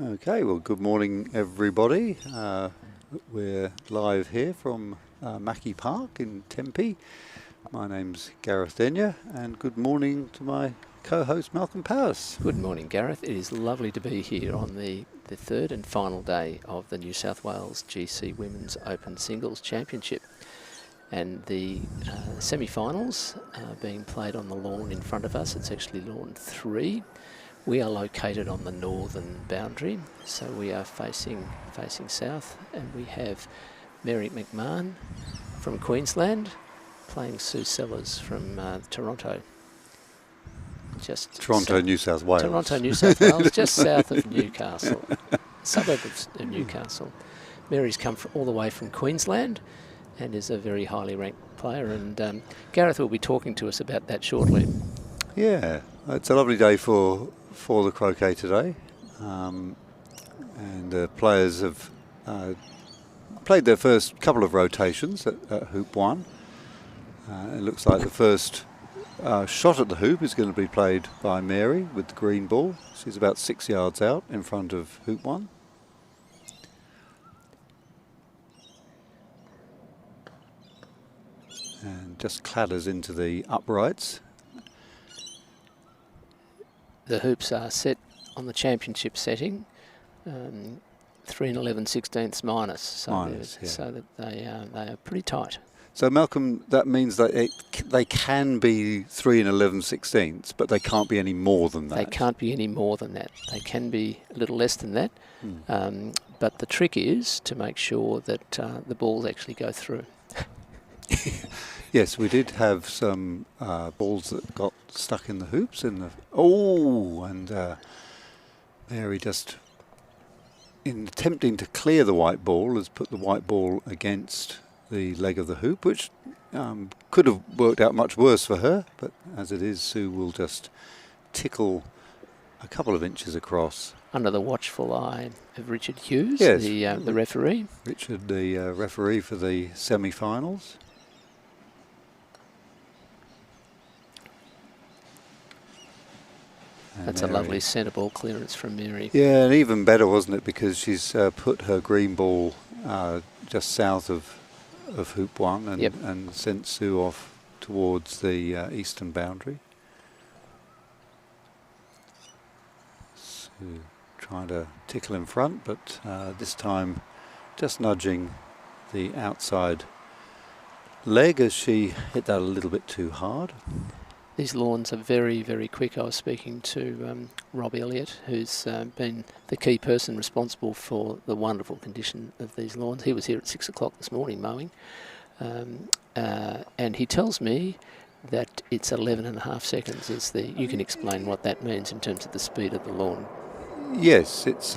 Okay, well, good morning, everybody. We're live here from Mackey Park in Tempe. My name's Gareth Denyer, and good morning to my co-host Malcolm Powers. Good morning, Gareth. It is lovely to be here on the third and final day of the New South Wales GC Women's Open Singles Championship. And the semi-finals are being played on the lawn in front of us. It's actually lawn 3. We are located on the northern boundary, so we are facing south, and we have Mary McMahon from Queensland playing Sue Sellers from Toronto. Toronto, New South Wales. Toronto, New South Wales, just south of Newcastle, suburb of Newcastle. Mary's come all the way from Queensland and is a very highly ranked player, and Gareth will be talking to us about that shortly. Yeah, it's a lovely day for the croquet today, and the players have played their first couple of rotations at Hoop 1. It looks like the first shot at the hoop is going to be played by Mary with the green ball. She's about 6 yards out in front of Hoop 1. And just clatters into the uprights. The hoops are set on the championship setting, 3 11/16 minus, so that they are pretty tight. So Malcolm, that means that they can be 3 11/16, but they can't be any more than that. They can't be any more than that. They can be a little less than that, but the trick is to make sure that the balls actually go through. Yes, we did have some balls that got stuck in the hoops. And Mary, just in attempting to clear the white ball, has put the white ball against the leg of the hoop, which could have worked out much worse for her. But as it is, Sue will just tickle a couple of inches across. Under the watchful eye of Richard Hughes, yes, the referee. Richard, the referee for the semi-finals. That's Mary. A lovely centre ball clearance from Mary. Yeah, and even better, wasn't it? Because she's put her green ball just south of Hoop 1 and sent Sue off towards the eastern boundary. Sue trying to tickle in front, but this time just nudging the outside leg as she hit that a little bit too hard. These lawns are very, very quick. I was speaking to Rob Elliott, who's been the key person responsible for the wonderful condition of these lawns. He was here at 6 o'clock this morning mowing, and he tells me that it's 11.5 seconds. You can explain what that means in terms of the speed of the lawn. Yes, it's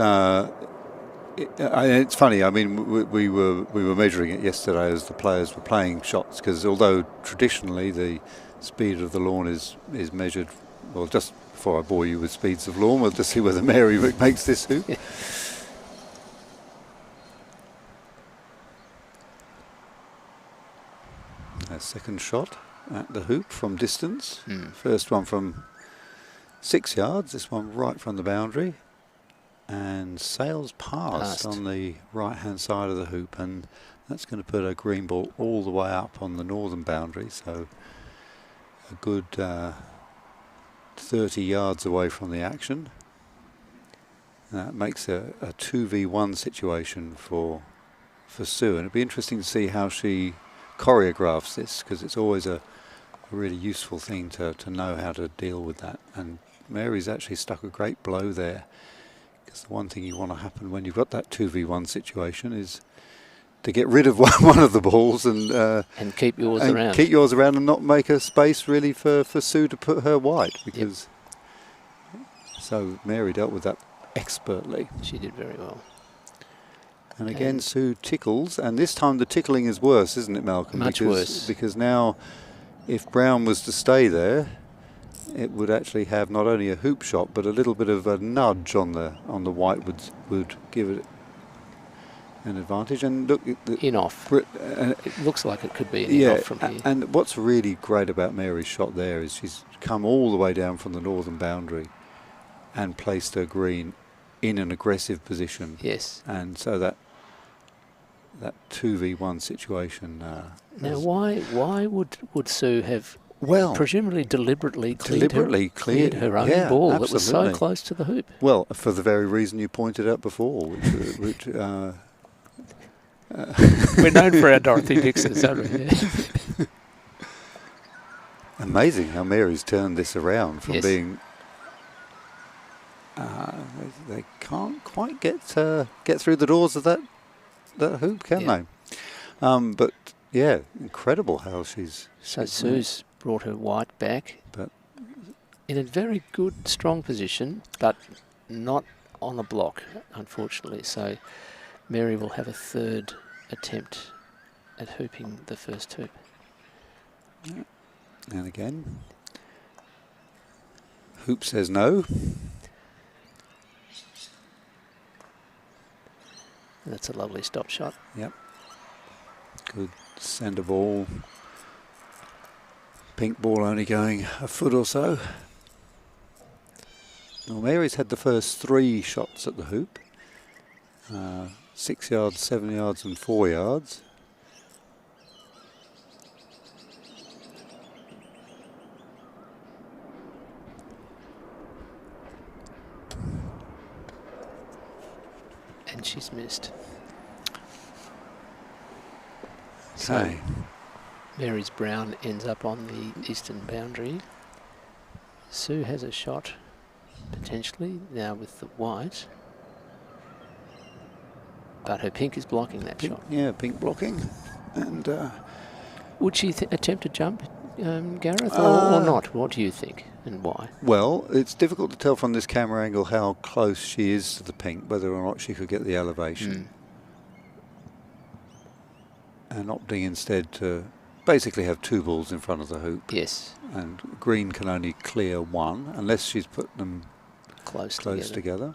funny. I mean, we were measuring it yesterday as the players were playing shots, because although traditionally the speed of the lawn is measured, well, just before I bore you with speeds of lawn, we'll just see whether Mary makes this hoop. A second shot at the hoop from distance. First one from 6 yards, this one right from the boundary, and sails past on the right hand side of the hoop, and that's going to put a green ball all the way up on the northern boundary, so a good 30 yards away from the action. That makes a 2v1 situation for Sue, and it'd be interesting to see how she choreographs this, because it's always a really useful thing to know how to deal with that. And Mary's actually stuck a great blow there, because the one thing you want to happen when you've got that 2v1 situation is to get rid of one of the balls and keep yours around. Keep yours around and not make a space really for Sue to put her white, because so Mary dealt with that expertly. She did very well. And again, Sue tickles, and this time the tickling is worse, isn't it, Malcolm? Much worse. Because now, if Brown was to stay there, it would actually have not only a hoop shot, but a little bit of a nudge on the white would give it an advantage. And look, in-off. It looks like it could be an in-off from here. And what's really great about Mary's shot there is she's come all the way down from the northern boundary and placed her green in an aggressive position. Yes. And so that 2v1 situation. Now, why would Sue have presumably deliberately cleared her own ball that was so close to the hoop? Well, for the very reason you pointed out before, which we're known for our Dorothy Dixes, aren't we? Yeah. Amazing how Mary's turned this around from being. They can't quite get through the doors of that hoop, can they? But yeah, incredible how she's. So Sue's brought her white back, but in a very good, strong position, but not on a block, unfortunately. So Mary will have a third attempt at hooping the first hoop. Yeah. And again, hoop says no. That's a lovely stop shot. Yep. Good centre ball. Pink ball only going a foot or so. Well, Mary's had the first 3 shots at the hoop. 6 yards, 7 yards and 4 yards. And she's missed. So Mary's brown ends up on the eastern boundary. Sue has a shot, potentially, now with the white. But her pink is blocking that shot. Yeah, pink blocking. And would she attempt a jump, Gareth, or not? What do you think, and why? Well, it's difficult to tell from this camera angle how close she is to the pink, whether or not she could get the elevation. And opting instead to basically have 2 balls in front of the hoop. Yes. And green can only clear 1 unless she's put them close together.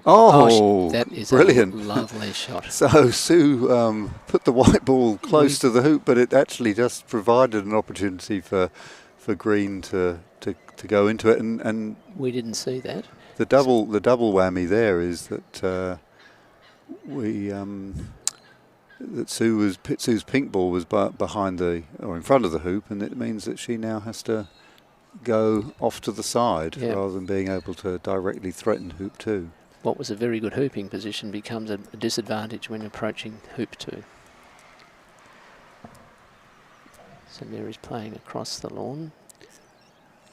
Oh, that is brilliant. A lovely shot. So Sue put the white ball close to the hoop, but it actually just provided an opportunity for green to go into it. And we didn't see that. The double whammy there is that that Sue's pink ball was behind or in front of the hoop, and it means that she now has to go off to the side rather than being able to directly threaten hoop 2. What was a very good hooping position becomes a disadvantage when approaching hoop 2. So Mary's playing across the lawn.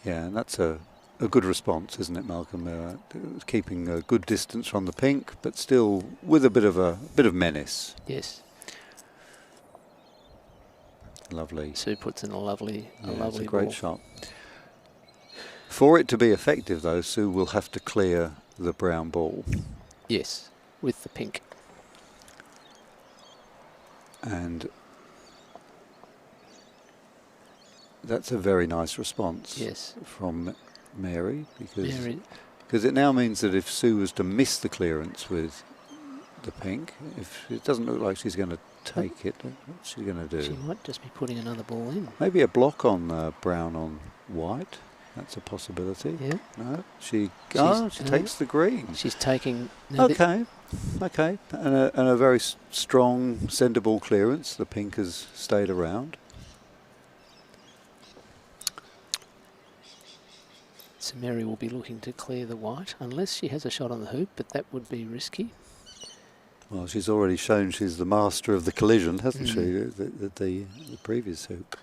Yeah, and that's a good response, isn't it, Malcolm? Keeping a good distance from the pink, but still with a bit of menace. Yes. Lovely. Sue puts in a lovely it's a great ball. shot. For it to be effective, though, Sue will have to clear the brown ball. Yes, with the pink. And that's a very nice response from Mary, because it now means that if Sue was to miss the clearance with the pink, if it doesn't look like she's going to take it, what's she going to do? She might just be putting another ball in. Maybe a block on brown on white. That's a possibility. Yeah. No, she takes the green. She's taking. Okay. And a very strong centre ball clearance. The pink has stayed around. So Mary will be looking to clear the white, unless she has a shot on the hoop, but that would be risky. Well, she's already shown she's the master of the collision, hasn't she? The previous hoop.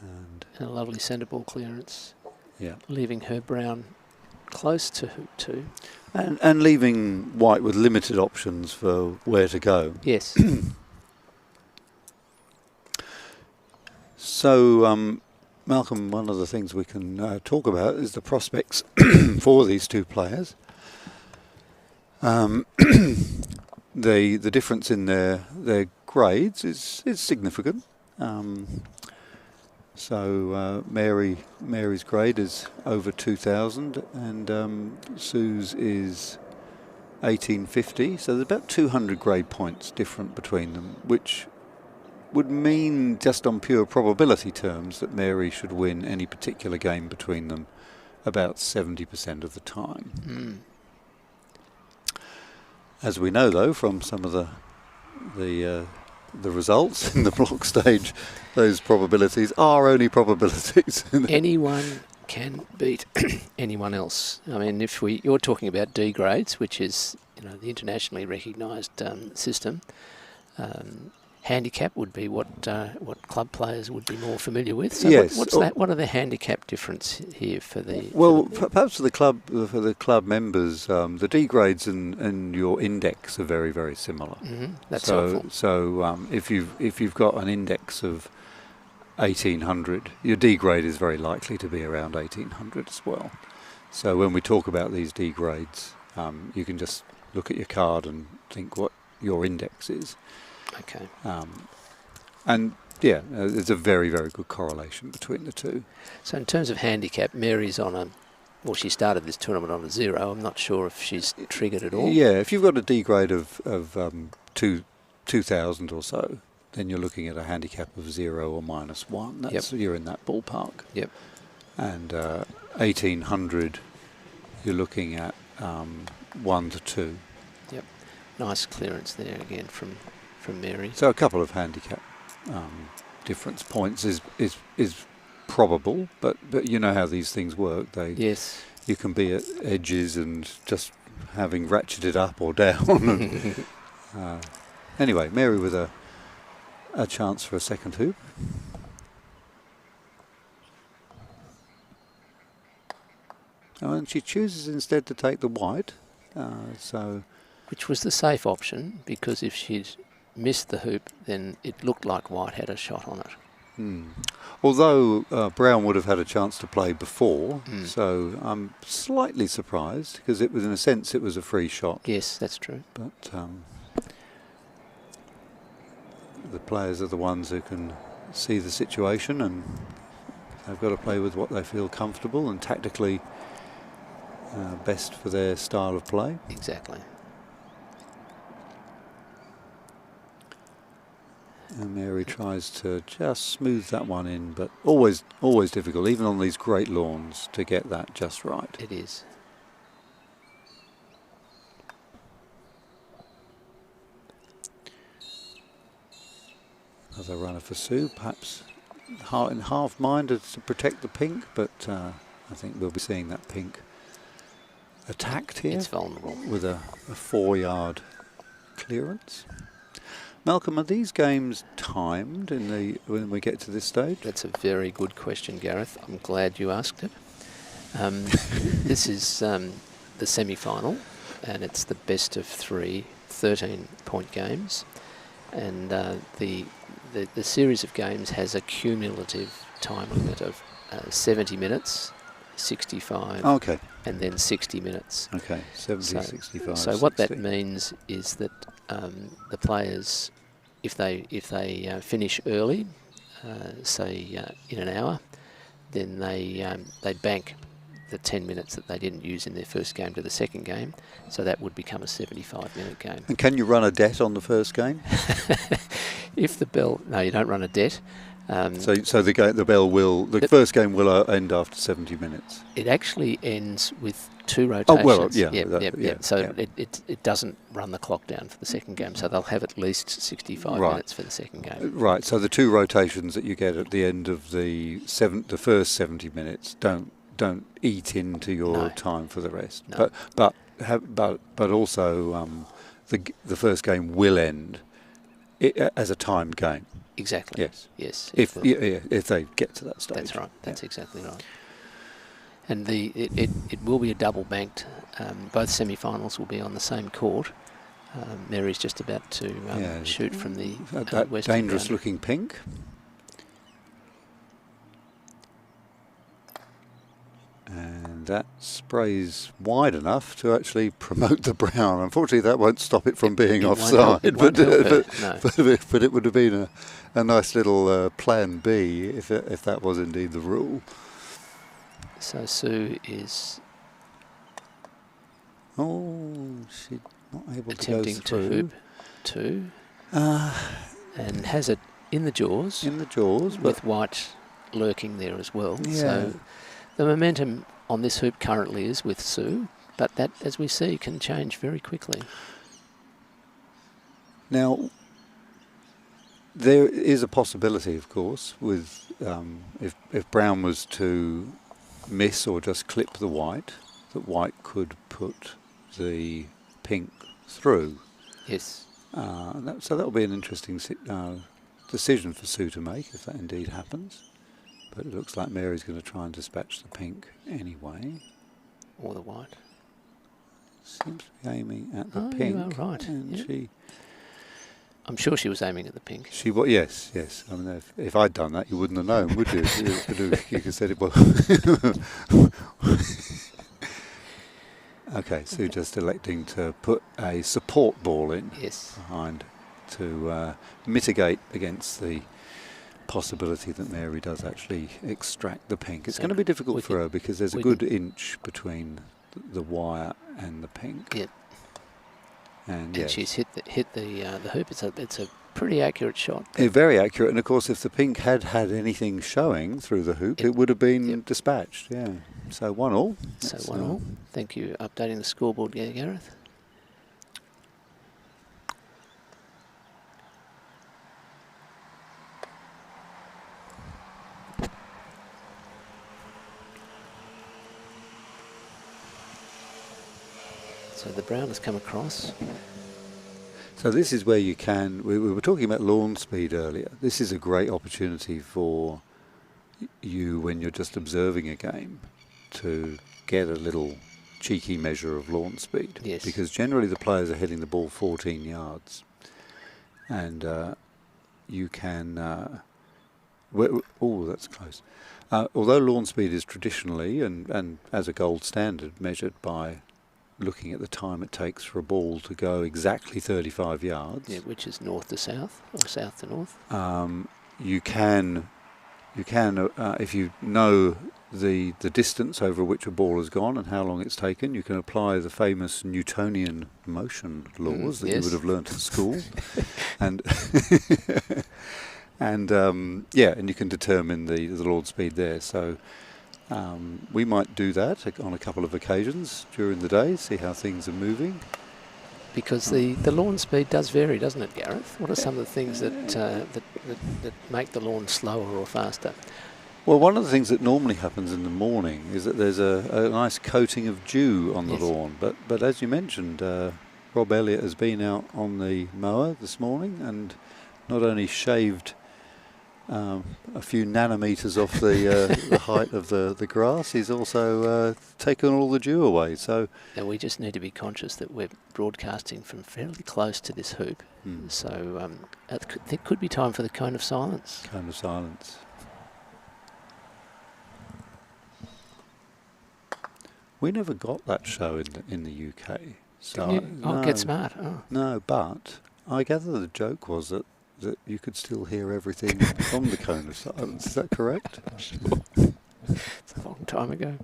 And a lovely centre ball clearance. Yeah. Leaving her brown close to hoop 2. And leaving white with limited options for where to go. Yes. So, Malcolm, one of the things we can talk about is the prospects for these 2 players. The difference in their grades is significant. So Mary's grade is over 2,000 and Sue's is 1,850. So there's about 200 grade points different between them, which would mean, just on pure probability terms, that Mary should win any particular game between them about 70% of the time. Mm. As we know, though, from some of the results in the block stage, those probabilities are only probabilities. Anyone can beat anyone else. I mean, if you're talking about D grades, which is the internationally recognised system. Handicap would be what club players would be more familiar with. So yes. what's that? What are the handicap difference here for the? Well, perhaps for the club members, the D grades and your index are very, very similar. Mm-hmm. That's helpful. So if you've got an index of 1800, your D grade is very likely to be around 1800 as well. So when we talk about these D grades, you can just look at your card and think what your index is. Okay. And yeah, there's a very, very good correlation between the two. So in terms of handicap, Mary's on she started this tournament on a 0. I'm not sure if she's triggered at all. Yeah, if you've got a D grade of 2000 or so, then you're looking at a handicap of 0 or -1. That's you're in that ballpark. Yep. And 1800, you're looking at 1 to 2. Yep. Nice clearance there again from Mary. So a couple of handicap difference points is probable, but you know how these things work. Yes. You can be at edges and just having ratcheted up or down. And, anyway, Mary with a chance for a second hoop. Oh, and she chooses instead to take the white. Which was the safe option, because if she'd missed the hoop, then it looked like white had a shot on it. Although Brown would have had a chance to play before, so I'm slightly surprised, because it was, in a sense, it was a free shot. Yes, that's true. But the players are the ones who can see the situation, and they've got to play with what they feel comfortable and tactically best for their style of play. Exactly. And Mary tries to just smooth that one in, but always difficult, even on these great lawns, to get that just right. It is. Another runner for Sue, perhaps in half-minded to protect the pink, but I think we'll be seeing that pink attacked here. It's vulnerable. With a 4-yard clearance. Malcolm, are these games timed when we get to this stage? That's a very good question, Gareth. I'm glad you asked it. This is the semi-final, and it's the best of 3 13-point games, and the series of games has a cumulative time limit of 70 minutes, 65, okay, and then 60 minutes. Okay, 70, 65. So what that means is that the players, if they finish early, say in an hour, then they bank the 10 minutes that they didn't use in their first game to the second game. So that would become a 75-minute game. And can you run a debt on the first game? If the bell, no, you don't run a debt. So the first game will end after 70 minutes. It actually ends with 2 rotations. Oh well, yeah. Yeah. So it doesn't run the clock down for the second game. So they'll have at least 65 minutes for the second game. Right. So the 2 rotations that you get at the end of the first 70 minutes don't eat into your time for the rest. No. But also the first game will end as a timed game. Exactly. Yes. Yes. If they get to that stage. That's right. That's exactly right. And it will be a double banked. Both semi-finals will be on the same court. Mary's just about to shoot from the western dangerous boundary. looking pink. And that sprays wide enough to actually promote the brown. Unfortunately, that won't stop it from being offside. But it would have been a nice little plan B if that was indeed the rule. So Sue is she's not able attempting to go through. hoop 2, and has it in the jaws. In the jaws, but with white lurking there as well. Yeah. So the momentum on this hoop currently is with Sue, but that, as we see, can change very quickly. now there is a possibility, of course, with if Brown was to miss or just clip the white, that white could put the pink through. Yes. So that will be an interesting decision for Sue to make if that indeed happens. But it looks like Mary's going to try and dispatch the pink anyway. Or the white. Seems to be aiming at the You pink. are right. And Yep. I'm sure she was aiming at the pink. Yes. I mean, if I'd done that, you wouldn't have known, would you? You could have said it was. Okay, Sue just electing to put a support ball in behind to mitigate against the possibility that Mary does actually extract the pink. It's going to be difficult for her because there's a good inch between the wire and the pink. Yep. And she's hit the hoop. It's a pretty accurate shot. Very accurate, and of course, if the pink had anything showing through the hoop, it would have been dispatched. Yeah. So 1-1. So 1-1. Thank you. Updating the scoreboard, Gareth. So the brown has come across. So this is where you can, we were talking about lawn speed earlier. This is a great opportunity for you when you're just observing a game to get a little cheeky measure of lawn speed. Yes. Because generally the players are hitting the ball 14 yards. And you can, oh, that's close. Although lawn speed is traditionally and as a gold standard measured by looking at the time it takes for a ball to go exactly 35 yards. Yeah, which is north to south or south to north. You can, if you know the distance over which a ball has gone and how long it's taken, you can apply the famous Newtonian motion laws that you would have learnt at school, and and you can determine the lawn speed there. So. We might do that on a couple of occasions during the day, see how things are moving. Because the lawn speed does vary, doesn't it, Gareth? What are some of the things that make the lawn slower or faster? Well, one of the things that normally happens in the morning is that there's a nice coating of dew on the lawn. But as you mentioned, Rob Elliott has been out on the mower this morning and not only shaved a few nanometers off the height of the grass, he's also taken all the dew away. So now we just need to be conscious that we're broadcasting from fairly close to this hoop. So it could be time for the cone of silence. Cone of silence. We never got that show in the UK. So Get Smart. Oh. No, but I gather the joke was that you could still hear everything from the cone of silence. Is that correct? It's a long time ago.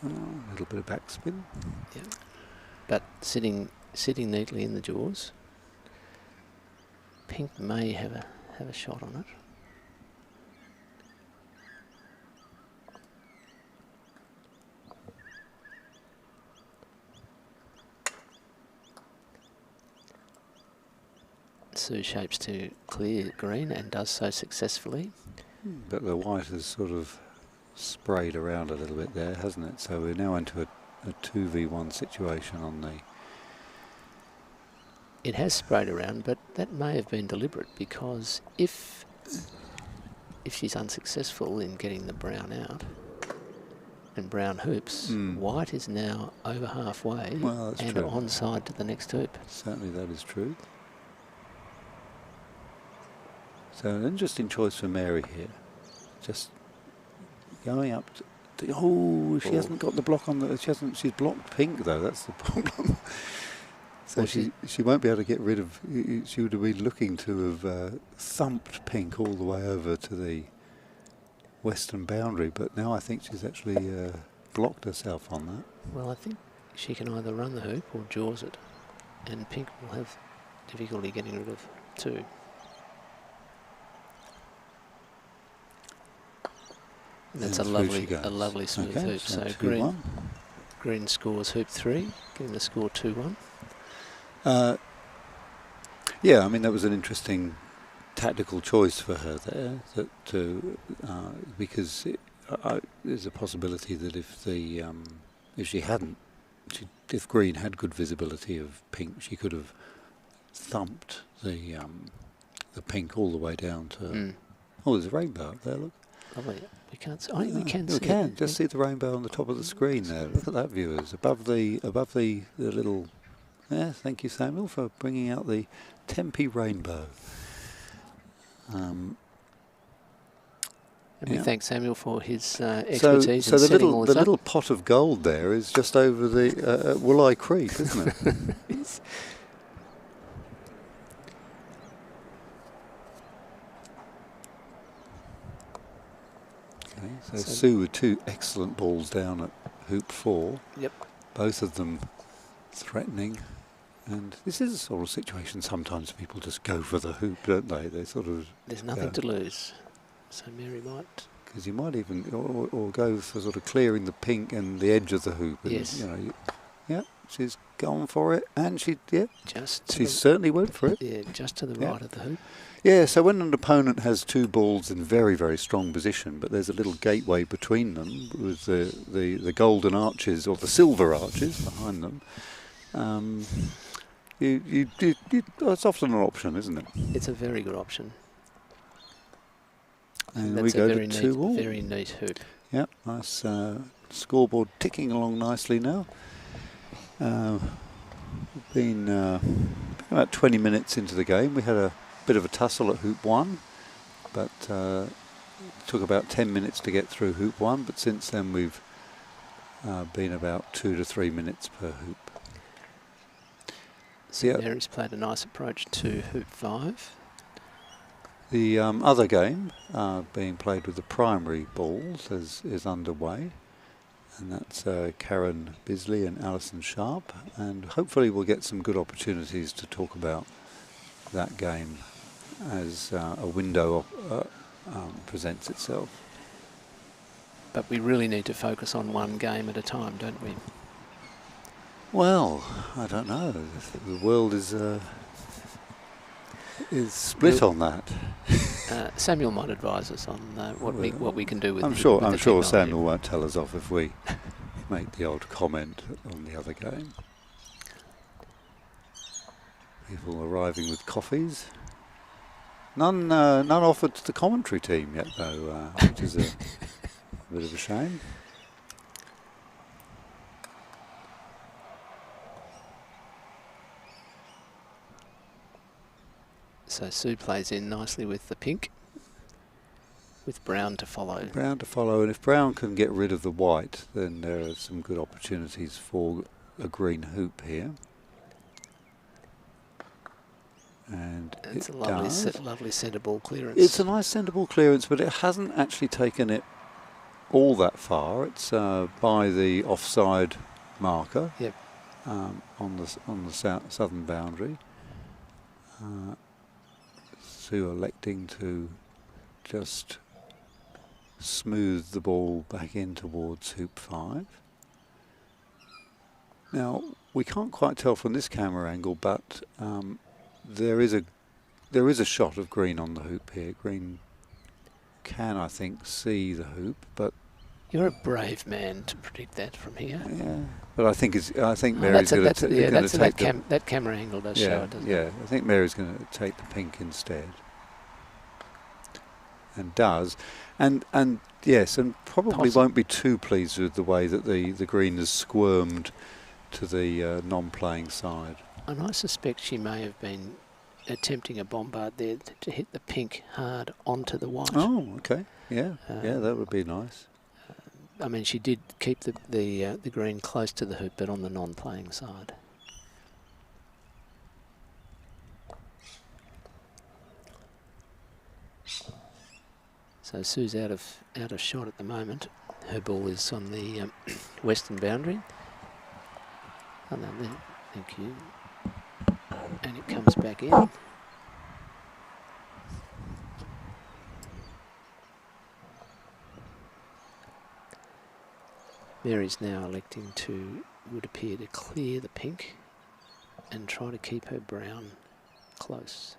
A little bit of backspin. Yeah. But sitting neatly in the jaws. Pink may have a shot on it. Sue shapes to clear green and does so successfully. But the white has sort of sprayed around a little bit there, hasn't it? So we're now into a 2v1 situation on the... It has sprayed around, but that may have been deliberate because if she's unsuccessful in getting the brown out and brown hoops, white is now over halfway and onside to the next hoop. Certainly that is true. So an interesting choice for Mary here. Just going up to, she hasn't got the block on the, she's blocked pink though, that's the problem. So Well, she won't be able to get rid of. She would have been looking to have thumped pink all the way over to the western boundary, but now I think she's actually blocked herself on that. well, I think she can either run the hoop or jaws it, and pink will have difficulty getting rid of 2. And that's a lovely smooth hoop. So green scores hoop 3, getting the score 2-1. Yeah, I mean that was an interesting tactical choice for her there, because there's a possibility that if green had good visibility of pink, she could have thumped the pink all the way down to. Oh, there's a rainbow up there. Look. Lovely. We can't. See, we can. We can just see the rainbow on the top of the screen there. Look at that, viewers. Above the little. Yeah, thank you, Samuel, for bringing out the Tempe rainbow. And we thank Samuel for his expertise. So the little pot of gold there is just over the Wooleye Creek, isn't it? Yes. Okay, so Sue with 2 excellent balls down at hoop 4. Yep. Both of them threatening. And this is a sort of situation sometimes people just go for the hoop, don't they? They sort of... There's nothing to lose. So Mary might... Because you might even... Or go for sort of clearing the pink and the edge of the hoop. And, yes. Yeah, she's gone for it. And she certainly went for it. Yeah, just to the right of the hoop. Yeah, so when an opponent has 2 balls in very, very strong position, but there's a little gateway between them with the golden arches or the silver arches behind them, it's often an option, isn't it? It's a very good option. And that's we go a very to neat, 2-all. very neat hoop. Yep, nice scoreboard ticking along nicely now. We've been about 20 minutes into the game. We had a bit of a tussle at hoop 1, but it took about 10 minutes to get through hoop 1, but since then we've been about 2 to 3 minutes per hoop. So Mary's played a nice approach to hoop 5. The other game being played with the primary balls is underway, and that's Karen Bisley and Alison Sharp, and hopefully we'll get some good opportunities to talk about that game as a window presents itself. But we really need to focus on one game at a time, don't we? Well, I don't know. The world is split on that. Samuel might advise us on what we can do with. I'm sure Samuel won't tell us off if we make the odd comment on the other game. People arriving with coffees. None offered to the commentary team yet, though, which is a bit of a shame. So Sue plays in nicely with the pink, with brown to follow. Brown to follow, and if brown can get rid of the white, then there are some good opportunities for a green hoop here. And it's a lovely centre ball clearance. It's a nice centre ball clearance, but it hasn't actually taken it all that far. It's by the offside marker. Yep. On the southern boundary. Sue electing to just smooth the ball back in towards hoop 5. Now we can't quite tell from this camera angle, but there is a shot of green on the hoop here. Green can, I think, see the hoop, but you're a brave man to predict that from here. Yeah, but I think Mary's going to take that camera angle does show it, doesn't it? Yeah, I think Mary's going to take the pink instead, and does, and yes, and probably won't be too pleased with the way that the green has squirmed to the non-playing side. And I suspect she may have been attempting a bombard there to hit the pink hard onto the white. Oh, okay, yeah, that would be nice. I mean, she did keep the green close to the hoop, but on the non-playing side. So Sue's out of shot at the moment. Her ball is on the western boundary. Oh, no, thank you. And it comes back in. Mary's now electing to, would appear to clear the pink and try to keep her brown close.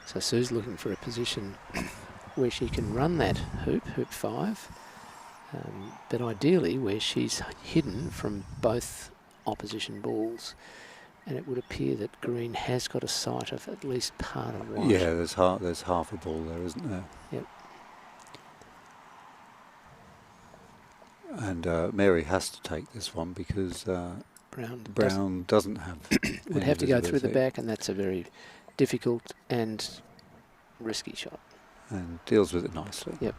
So Sue's looking for a position where she can run that hoop 5, but ideally where she's hidden from both opposition balls. And it would appear that green has got a sight of at least part of white. Yeah, there's half a ball there, isn't there? Yep. And Mary has to take this one because Brown doesn't have. Would have to go through the back, and that's a very difficult and risky shot. And deals with it nicely. Yep.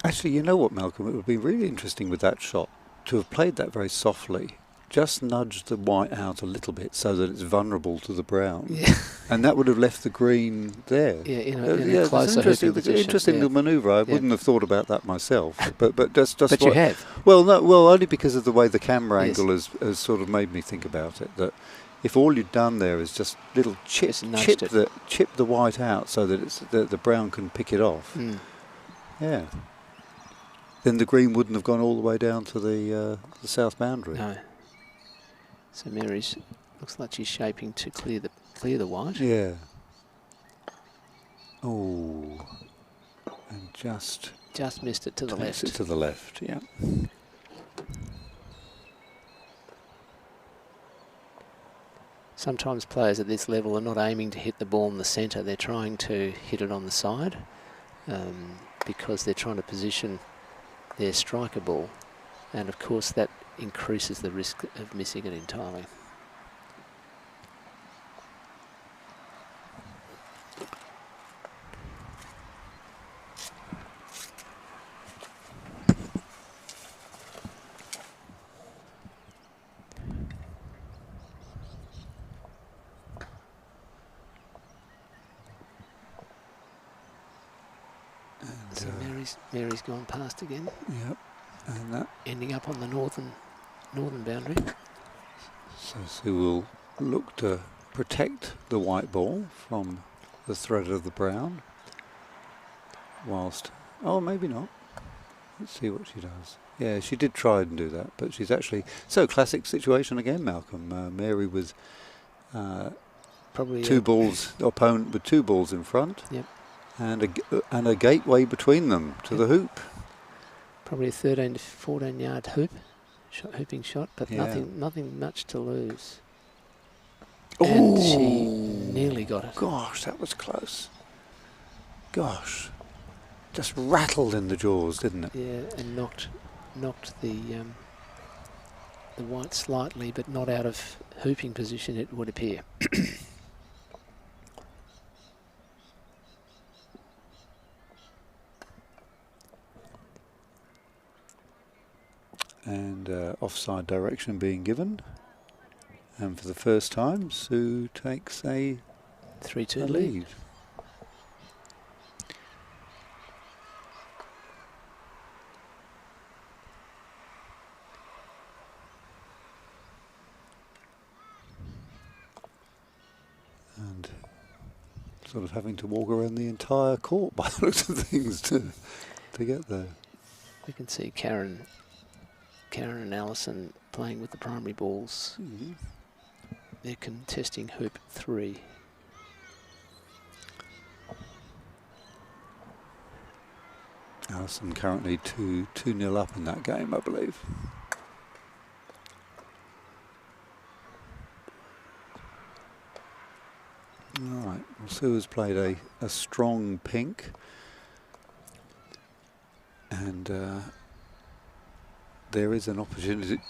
Actually, you know what, Malcolm? It would be really interesting with that shot to have played that very softly. Just nudge the white out a little bit so that it's vulnerable to the brown. Yeah. And that would have left the green there. Yeah, in a closer interesting position. little manoeuvre. I wouldn't have thought about that myself. But just but you have. Well, no, well, only because of the way the camera angle has sort of made me think about it. That if all you'd done there is just little chip the white out so that it's the brown can pick it off. Mm. Yeah. Then the green wouldn't have gone all the way down to the south boundary. No. So Mary's looks like she's shaping to clear the white. Yeah. Oh, and just missed it to the left. It to the left, yeah. Sometimes players at this level are not aiming to hit the ball in the centre. They're trying to hit it on the side because they're trying to position their striker ball, and of course that increases the risk of missing it entirely. So Mary's gone past again. Yep, and that ending up on the northern boundary. So Sue will look to protect the white ball from the threat of the brown, whilst maybe not. Let's see what she does. Yeah, she did try and do that, but she's actually classic situation again, Malcolm. Mary was probably opponent with 2 balls in front. Yep. And a gateway between them to the hoop. Probably a 13 to 14 yard hooping shot, but nothing much to lose. Ooh. And she nearly got it. Gosh, that was close. Gosh, just rattled in the jaws, didn't it? Yeah, and knocked the white slightly, but not out of hooping position, it would appear. And offside direction being given. And for the first time, Sue takes a 3-2 lead. And sort of having to walk around the entire court by the looks of things to get there. We can see Karen and Alison playing with the primary balls. Mm-hmm. They're contesting hoop 3. Alison currently 2-0 up in that game, I believe. All right, well, Sue has played a strong pink. And there is an opportunity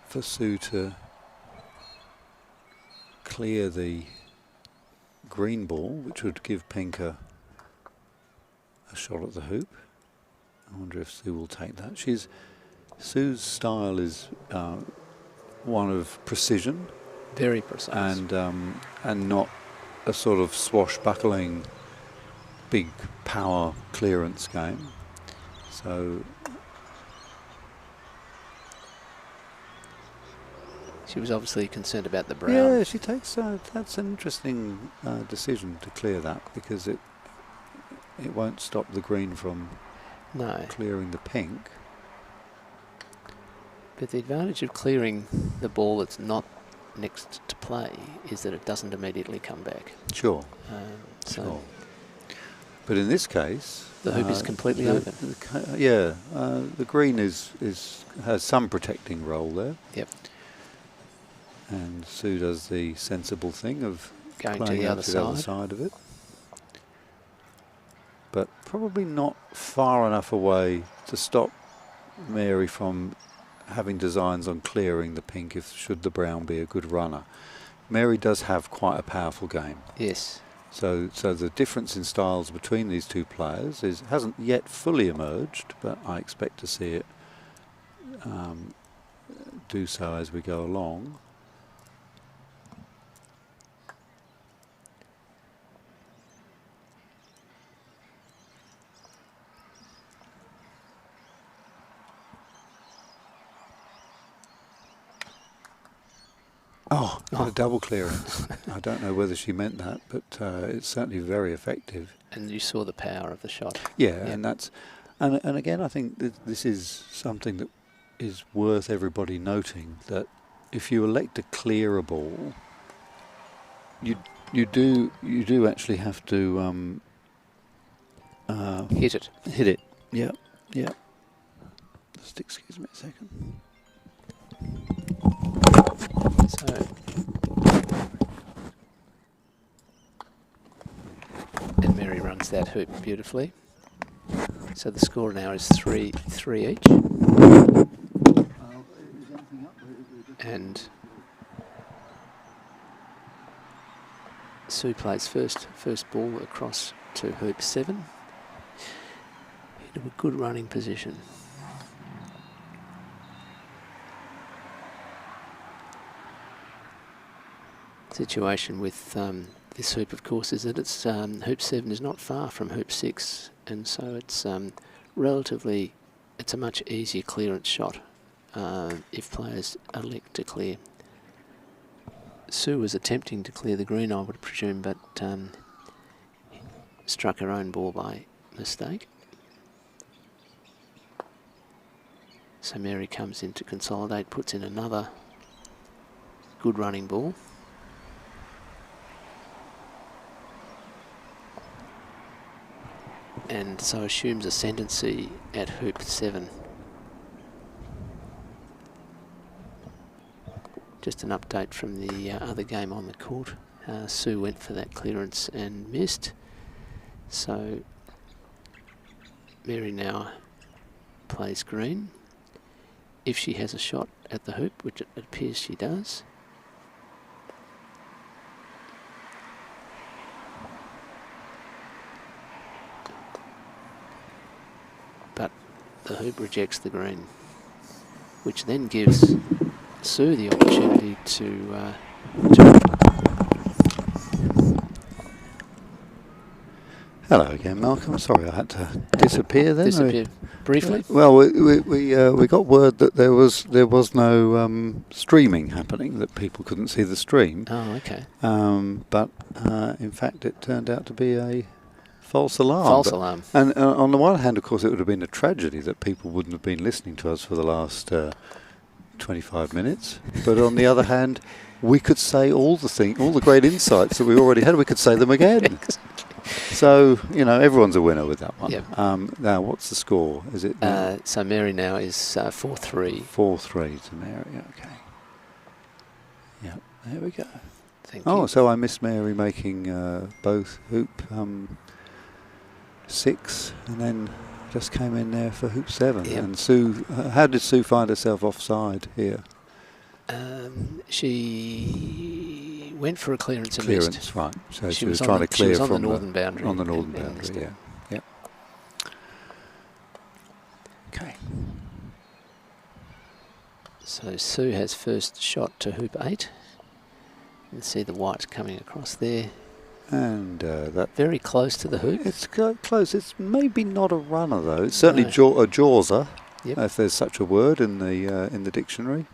for Sue to clear the green ball, which would give pink a shot at the hoop. I wonder if Sue will take that. Sue's style is one of precision, very precise, and not a sort of swashbuckling, big power clearance game. So she was obviously concerned about the brown. yeah, she takes that's an interesting decision to clear that, because it won't stop the green from clearing the pink. But the advantage of clearing the ball that's not next to play is that it doesn't immediately come back. Sure. So But in this case, the hoop is completely open. The green has some protecting role there. Yep. And Sue does the sensible thing of Going to playing the out other to the other side. side of it. But probably not far enough away to stop Mary from having designs on clearing the pink should the brown be a good runner. Mary does have quite a powerful game. Yes. So the difference in styles between these two players hasn't yet fully emerged, but I expect to see it do so as we go along. Oh, a double clearance. I don't know whether she meant that, but it's certainly very effective. And you saw the power of the shot. Yeah, yep. and again, I think this is something that is worth everybody noting, that if you elect to clear a ball, you do actually have to hit it. Hit it. Yeah, yeah. Just excuse me a second. So, and Mary runs that hoop beautifully. So the score now is 3-3 each. And Sue plays first ball across to hoop 7 into a good running position. Situation with this hoop, of course, is that it's hoop 7 is not far from hoop 6, and so it's it's a much easier clearance shot if players elect to clear. Sue was attempting to clear the green, I would presume, but struck her own ball by mistake. So Mary comes in to consolidate, puts in another good running ball. And so assumes ascendancy at hoop 7. Just an update from the other game on the court. Sue went for that clearance and missed. So Mary now plays green. If she has a shot at the hoop, which it appears she does, but the hoop rejects the green, which then gives Sue the opportunity to Hello again, Malcolm. Sorry I had to disappear then. disappear briefly. Well, we got word that there was no streaming happening, that people couldn't see the stream. Oh, okay. But in fact, it turned out to be a false alarm. False alarm. And on the one hand, of course, it would have been a tragedy that people wouldn't have been listening to us for the last 25 minutes. But on the other hand, we could say all the great insights that we already had. We could say them again. So, everyone's a winner with that one. Yep. Now, what's the score? Is it? So Mary now is 4-3. 4-3 to Mary, okay. Yeah, there we go. Thank you. Oh, so I missed Mary making both hoop 6 and then just came in there for hoop 7. Yep. And Sue, how did Sue find herself offside here? She went for a clearance and Clearance, missed. right. So she was on trying the- to clear she was from on the northern boundary. On the northern and boundary, missed yeah. it. Yep. Okay. So Sue has first shot to hoop 8. You can see the white coming across there. And that Very close to the hoop. it's close. It's maybe not a runner though. It's certainly No. a jawser, Yep. if there's such a word in the dictionary.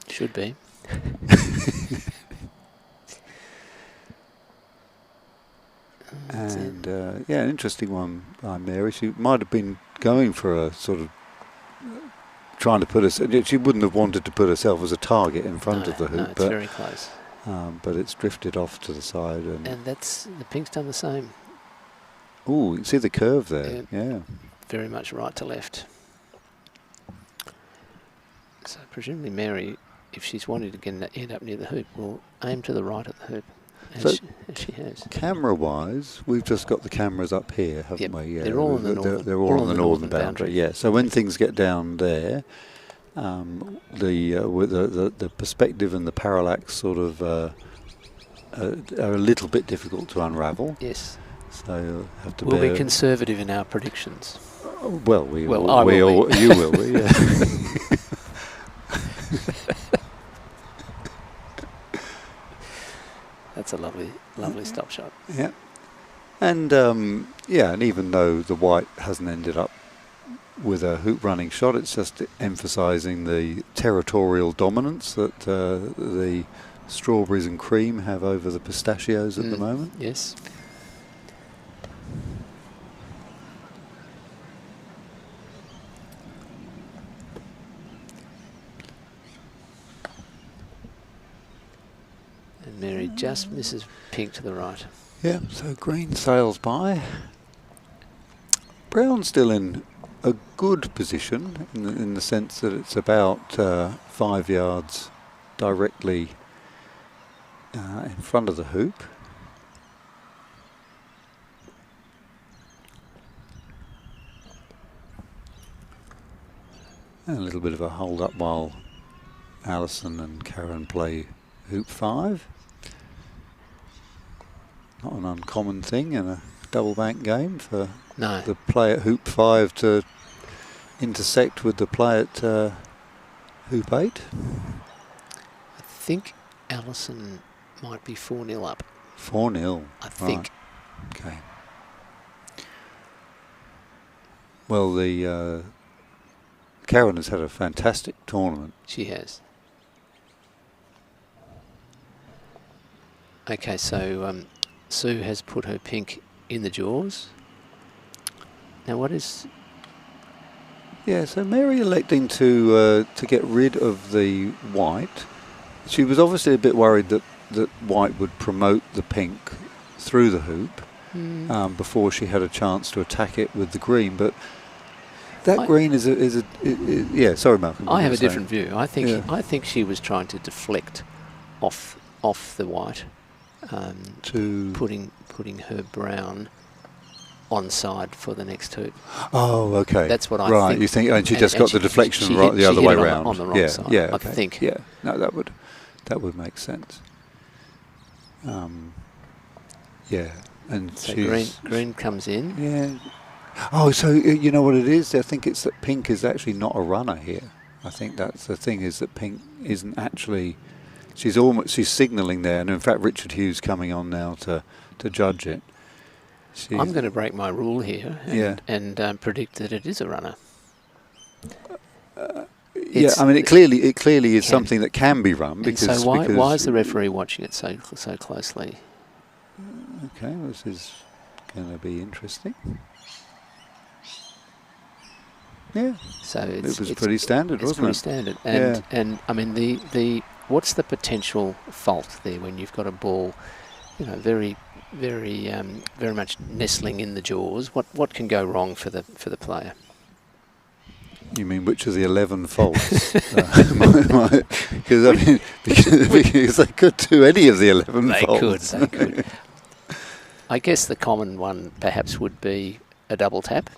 Should be. And yeah, an interesting one by Mary. She might have been going for a sort of trying to put us. She wouldn't have wanted to put herself as a target in front of the hoop, No, it's very close. but it's drifted off to the side. And that's the pink's done the same. Oh, you can see the curve there. Yeah. Very much right to left. So presumably Mary, if she's wanting to end up near the hoop, will aim to the right of the hoop, as she has. Camera-wise, we've just got the cameras up here, haven't we? Yeah, they're all on the northern. They're all on the northern boundary. Yeah. So when things get down there, the perspective and the parallax sort of are a little bit difficult to unravel. Yes. So you'll have to. We'll be conservative in our predictions. Well, you will. Yeah. That's a lovely stop shot. Yeah. And yeah, and even though the white hasn't ended up with a hoop running shot, it's just emphasising the territorial dominance that the strawberries and cream have over the pistachios at the moment. Yes. And Mary just misses pink to the right. Yeah, so green sails by. Brown's still in a good position in the sense that it's about 5 yards directly in front of the hoop. And a little bit of a hold up while Alison and Karen play hoop 5. Not an uncommon thing in a double bank game for the play at hoop 5 to intersect with the play at hoop 8. I think Alison might be 4-0 up. 4-0. I think. Right. Okay. Well, the Karen has had a fantastic tournament. She has. Okay, so Sue has put her pink in the jaws. Now what is... Yeah, so Mary electing to get rid of the white. She was obviously a bit worried that white would promote the pink through the hoop before she had a chance to attack it with the green, but that green is a yeah. Sorry, Malcolm. I have a different view. I think she was trying to deflect off the white, to putting her brown on side for the next hoop. Oh, okay. That's what I think. Right, you think, and she just got the deflection right the other way around. On the wrong side. Yeah, I okay. think. Yeah, no, that would make sense. Yeah, and so she's green comes in. Yeah. Oh, so you know what it is? I think it's that pink is actually not a runner here. I think that's the thing, is that pink isn't actually. She's signalling there, and in fact, Richard Hughes coming on now to judge it. I'm going to break my rule here and predict that it is a runner. Yeah, I mean, it clearly is something that can be run because. So why is the referee watching it so closely? Okay, this is going to be interesting. Yeah. So it was pretty standard, wasn't it? It's pretty standard, and I mean the what's the potential fault there when you've got a ball, you know, very much nestling in the jaws? What can go wrong for the player? You mean which of the 11 faults? Because I mean, because they could do any of the 11 faults. They could. I guess the common one perhaps would be a double tap.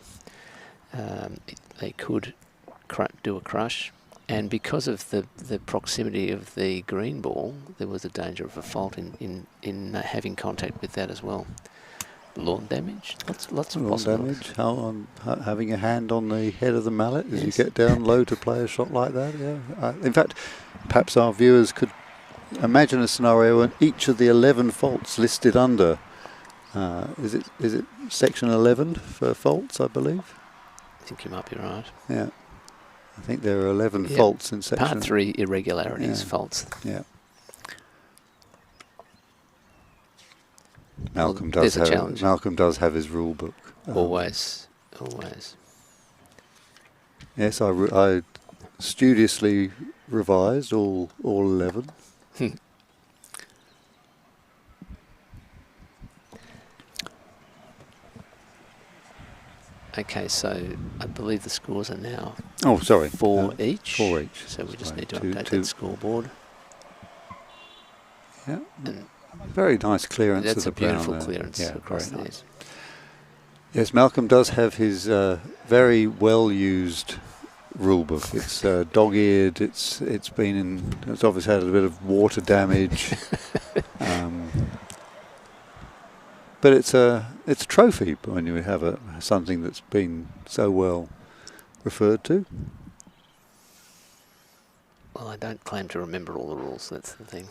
They could do a crush. And because of the proximity of the green ball, there was a danger of a fault in having contact with that as well. Lawn damage, lots of Lawn possibilities. damage, having a hand on the head of the mallet as you Yes. get down low to play a shot like that. Yeah. In fact, perhaps our viewers could imagine a scenario when each of the 11 faults listed under, is it section 11 for faults, I believe? I think you might be right. Yeah. I think there are 11 Yep. faults in section. Part 3, irregularities, Yeah. faults. Yeah. Malcolm Well, does there's a challenge. Malcolm does have his rule book. Always. Yes, I studiously revised all 11. Okay, so I believe the scores are now Oh, sorry. 4 each. 4 each. So we just Sorry, need to two- update two- that scoreboard. Yeah. And Very nice clearance that's of a the brown beautiful there. clearance Yeah, across very there. nice. Yes, Malcolm does have his very well used rule book. It's dog-eared. It's obviously had a bit of water damage, but it's a trophy when you have something that's been so well referred to. Well, I don't claim to remember all the rules, that's the thing.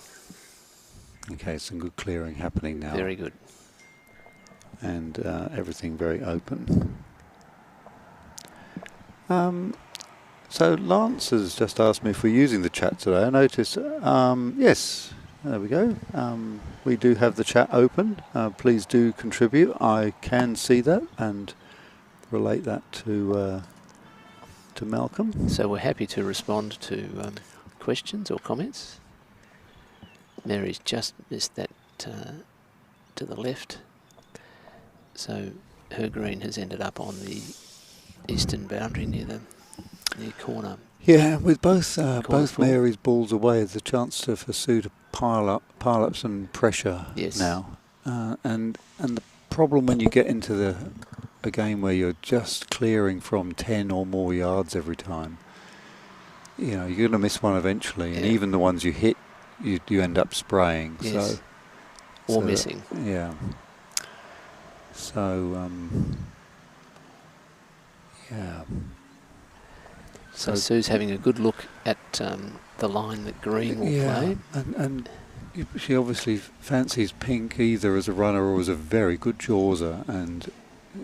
Okay, some good clearing happening now. Very good. And everything very open. So Lance has just asked me if we're using the chat today. I noticed, yes, there we go. We do have the chat open. Please do contribute. I can see that and relate that to Malcolm. So we're happy to respond to questions or comments. Mary's just missed that to the left. So her green has ended up on the eastern boundary near corner. Yeah, with both four. Mary's balls away, there's a chance for Sue to pile up some pressure now. And the problem when you get into a game where you're just clearing from 10 or more yards every time, you're going to miss one eventually, and even the ones you hit, you end up spraying. Yes. Or missing. Yeah. So, yeah. So Sue's having a good look at the line that green will play. And she obviously fancies pink either as a runner or as a very good jawser, and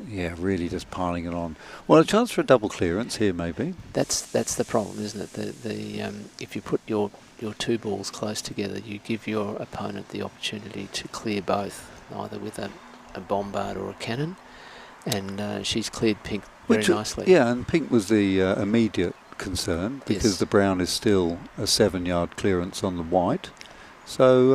really just piling it on. Well, a chance for a double clearance here, maybe. That's the problem, isn't it? If you put your two balls close together, you give your opponent the opportunity to clear both, either with a bombard or a cannon, and she's cleared pink very nicely. Yeah, and pink was the immediate concern because the brown is still a 7-yard clearance on the white. So,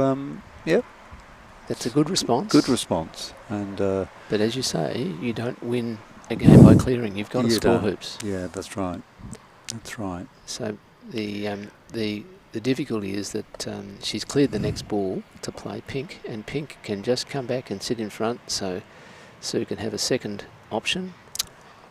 That's a good response. Good response. And but as you say, you don't win a game by clearing. You've got to score hoops. Yeah, that's right. That's right. So the difficulty is that she's cleared the next ball to play pink, and pink can just come back and sit in front, so Sue can have a second option,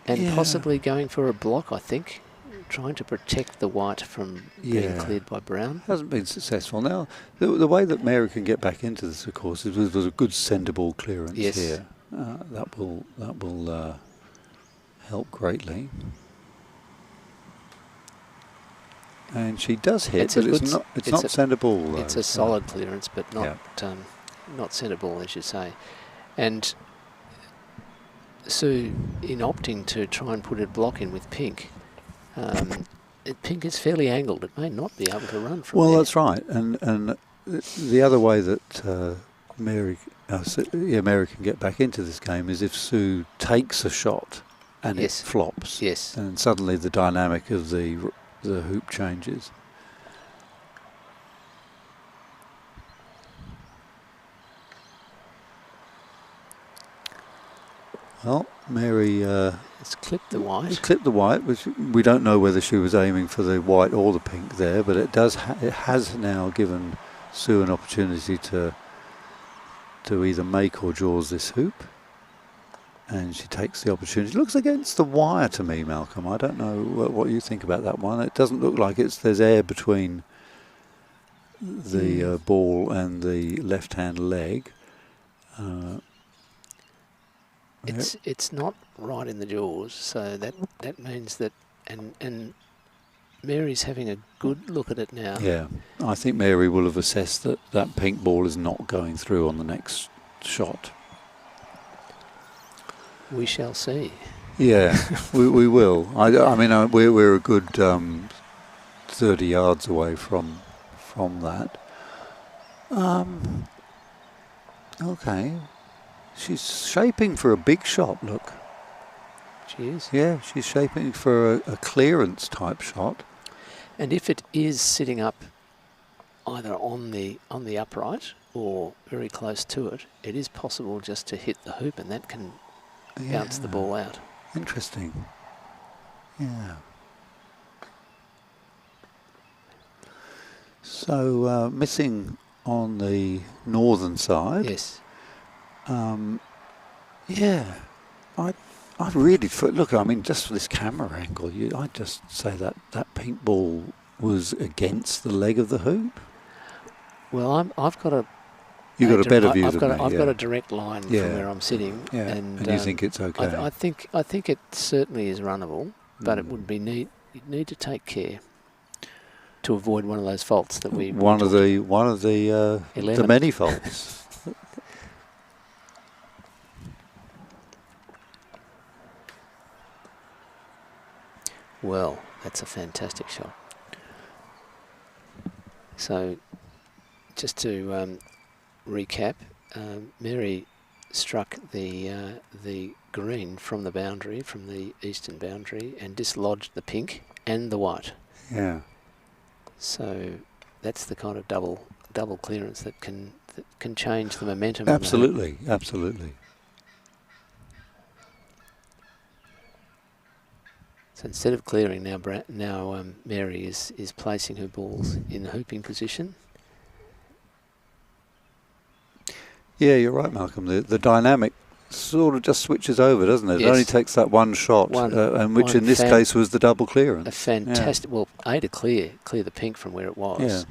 and possibly going for a block, I think, trying to protect the white from being cleared by brown. Hasn't been successful. Now, the way that Mary can get back into this, of course, is with a good centre ball clearance here. That will help greatly. And she does hit, but it's not centre ball, though. It's a solid clearance, but not centre ball, as you say. And Sue, in opting to try and put a block in with pink, pink is fairly angled. It may not be able to run from there. Well, that's right. And the other way that Mary can get back into this game is if Sue takes a shot and it flops. Yes. And suddenly the dynamic of the hoop changes. Well, Mary it's clipped the white. Clipped the white, which we don't know whether she was aiming for the white or the pink there, but it has now given Sue an opportunity to either make or jaws this hoop. And she takes the opportunity. Looks against the wire to me, Malcolm. I don't know what you think about that one. It doesn't look like there's air between the ball and the left-hand leg. It's not right in the jaws, so that means that, and Mary's having a good look at it now. Yeah, I think Mary will have assessed that that pink ball is not going through on the next shot. We shall see. Yeah, we will. I mean, we're a good 30 yards away from that. Okay, she's shaping for a big shot. Look. She is. Yeah, she's shaping for a clearance type shot. And if it is sitting up either on the upright or very close to it, it is possible just to hit the hoop, and that can bounce the ball out. Interesting. Yeah. So missing on the northern side. Yes. Yeah. I really look. I mean, just for this camera angle, I'd just say that pink ball was against the leg of the hoop. Well, I've got a. You've got a better view than me. I've got a direct line from where I'm sitting, and you think it's okay? I think it certainly is runnable, but it would be you'd need to take care to avoid one of those faults that we. One of the many faults. Well, that's a fantastic shot. So, just to recap, Mary struck the green from the boundary, from the eastern boundary, and dislodged the pink and the white. Yeah. So that's the kind of double clearance that can change the momentum. Absolutely, absolutely. So instead of clearing, now Mary is placing her balls in the hooping position. Yeah, you're right, Malcolm. The dynamic sort of just switches over, doesn't it? Yes. It only takes that one shot, and which in this case was the double clearance. A fantastic, well, to clear the pink from where it was,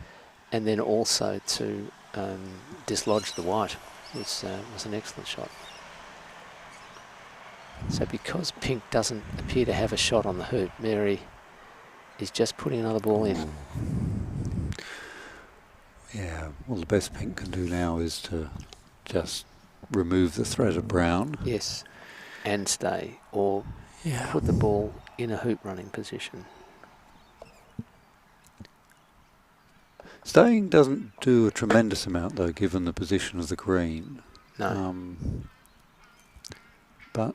and then also to dislodge the white was an excellent shot. So because pink doesn't appear to have a shot on the hoop, Mary is just putting another ball in. Yeah, well, the best pink can do now is to just remove the thread of brown. Yes, and stay, or put the ball in a hoop running position. Staying doesn't do a tremendous amount, though, given the position of the green. No. But,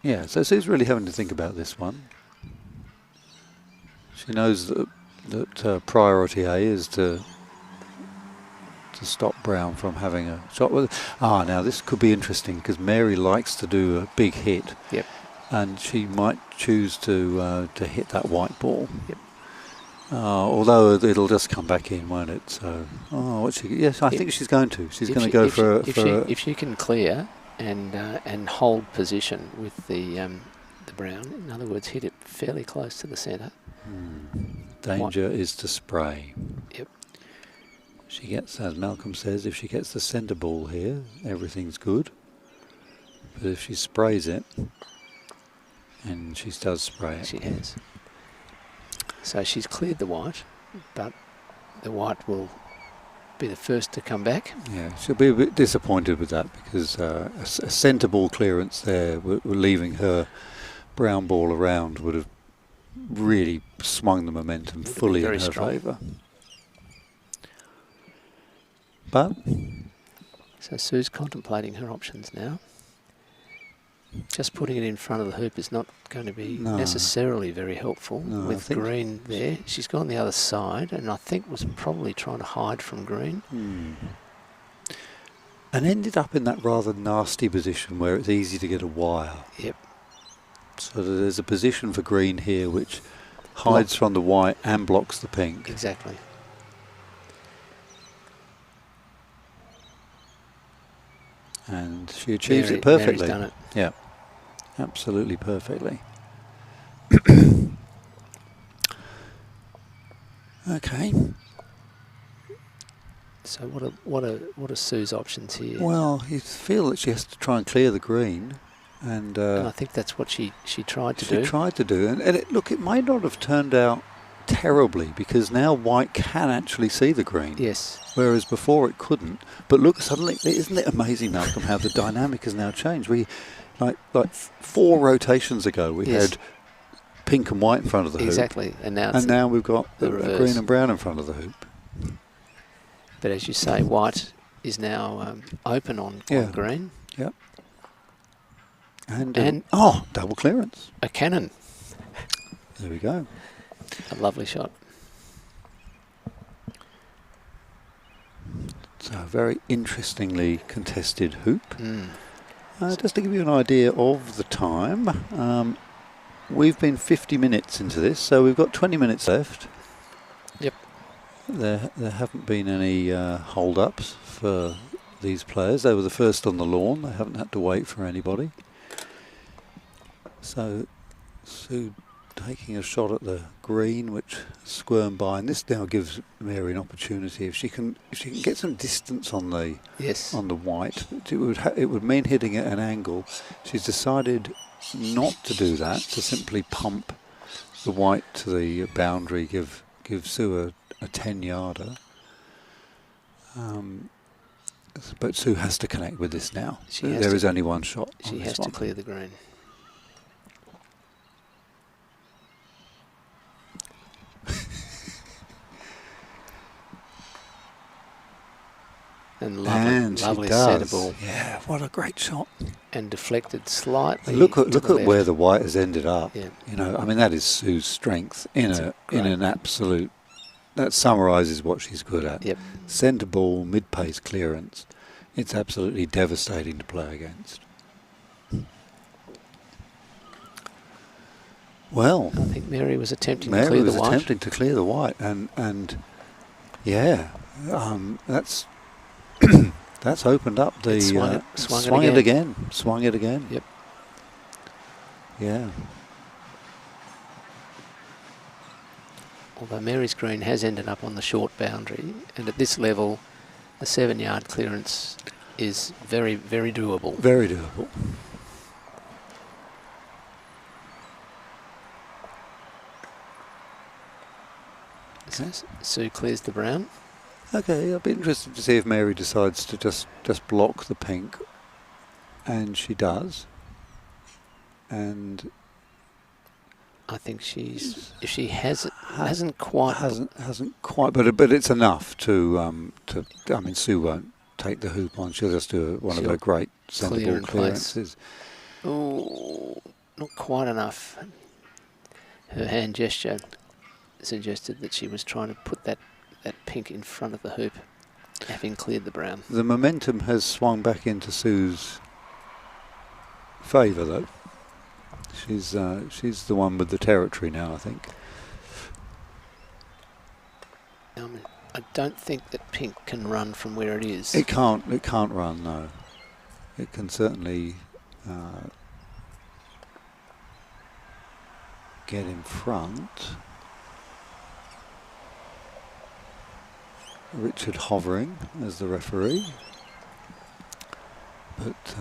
yeah, so she's really having to think about this one. She knows that priority A is to stop Brown from having a shot with. Now this could be interesting because Mary likes to do a big hit. Yep. And she might choose to hit that white ball. Yep. Although it'll just come back in, won't it? So, yes, I think she's going to. She's going to go for if she can clear and hold position with the brown. In other words, hit it fairly close to the centre. Danger is to spray. Yep. She gets, as Malcolm says, if she gets the centre ball here, everything's good. But if she sprays it, and she does spray it. She has. So she's cleared the white, but the white will be the first to come back. Yeah, she'll be a bit disappointed with that because a centre ball clearance there, leaving her brown ball around, would have really swung the momentum fully in her favour. But so Sue's contemplating her options now. Just putting it in front of the hoop is not going to be necessarily very helpful with green there. She's gone the other side and I think was probably trying to hide from green. And ended up in that rather nasty position where it's easy to get a wire. Yep. So there's a position for green here which hides from the white and blocks the pink. Exactly. And she achieves it perfectly. Mary's done it. Yeah. absolutely perfectly. Okay. So what are Sue's options here? Well, you feel that she has to try and clear the green, and I think that's what she tried to do. She tried to do, and look, it may not have turned out terribly because now white can actually see the green. Yes. Whereas before it couldn't. But look, suddenly, isn't it amazing, Malcolm, how the dynamic has now changed? We, like 4 rotations ago, we had pink and white in front of the hoop. Exactly, and now we've got the green and brown in front of the hoop. But as you say, white is now open on green. Yep. And double clearance. A cannon. There we go. A lovely shot. So a very interestingly contested hoop. Just to give you an idea of the time, we've been 50 minutes into this, so we've got 20 minutes left. Yep. There haven't been any hold-ups for these players. They were the first on the lawn. They haven't had to wait for anybody. So Sue taking a shot at the green, which squirmed by, and this now gives Mary an opportunity. If she can get some distance on the white, it would mean hitting at an angle. She's decided not to do that, to simply pump the white to the boundary, give Sue a 10-yarder. But Sue has to connect with this now. There is only one shot. She has to clear the green. And lovely centre ball. Yeah, what a great shot. And deflected slightly. Look at where the white has ended up. Yeah. You know, I mean, that is Sue's strength in an absolute. That summarises what she's good at. Yep. Centre ball, mid-pace clearance. It's absolutely devastating to play against. Well, I think Mary was attempting to clear the white. attempting to clear the white, and yeah, that's that's opened up the swung it again. Yep. Yeah. Although Mary's green has ended up on the short boundary, and at this level, a 7-yard clearance is very, very doable. Very doable. Okay. Sue clears the brown. Okay, I'll be interested to see if Mary decides to just block the pink, and she does. And I think if she hasn't quite, but it's enough to I mean, Sue won't take the hoop on. She'll just do one of her great centre ball clearances. Oh, not quite enough. Her hand gesture suggested that she was trying to put that pink in front of the hoop, having cleared the brown. The momentum has swung back into Sue's favour, though. She's the one with the territory now, I think. I don't think that pink can run from where it is. It can't run, no. It can certainly get in front. Richard hovering as the referee. But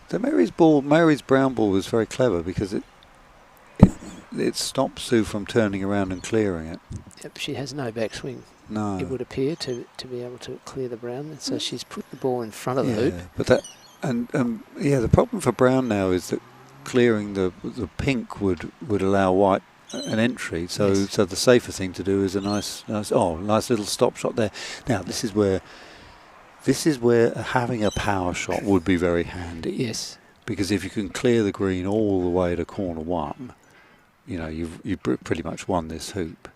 so Mary's brown ball was very clever because it stopped Sue from turning around and clearing it. Yep, she has no backswing. No. It would appear to be able to clear the brown, and so she's put the ball in front of the hoop. But the problem for brown now is that clearing the pink would allow white an entry. So the safer thing to do is a nice little stop shot there. Now this is where having a power shot would be very handy. Yes. Because if you can clear the green all the way to corner 1, you know, you've pretty much won this hoop.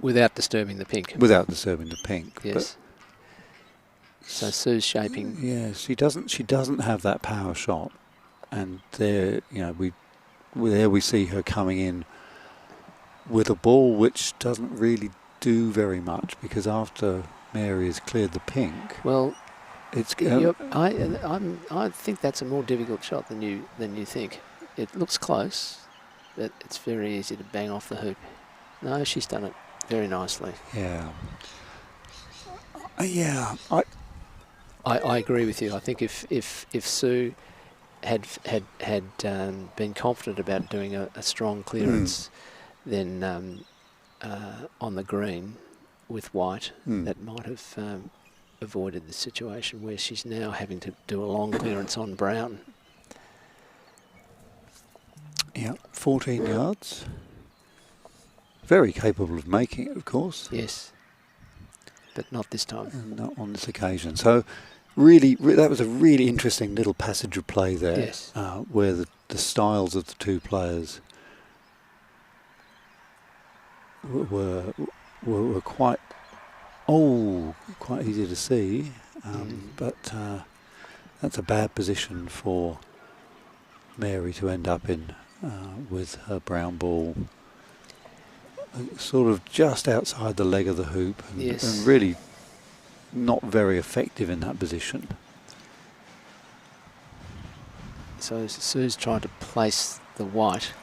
Without disturbing the pink. Without disturbing the pink. Yes. So Sue's shaping. Yeah, she doesn't have that power shot, and there, you know, we see her coming in with a ball which doesn't really do very much, because after Mary has cleared the pink, well, It's I think that's a more difficult shot than you think. It looks close, but it's very easy to bang off the hoop. No, she's done it very nicely. yeah. Yeah, I agree with you. I think if Sue had been confident about doing a strong clearance, then on the green with white, that might have avoided the situation where she's now having to do a long clearance on brown. yeah, 14 yards. Very capable of making it, of course. Yes, but not this time. And not on this occasion. So really, that was a really interesting little passage of play there. Yes. Where the styles of the two players were quite easy to see. But that's a bad position for Mary to end up in with her brown ball sort of just outside the leg of the hoop, and really not very effective in that position. So Sue's trying to place the white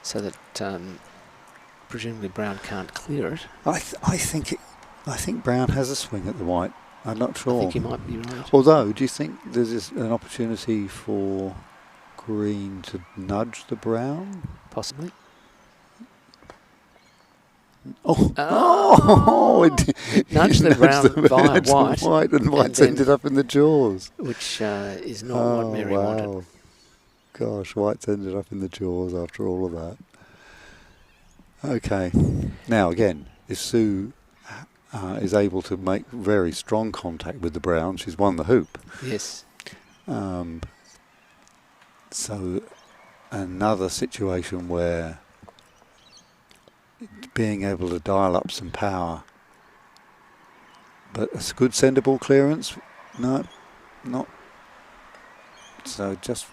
so that presumably brown can't clear it. I think brown has a swing at the white. I'm not sure. I think you might be right. Although, do you think there's an opportunity for green to nudge the brown? Possibly. It nudged the brown via white. And white's ended up in the jaws. Which is not what Mary wanted. Gosh, white's ended up in the jaws after all of that. Okay. Now, again, if Sue is able to make very strong contact with the brown, she's won the hoop. Yes. So another situation where being able to dial up some power, but a good centre ball clearance, no, not. So just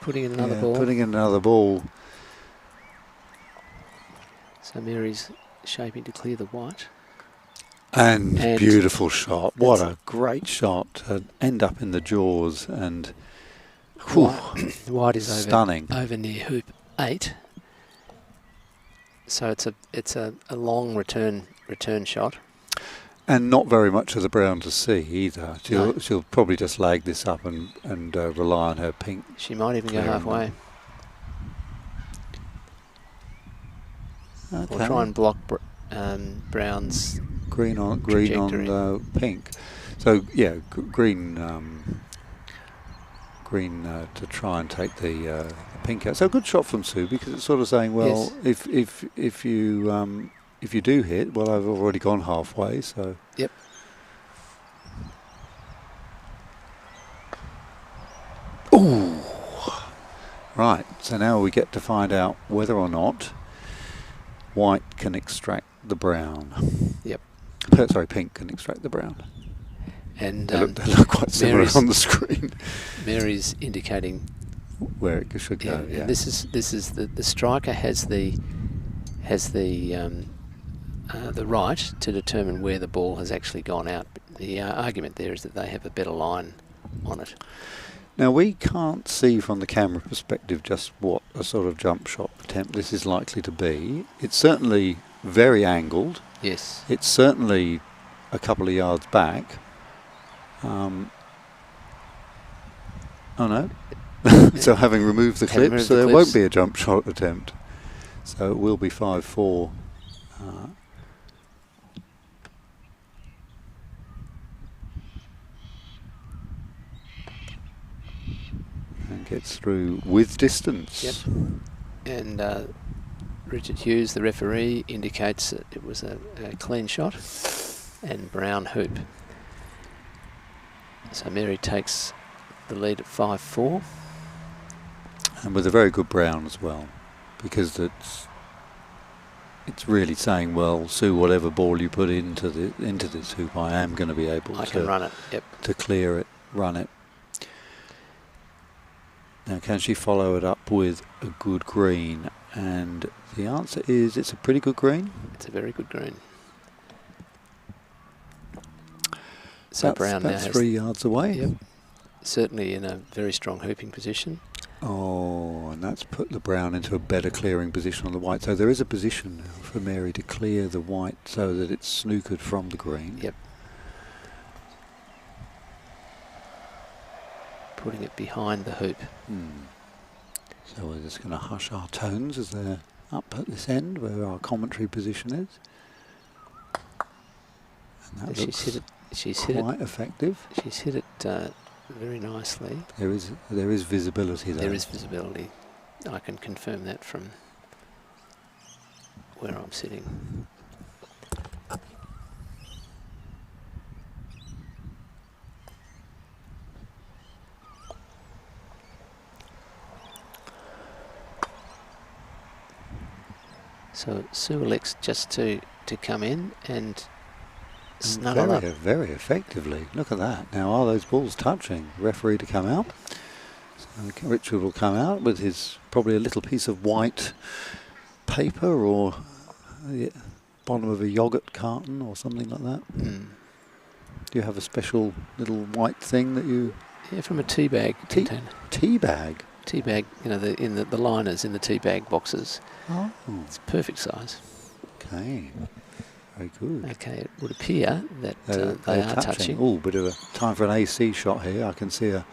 putting in another ball. Putting in another ball. So Mary's shaping to clear the white. And beautiful shot. What a great shot to end up in the jaws, and white is stunning. Over near hoop 8. So it's a long return shot. And not very much of the brown to see either. She'll probably just lag this up and rely on her pink. She might even go halfway. Okay. Or try and block brown's green on pink. So yeah, green to try and take the pink out. So a good shot from Sue, because it's sort of saying, well, yes, if you do hit, well, I've already gone halfway. So yep. Ooh. Right. So now we get to find out whether or not white can extract the brown. Yep. Sorry, pink can extract the brown. And they look quite similar on the screen. Mary's indicating where it should go. Yeah. This is the striker has the right to determine where the ball has actually gone out. But the argument there is that they have a better line on it. Now, we can't see from the camera perspective just what a sort of jump shot attempt this is likely to be. It's certainly very angled. Yes. It's certainly a couple of yards back. Oh no. So having removed the clips, so there won't be a jump shot attempt. So it will be 5-4. And gets through with distance. Yep. And Richard Hughes, the referee, indicates that it was a clean shot and brown hoop. So Mary takes the lead at 5-4. And with a very good brown as well, because it's really saying, well, Sue, whatever ball you put into this hoop, I am going to be able to run it. Yep. To clear it, run it. Now, can she follow it up with a good green? And the answer is it's a pretty good green. It's a very good green. So Brown now that's has 3 yards away. Yep. Certainly in a very strong hooping position. Oh, and that's put the brown into a better clearing position on the white. So there is a position for Mary to clear the white so that it's snookered from the green. Yep. Putting it behind the hoop. So we're just going to hush our tones as they're up at this end where our commentary position is. And that She's hit it. She's hit quite effective. She's hit it very nicely. There is visibility there. There is visibility. I can confirm that from where I'm sitting. So Sue elects just to come in and snuggle up. Very effectively. Look at that. Now, are those balls touching? Referee to come out. So Richard will come out with his probably a little piece of white paper or the bottom of a yogurt carton or something like that. Mm. Do you have a special little white thing that you... Yeah, from a tea bag container. Tea bag? Tea bag, you know, the liners in the tea bag boxes. Oh. It's perfect size. Okay. Very good. Okay, it would appear that they are touching. Oh, bit of a time for an AC shot here. I can see a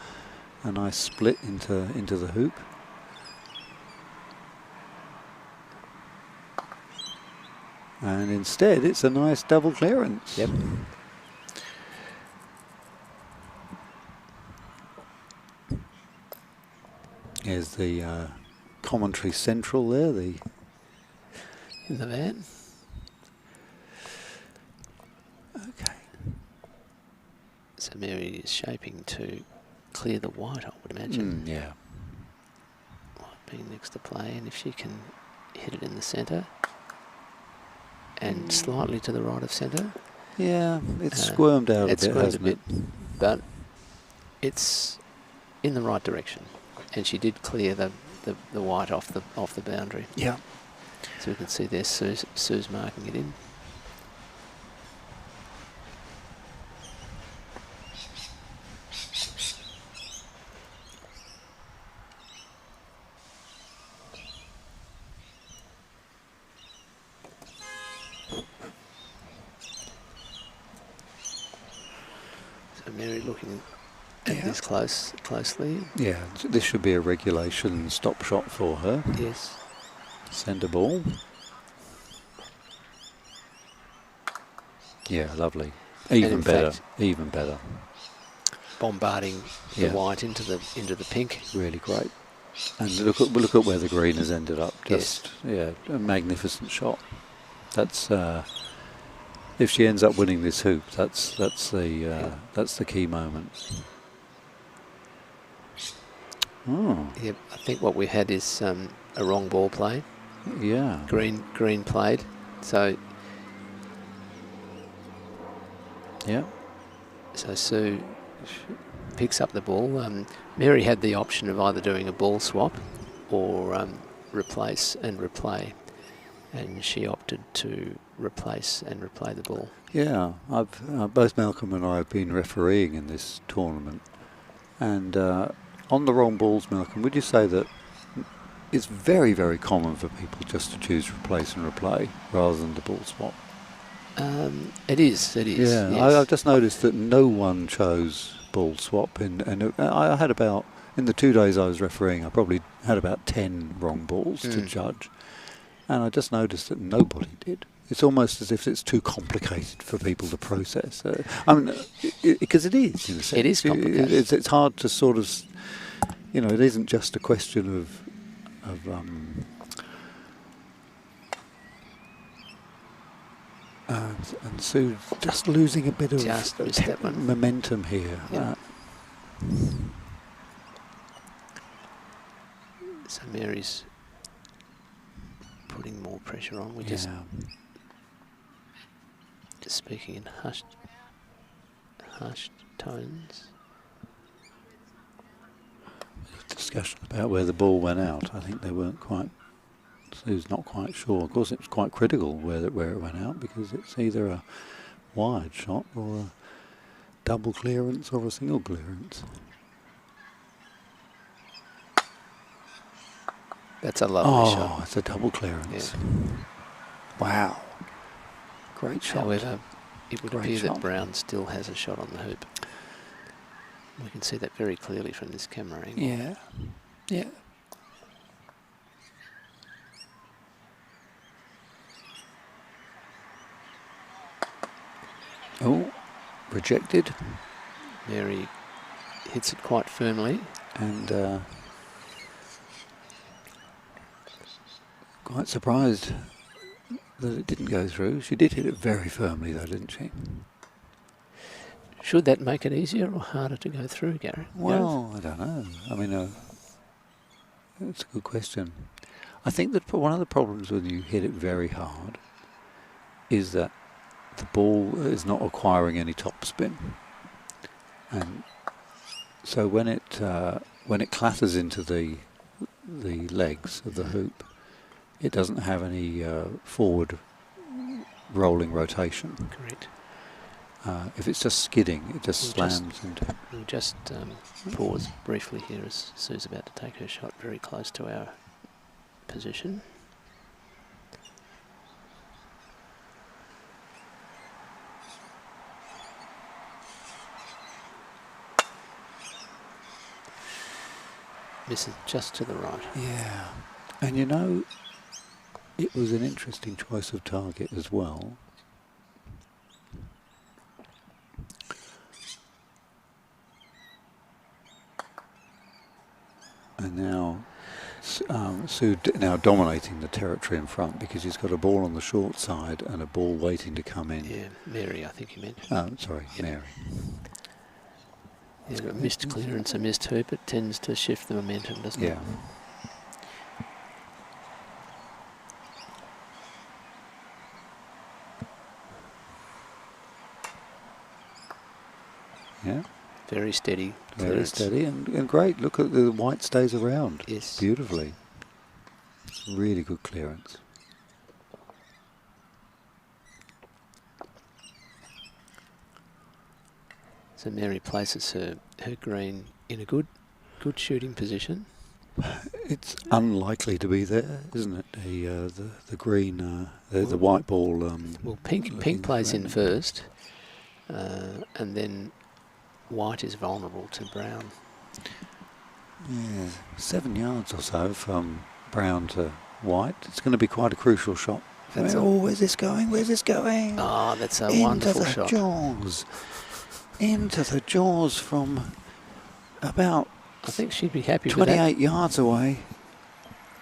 nice split into the hoop. And instead, it's a nice double clearance. Yep. Here's the commentary central there. In the van. Okay. So Mary is shaping to clear the white, I would imagine. Yeah. White being next to play, and if she can hit it in the centre and slightly to the right of centre. Yeah, it's squirmed out a bit, hasn't it? But it's in the right direction, and she did clear the white off the boundary. Yeah. So we can see there Sue's marking it in. So Mary looking at this closely. Yeah, this should be a regulation stop shot for her. Yes. Centre ball. Yeah, lovely. Even better. Even better. Bombarding the white into the pink. Really great. And look at where the green has ended up. Just a magnificent shot. That's if she ends up winning this hoop, that's the key moment. Oh. Yep, I think what we had is a wrong ball play. Yeah. Green played. So yeah. So Sue picks up the ball. Mary had the option of either doing a ball swap or replace and replay, and she opted to replace and replay the ball. Yeah, both Malcolm and I have been refereeing in this tournament, and on the wrong balls, Malcolm, would you say that it's very, very common for people just to choose replace and replay rather than the ball swap? It is. Yeah, yes. I've just noticed that no one chose ball swap, and I had about, in the 2 days I was refereeing, I probably had about 10 wrong balls to judge, and I just noticed that nobody did. It's almost as if it's too complicated for people to process. I mean, because it is, in a sense. It is complicated. It's hard to sort of, it isn't just a question of and Sue just losing a bit of momentum here. Yeah. So Mary's putting more pressure on. We're just speaking in hushed tones. Discussion about where the ball went out. I think they weren't quite. Sue's not quite sure. Of course, it was quite critical where it went out, because it's either a wide shot or double clearance or a single clearance? That's a lovely shot. Oh, it's a double clearance. Yeah. Wow. Great shot. However, it would Great appear shot. that Brown still has a shot on the hoop. We can see that very clearly from this camera angle. Yeah. Yeah. Oh, rejected. Mary hits it quite firmly. And quite surprised that it didn't go through. She did hit it very firmly though, didn't she? Should that make it easier or harder to go through, Gary? Well, I don't know. I mean, it's a good question. I think that one of the problems when you hit it very hard is that the ball is not acquiring any topspin, and so when it clatters into the legs of the hoop, it doesn't have any forward rolling rotation. Correct. If it's just skidding, it just slams into. We'll just pause briefly here as Sue's about to take her shot very close to our position. Misses just to the right. Yeah, and you know, it was an interesting choice of target as well. And now Sue now dominating the territory in front because she's got a ball on the short side and a ball waiting to come in. Yeah, Mary, I think you meant. Sorry, Yep. Mary. Yeah, a missed clearance, a missed hoop, it tends to shift the momentum, doesn't it? Yeah. Yeah. Very steady Very clearance. steady and great. Look at the white stays around. Yes. Beautifully. Really good clearance. So Mary places her green in a good shooting position. It's unlikely to be there, isn't it? The green, the white ball. Well, pink plays in first, and then white is vulnerable to brown. Yeah, 7 yards or so from brown to white. It's going to be quite a crucial shot. Where's this going? Where's this going? Oh, that's a wonderful shot. Into the jaws. Into the jaws from about, I think she'd be happy with that. 28 yards away.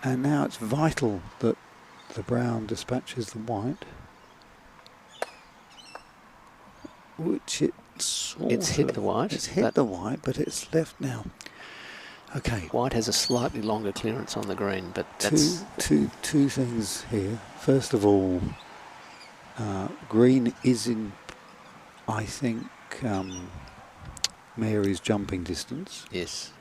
And now it's vital that the brown dispatches the white. Which it's hit the white. It's hit the white, but it's left now. Okay. White has a slightly longer clearance on the green, but that's... Two things here. First of all, green is in, I think, Mary's jumping distance. Yes.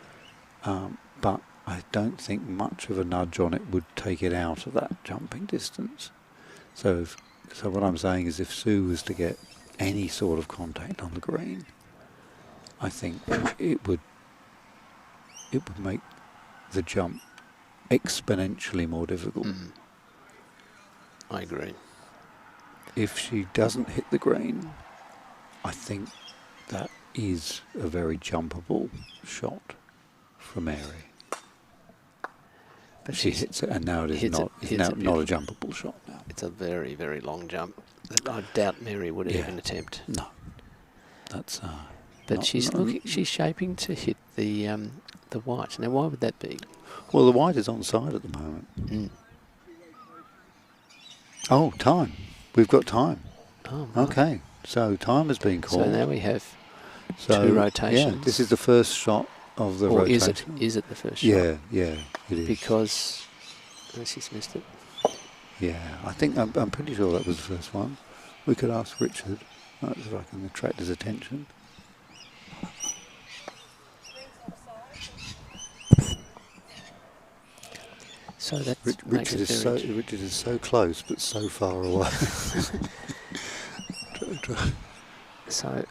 But I don't think much of a nudge on it would take it out of that jumping distance. So what I'm saying is if Sue was to get any sort of contact on the green, I think it would make the jump exponentially more difficult. I agree. If she doesn't hit the green, I think that is a very jumpable shot for Mary. But She hits it, and now it is not. It's not a jumpable shot now. It's a very, very long jump that I doubt Mary would even attempt. No, that's. But she's shaping to hit the white. Now, why would that be? Well, the white is on side at the moment. Oh, time. We've got time. Oh, right. Okay, so time has been called. So now we have two rotations. Yeah, this is the first shot of the rotation. Is it the first shot? Yeah, it is. Because she's missed it. Yeah, I think I'm pretty sure that was the first one. We could ask Richard if I can attract his attention. So that Richard is so close but so far away. So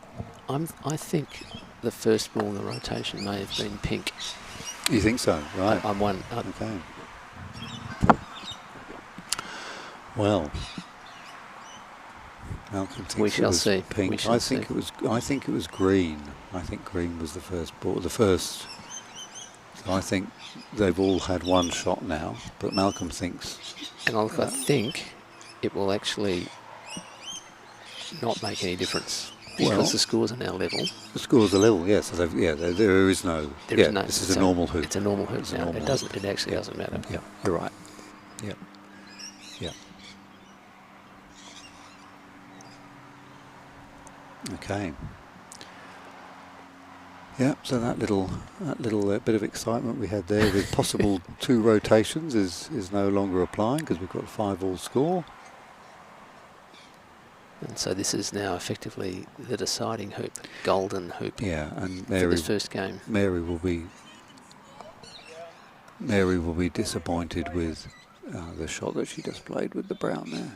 I think the first ball in the rotation may have been pink. You think so? Right. I'm one. Okay. Well, Malcolm thinks We shall it was see. pink. We shall I think see. it was. I think it was green. I think green was the first ball. The first. So I think they've all had one shot now, but Malcolm thinks. And I think it will actually not make any difference because Well, the scores are now level. the scores are level. Yes. So there is no. There is no. This is a normal hoop. It's a normal hoop It's a now. normal It doesn't. hoop. It actually Yeah. doesn't matter. Yeah. You're right. Yeah. Yeah. Okay. Yeah, so that little bit of excitement we had there with possible 2 rotations is no longer applying because we've got a 5-all score. And so this is now effectively the deciding hoop, golden hoop. Yeah, and for this first game. Mary will be disappointed with the shot that she just played with the brown there.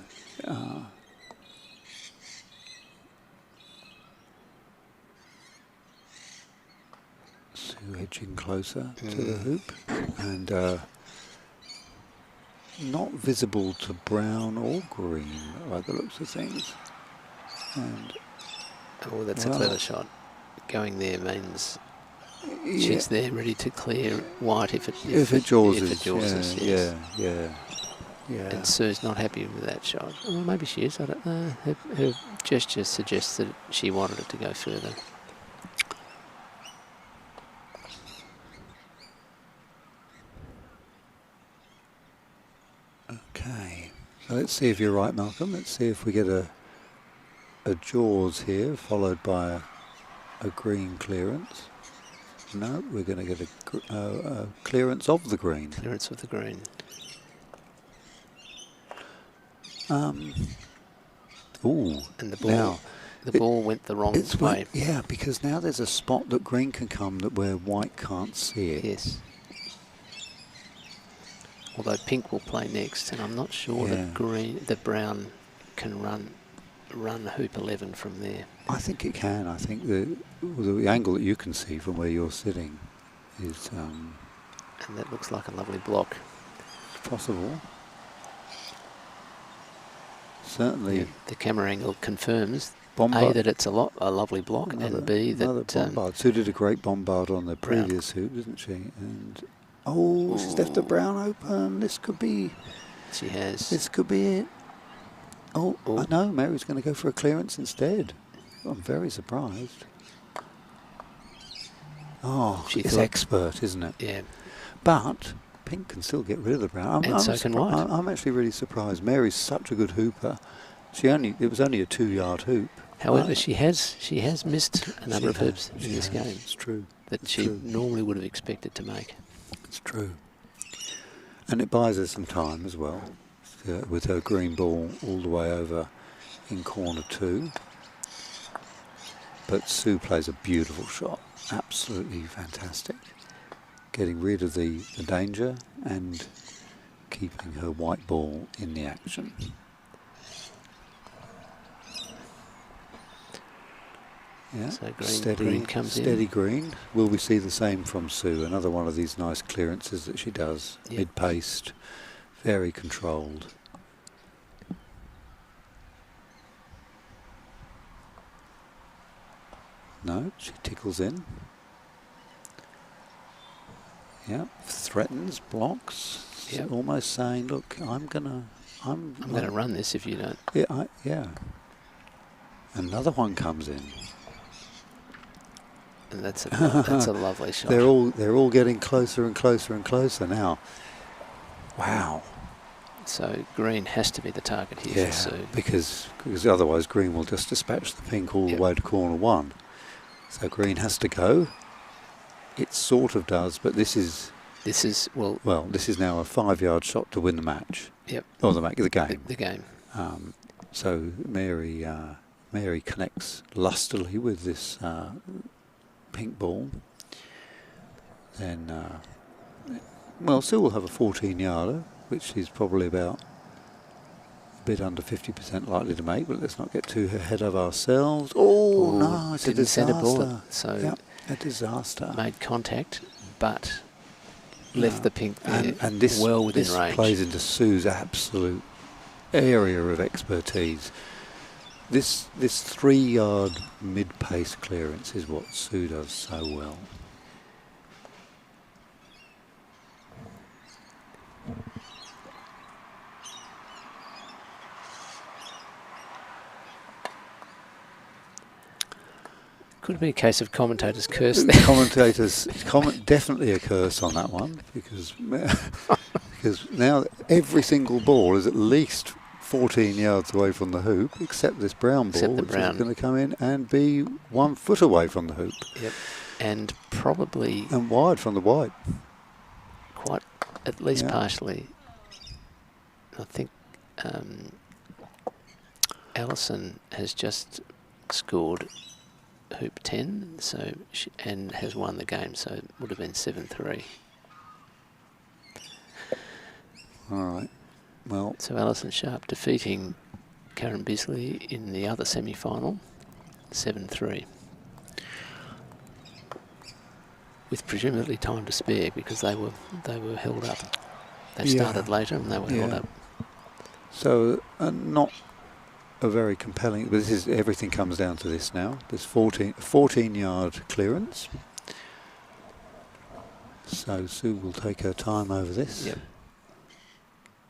Sue edging closer to the hoop and not visible to brown or green by the looks of things. And oh, that's a clever shot. Going there means she's there ready to clear white if it jawses. Yeah. And Sue's not happy with that shot. Well, maybe she is. I don't know. Her gesture suggests that she wanted it to go further. Okay, so let's see if you're right, Malcolm. Let's see if we get a jaws here, followed by a green clearance. No, we're going to get a clearance of the green. Clearance of the green. Ooh, And the ball, now ball went the wrong way. Yeah, because now there's a spot that green can come where white can't see it. Yes. Although pink will play next, and I'm not sure that the brown can run hoop 11 from there. I think it can. I think the angle that you can see from where you're sitting is and that looks like a lovely block. possible. Certainly, Yeah, the camera angle confirms Bombard. A, that it's a lovely block, and B, another that bombard. Sue did a great bombard on the previous hoop, didn't she? And she's left the brown open. This could be. She has. This could be it. Oh, I know. Mary's going to go for a clearance instead. I'm very surprised. Oh, it's expert, isn't it? Yeah. But pink can still get rid of the brown. And so can white. I'm actually really surprised. Mary's such a good hooper. It was only a 2-yard hoop. However, she has missed a number of hoops in this game. It's true. That she normally would have expected to make. It's true. And it buys her some time as well, with her green ball all the way over in corner 2. But Sue plays a beautiful shot. Absolutely fantastic. Getting rid of the danger and keeping her white ball in the action. Yeah, so green comes in. Steady green. Will we see the same from Sue? Another one of these nice clearances that she does. Yep. Mid-paced, very controlled. No, she tickles in. Yeah, threatens, blocks. Yep. Almost saying, look, I'm gonna run this if you don't. Yeah. Another one comes in. And that's a lovely shot. They're all getting closer and closer and closer now. Wow. So green has to be the target here for Sue. because otherwise green will just dispatch the pink all the way to corner 1. So green has to go. It sort of does, but this is this is now a 5-yard shot to win the match. Yep. Or the game. The game. So Mary connects lustily with this pink ball. Then, Sue will have a 14-yarder, which is probably about bit under 50% likely to make, but let's not get too ahead of ourselves. Oh, no, it's a didn't send a bullet, disaster. so Yep, a disaster. made contact, but left the pink there and this, well within this range. plays into Sue's absolute area of expertise. This 3-yard mid-pace clearance is what Sue does so well. Could have been a case of commentators' curse there. Commentators, definitely a curse on that one, because now every single ball is at least 14 yards away from the hoop, except this brown ball, which is going to come in and be 1 foot away from the hoop. Yep, and probably... And wide from the white. Quite, at least partially. I think Alison has just scored hoop 10, so and has won the game, so it would have been 7-3. All right. Well, so Alison Sharp defeating Karen Bisley in the other semi-final, 7-3, with presumably time to spare because they were held up. They started later and they were held up. So not a very compelling. But this is everything comes down to this now. This 14-yard clearance. So Sue will take her time over this. Yep.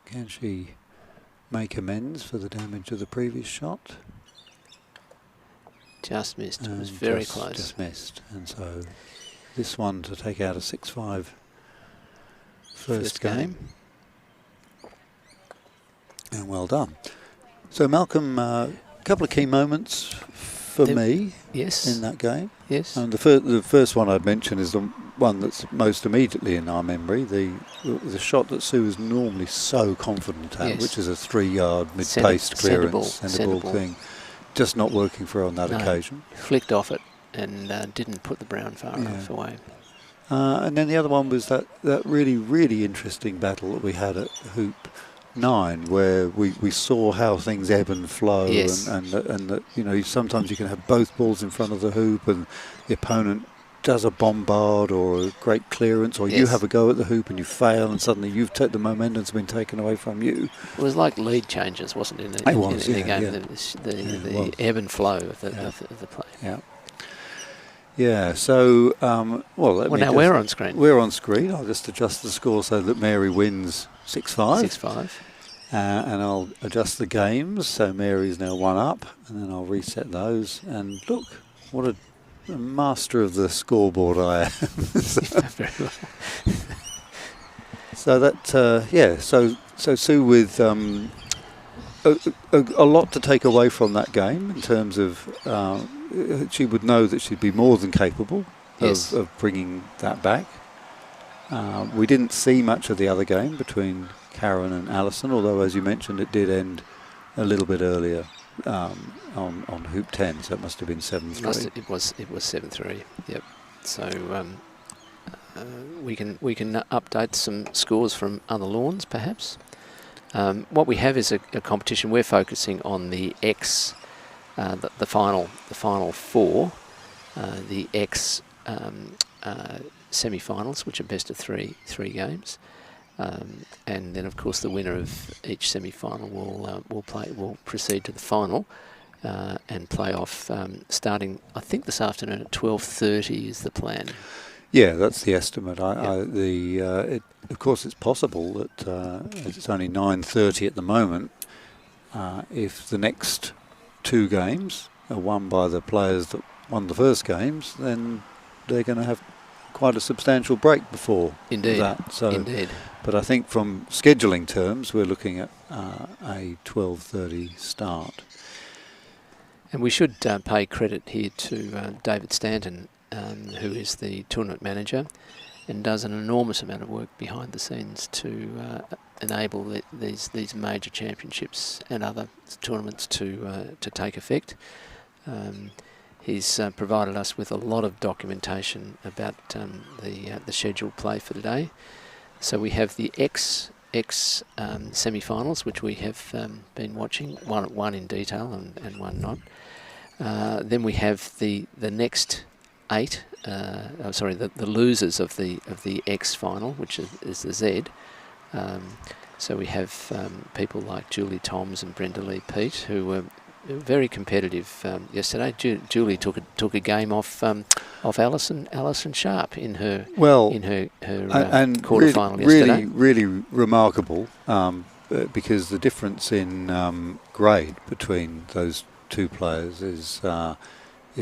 Can she make amends for the damage of the previous shot? Just missed. It was very close. Just missed. And so this one to take out a 6-5 first game. And well done. So Malcolm, a couple of key moments for me in that game. Yes. And the first one I'd mention is the one that's most immediately in our memory, the shot that Sue is normally so confident at, which is a 3-yard mid-paced clearance, centre ball thing, just not working for her on that occasion. Flicked off it and didn't put the brown far enough away. And then the other one was that really, really interesting battle that we had at hoop 9, where we saw how things ebb and flow, and that, you know, sometimes you can have both balls in front of the hoop and the opponent does a bombard or a great clearance, or you have a go at the hoop and you fail, and suddenly the momentum's been taken away from you. It was like lead changes, wasn't it? In the game, the ebb and flow of the play. Yeah. Yeah. So, now we're on screen. We're on screen. I'll just adjust the score so that Mary wins 6-5. 6-5. And I'll adjust the games, so Mary's now 1 up, and then I'll reset those. And look, what a master of the scoreboard I am. Very well. So that, so Sue with a lot to take away from that game in terms of she would know that she'd be more than capable of bringing that back. We didn't see much of the other game between Karen and Alison, although, as you mentioned, it did end a little bit earlier on hoop 10, so it must have been 7-3. It was 7-3. Yep. So we can update some scores from other lawns, perhaps. What we have is a competition. We're focusing on the X, the final 4, the X semi-finals, which are best of three games, and then of course the winner of each semi-final will proceed to the final and play off starting, I think, this afternoon at 12:30 is the plan. Yeah, that's the estimate. Of course, it's possible that it's only 9:30 at the moment. If the next 2 games are won by the players that won the first games, then they're going to have quite a substantial break before that. So, Indeed. But I think from scheduling terms, we're looking at a 12:30 start. And we should pay credit here to David Stanton, who is the tournament manager and does an enormous amount of work behind the scenes to enable these major championships and other tournaments to take effect. He's provided us with a lot of documentation about the scheduled play for today. So we have the X X semi-finals, which we have been watching, one in detail and one not. Then we have the next 8. The losers of the X final, which is the Z. So we have people like Julie Toms and Brenda Lee Peat, who were very competitive yesterday. Julie took a game off Alison Sharp in her quarterfinal yesterday. Really remarkable, because the difference in grade between those two players is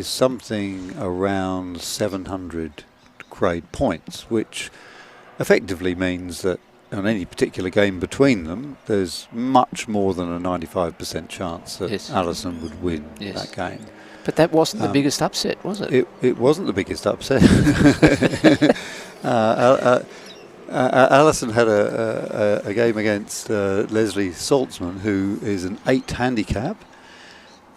something around 700 grade points, which effectively means that on any particular game between them, there's much more than a 95% chance that Alison would win that game. But that wasn't the biggest upset, was it? It wasn't the biggest upset. Alison had a game against Leslie Saltzman, who is an 8 handicap,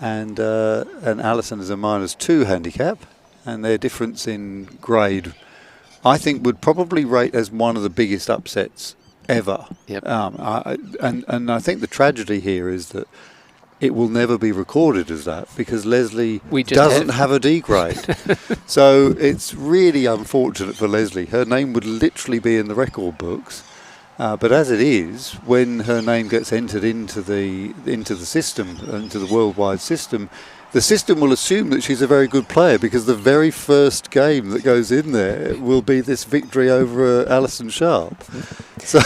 and Alison is a -2 handicap, and their difference in grade, I think, would probably rate as one of the biggest upsets ever. Yep. And I think the tragedy here is that it will never be recorded as that, because Leslie doesn't have a D grade. So it's really unfortunate for Leslie. Her name would literally be in the record books. But as it is, when her name gets entered into the system, into the worldwide system, the system will assume that she's a very good player, because the very first game that goes in there will be this victory over Alison Sharp. So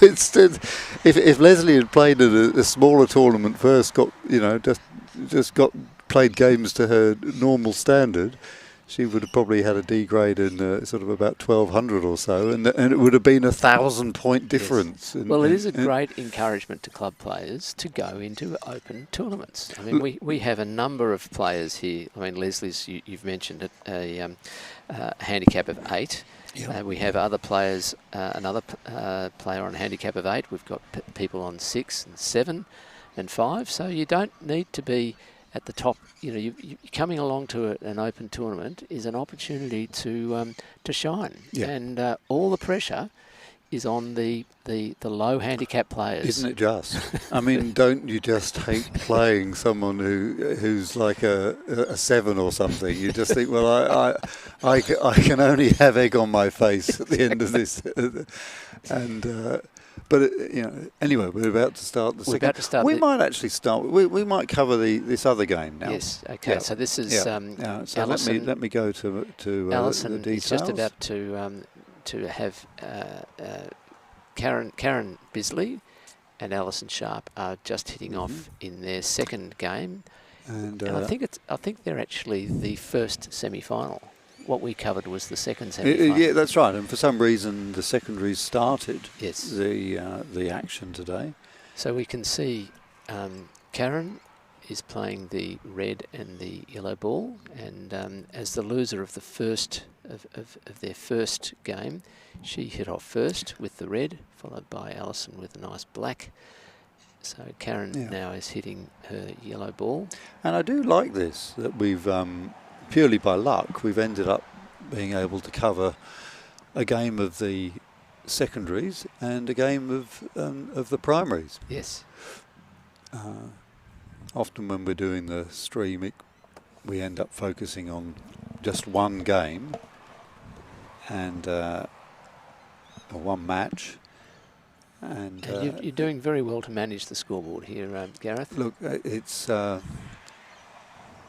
instead, if Leslie had played at a smaller tournament first, played games to her normal standard, she would have probably had a D grade in sort of about 1200 or so, and it would have been a 1,000-point difference. Yes. Well, it is a great encouragement to club players to go into open tournaments. I mean, we have a number of players here. I mean, Leslie's, you've mentioned it, a handicap of 8. Yep. We have other players, another player on a handicap of 8. We've got people on 6 and 7 and 5. So you don't need to be at the top. You're coming along to an open tournament is an opportunity to shine, and all the pressure is on the low handicap players. Isn't it just? I mean, don't you just hate playing someone who's like a 7 or something? You just think, well, I can only have egg on my face at the end of this, and. But anyway, we're about to start the second. We might actually start. We might cover this other game now. Yes. Okay. Yeah. So this is so Alison. Let me go to Alison the details. Is just about to have Karen Bisley and Alison Sharp are just hitting off in their second game, and I think they're actually the first semi-final. What we covered was the second semi-final. Yeah, that's right. And for some reason, the secondaries started the action today. So we can see Karen is playing the red and the yellow ball, and as the loser of the first of their first game, she hit off first with the red, followed by Alison with a nice black. So Karen now is hitting her yellow ball. And I do like this, that we've purely by luck, we've ended up being able to cover a game of the secondaries and a game of the primaries. Yes. Often when we're doing the stream, we end up focusing on just one game and or one match. And you're doing very well to manage the scoreboard here, Gareth. Look, it's.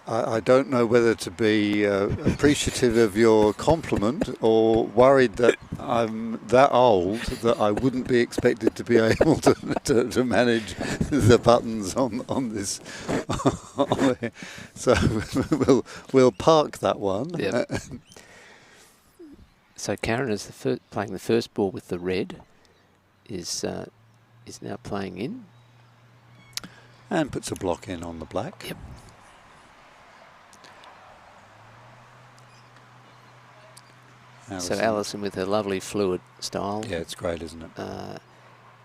I don't know whether to be appreciative of your compliment or worried that I'm that old that I wouldn't be expected to be able to manage the buttons on this. So we'll park that one. Yep. So Karen is playing the first ball with the red. Is now playing in. And puts a block in on the black. Yep. So Alison, with her lovely fluid style. Yeah, it's great, isn't it?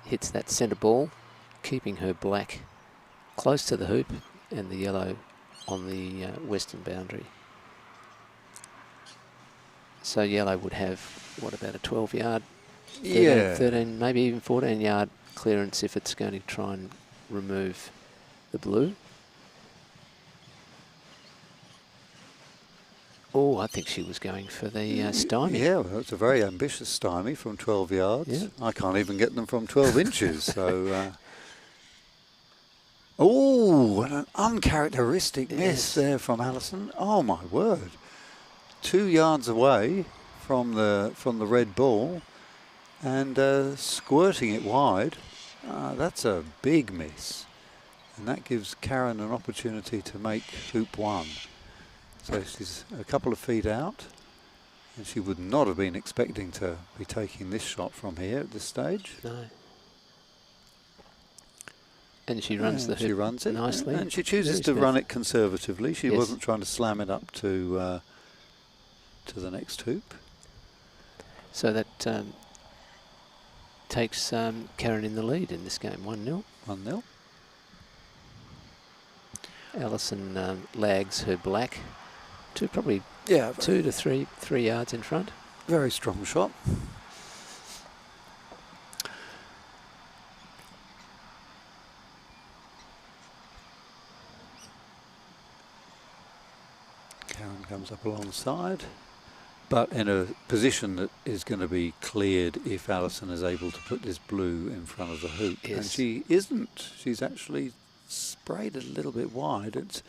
Hits that centre ball, keeping her black close to the hoop and the yellow on the western boundary. So yellow would have, what, about a 12-yard Yeah. 13, maybe even 14 yard clearance if it's going to try and remove the blue. Oh, I think she was going for the stymie. Yeah, well, it's a very ambitious stymie from 12 yards. Yeah. I can't even get them from 12 inches. So, oh, and an uncharacteristic miss there from Alison. Oh my word! 2 yards away from the red ball, and squirting it wide. That's a big miss, and that gives Karen an opportunity to make hoop 1. So she's a couple of feet out, and she would not have been expecting to be taking this shot from here at this stage. No. And she runs the hoop. She runs it nicely. and she chooses to run it conservatively. She wasn't trying to slam it up to the next hoop. So that takes Karen in the lead in this game, 1-0. 1-0. Alison lags her black to probably 2 to 3 yards in front. Very strong shot. Karen comes up alongside, but in a position that is going to be cleared if Alison is able to put this blue in front of the hoop. Yes. And she isn't. She's actually sprayed it a little bit wide. It's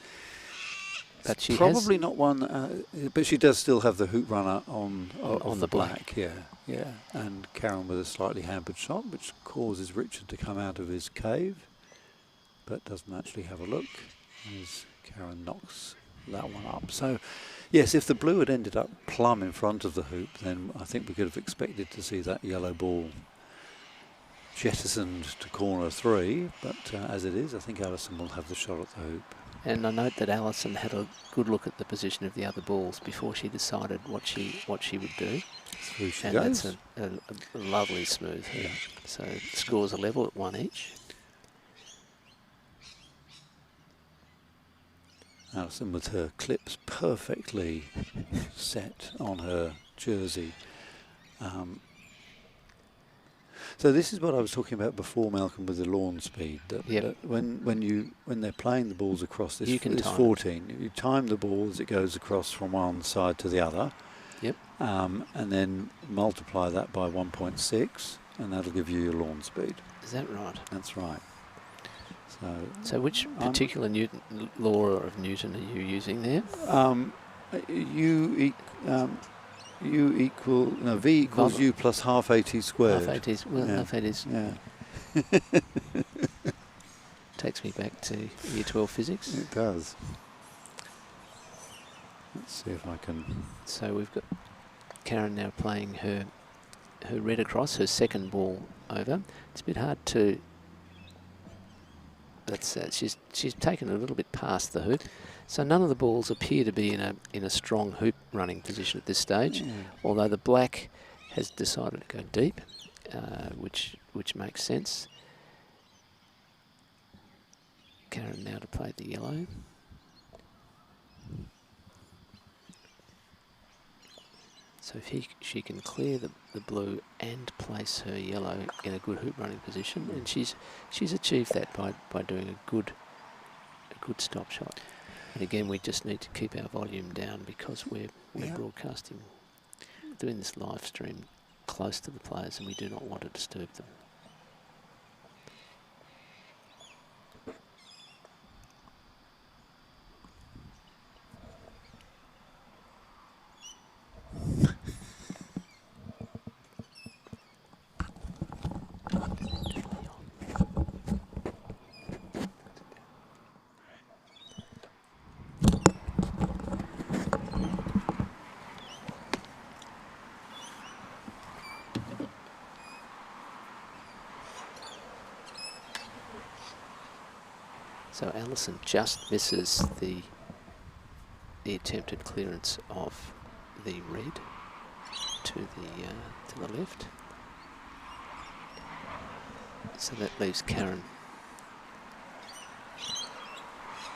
probably not one, but she does still have the hoop runner on the black. Yeah. And Karen with a slightly hampered shot, which causes Richard to come out of his cave, but doesn't actually have a look as Karen knocks that one up. So, yes, if the blue had ended up plumb in front of the hoop, then I think we could have expected to see that yellow ball jettisoned to corner 3, but as it is, I think Alison will have the shot at the hoop. And I note that Alison had a good look at the position of the other balls before she decided what she would do. Through she and goes. That's a lovely smooth hoop. Yeah. So scores are level at 1 each. Alison with her clips perfectly set on her jersey. So this is what I was talking about before, Malcolm, with the lawn speed. That when they're playing the balls across this 14, you time the ball as it goes across from one side to the other. Yep. And then multiply that by 1.6, and that'll give you your lawn speed. Is that right? That's right. So which particular law of Newton are you using there? V equals U plus half AT squared. Half AT, well, half AT is. Yeah. Takes me back to year 12 physics. It does. Let's see if I can. So we've got Karen now playing her red across, her second ball over. It's a bit hard to. That's she's taken a little bit past the hoop, so none of the balls appear to be in a strong hoop running position at this stage. Although the black has decided to go deep, which makes sense. Karen now to play the yellow. So if she can clear the blue and place her yellow in a good hoop running position, and she's achieved that by doing a good stop shot. And again, we just need to keep our volume down because we're broadcasting, doing this live stream close to the players, and we do not want to disturb them. So Alison just misses the attempted clearance of the red to the left. So that leaves Karen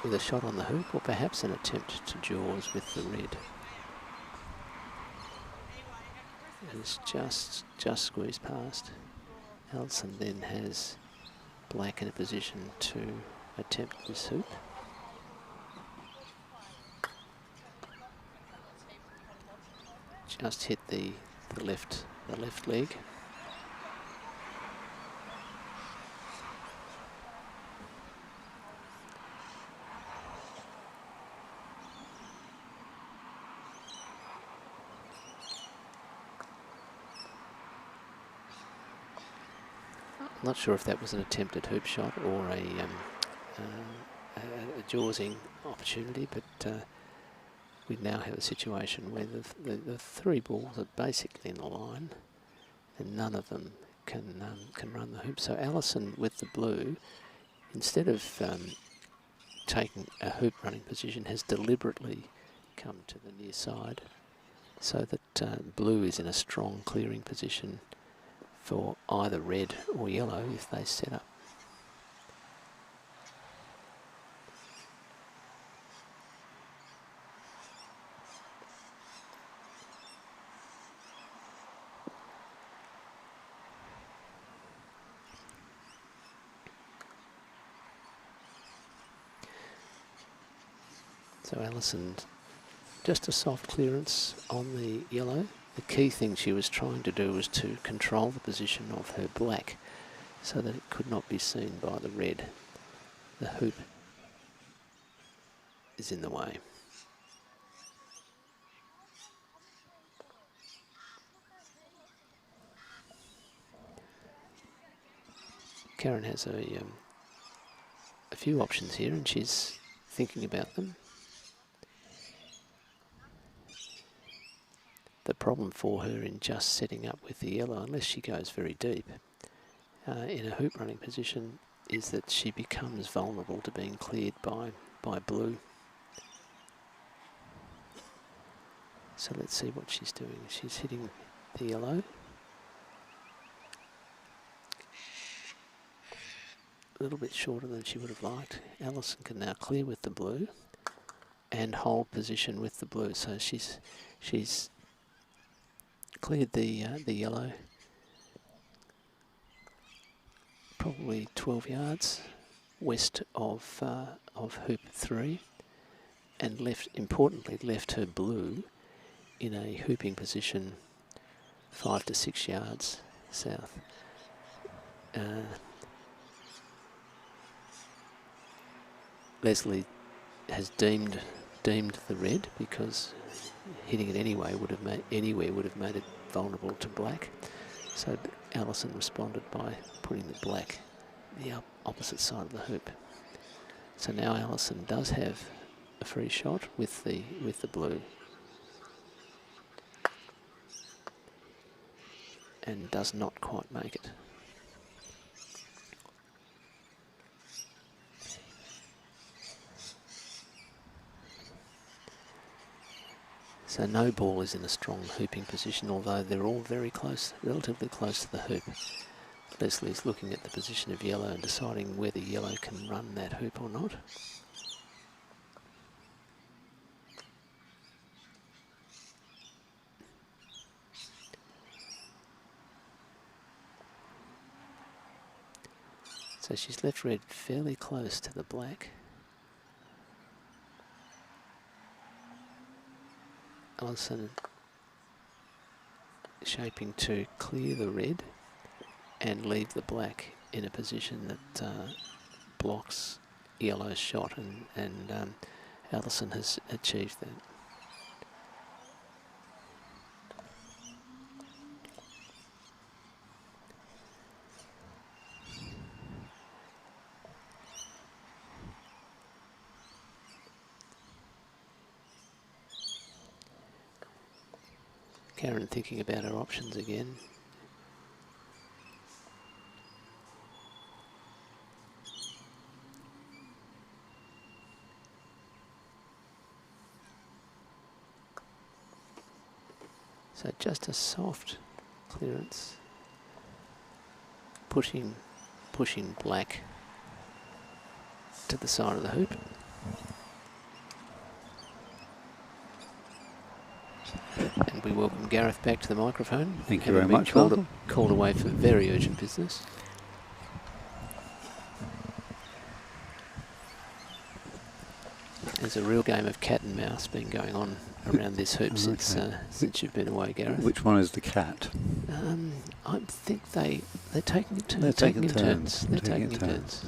with a shot on the hoop, or perhaps an attempt to jaws with the red. It's just squeezed past. Alison then has black in a position to attempt this hoop. Just hit the left leg. I'm not sure if that was an attempted hoop shot or a jawsing opportunity, but we now have a situation where the three balls are basically in the line, and none of them can run the hoop. So Alison with the blue, instead of taking a hoop running position, has deliberately come to the near side, so that blue is in a strong clearing position for either red or yellow if they set up. So Alison, just a soft clearance on the yellow. The key thing she was trying to do was to control the position of her black so that it could not be seen by the red. The hoop is in the way. Karen has a few options here, and she's thinking about them. The problem for her in just setting up with the yellow, unless she goes very deep in a hoop running position, is that she becomes vulnerable to being cleared by blue. So let's see what she's doing. She's hitting the yellow. A little bit shorter than she would have liked. Alison can now clear with the blue and hold position with the blue. So she's cleared the yellow, probably 12 yards west of hoop 3, and importantly left her blue in a hooping position 5 to 6 yards south. Leslie has deemed the red because hitting it anywhere would have made it vulnerable to black. So Alison responded by putting the black the opposite side of the hoop. So now Alison does have a free shot with the blue, and does not quite make it. So no ball is in a strong hooping position, although they're all very close, relatively close to the hoop. Leslie's looking at the position of yellow and deciding whether yellow can run that hoop or not. So she's left red fairly close to the black. Alison shaping to clear the red and leave the black in a position that blocks yellow's shot, and Alison has achieved that. Karen thinking about her options again. So just a soft clearance, pushing black to the side of the hoop. And we welcome Gareth back to the microphone. Thank you very much, called, Malcolm. called away for very urgent business. There's a real game of cat and mouse been going on around this hoop since you've been away, Gareth. Which one is the cat? I think they're taking it turns. They're taking turns. They're taking turns.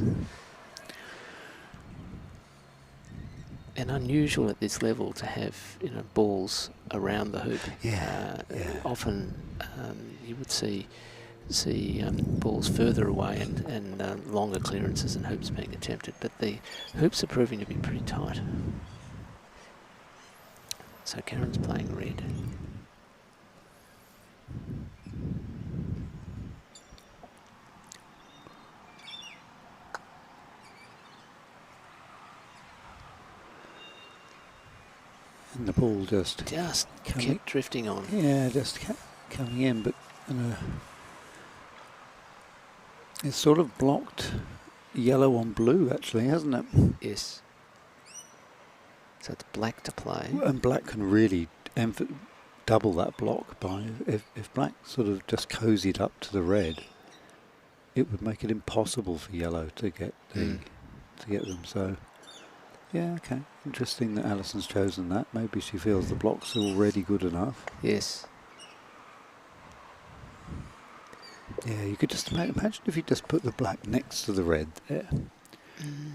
And unusual at this level to have balls around the hoop. Often you would see balls further away and longer clearances and hoops being attempted, but the hoops are proving to be pretty tight. So Karen's playing red. And the ball just kept drifting on. Yeah, just kept coming in, but it's sort of blocked yellow on blue, actually, hasn't it? Yes. So it's black to play. And black can really double that block by if black sort of just cozied up to the red, it would make it impossible for yellow to get them. So. Yeah, okay. Interesting that Alison's chosen that. Maybe she feels the block's already good enough. Yes. Yeah, you could just imagine if you just put the black next to the red there.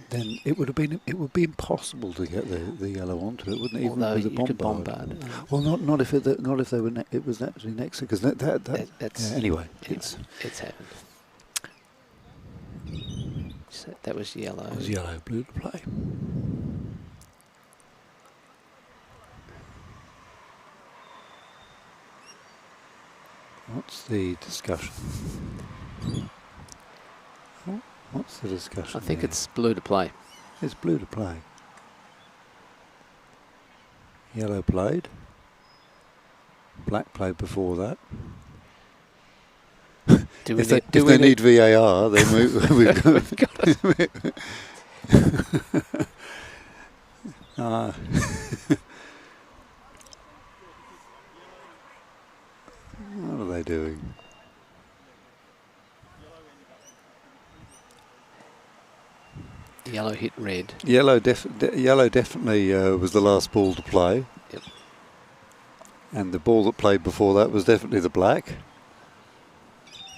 Then it would be impossible to get the yellow onto it, wouldn't it? Although even with you a could bombard. Well, not if they were it was actually next to, because that's anyway. It's happened. So that was yellow. It was yellow, blue to play. What's the discussion? What's the discussion? I think there? it's blue to play. It's blue to play. Yellow played. Black played before that. If they need VAR, then we've got what are they doing? Yellow hit red. Yellow definitely was the last ball to play. Yep. And the ball that played before that was definitely the black.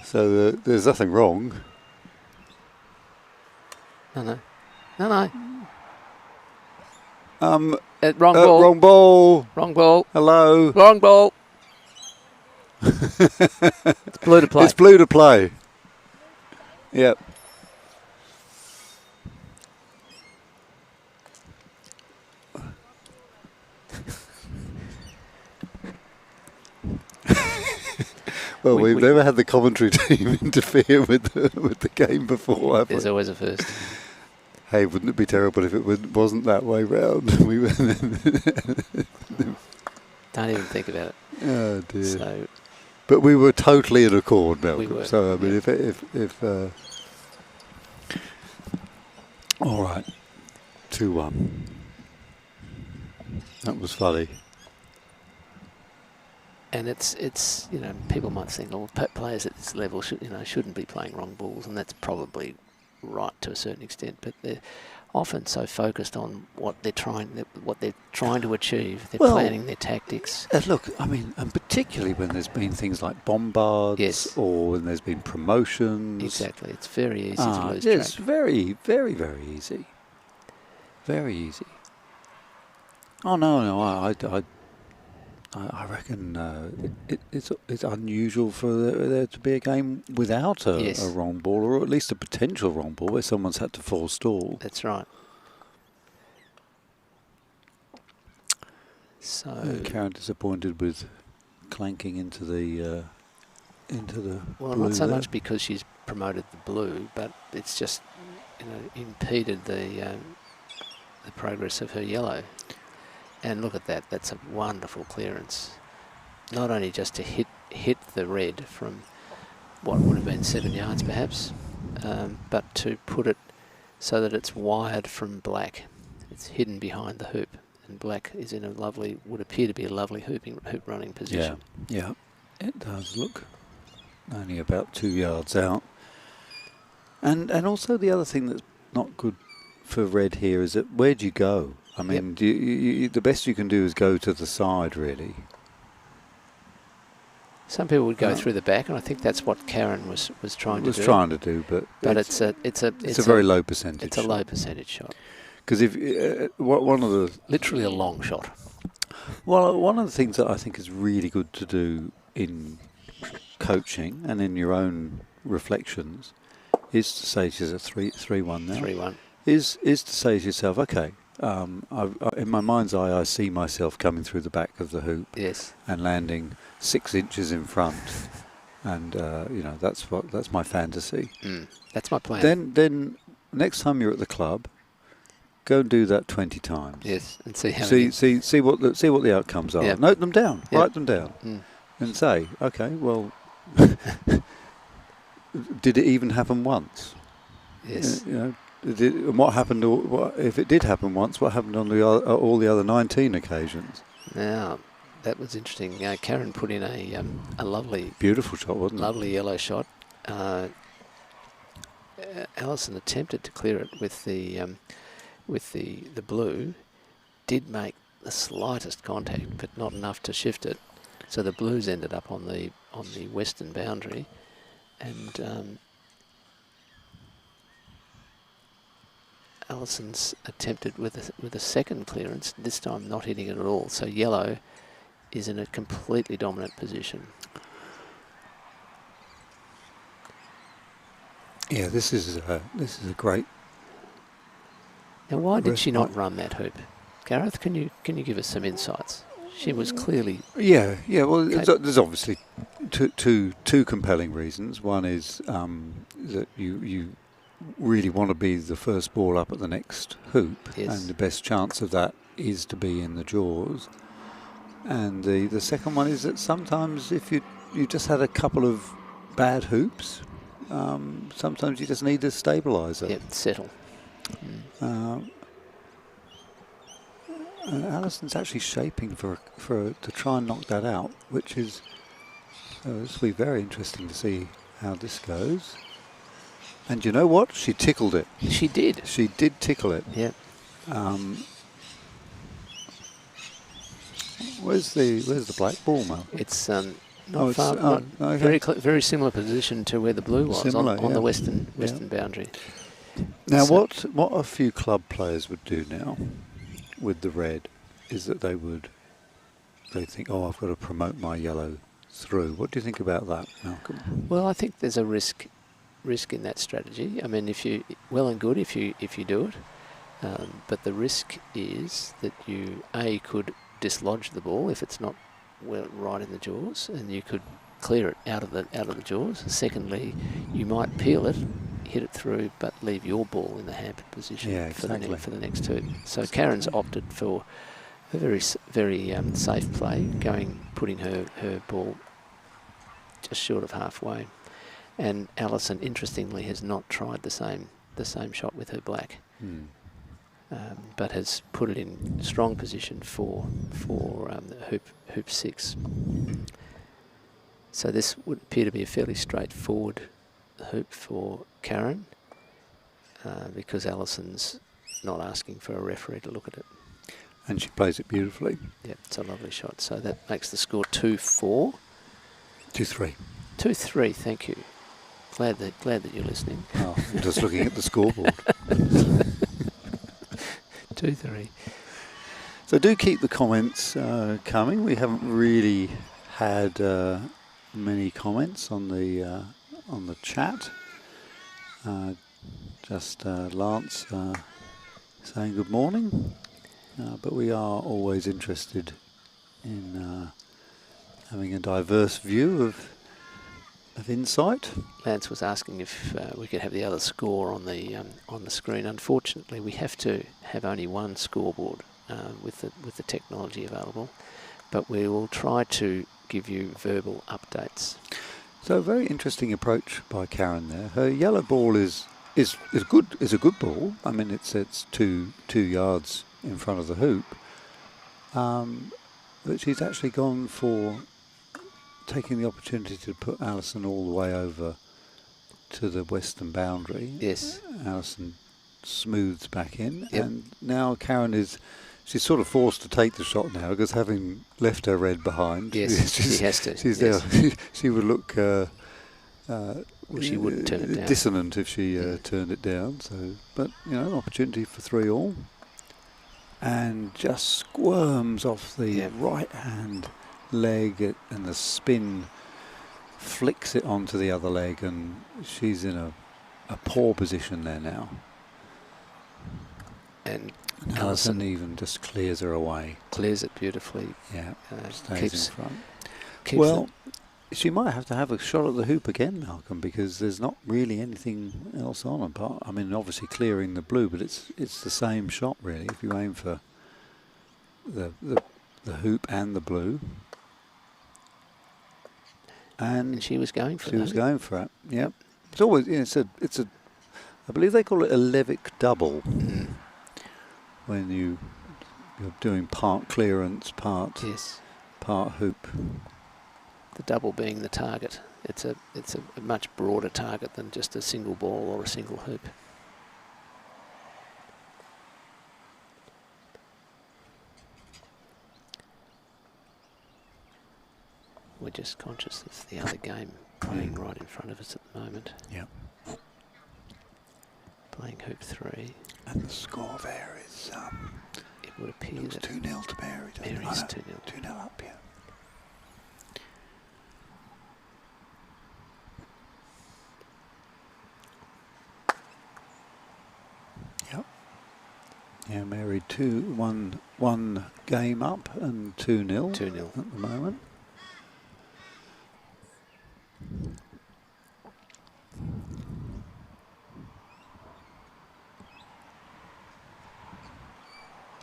So there's nothing wrong. No. Wrong ball. Wrong ball. Wrong ball. Hello. Wrong ball. It's blue to play. It's blue to play. Yep. Well, we've never had the commentary team interfere with the game before, have we? There's always a first. Hey, wouldn't it be terrible if it wasn't that way round? Don't even think about it. Oh dear. So, but we were totally in accord, Malcolm. We were, so I mean, if all right, 2-1. That was funny. And it's people might think, oh, players at this level shouldn't be playing wrong balls, and that's probably right to a certain extent. But they're often so focused on what they're trying to achieve. They're planning their tactics. Look, I mean, and particularly when there's been things like bombards, yes, or when there's been promotions. Exactly, it's very easy to lose it's track. very, very, very easy. Very easy. Oh no, I reckon it's unusual for there to be a game without a wrong ball, or at least a potential wrong ball where someone's had to forestall. That's right. So Karen disappointed with clanking into the well, blue not so there. much because she's promoted the blue, but it's just impeded the progress of her yellow. And look at that, that's a wonderful clearance. Not only just to hit the red from what would have been 7 yards perhaps, but to put it so that it's wired from black. It's hidden behind the hoop. and black is in a lovely, would appear to be a lovely hoop running position. Yeah, it does look only about 2 yards out. And also the other thing that's not good for red here is that where do you go? I mean, the best you can do is go to the side, really. Some people would go through the back, and I think that's what Karen was trying to do. But it's a very low percentage. It's a low percentage shot. Because if one of the literally a long shot. Well, one of the things that I think is really good to do in coaching and in your own reflections is to say to yourself, 3-1 now. 3-1 is to say to yourself, okay. In my mind's eye, I see myself coming through the back of the hoop, and landing 6 inches in front, and that's my fantasy. That's my plan. Then next time you're at the club, go and do that 20 times. Yes, and see how see what the outcomes are. Yep. Note them down, Yep. write them down, and say, okay, well, did it even happen once? Yes. And what happened? If it did happen once, what happened on all the other 19 occasions? Now, that was interesting. Karen put in a lovely, beautiful shot, wasn't it? Lovely yellow shot. Alison attempted to clear it with the blue. Did make the slightest contact, but not enough to shift it. So the blues ended up on the western boundary, and Alison's attempted with a second clearance, this time not hitting it at all. So yellow is in a completely dominant position. Yeah, this is a great. Now, why did she not run that hoop, Gareth? Can you give us some insights? She was clearly. Yeah. Well, there's obviously two compelling reasons. One is that you really want to be the first ball up at the next hoop, and the best chance of that is to be in the jaws. And the second one is that sometimes if you just had a couple of bad hoops, sometimes you just need a stabiliser. Yep, settle. And Alison's actually shaping for to try and knock that out, which is this will be very interesting to see how this goes. And you know what? She tickled it. She did. She did tickle it. Yeah. Where's the black ball, Mal? It's not far. Okay. Very similar position to where the blue was on the western boundary. Now, what a few club players would do now with the red is that they think, oh, I've got to promote my yellow through. What do you think about that, Malcolm? Well, I think there's a risk in that strategy. I mean, if you do it, but the risk is that you could dislodge the ball if it's not right in the jaws, and you could clear it out of the jaws. Secondly, you might peel it, hit it through, but leave your ball in the hampered position for the next hoop. So Karen's opted for a very safe play, putting her ball just short of halfway. And Alison, interestingly, has not tried the same shot with her black, but has put it in strong position for hoop 6. So this would appear to be a fairly straightforward hoop for Karen, because Alison's not asking for a referee to look at it. And she plays it beautifully. Yep, it's a lovely shot. So that makes the score 2-4. 2-3. 2-3. Thank you. Glad that you're listening. Oh, I'm just looking at the scoreboard. 2-3. So do keep the comments coming. We haven't really had many comments on the chat. Just Lance saying good morning, but we are always interested in having a diverse view of insight. Lance was asking if we could have the other score on the screen. Unfortunately, we have to have only one scoreboard with the technology available, but we will try to give you verbal updates. So a very interesting approach by Karen there. Her yellow ball is good. Is a good ball. I mean, it's 2 yards in front of the hoop, But she's actually gone for taking the opportunity to put Alison all the way over to the western boundary. Yes. Alison smooths back in, Yep. and now Karen she's sort of forced to take the shot now because having left her red behind, Yes, she has to. She's yes. there. She would look Well, she wouldn't turn it down. dissonant if she turned it down. So, but an opportunity for 3-all, and just squirms off the right hand leg, and the spin flicks it onto the other leg, and she's in a poor position there now. And Alison even just clears her away. Clears it beautifully. Yeah, stays keeps, in front. keeps Well, she might have to have a shot at the hoop again, Malcolm, because there's not really anything else on apart. I mean, obviously clearing the blue, but it's the same shot really. If you aim for the hoop and the blue, and she was going for it. She was going for it. Yep. It's always it's a I believe they call it a Levick double. When you're doing part clearance, part hoop. The double being the target. It's a much broader target than just a single ball or a single hoop. We're just conscious of the other game playing right in front of us at the moment. Yep. Playing hoop 3. And the score there is it would appear that 2-0 to Mary. Mary's 2-0. 2-0 up, yeah. Yep. Yeah, Mary 1 game up and 2-0. 2-0 at the moment.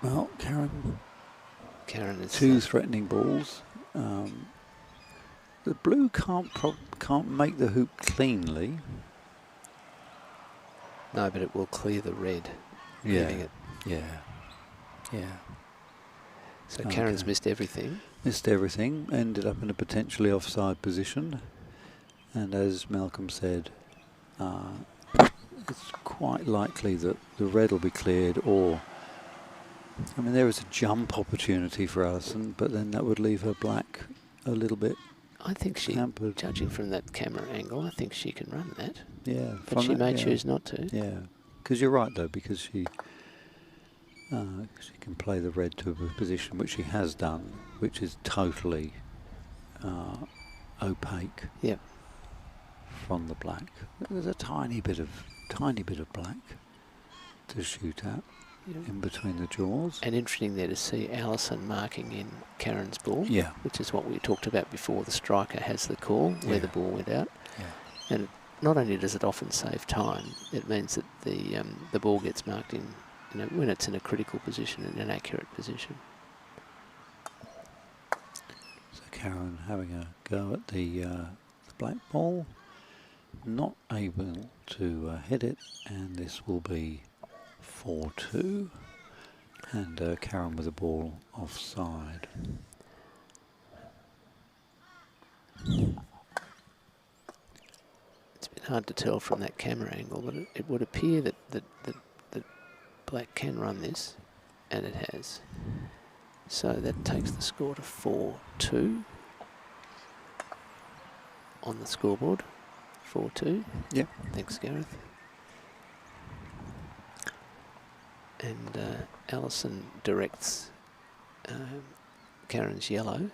Well, Karen is 2 threatening balls. The blue can't make the hoop cleanly. No, but it will clear the red. Yeah. Leaving it. Yeah. So Karen's missed everything. Missed everything. Ended up in a potentially offside position. And as Malcolm said, it's quite likely that the red will be cleared, or I mean, there is a jump opportunity for Alison, but then that would leave her black a little bit. I think hampered. Judging from that camera angle, I think she can run that. Yeah, but she may choose not to. Yeah, because you're right though, because she can play the red to a position which she has done, which is totally opaque. Yeah. From the black, there's a tiny bit of black to shoot at. In between the jaws. And interesting there to see Alison marking in Karen's ball, which is what we talked about before. The striker has the call where the ball went out. Yeah. And not only does it often save time, it means that the ball gets marked in, when it's in a critical position, in an accurate position. So Karen having a go at the black ball, not able to hit it, and this will be 4-2, and Karen with the ball offside. It's a bit hard to tell from that camera angle, but it would appear that black can run this, and it has. So that takes the score to 4-2 on the scoreboard. 4-2. Yep. Thanks, Gareth. And Alison directs Karen's yellow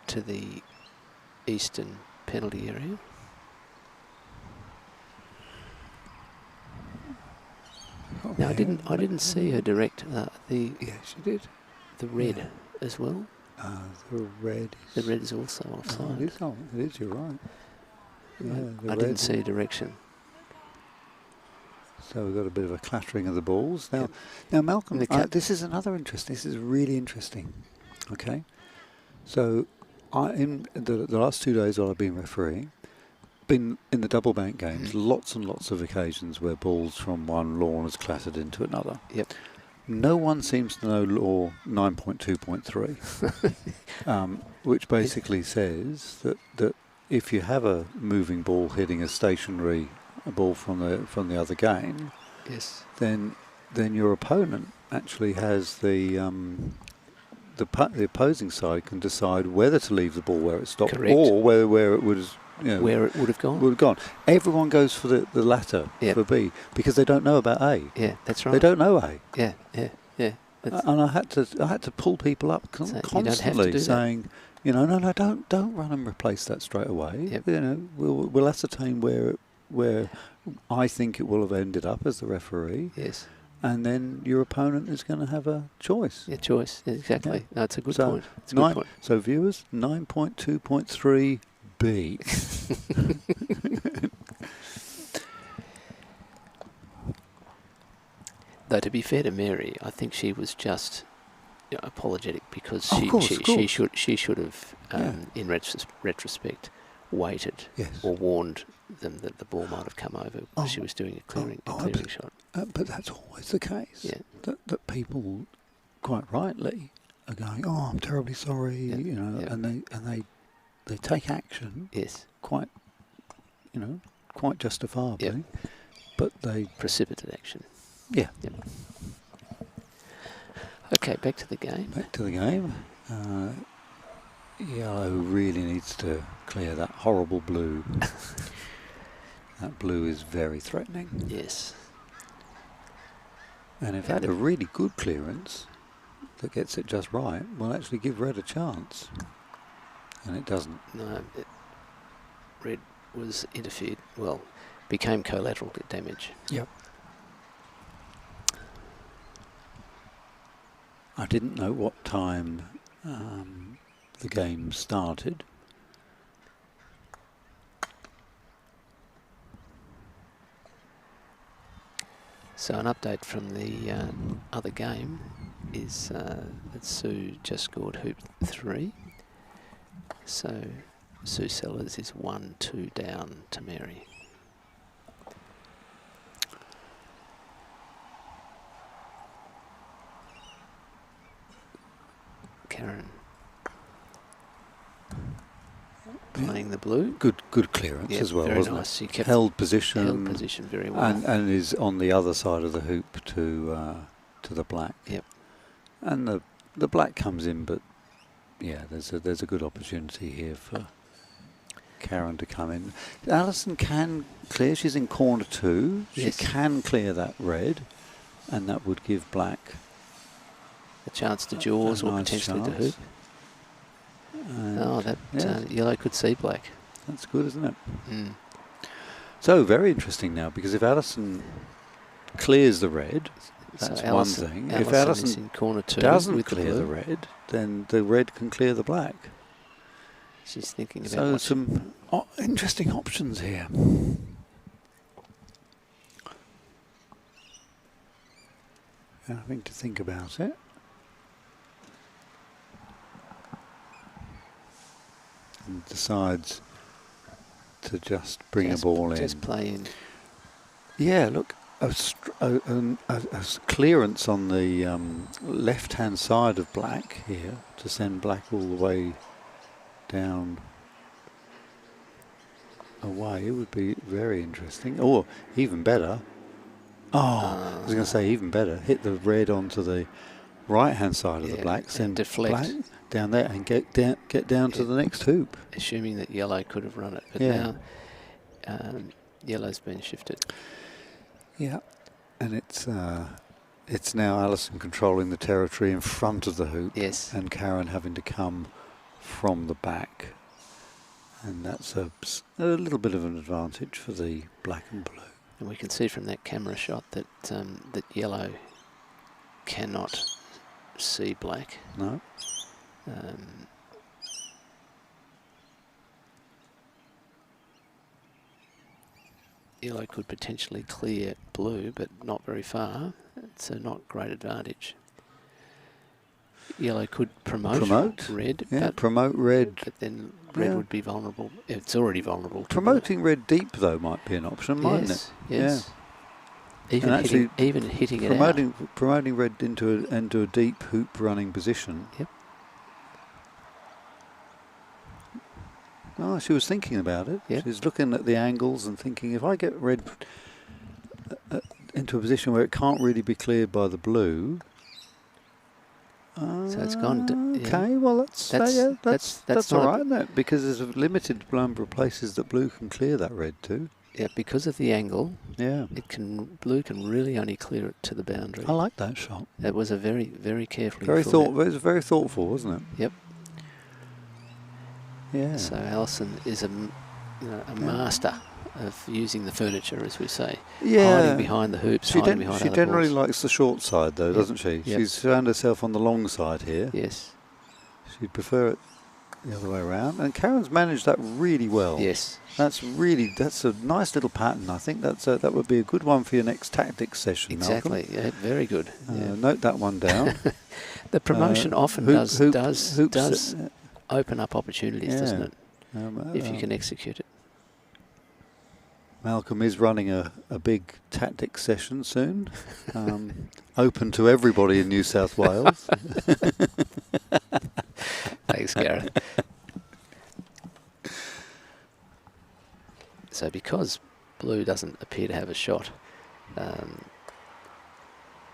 to the eastern penalty area. Now I didn't see her direct yeah, she did. The red as well. The red is also offside. It is. You're right. Yeah, I didn't see direction. So we've got a bit of a clattering of the balls. Now Malcolm, this is another interesting. This is really interesting. Okay. So in the last 2 days while I've been refereeing, been in the double bank games, lots and lots of occasions where balls from one lawn has clattered into another. Yep. no one seems to know law 9.2.3, which basically says that if you have a moving ball hitting a stationary ball from the other game, Yes. then your opponent actually has the opposing side can decide whether to leave the ball where it stopped. Correct. Or where it was, where it would have gone. Would have gone. Everyone goes for the latter, for B, because they don't know about A. Yeah, that's right. They don't know A. Yeah. And I had to pull people up constantly, saying, no, don't run and replace that straight away. Yep. We'll ascertain where I think it will have ended up as the referee. Yes. And then your opponent is going to have a choice. Yeah, choice. Exactly. Yeah. No, it's a good point. It's a good point. So viewers, 9.2.3B. Though to be fair to Mary, I think she was just apologetic because she should have, in retrospect, waited or warned them that the ball might have come over because she was doing a clearing shot. But that's always the case. Yeah. That people, quite rightly, are going, "Oh, I'm terribly sorry," and they take action. Yes. Quite justifiably, but they precipitate action. Yeah. Yep. Okay, back to the game. Yellow really needs to clear that horrible blue. That blue is very threatening. Yes. And if had a really good clearance that gets it just right, will actually give red a chance. And it doesn't. No, red was interfered. Well, became collateral damage. Yep. I didn't know what time the game started. So an update from the other game is that Sue just scored hoop 3. So Sue Sellers is 1-2 down to Mary. Karen playing the blue. Good clearance as well, very wasn't nice. it? She kept held position very well, and is on the other side of the hoop to the black. Yep. And the black comes in, but yeah, there's a good opportunity here for Karen to come in. Alison can clear. She's in corner 2. Yes. She can clear that red, and that would give black a chance to jaws or nice potentially chance. to hoop. Yellow could see black. That's good, isn't it? Mm. So very interesting now, because if Alison clears the red, that's so one thing. If Alison Alison is in corner 2 doesn't with clear the blue, red, then the red can clear the black. she's thinking about So what some interesting options here. Having to think about it. And decides to just bring a ball in. Just play in. Yeah, look, a clearance on the left-hand side of black here to send black all the way down away would be very interesting. Or even better. I was going to say even better. Hit the red onto the right-hand side of the black, send deflect black down there, and get down to the next hoop. Assuming that yellow could have run it, but now yellow's been shifted. Yeah, and it's now Alison controlling the territory in front of the hoop. Yes. And Karen having to come from the back, and that's a little bit of an advantage for the black and blue. And we can see from that camera shot that that yellow cannot see black. No. Yellow could potentially clear blue, but not very far. It's a not great advantage. Yellow could promote red. Yeah, promote red. But then red would be vulnerable. It's already vulnerable. Promoting red deep, though, might be an option, mightn't it? Yes. Even And hitting, actually even hitting it out. promoting red into a deep hoop running position. Yep. Oh, she was thinking about it. Yep. She's looking at the angles and thinking, if I get red into a position where it can't really be cleared by the blue. So it's gone. Okay, well that's all not right, isn't it? Because there's a limited number of places that blue can clear that red to. Yeah, because of the angle. Yeah. Blue can really only clear it to the boundary. I like that shot. It was a very, very carefully It was very thoughtful, wasn't it? Yep. Yeah. So Alison is a master of using the furniture, as we say. Yeah. Hiding behind the hoops, hiding behind She other generally balls. likes the short side, though, doesn't she? Yep. She's found herself on the long side here. Yes. She'd prefer it the other way around. And Karen's managed that really well. Yes. That's a nice little pattern. I think that would be a good one for your next tactics session, Exactly. Malcolm. Yeah, very good. Note that one down. The promotion often does open up opportunities, doesn't it? If you can execute it. Malcolm is running a big tactics session soon, open to everybody in New South Wales. Thanks, Gareth. So because blue doesn't appear to have a shot,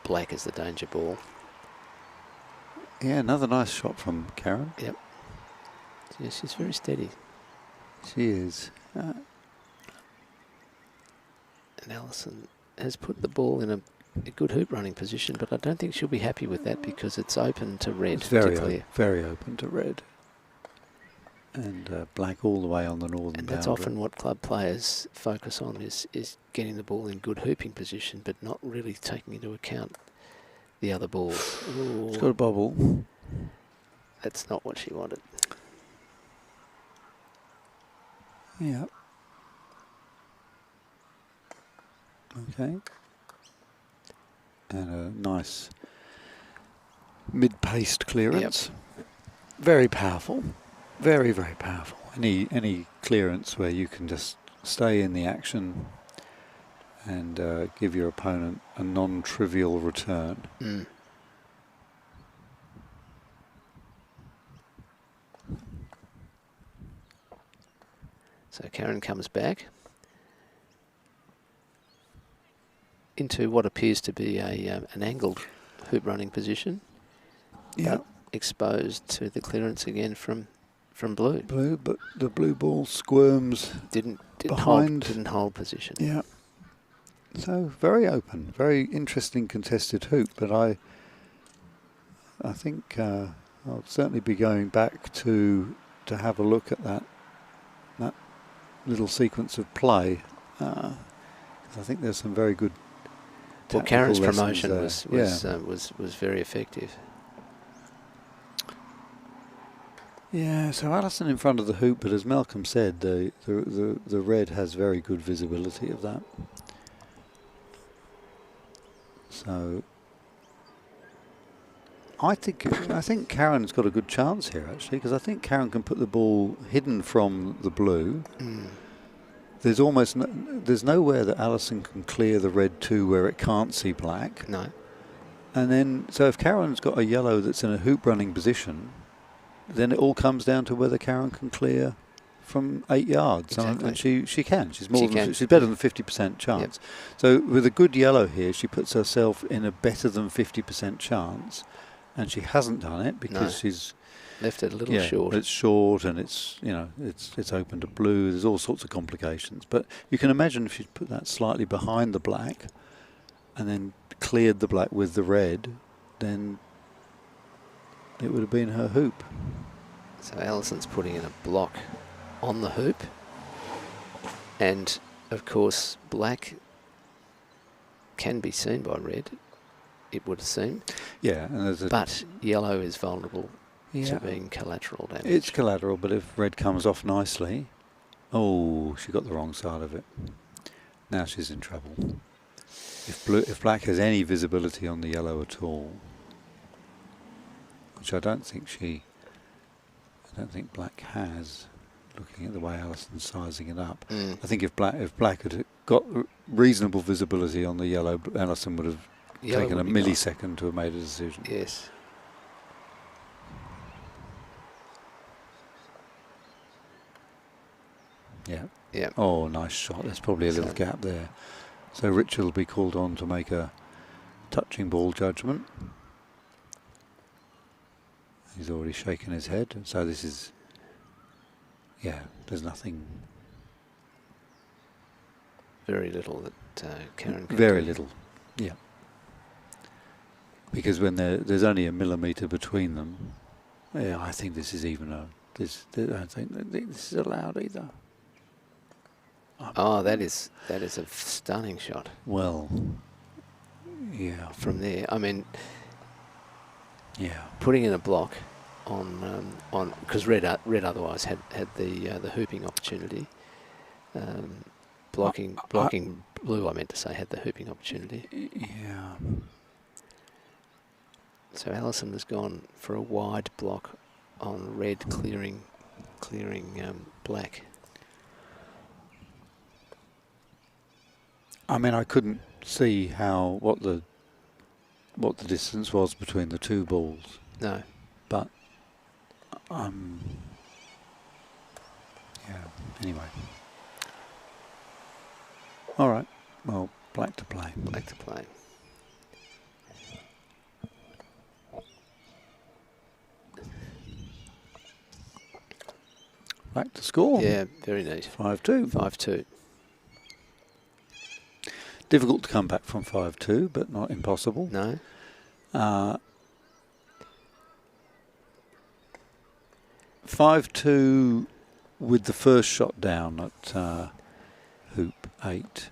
black is the danger ball. Yeah, another nice shot from Karen. Yep. Yeah, she's very steady. She is. And Alison has put the ball in a good hoop running position, but I don't think she'll be happy with that because it's open to red. It's very open to red. And black all the way on the northern And that's boundary. often what club players focus on is getting the ball in good hooping position, but not really taking into account the other balls. Ooh, It's got a bobble. that's not what she wanted. Yeah. Okay. And a nice mid-paced clearance. Yep. Very powerful. Very, very powerful. Any clearance where you can just stay in the action and give your opponent a non-trivial return. Mm. So Karen comes back into what appears to be an angled hoop running position. Yeah. Exposed to the clearance again from blue. Blue, but the blue ball squirms didn't behind. hold position. Yeah. So very open, very interesting contested hoop. But I think I'll certainly be going back to have a look at that little sequence of play. 'Cause I think there's some very good. Well, Karen's promotion there. was very effective. Yeah, so Alison in front of the hoop, but as Malcolm said, the red has very good visibility of that. So I think Karen's got a good chance here actually, because I think Karen can put the ball hidden from the blue. Mm. There's nowhere that Alison can clear the red to where it can't see black. No. And then, so if Karen's got a yellow that's in a hoop running position, then it all comes down to whether Karen can clear from 8 yards. Exactly. And she can. She's She better than 50% chance. Yep. So with a good yellow here, she puts herself in a better than 50% chance, and she hasn't done it because she's left it a little short. It's short, and it's it's open to blue. There's all sorts of complications. But you can imagine if she'd put that slightly behind the black, and then cleared the black with the red, then it would have been her hoop. So Alison's putting in a block on the hoop, and of course black can be seen by red, it would seem. Yeah, and but yellow is vulnerable to being collateral damage. It's collateral, but if red comes off nicely, oh, she got the wrong side of it. Now she's in trouble. If black has any visibility on the yellow at all, which I don't think black has, looking at the way Alison's sizing it up. Mm. I think if black had got reasonable visibility on the yellow, Alison would have taken a millisecond to have made a decision. Yes. Yeah. Yeah. Oh, nice shot. There's probably a little gap there. So Richard will be called on to make a touching ball judgment. He's already shaken his head. So this is, yeah, there's nothing. Very little that Karen can Very do. little, yeah. Because when there's only a millimetre between them, yeah, I think this is even a. I don't think this is allowed either. Oh, that is a stunning shot. Well, yeah. From there, I mean, yeah, putting in a block on because red otherwise had the hooping opportunity. Blocking blue, I meant to say, had the hooping opportunity. Yeah. So Alison has gone for a wide block on red, clearing black. I mean, I couldn't see what the distance was between the two balls. No. But yeah. Anyway. All right. Well, black to play. Black to play. Back to score. Yeah, very neat. 5-2. 5-2. Difficult to come back from 5-2, but not impossible. No. 5-2 with the first shot down at hoop 8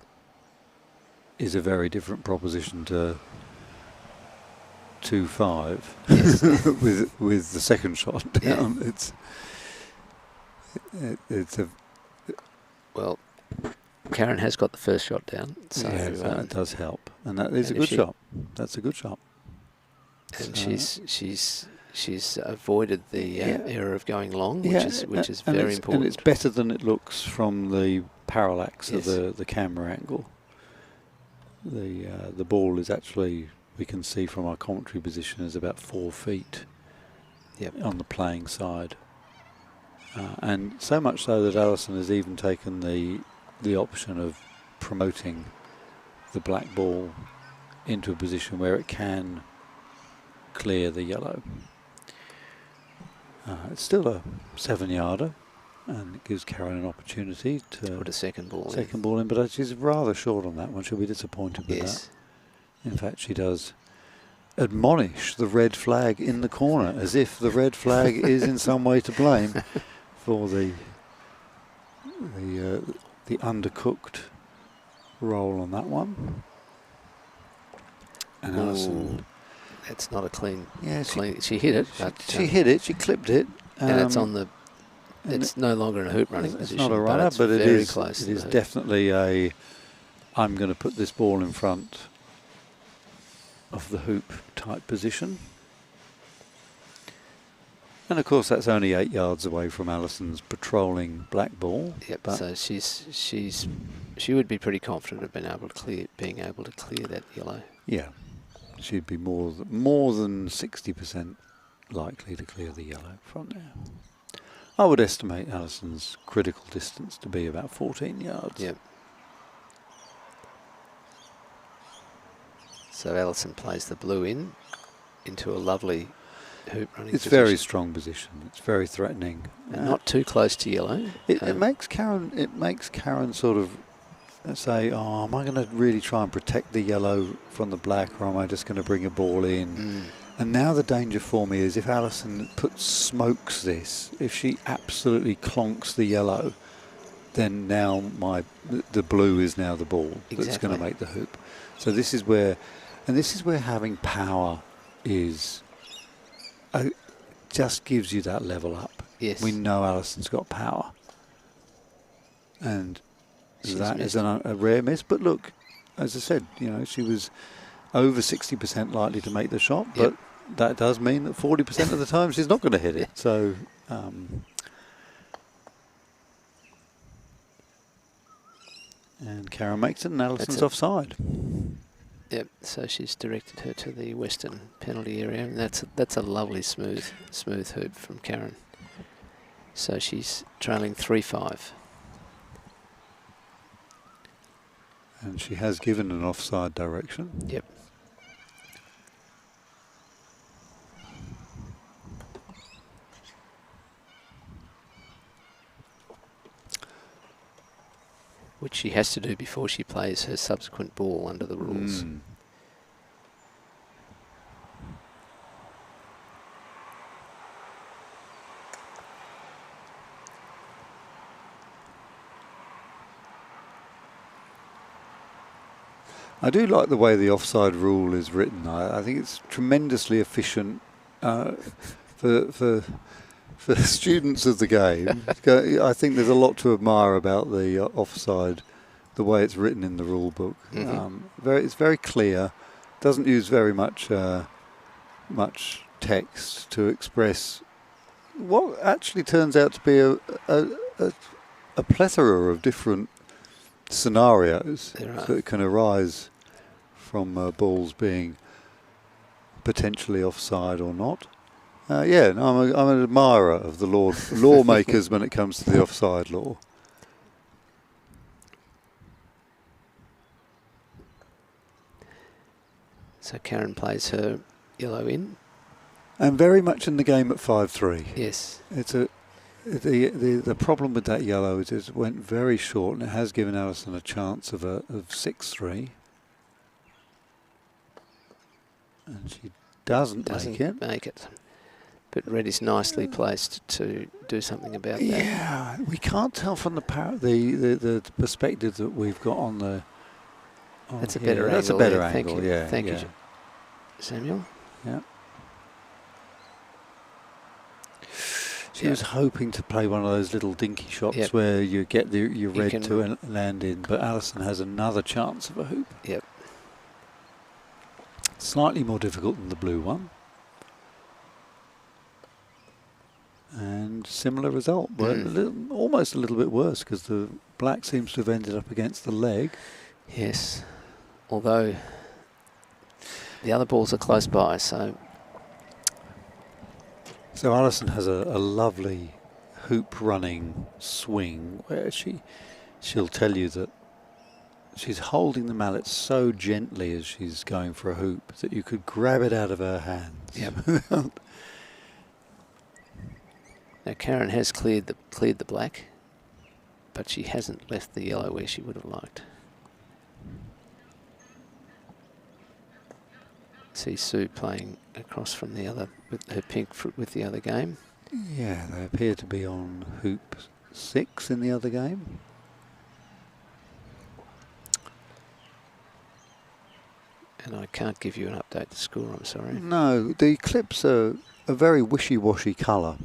is a very different proposition to 2-5. Yes. with the second shot down. Yeah. It's a. Well, Karen has got the first shot down, so that does help, and that is a good shot. That's a good shot. And she's avoided the error of going long, which is very important. And it's better than it looks from the parallax of the camera angle. The ball is actually, we can see from our commentary position, is about 4 feet on the playing side. And so much so that Alison has even taken the option of promoting the black ball into a position where it can clear the yellow. It's still a 7-yarder, and it gives Karen an opportunity to put a second ball in. But she's rather short on that one. She'll be disappointed with that. In fact, she does admonish the red flag in the corner, as if the red flag is in some way to blame for the undercooked roll on that one. And Alison, that's not a clean. Yeah, she hit it. She hit it. She clipped it. And it's on the. It's no longer in a hoop running position. It's not a runner, but it is close. It is definitely a. I'm going to put this ball in front of the hoop type position. And of course, that's only 8 yards away from Alison's patrolling black ball. Yep. But so she would be pretty confident of being able to clear that yellow. Yeah, she'd be more than 60% likely to clear the yellow from there. I would estimate Alison's critical distance to be about 14 yards. Yep. So Alison plays the blue into a lovely hoop running It's position. very strong position. It's very threatening. And not too close to yellow. It makes Karen sort of say, oh, am I going to really try and protect the yellow from the black, or am I just going to bring a ball in? And now the danger for me is if Alison smokes this, if she absolutely clonks the yellow, then now the blue is now the ball that's going to make the hoop. So this is where having power just gives you that level up. Yes. We know Alison's got power. And that is a rare miss. But look, as I said, she was over 60% likely to make the shot, but that does mean that 40% of the time she's not going to hit it. So, And Karen makes it, and Alison's offside. Yep. So she's directed her to the western penalty area, and that's a lovely smooth hoop from Karen. So she's trailing 3-5. And she has given an offside direction. Yep. Which she has to do before she plays her subsequent ball under the rules. I do like the way the offside rule is written. I think it's tremendously efficient for students of the game. I think there's a lot to admire about the offside, the way it's written in the rule book. It's very clear. Doesn't use very much text to express what actually turns out to be a plethora of different scenarios that can arise from balls being potentially offside or not. I'm an admirer of the lawmakers when it comes to the offside law. So Karen plays her yellow in. And very much in the game at 5-3. Yes. It's the problem with that yellow is it went very short, and it has given Alison a chance of 6-3. And she doesn't make it. But red is nicely placed to do something about that. Yeah, we can't tell from the perspective that we've got on the. That's a better angle. That's a better angle. Thank you, Samuel. Yeah. She was hoping to play one of those little dinky shots where you get your red to land in, but Alison has another chance of a hoop. Yep. Slightly more difficult than the blue one. And similar result, almost a little bit worse because the black seems to have ended up against the leg. Yes, although the other balls are close by, so Alison has a lovely hoop running swing where she'll tell you that she's holding the mallet so gently as she's going for a hoop that you could grab it out of her hands. Yep. Now Karen has cleared the black, but she hasn't left the yellow where she would have liked. See Sue playing across from the other with her pink with the other game. Yeah, they appear to be on hoop 6 in the other game. And I can't give you an update to score, I'm sorry. No, the clips are a very wishy-washy colour.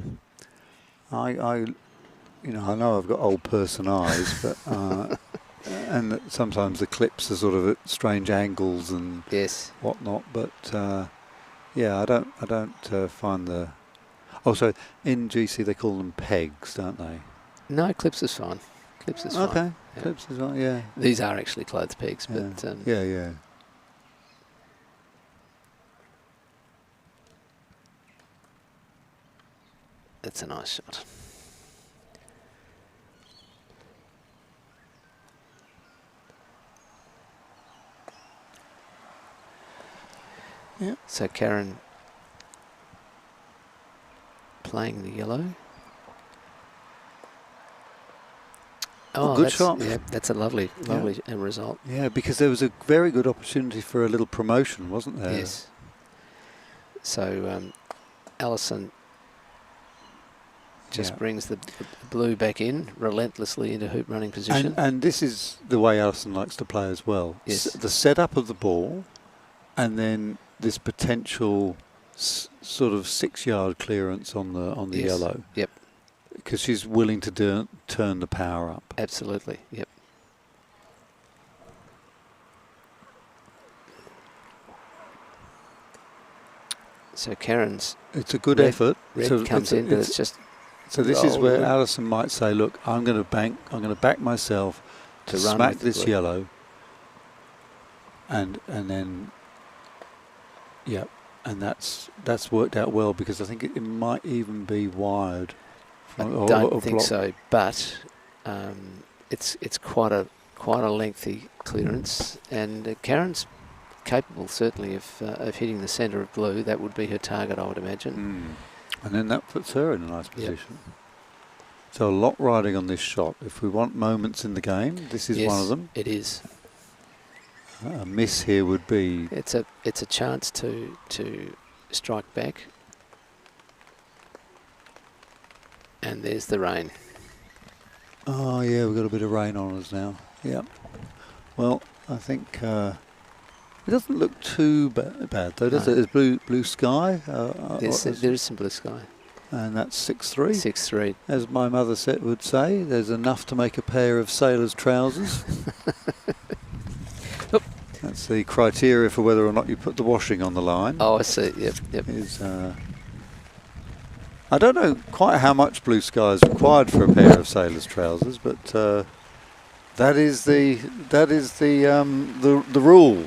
I know I've got old person eyes, but and that sometimes the clips are sort of at strange angles and whatnot. But I don't find the. Also, in GC they call them pegs, don't they? No, clips is fine. Clips is fine. Okay, clips is fine. Yeah. These are actually clothes pegs, but yeah. That's a nice shot. Yeah. So Karen playing the yellow. Oh, good shot. Yeah, that's a lovely result. Yeah, because there was a very good opportunity for a little promotion, wasn't there? Yes. So Alison just brings the blue back in relentlessly into hoop running position. And this is the way Alison likes to play as well. Yes. The setup of the ball, and then this potential sort of 6-yard clearance on the yellow. Yep. Because she's willing to turn the power up. Absolutely. Yep. So Karen's. It's a good effort. Red comes in, but it's just. So this is where Alison might say, "Look, I'm going to back myself to run smack with the this blue. yellow, and then, yeah, and that's worked out well, because I think it might even be wired. I Or don't think block. so, but it's quite a lengthy clearance, and Karen's capable certainly of hitting the centre of blue. That would be her target, I would imagine. And then that puts her in a nice Yep. position. So a lot riding on this shot. If we want moments in the game, this is Yes, one of them. it is. A miss here would be... It's a chance to strike back. And there's the rain. Oh yeah, we've got a bit of rain on us now. Yeah. Well, I think it doesn't look too bad though, does No. it? There's blue sky. There is some blue sky. And that's 6-3. 6-3. As my mother would say, there's enough to make a pair of sailor's trousers. Oop. That's the criteria for whether or not you put the washing on the line. Oh, I see. Yep. Is I don't know quite how much blue sky is required for a pair of sailor's trousers, but that is the rule.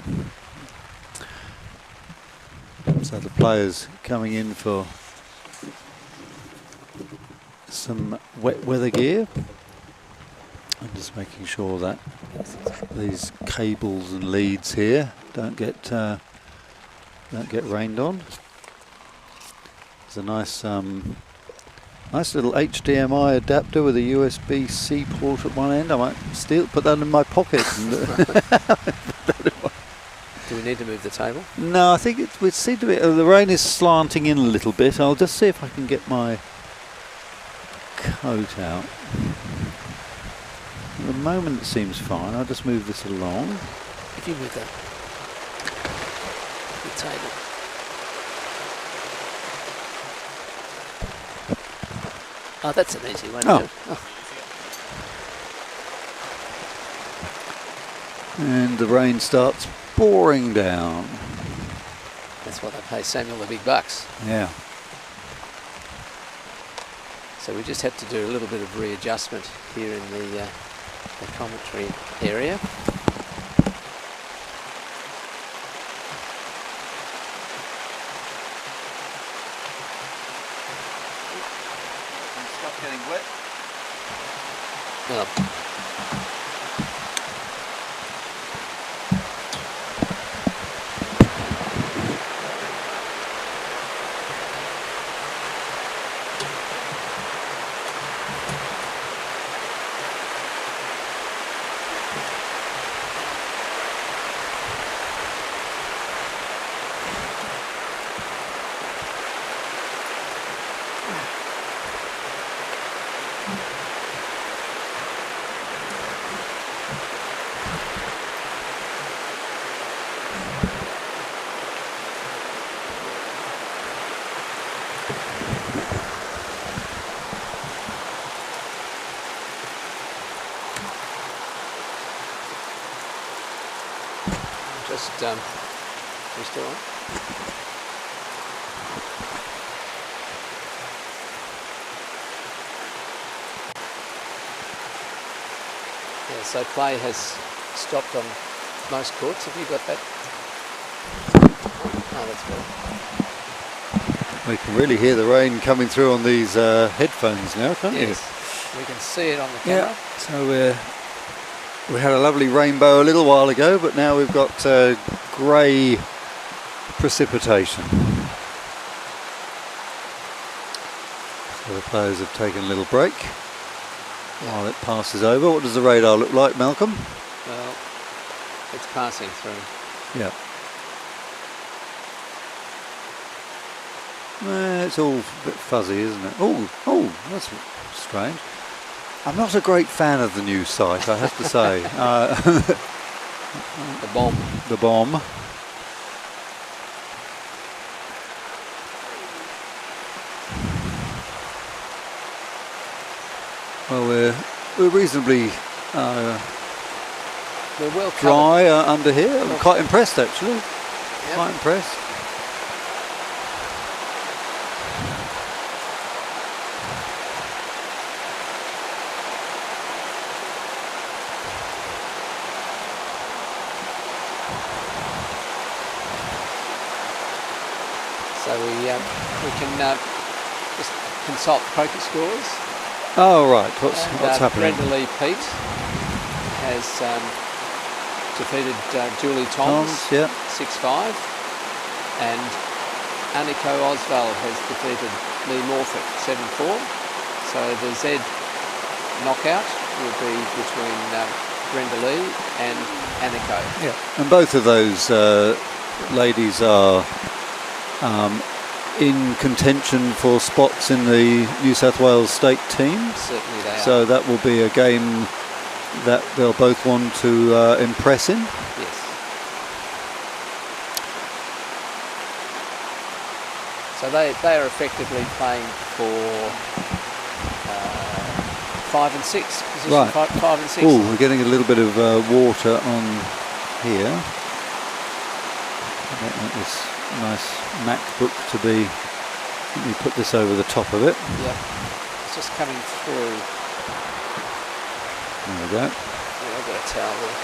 So the players coming in for some wet weather gear. I'm just making sure that these cables and leads here don't get rained on. There's a nice little HDMI adapter with a USB-C port at one end. I might put that in my pocket. Do we need to move the table? No, I think it would seem to be. The rain is slanting in a little bit. I'll just see if I can get my coat out. At the moment it seems fine. I'll just move this along. If you move the table. Oh, that's an easy one. Oh. And the rain starts pouring down. That's why they pay Samuel the big bucks. Yeah. So we just have to do a little bit of readjustment here in the commentary area. Stop getting wet. Well, we still on? Yeah, so play has stopped on most courts. Have you got that? Oh, that's better. We can really hear the rain coming through on these headphones now, can't you? Yes, we can see it on the camera. Yeah. So we had a lovely rainbow a little while ago, but now we've got grey precipitation. So the players have taken a little break while it passes over. What does the radar look like, Malcolm? Well, it's passing through. Yeah. It's all a bit fuzzy, isn't it? Oh, that's strange. I'm not a great fan of the new site, I have to say. The bomb. The bomb. Well, we're reasonably We're well covered. dry under here. I'm quite impressed, actually. Yep. Quite impressed. So we can just consult Croquet scores. Oh, right. What's happening? Brenda Lee Pete has defeated Julie Toms, 6-5, and Anniko Oswald has defeated Lee Morfitt, 7-4. So the Z knockout will be between Brenda Lee and Anniko. Yeah, and both of those ladies are in contention for spots in the New South Wales state team. Certainly they are. So that will be a game that they'll both want to impress in. Yes. So they are effectively playing for 5 and 6. Position Right. 5 and 6. Oh, we're getting a little bit of water on here. I don't want this nice MacBook to be. Let me put this over the top of it. Yep. It's just coming through. There we go. Yeah, I've got a towel there.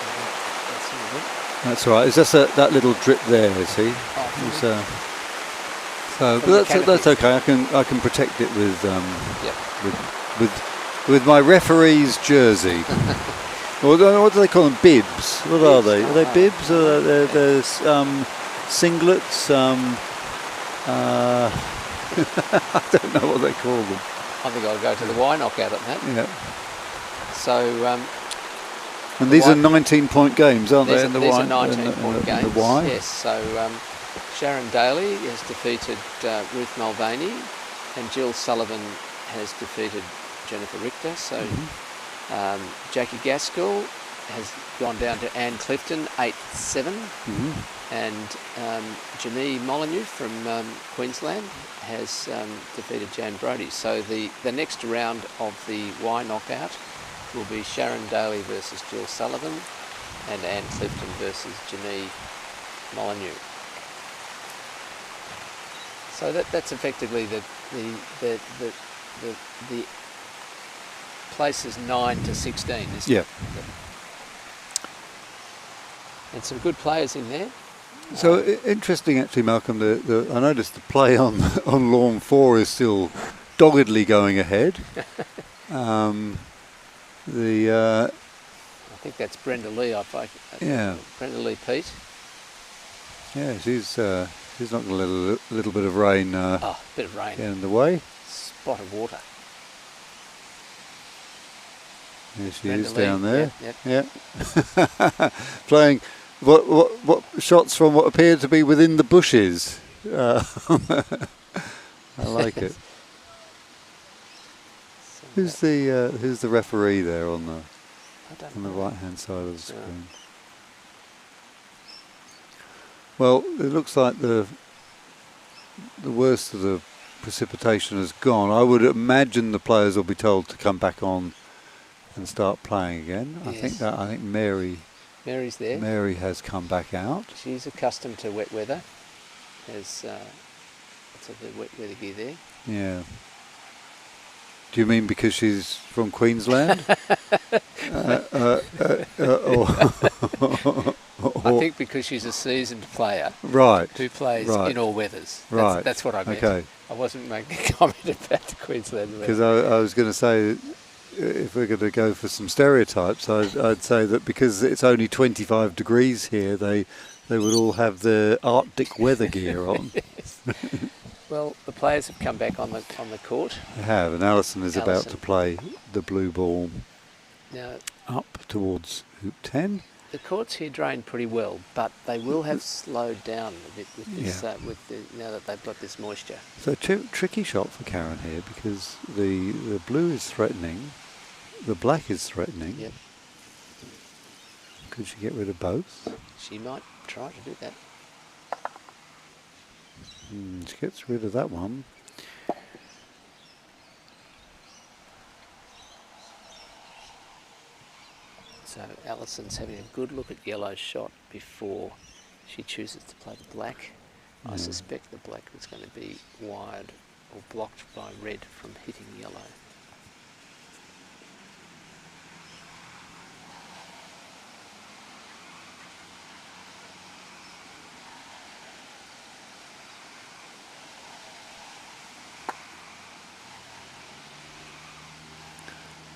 That's all good. That's all right. It's just that little drip there, you see. It's, so but that's okay. I can protect it with with my referee's jersey. What do they call them? Bibs. What are they? Are they bibs? Or they're singlets? I don't know what they call them. I think I'll go to the Y knockout at that. Yeah. So. And these are 19-point games, aren't they? These are 19-point games. The Y. Yes. So Sharon Daly has defeated Ruth Mulvaney, and Jill Sullivan has defeated Jennifer Richter. So Jackie Gaskell has gone down to Anne Clifton, 8-7. And Janine Molyneux from Queensland has defeated Jan Brody. So the next round of the Y knockout will be Sharon Daly versus Jill Sullivan and Anne Clifton versus Janine Molyneux. So that's effectively the places 9 to 16, isn't it? And some good players in there. So interesting, actually, Malcolm. I noticed the play on lawn 4 is still doggedly going ahead. I think that's Brenda Lee. Brenda Lee Pete. Yeah, she's not going to let a little bit of rain. Bit of rain. Get in the way. Spot of water. There she Brenda is Lee, down there. Yep. Playing what shots from what appear to be within the bushes. I like it. Who's the referee there on the right hand side of the screen? Well, it looks like the worst of the precipitation has gone. I would imagine the players will be told to come back on and start playing again. Yes. I think Mary's there. Mary has come back out. She's accustomed to wet weather. There's lots of the wet weather gear there. Yeah. Do you mean because she's from Queensland? I think because she's a seasoned player. Right. Who plays in all weathers. Right. That's what I meant. Okay. I wasn't making a comment about the Queensland weather. Because I was going to say, if we're going to go for some stereotypes, I'd say that because it's only 25 degrees here, they would all have the Arctic weather gear on. Yes. Well, the players have come back on the court. They have, and Alison is about to play the blue ball now up towards hoop 10. The courts here drain pretty well, but they will have slowed down a bit with this, now that they've got this moisture. So tricky shot for Karen here because the blue is threatening, the black is threatening. Yep. Could she get rid of both? She might try to do that. She gets rid of that one. So Alison's having a good look at yellow's shot before she chooses to play the black. I suspect the black is going to be wired or blocked by red from hitting yellow.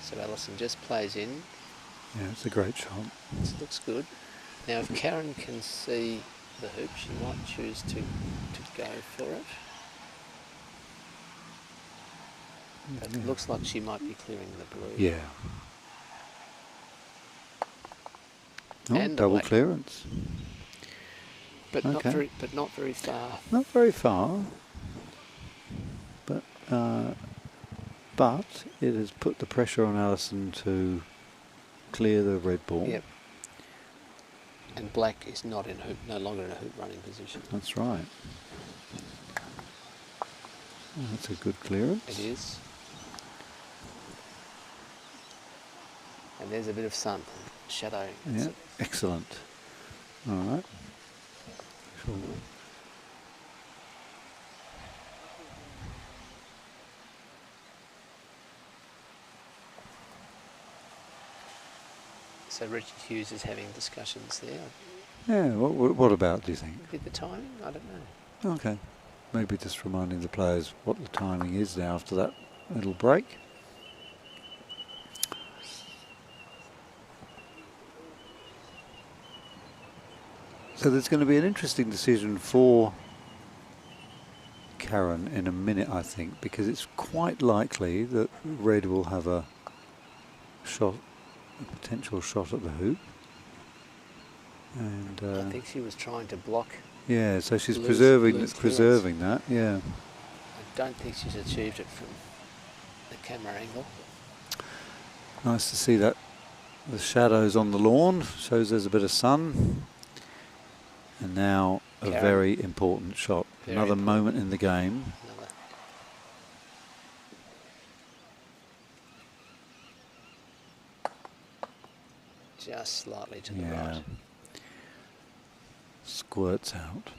So Alison just plays in. Yeah, it's a great shot. It looks good. Now, if Karen can see the hoop, she might choose to go for it. But it looks like she might be clearing the blue. Yeah. Oh, And double black. clearance. But Okay. not very far. Not very far. But it has put the pressure on Alison to clear the red ball. Yep. And black is not in hoop, no longer in a hoop running position. That's right. Oh, that's a good clearance. It is. And there's a bit of sun shadowing. Yeah, excellent. All right. Sure. So Richard Hughes is having discussions there. Yeah, what about, do you think? Maybe the timing? I don't know. Okay. Maybe just reminding the players what the timing is now after that little break. So there's going to be an interesting decision for Karen in a minute, I think, because it's quite likely that red will have a potential shot at the hoop. And I think she was trying to block. yeah, so she's Blue's preserving that. Yeah. I don't think she's achieved it from the camera angle. Nice to see that the shadows on the lawn shows there's a bit of sun. And now a Karen. very important shot. Very Another important. moment in the game. Another. Just slightly to the right. Squirts out.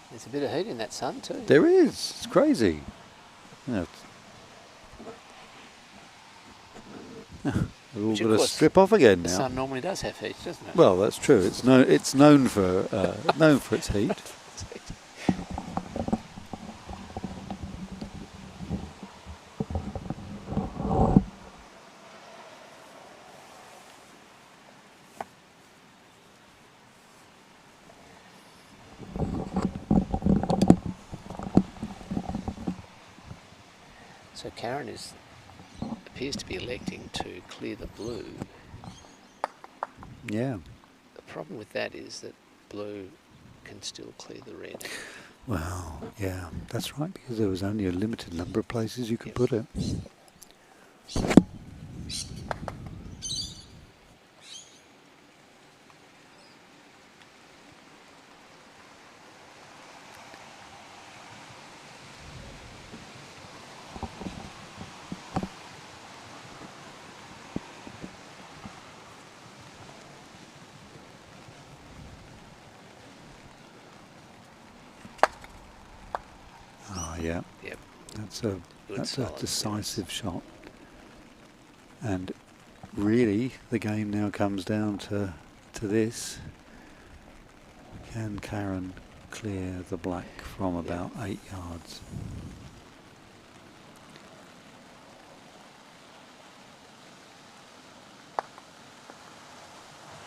There's a bit of heat in that sun too. There is. It's crazy. Yeah. We're all Which, of going to course, strip off again The now. sun normally does have heat, doesn't it? Well, that's true. It's known for its heat. So Karen appears to be electing to clear the blue. Yeah. The problem with that is that blue can still clear the red. Well, yeah, that's right, because there was only a limited number of places you could put it. Yeah, Yep. that's a solid decisive shot, and really the game now comes down to this: can Karen clear the black from about 8 yards?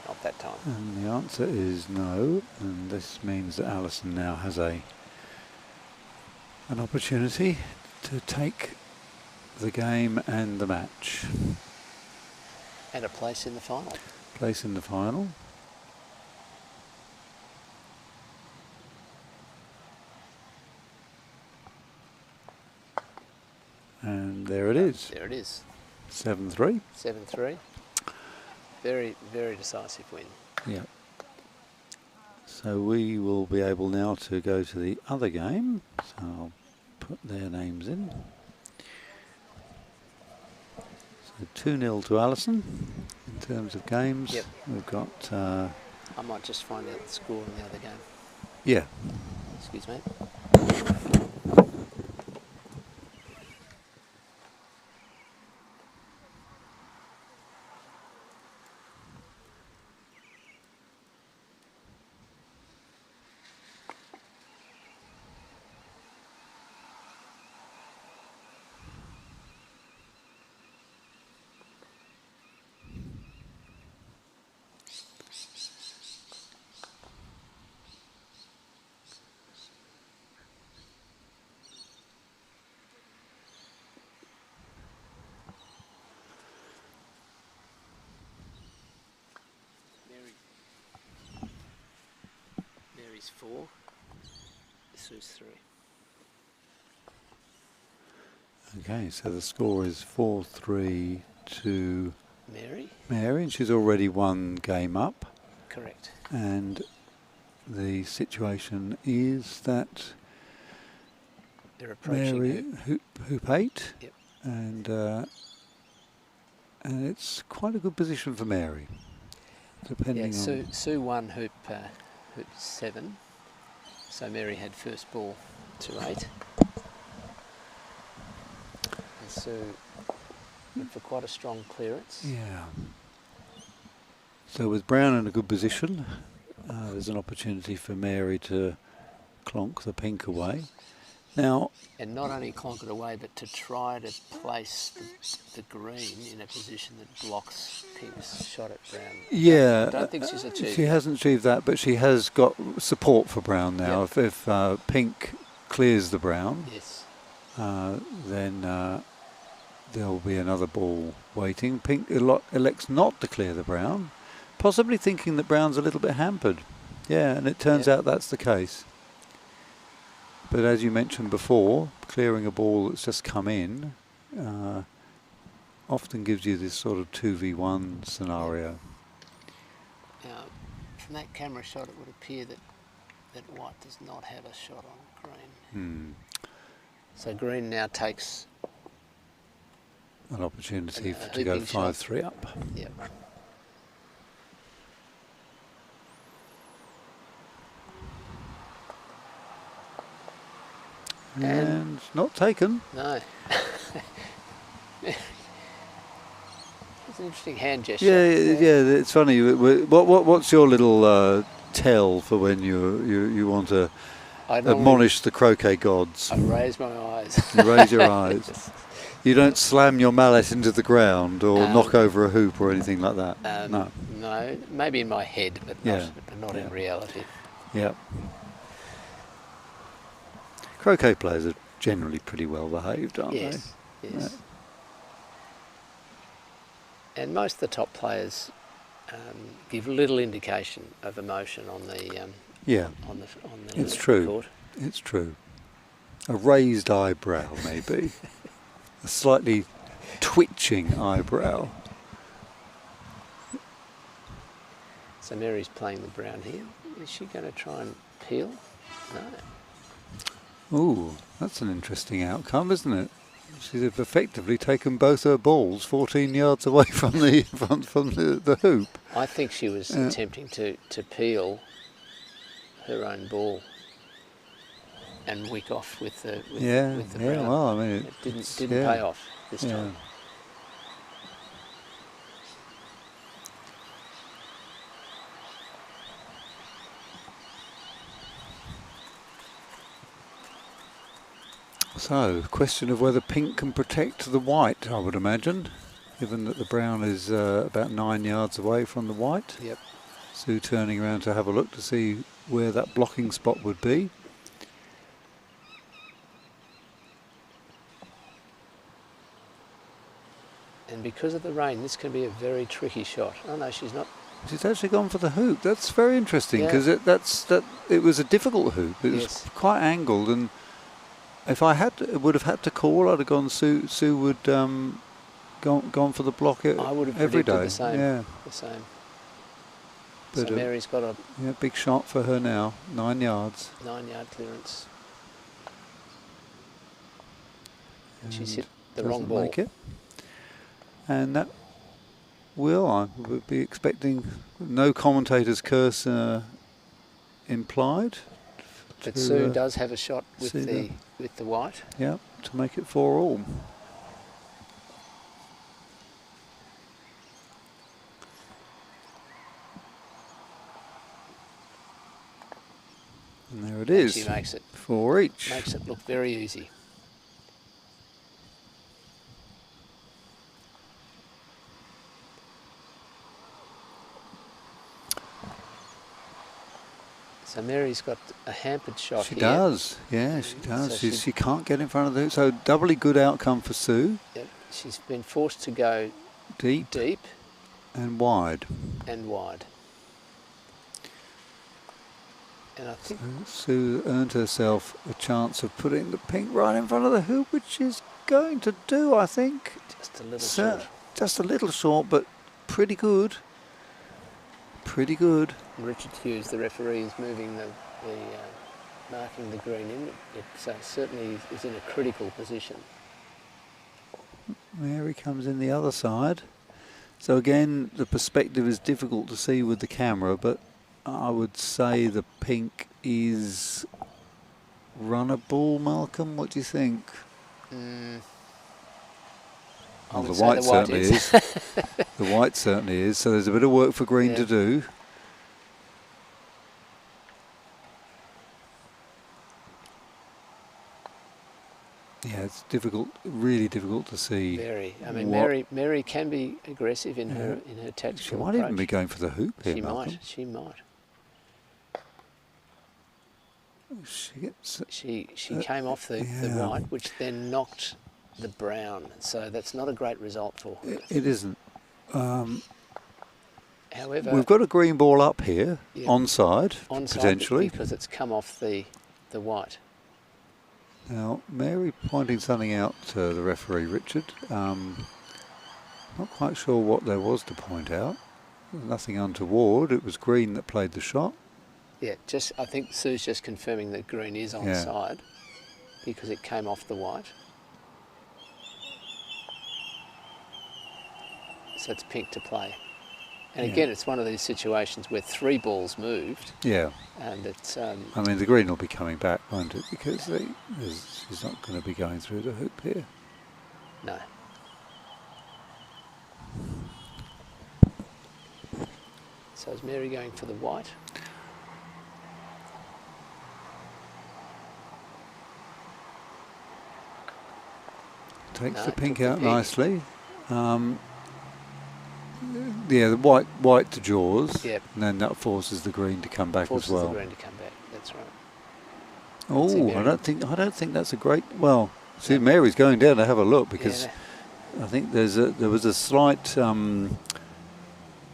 Not that time. And the answer is no, and this means that Alison now has an opportunity to take the game and the match. And a place in the final. Place in the final. And there it is. There it is. 7-3. 7-3. Very, very decisive win. Yeah. So we will be able now to go to the other game. So I'll put their names in. So 2-0 to Alison in terms of games. Yep. We've got... I might just find out the score in the other game. yeah. Excuse me. Mary's 4, Sue's 3. Okay, so the score is 4-3 to Mary? Mary, and she's already one game up. Correct. And the situation is that They're approaching Mary hoop 8. Yep. And it's quite a good position for Mary, depending on... Sue won hoop 7, so Mary had first ball to 8. And Sue went for quite a strong clearance. Yeah. So with Brown in a good position, there's an opportunity for Mary to clonk the pink away. Now, and not only clonk it away, but to try to place the green in a position that blocks Pink's shot at Brown. Yeah, I don't think she's achieved she that. hasn't achieved that, but she has got support for Brown now. Yep. If Pink clears the Brown, Yes. then there will be another ball waiting. Pink elects not to clear the Brown, possibly thinking that Brown's a little bit hampered. Yeah, and it turns out that's the case. But as you mentioned before, clearing a ball that's just come in often gives you this sort of 2v1 scenario. Now, from that camera shot, it would appear that white does not have a shot on green. So green now takes an opportunity a to go hooping shot. 5-3 up. Yep. And not taken. No. It's an interesting hand gesture. Yeah, it's funny. What's your little tell for when you want to admonish the croquet gods? I raise my eyes. You raise your eyes. You don't slam your mallet into the ground or knock over a hoop or anything like that. No. No, maybe in my head, but not in reality. Yeah. Croquet players are generally pretty well behaved, aren't they? Yes. Yeah. And most of the top players give little indication of emotion on the on the It's true. court. It's true. A raised eyebrow, maybe. A slightly twitching eyebrow. So Mary's playing the brown here. Is she going to try and peel? No. Ooh, that's an interesting outcome, isn't it? She's effectively taken both her balls 14 yards away from the from the hoop. I think she was attempting to peel her own ball and wick off with the brown. Well, I mean, it didn't pay off this time. So, question of whether pink can protect the white, I would imagine, given that the brown is about 9 yards away from the white. Yep. Sue turning around to have a look to see where that blocking spot would be. And because of the rain, this can be a very tricky shot. Oh no, she's not. She's actually gone for the hoop. That's very interesting because it was a difficult hoop. It was quite angled, and if I would have had to call, I'd have gone. Sue would gone for the block I would have every predicted day. the same. Yeah. The same. But so Mary's got a big shot for her now. 9 yards. 9-yard clearance. And she's hit the wrong ball. Make it. And that I would be expecting no commentator's curse implied. But Sue does have a shot with the white. Yeah, to make it 4-all. And there it is. She makes it 4 each. Makes it look very easy. So Mary's got a hampered shot here. She does, yeah, she does. So she can't get in front of the hoop. So doubly good outcome for Sue. Yep. She's been forced to go deep and wide. And wide. And I think Sue earned herself a chance of putting the pink right in front of the hoop, which is going to do, I think. just a little short. Just a little short, but pretty good. Pretty good. Richard Hughes, the referee, is moving marking the green in. It certainly is in a critical position. Mary comes in the other side. So again, the perspective is difficult to see with the camera, but I would say the pink is runnable, Malcolm. What do you think? Well, the white certainly is. The white certainly is. So there's a bit of work for green to do. Yeah, it's difficult, really difficult to see. Very. I mean, Mary can be aggressive in her tactical She might approach. even be going for the hoop here, She Malcolm. She might. She came off the white, which then knocked the brown. So that's not a great result for her. It isn't. However, we've got a green ball up here, onside, potentially. Because it's come off the white. Now, Mary pointing something out to the referee, Richard. Not quite sure what there was to point out. Nothing untoward. It was green that played the shot. Yeah, I think Sue's just confirming that green is onside because it came off the white. So it's pink to play. And again, it's one of these situations where 3 balls moved. Yeah. And it's... I mean, the green will be coming back, won't it? Because she's not going to be going through the hoop here. No. So is Mary going for the white? Takes the pink out nicely. Yeah, the white to jaws, and then that forces the green to come back as well. Forces the green to come back. That's right. Oh, I don't think that's a great. Well, see, Mary's going down to have a look because I think there was a slight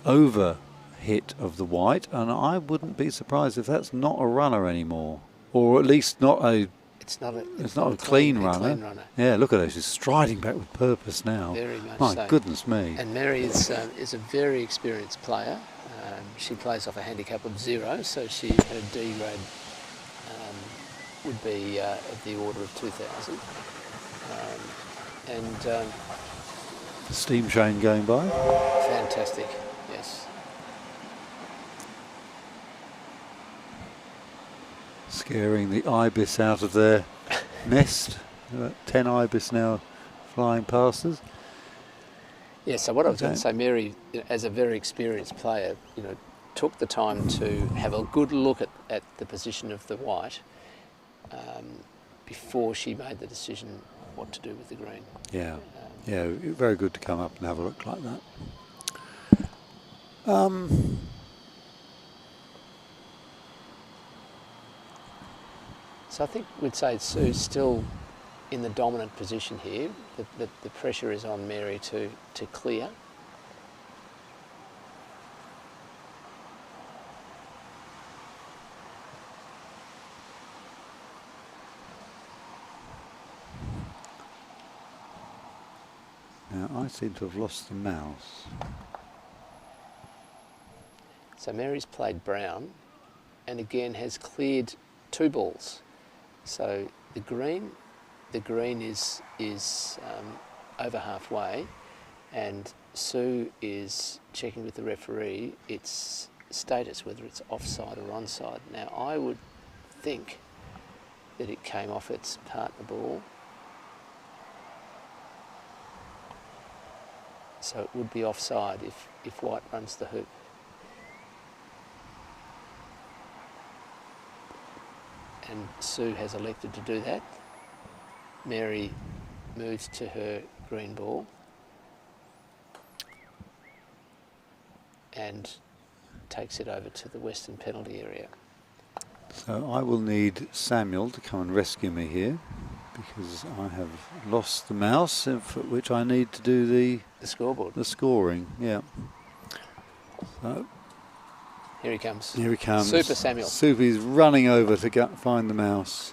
over hit of the white, and I wouldn't be surprised if that's not a runner anymore, or at least not a. It's not a clean runner. Yeah, look at her. She's striding back with purpose now. Very much My so. goodness me. And Mary is a very experienced player. She plays off a handicap of 0, so her D grade would be of the order of 2,000. The steam train going by. Fantastic, yes. Scaring the ibis out of their nest. 10 ibis now flying past us. Yeah, so what I was going to say, Mary, as a very experienced player, took the time to have a good look at the position of the white before she made the decision what to do with the green. Yeah, very good to come up and have a look like that. So I think we'd say Sue's still in the dominant position here. The pressure is on Mary to clear. Now I seem to have lost the mouse. So Mary's played brown and again has cleared 2 balls. So the green is over halfway, and Sue is checking with the referee its status, whether it's offside or onside. Now I would think that it came off its partner ball, so it would be offside if white runs the hoop. And Sue has elected to do that. Mary moves to her green ball and takes it over to the western penalty area. So I will need Samuel to come and rescue me here because I have lost the mouse, for which I need to do the scoreboard. The scoring, yeah. So Here he comes. Here he comes. Super Samuel. Soupy's running over to find the mouse.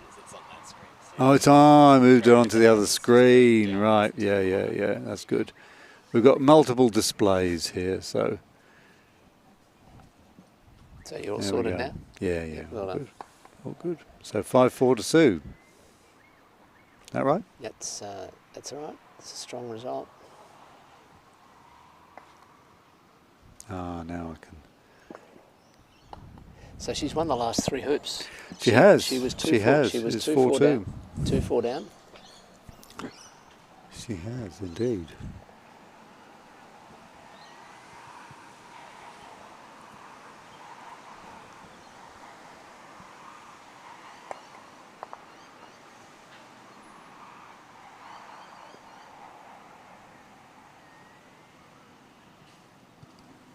Oh, it's on. I moved it onto the other screen. Right. Yeah. That's good. We've got multiple displays here, so. So you're all sorted now? Yeah. Well done. Good. All good. So 5-4 to Sue. Is that right? That's all right. It's a strong result. Ah, now I can. So she's won the last 3 hoops. She has. She was 2-4. She has. She was It's 2-4 4-2. down. 2-4 down. She has indeed.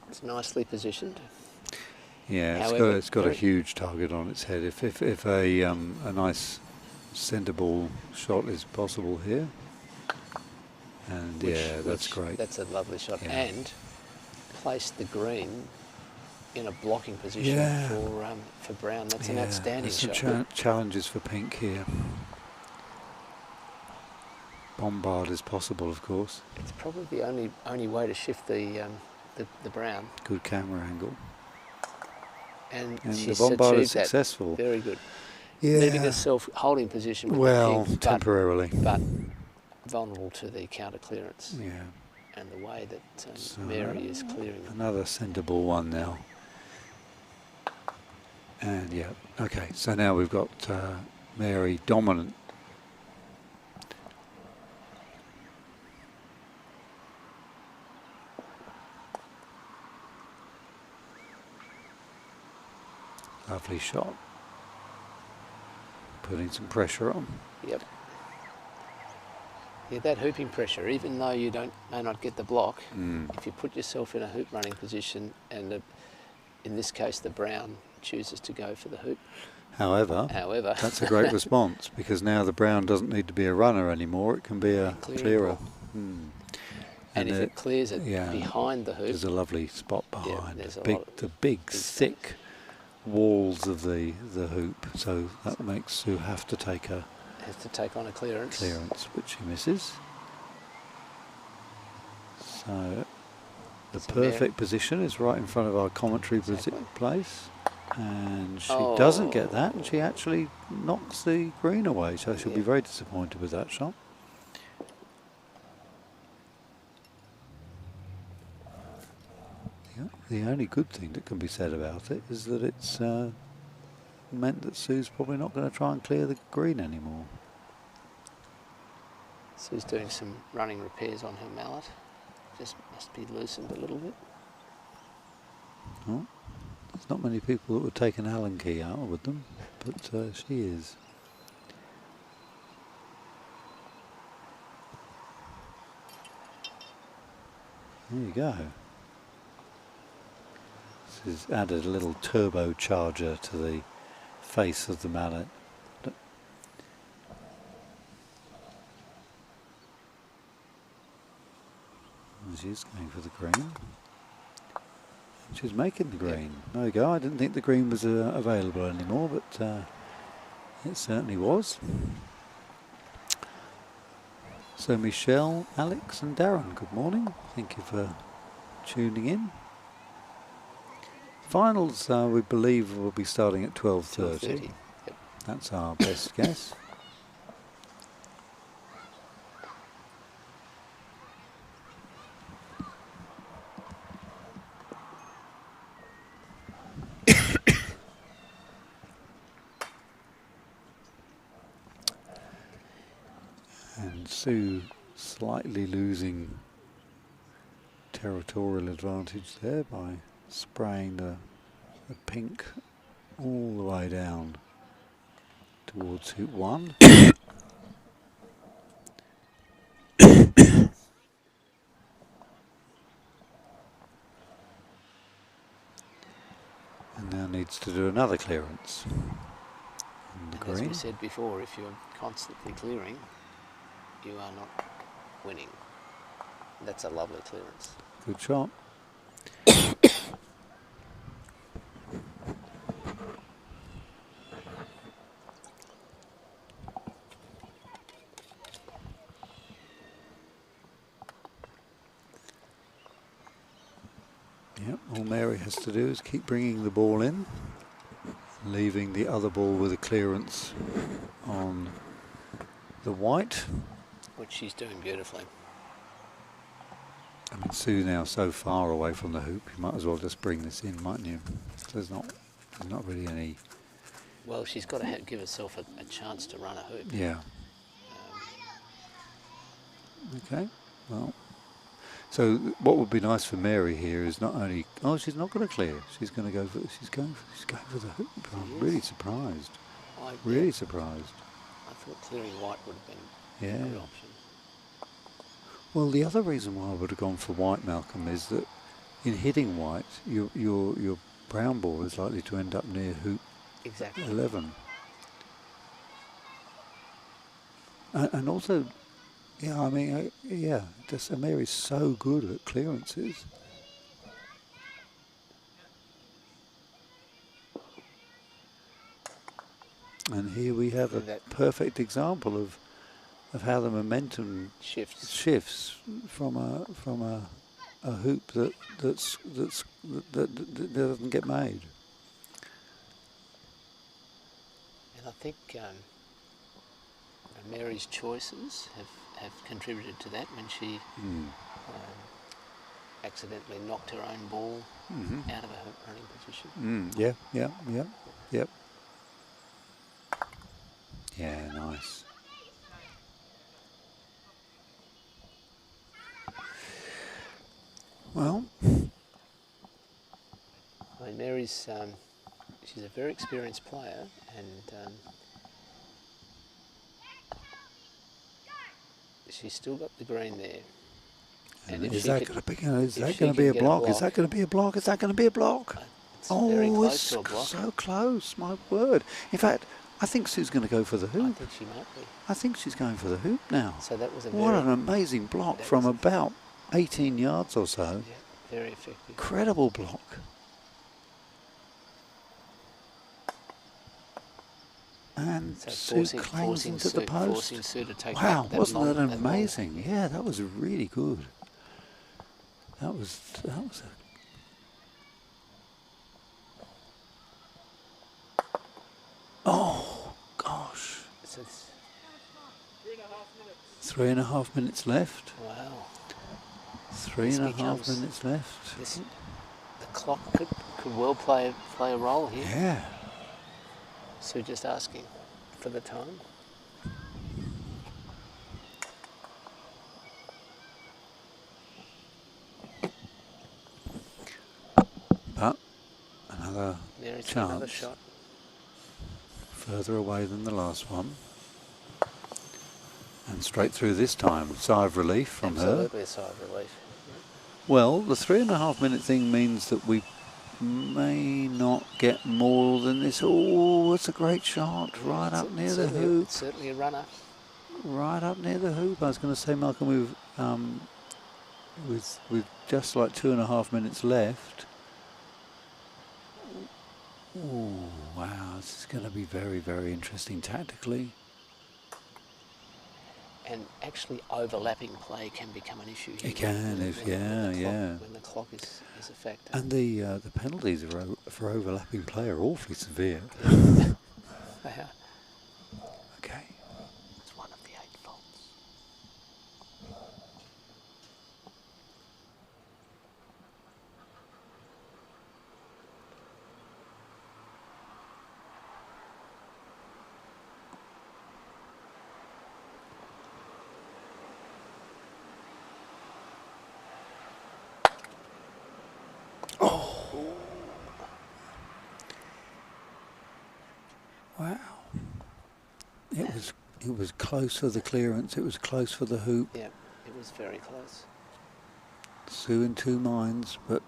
It's nicely positioned. Yeah, However, it's got a huge target on its head. If a nice centre ball shot is possible here, and that's great. That's a lovely shot, Yeah. and placed the green in a blocking position for Brown. That's an outstanding there's shot. some challenges for pink here. Bombard is possible, of course. It's probably the only way to shift the Brown. Good camera angle. And the she's bombard is achieved that. successful. Very good. Yeah. Leaving herself holding position with Well, the pink, temporarily. but vulnerable to the counter clearance. Yeah. And the way that Mary is clearing them. Another centre ball one now. And okay. So now we've got Mary dominant. Lovely shot. Putting some pressure on. Yep. Yeah, that hooping pressure, even though you may not get the block, if you put yourself in a hoop running position and in this case the Brown chooses to go for the hoop. However, that's a great response, because now the Brown doesn't need to be a runner anymore, it can be a clearer. And if it clears it behind the hoop. There's a lovely spot behind the big big thick walls of the hoop, so that makes Sue have to take on a clearance, which she misses. So the perfect position is right in front of our commentary place, and she doesn't get that, and she actually knocks the green away, so she'll be very disappointed with that shot. The only good thing that can be said about it is that it's meant that Sue's probably not going to try and clear the green anymore. Sue's doing some running repairs on her mallet. Just must be loosened a little bit. Oh, there's not many people that would take an Allen key out with them, but she is. There you go. This has added a little turbocharger to the face of the mallet. She's going for the green. She's making the green. There we go. I didn't think the green was available anymore, but it certainly was. So Michelle, Alex and Darren, good morning. Thank you for tuning in. Finals, we believe, will be starting at 12:30. Yep. That's our best guess. And Sue slightly losing territorial advantage there by spraying the pink all the way down towards hoop 1. And now needs to do another clearance. On the And green. as we said before, if you're constantly clearing, you are not winning. That's a lovely clearance. Good shot. Mary has to do is keep bringing the ball in, leaving the other ball with a clearance on the white. Which she's doing beautifully. I mean, Sue now so far away from the hoop, you might as well just bring this in, mightn't you? There's not really any... Well, she's got to give herself a chance to run a hoop. Yeah. Okay, well... So what would be nice for Mary here is not only... Oh, she's not going to clear. She's going to go for... She's going for the hoop. I'm really surprised. Really surprised. I thought clearing white would have been a good option. Well, the other reason why I would have gone for white, Malcolm, is that in hitting white, your brown ball is likely to end up near hoop 11. And also, yeah, I mean, Mary's so good at clearances. And here we have a perfect example of how the momentum shifts from a hoop that doesn't get made. And I think Mary's choices have contributed to that when she accidentally knocked her own ball out of a running position. Yep. Yeah, nice. Well, I mean, Mary's she's a very experienced player, and she's still got the green there. And is that going to be a block? Is that going to be a block? Is that going to be a block? It's so close, my word. In fact, I think Sue's going to go for the hoop. I think she might be. I think she's going for the hoop now. So that was what an amazing block from about 18 yards or so. Yeah, very effective. Incredible block. And so Sue clangs into the post. Sue to take wow, wasn't that amazing? Yeah, that was really good. That was a... Oh, gosh. So 3.5 minutes left. Wow. 3.5 minutes left. The clock could well play a role here. Yeah. So just asking for the time. But another chance. Another shot. Further away than the last one. And straight through this time. Sigh of relief from her. Absolutely a sigh of relief. Well, the 3.5 minute thing means that we may not get more than this. Oh, it's a great shot. Right up near the hoop. Certainly a runner. Right up near the hoop. I was going to say, Malcolm, with just like 2.5 minutes left. Oh, wow. This is going to be very, very interesting tactically. And actually overlapping play can become an issue here. It can, when the clock is a factor. And the penalties for overlapping play are awfully severe. They are. Okay. It's one of the 8 faults. Wow. It was close for the clearance, it was close for the hoop. Yeah, it was very close. Sue in two minds, but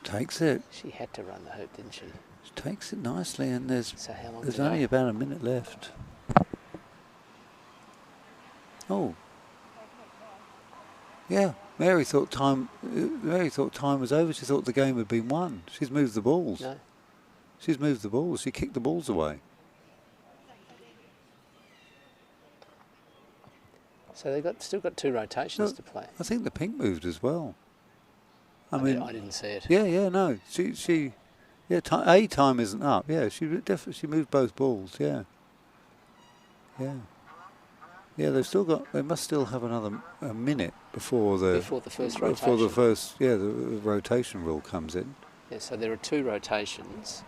takes it. She had to run the hoop, didn't she? She takes it nicely, and there's there's only about a minute left. Oh. Yeah, Mary thought time was over. She thought the game had been won. She's moved the balls. No. She's moved the balls. She kicked the balls away. So they've still got 2 rotations to play. I think the pink moved as well. I didn't see it. Yeah, no. A time isn't up. Yeah, she moved both balls. Yeah. They must still have a minute before the first rotation. Before the first, the rotation rule comes in. Yeah, so there are 2 rotations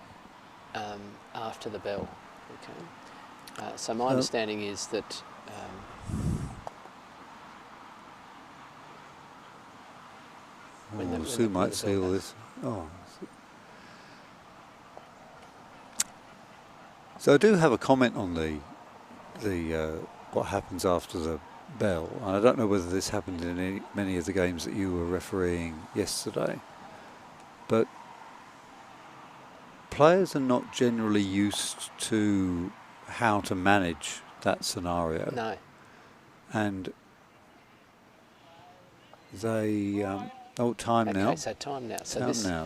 after the bell. Okay. So my understanding is that. Sue might see all this. Oh. So I do have a comment on the what happens after the bell. And I don't know whether this happened in many of the games that you were refereeing yesterday, but players are not generally used to how to manage that scenario. No. And they time now. Okay, so time now.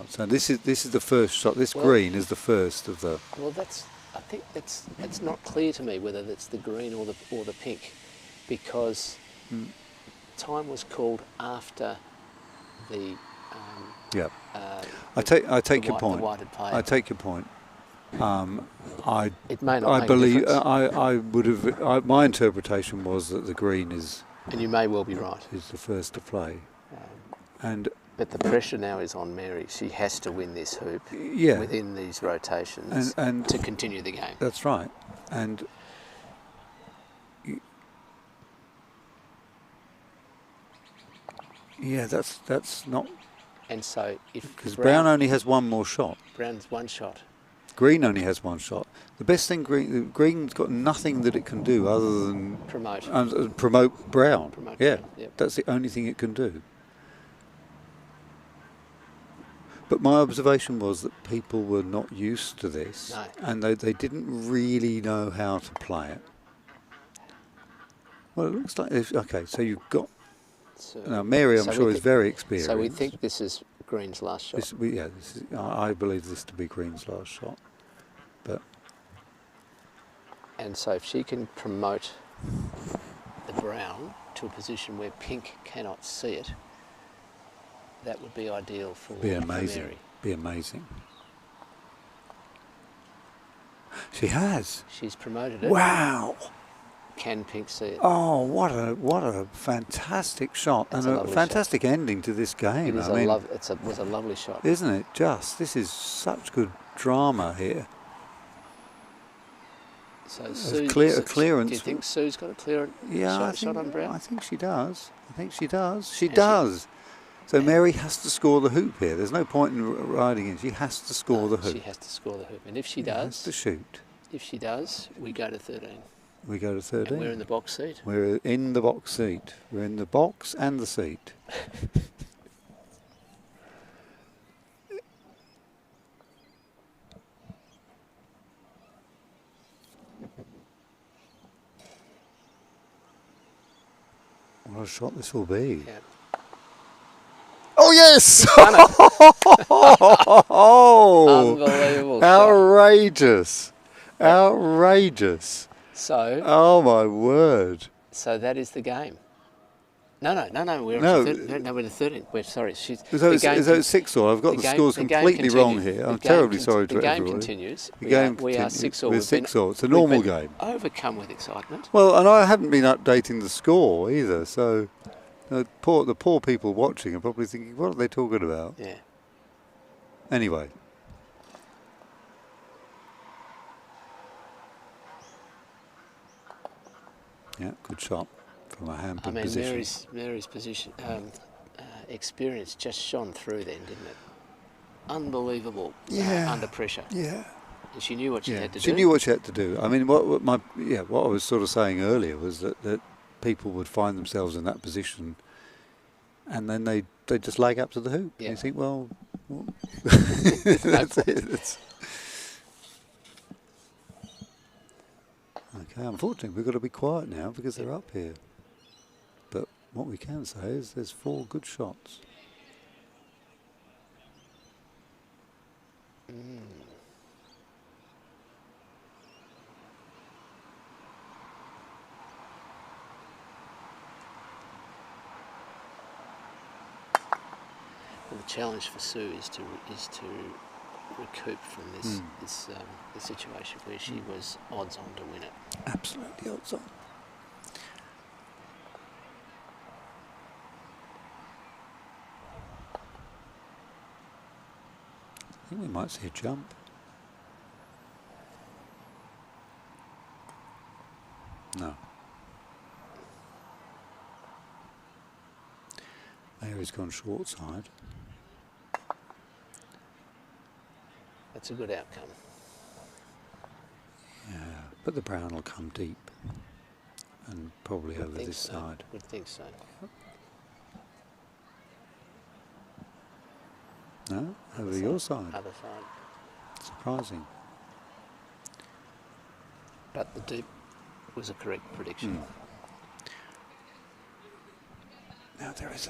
So this is the first shot. This green is the first of the. Well, I think it's not clear to me whether that's the green or the pink, because time was called after the. I take your point. I take your point. It may not. I believe I would have. My interpretation was that the green is. And you may well be right. Is the first to play, But the pressure now is on Mary. She has to win this hoop within these rotations and to continue the game. That's right. And that's not. And so because Brown only has one more shot. Brown's one shot. Green only has one shot. The best thing Green's got nothing that it can do other than promote Brown. Brown, yep. That's the only thing it can do. But my observation was that people were not used to this, and they didn't really know how to play it. Well, it looks like so you've got. Now Mary, I'm sure, is very experienced. So we think this is Green's last shot. I believe this to be Green's last shot. And so if she can promote the Brown to a position where Pink cannot see it, that would be ideal for Mary. Be amazing. She has. She's promoted it. Wow. Can Pink see it? Oh, what a fantastic shot, and a fantastic ending to this game. It was a lovely shot, isn't it? This is such good drama here. So a clearance. Do you think Sue's got a clear shot on Brown? I think she does. She does. So Mary has to score the hoop here. There's no point in riding in. She has to score the hoop. She has to score the hoop, and if she does, has to shoot. If she does, we go to 13. We go to 13. And we're in the box seat. We're in the box seat. We're in the box and the seat. What a shot this will be. Yeah. Oh, yes! Unbelievable outrageous. Shot. Outrageous. So. Oh, my word. So that is the game. No. We're in the 13. We're sorry. Is that 6 all? I've got the scores completely wrong here. I'm terribly sorry to everybody. The game continues. We are 6 all. We're 6 all. It's a normal game. Overcome with excitement. Well, and I haven't been updating the score either, so the poor people watching are probably thinking, what are they talking about? Yeah. Anyway. Yeah, good shot from a hampered position. Mary's position, experience just shone through then, didn't it? Unbelievable. Under pressure. Yeah. And she knew what she had to do. She knew what she had to do. I mean, what I was sort of saying earlier was that people would find themselves in that position, and then they just lag up to the hoop. Yeah. And you think, well that's it. Okay, unfortunately, we've got to be quiet now because they're up here. But what we can say is there's 4 good shots. Well, the challenge for Sue is to recoup from this the situation where she was odds on to win it. Absolutely odds on. I think we might see a jump. No. Mary's gone short side. That's a good outcome. Yeah, but the brown will come deep and probably over this side. Would think so. Yep. No, over your side. Other side. Surprising. But the deep was a correct prediction. Now there is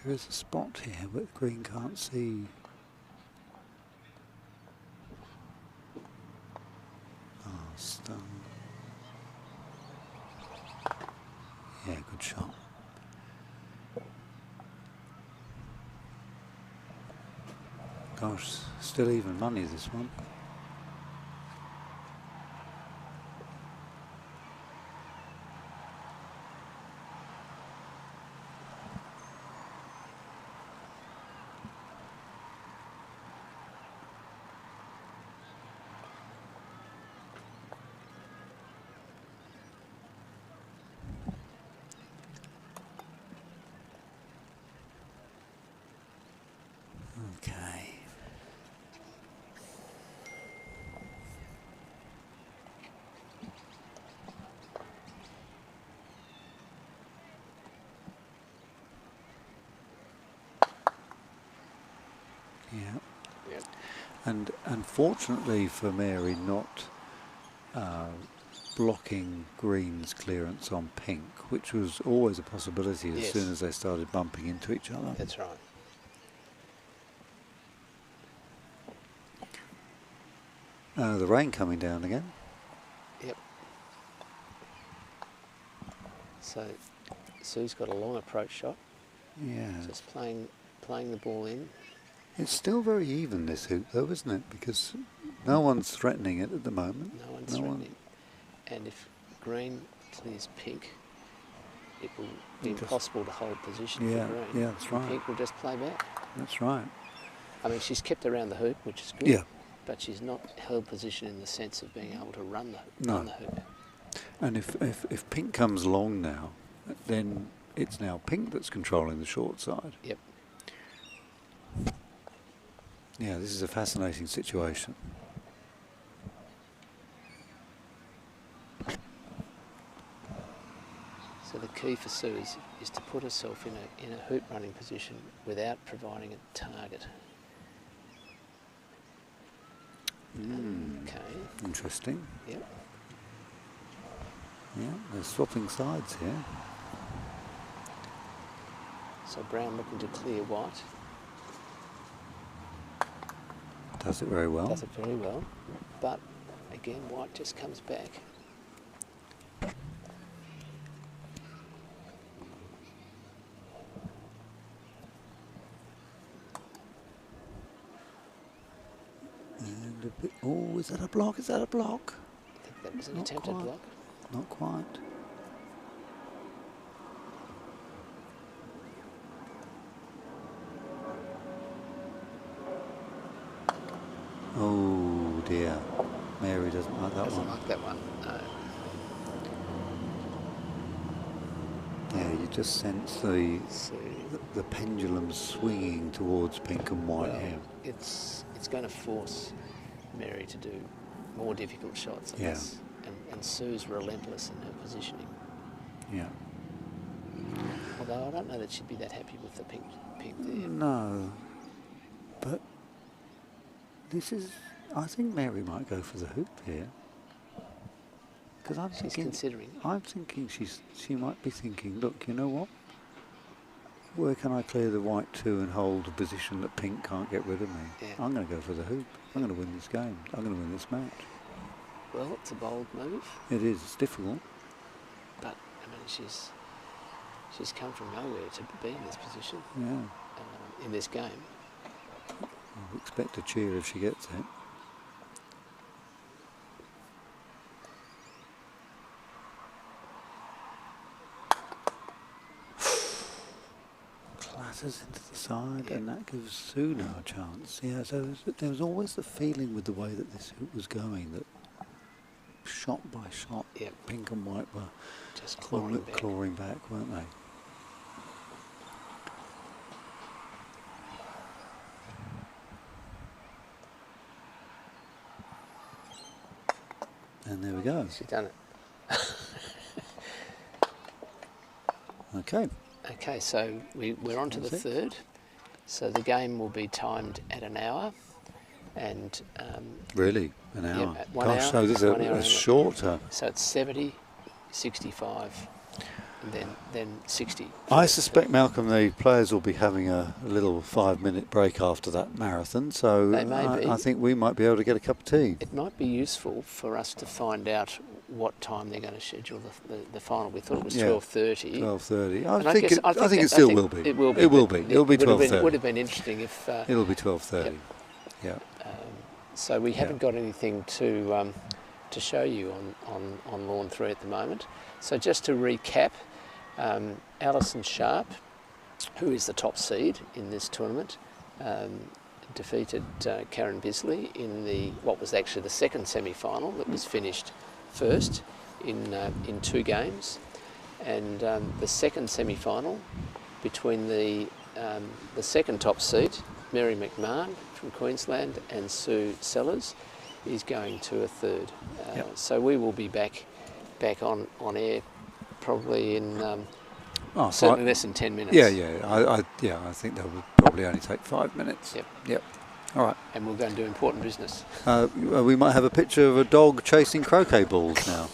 a spot here, but the green can't see. Oh, stun. Yeah, good shot. Gosh, still even money this one. Okay. Yeah. Yep. And unfortunately for Mary, not blocking green's clearance on pink, which was always a possibility as soon as they started bumping into each other. That's right. The rain coming down again. Yep. So Sue's got a long approach shot. Yeah. Just playing the ball in. It's still very even, this hoop, though, isn't it? Because no one's threatening it at the moment. No one's threatening. And if green clears pink, it will be impossible to hold position for green. Yeah, that's right. Pink will just play back. That's right. I mean, she's kept around the hoop, which is good. Yeah. But she's not held position in the sense of being able to run the hoop. And if pink comes along now, then it's now pink that's controlling the short side. Yep. Yeah, this is a fascinating situation. So the key for Sue is to put herself in a hoop running position without providing a target. Okay. Interesting. Yep. Yeah, they're swapping sides here. So brown looking to clear white. Does it very well. Does it very well. But again, white just comes back. And a bit, oh, is that a block? Is that a block? I think that was an Not attempted quite. block. Not quite. Oh dear. Mary doesn't like that Doesn't one. like that one. No. Yeah, you just sense the pendulum swinging towards pink and white here. It's going to force Mary to do more difficult shots on this. And Sue's relentless in her positioning. Yeah. Although I don't know that she'd be that happy with the pink there. No. But this is, I think Mary might go for the hoop here. Because She's considering. I'm thinking she might be thinking, look, you know what? Where can I clear the white 2 and hold a position that pink can't get rid of me? Yeah. I'm going to go for the hoop. I'm going to win this game. I'm going to win this match. Well, it's a bold move. It is. It's difficult. But, I mean, She's come from nowhere to be in this position Yeah. in this game. I'll expect a cheer if she gets it. Clatters into the side, and that gives Sue now a chance. Yeah, so there was always the feeling with the way that this hoop was going that shot by shot, pink and white were just clawing back, weren't they? And there we go. She's done it. Okay. Okay, so we're on to the third. So the game will be timed at an hour. And really? An hour? Yep, 1 Gosh, hour. so this is a shorter. So it's 70, 65, and then 60. I suspect, Malcolm, the players will be having a little 5-minute break after that marathon, so they may be. I think we might be able to get a cup of tea. It might be useful for us to find out what time they're going to schedule the final. We thought it was 12:30. 12:30. I I think it still will be. It will be. It will be. It'll be 12:30. It would have been interesting if... It'll be 12:30. Yeah. So we haven't got anything to show you on Lawn 3 at the moment. So just to recap, Alison Sharp, who is the top seed in this tournament, defeated Karen Bisley in what was actually the second semi-final that was finished first in 2 games, and the second semi-final between the second top seed, Mary McMahon from Queensland, and Sue Sellers is going to a third. So we will be back on air probably in certainly less than 10 minutes. I think that would probably only take 5 minutes. Yep. All right. And we'll go and do important business. We might have a picture of a dog chasing croquet balls now.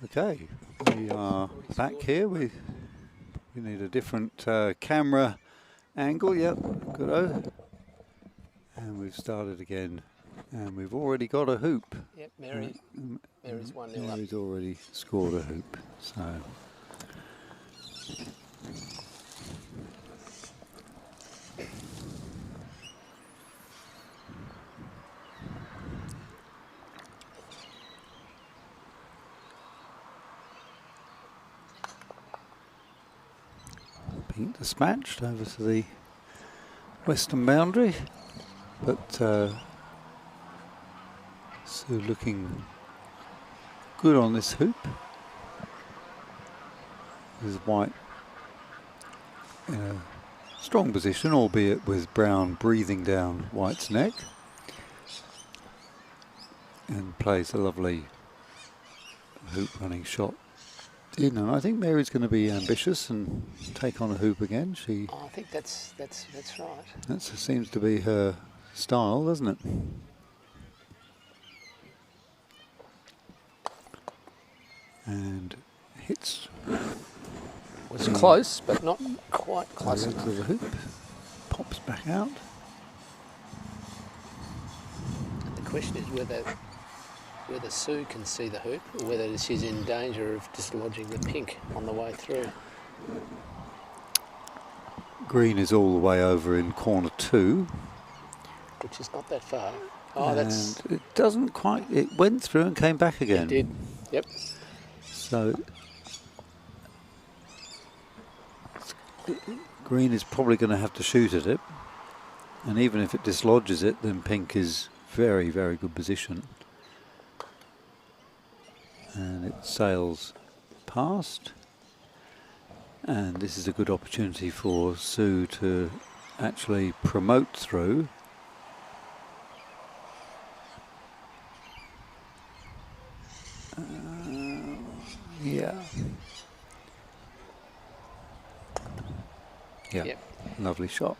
Okay, we are back here. We need a different camera angle. Yep, good. And we've started again, and we've already got a hoop. Yep, Mary's 1-0 up. Mary's already scored a hoop. So. Pink dispatched over to the western boundary, but Sue looking good on this hoop. There's White in a strong position, albeit with Brown breathing down White's neck, and plays a lovely hoop running shot. And I think Mary's going to be ambitious and take on a hoop again. I think that's right. That seems to be her style, doesn't it? And hits. Was close, but not quite close To enough. the hoop. Pops back out. And the question is whether Sue can see the hoop or whether she's in danger of dislodging the pink on the way through. Green is all the way over in corner 2. Which is not that far. Oh, and that's... it doesn't quite... It went through and came back again. It did, yep. So... Green is probably going to have to shoot at it. And even if it dislodges it, then pink is very, very good position. And it sails past, and this is a good opportunity for Sue to actually promote through. Yeah. Yep. Lovely shot.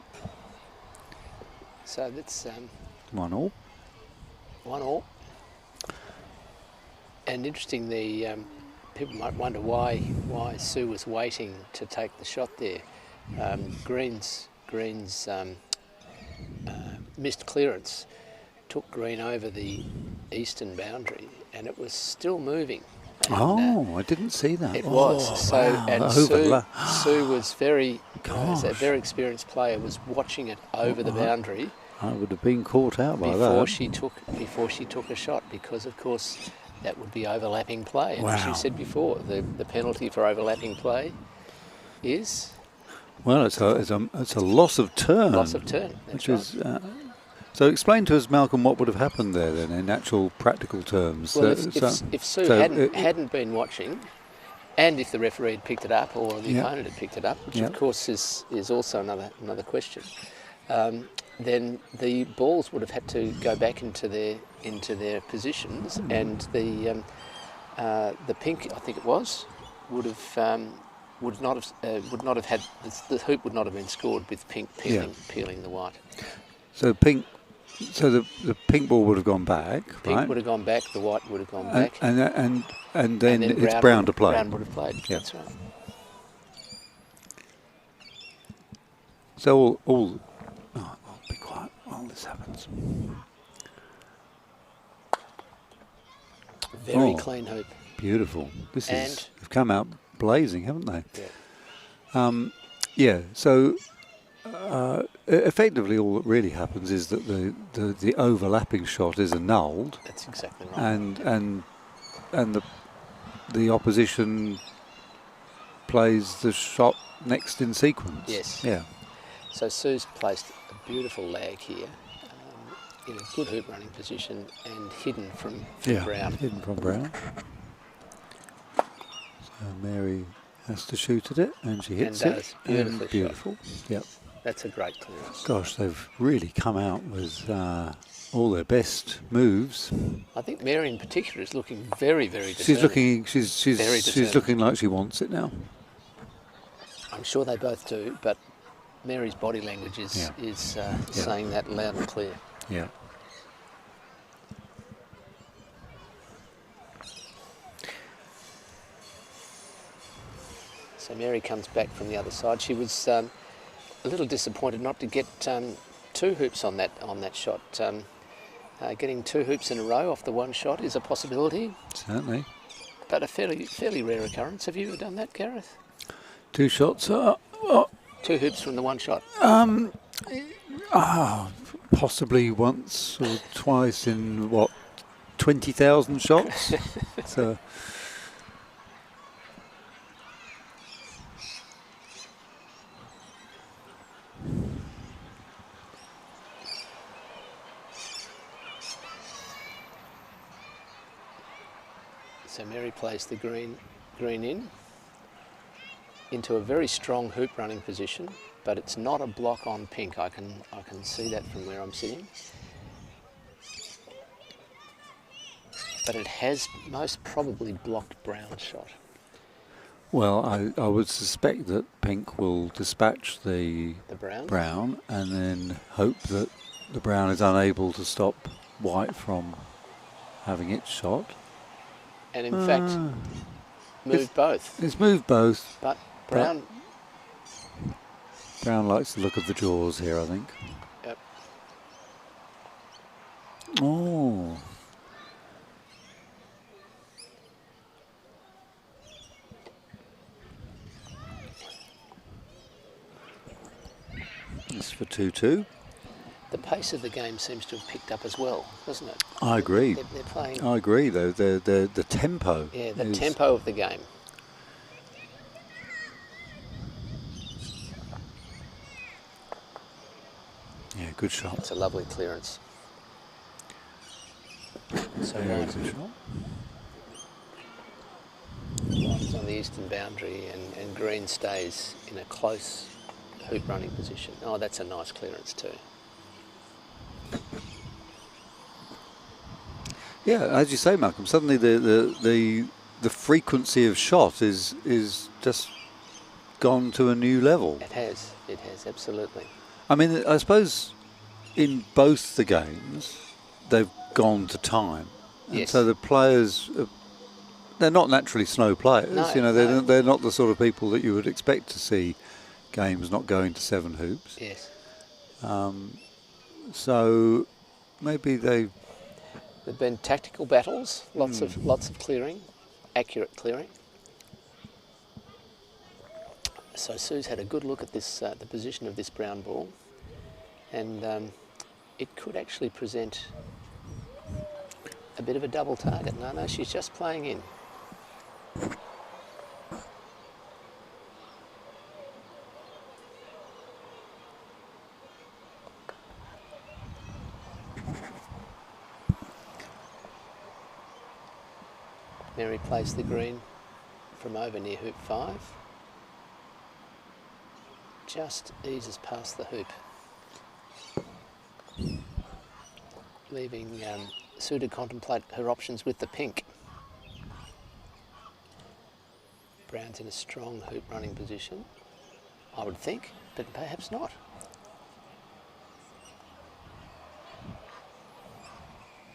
So that's 1-1. 1-1. And interesting, the people might wonder why Sue was waiting to take the shot there. Green's missed clearance took Green over the eastern boundary, and it was still moving. And, I didn't see that. it was. So, wow. and Sue was very, as a very experienced player, was watching it over the boundary. I would have been caught out by before that. Before she took a shot, because of course that would be overlapping play. And Wow. as you said before, the penalty for overlapping play is Well, it's a loss of turn. loss of turn. That's right. is. So explain to us, Malcolm, what would have happened there then, in actual practical terms. Well, if Sue hadn't been watching, and if the referee had picked it up or the opponent had picked it up, which of course is also another question, then the balls would have had to go back into their positions, and the pink, I think it was, would not have had the hoop would not have been scored with pink peeling the white. So the pink ball would have gone back, Pink right? would have gone back, the white would have gone back. And then it's Brown to play. Brown would have played, Yeah. that's right. So I'll be quiet while this happens. Very clean hoop. Beautiful. And they've come out blazing, haven't they? Yeah. So effectively, all that really happens is that the overlapping shot is annulled, That's exactly right. and the opposition plays the shot next in sequence. Yes. Yeah. So Sue's placed a beautiful lag here, in a good hoop running position and hidden from Brown. Hidden from Brown. So Mary has to shoot at it, and she hits And it. does. Beautifully shot. Beautiful. Yep. That's a great clearance. Gosh, they've really come out with all their best moves. I think Mary in particular is looking very, very determined. She's looking like she wants it now. I'm sure they both do, but Mary's body language is saying that loud and clear. Yeah. So Mary comes back from the other side. She was a little disappointed not to get 2 hoops on that shot. Getting 2 hoops in a row off the one shot is a possibility, Certainly. but a fairly rare occurrence. Have you ever done that, Gareth? 2 shots. 2 hoops from the one shot. Possibly once or twice in, what, 20,000 shots? So. So Mary plays the green in into a very strong hoop running position, but it's not a block on pink. I can see that from where I'm sitting. But it has most probably blocked brown's shot. Well, I would suspect that pink will dispatch the brown and then hope that the brown is unable to stop white from having its shot. And in fact, moved both. It's moved both. But brown likes the look of the jaws here, I think. Yep. Oh. It's for 2-2. The pace of the game seems to have picked up as well, doesn't it? I agree. They're playing. I agree, though. The tempo. Yeah, the tempo of the game. Yeah, good shot. It's a lovely clearance. So Very good shot. White is on the eastern boundary, and green stays in a close hoop running position. Oh, that's a nice clearance too. Yeah, as you say, Malcolm, suddenly the frequency of shot is just gone to a new level. It has, absolutely. I mean, I suppose in both the games they've gone to time, and Yes. so the players they're not naturally slow players. No, you know, no. they're not the sort of people that you would expect to see games not going to 7 hoops. Yes. So maybe There've been tactical battles, lots of clearing, accurate clearing. So Sue's had a good look at this, the position of this brown ball, and it could actually present a bit of a double target. No, she's just playing in. Mary plays the green from over near hoop 5. Just eases past the hoop, leaving Sue to contemplate her options with the pink. Brown's in a strong hoop running position, I would think, but perhaps not.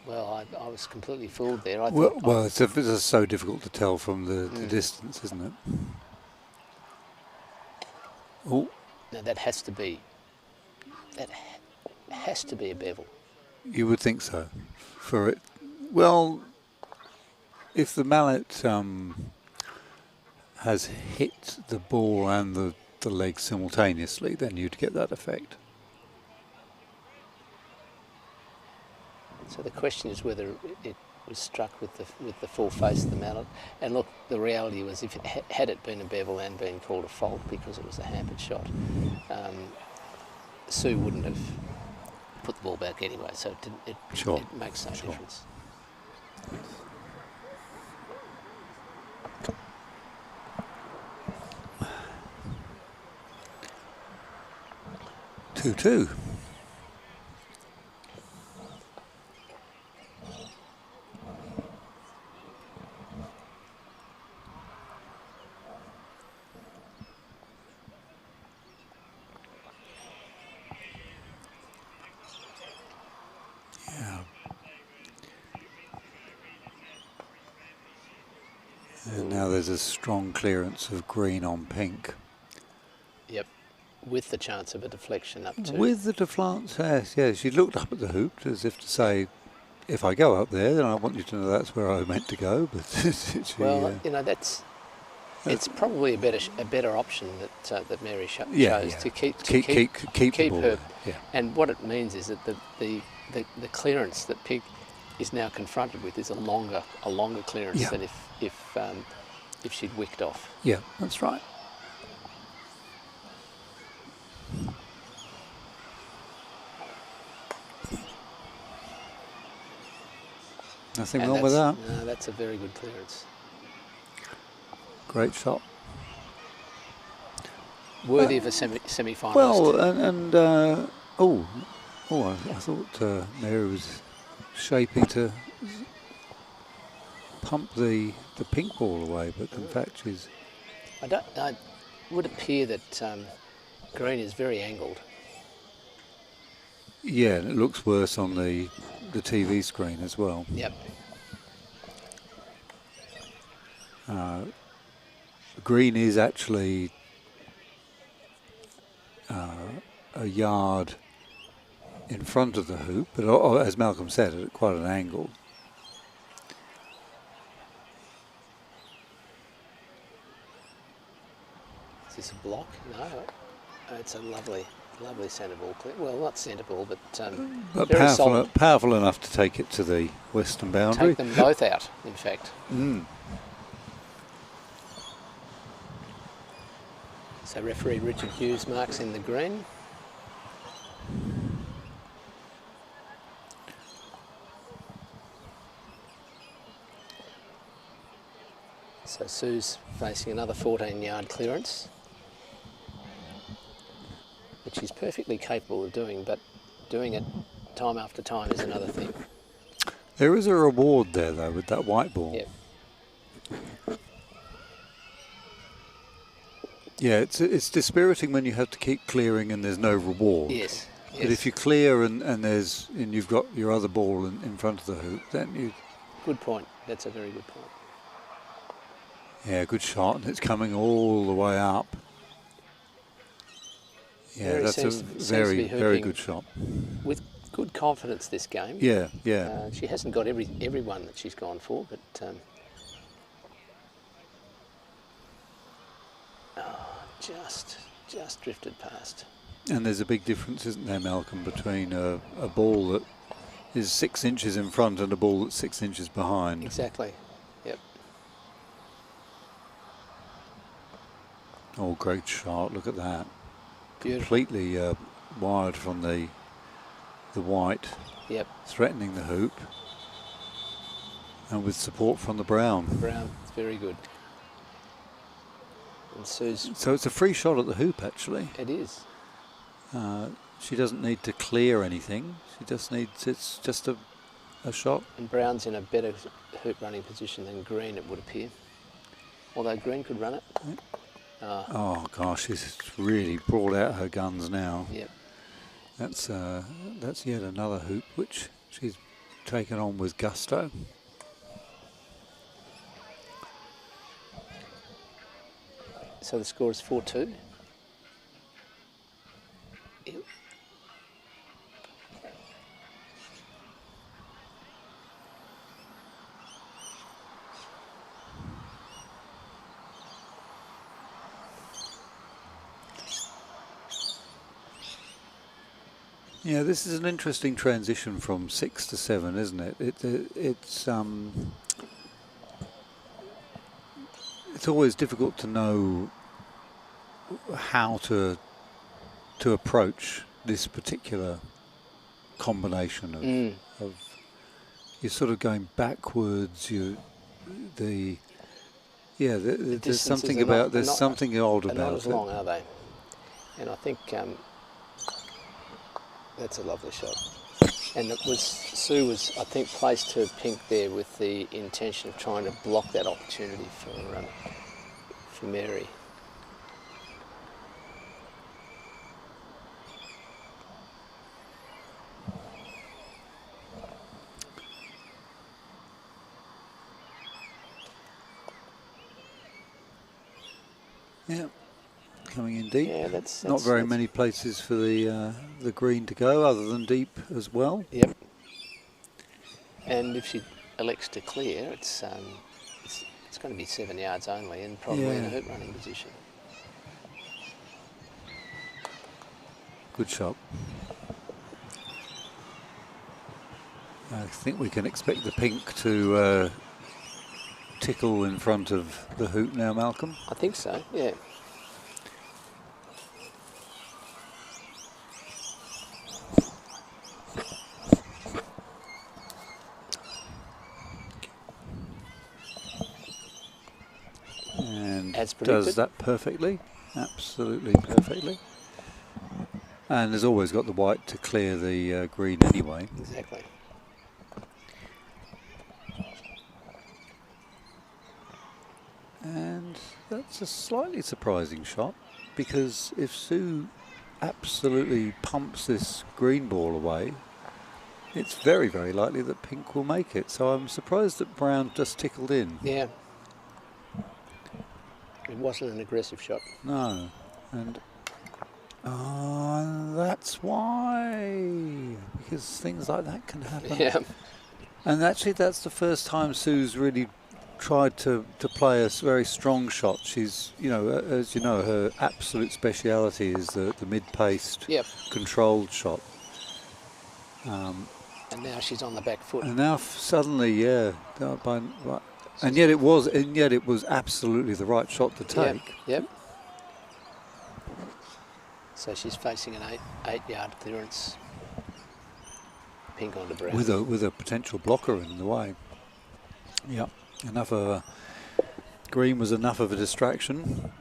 Well, I was completely fooled there. I thought, well, it's so difficult to tell from the distance, isn't it? Oh, now that has to be a bevel. you would think so. For it, well, if the mallet has hit the ball and the leg simultaneously, then you'd get that effect. So the question is whether it was struck with the full face of the mallet. And look, the reality was, if it had it been a bevel and been called a fault because it was a hampered shot, Sue wouldn't have put the ball back anyway. So it makes no difference. 2-2. And now there's a strong clearance of green on pink. Yep, with the chance of a deflection up to. With the deflance, yes. She looked up at the hoop as if to say, if I go up there, then I want you to know that's where I meant to go. But Well, you know, it's probably a better option that Mary chose to keep the ball her. there, yeah. And what it means is that the clearance that Pink is now confronted with is a longer clearance than if she'd wicked off. Yeah, that's right. Nothing wrong with that. No, that's a very good clearance. Great shot. Worthy of a semi-finalist. Well, I thought Mary was shaping to pump the pink ball away, but in fact she's... I would appear that green is very angled. Yeah, and it looks worse on the TV screen as well. Yep. Green is actually a yard in front of the hoop, but as Malcolm said, at quite an angle. Is this a block? No, it's a lovely centre ball clear. Well, not centre ball, but very solid. Powerful enough to take it to the western boundary. Take them both out, in fact. So referee Richard Hughes marks in the green. So Sue's facing another 14-yard clearance, which she's perfectly capable of doing, but doing it time after time is another thing. There is a reward there, though, with that white ball. Yep. Yeah, it's dispiriting when you have to keep clearing and there's no reward. Yes. But if you clear and you've got your other ball in front of the hoop, then you... Good point. That's a very good point. Yeah, good shot, and it's coming all the way up. Yeah, Mary that's a very good shot. With good confidence this game. Yeah, yeah. She hasn't got everyone that she's gone for, but just drifted past. And there's a big difference, isn't there, Malcolm, between a ball that is 6 inches in front and a ball that's 6 inches behind. Exactly. Yep. Oh, great shot! Look at that. Beautiful. Completely wired from the white. Yep. Threatening the hoop, and with support from the brown. Brown, it's very good. And Sue's... So it's a free shot at the hoop, actually. It is. She doesn't need to clear anything. She just needs, it's just a shot. And Brown's in a better hoop running position than Green, it would appear. Although Green could run it. Oh gosh, she's really brought out her guns now. Yep. That's yet another hoop which she's taken on with gusto. So the score is 4-2. Yep. Yeah, this is an interesting transition from 6 to 7, isn't it? It's always difficult to know how to approach this particular combination of you're sort of going backwards. There's something about something odd about it. Not as long, are they? And I think that's a lovely shot. And Sue was, I think, placed her pink there with the intention of trying to block that opportunity for Mary. Yeah, coming in deep. Yeah, that's not very many places for the green to go, other than deep as well. Yep. And if she elects to clear, it's going to be 7 yards only, and probably in a hoop running position. Good shot. I think we can expect the pink to tickle in front of the hoop now, Malcolm. I think so, yeah. And As predicted. does that perfectly, absolutely perfectly. And has always got the white to clear the green anyway. Exactly. And that's a slightly surprising shot, because if Sue absolutely pumps this green ball away, it's very, very likely that pink will make it. So I'm surprised that brown just tickled in. Yeah. It wasn't an aggressive shot. No. And that's why. Because things like that can happen. Yeah. And actually that's the first time Sue's really tried to play a very strong shot. She's, you know, as you know, her absolute speciality is the mid-paced, controlled shot. And now she's on the back foot. And now suddenly, yeah, and yet it was absolutely the right shot to take. Yep. So she's facing an 8-yard clearance. Pink onto brown. With a potential blocker in the way. Yeah, enough of green was enough of a distraction.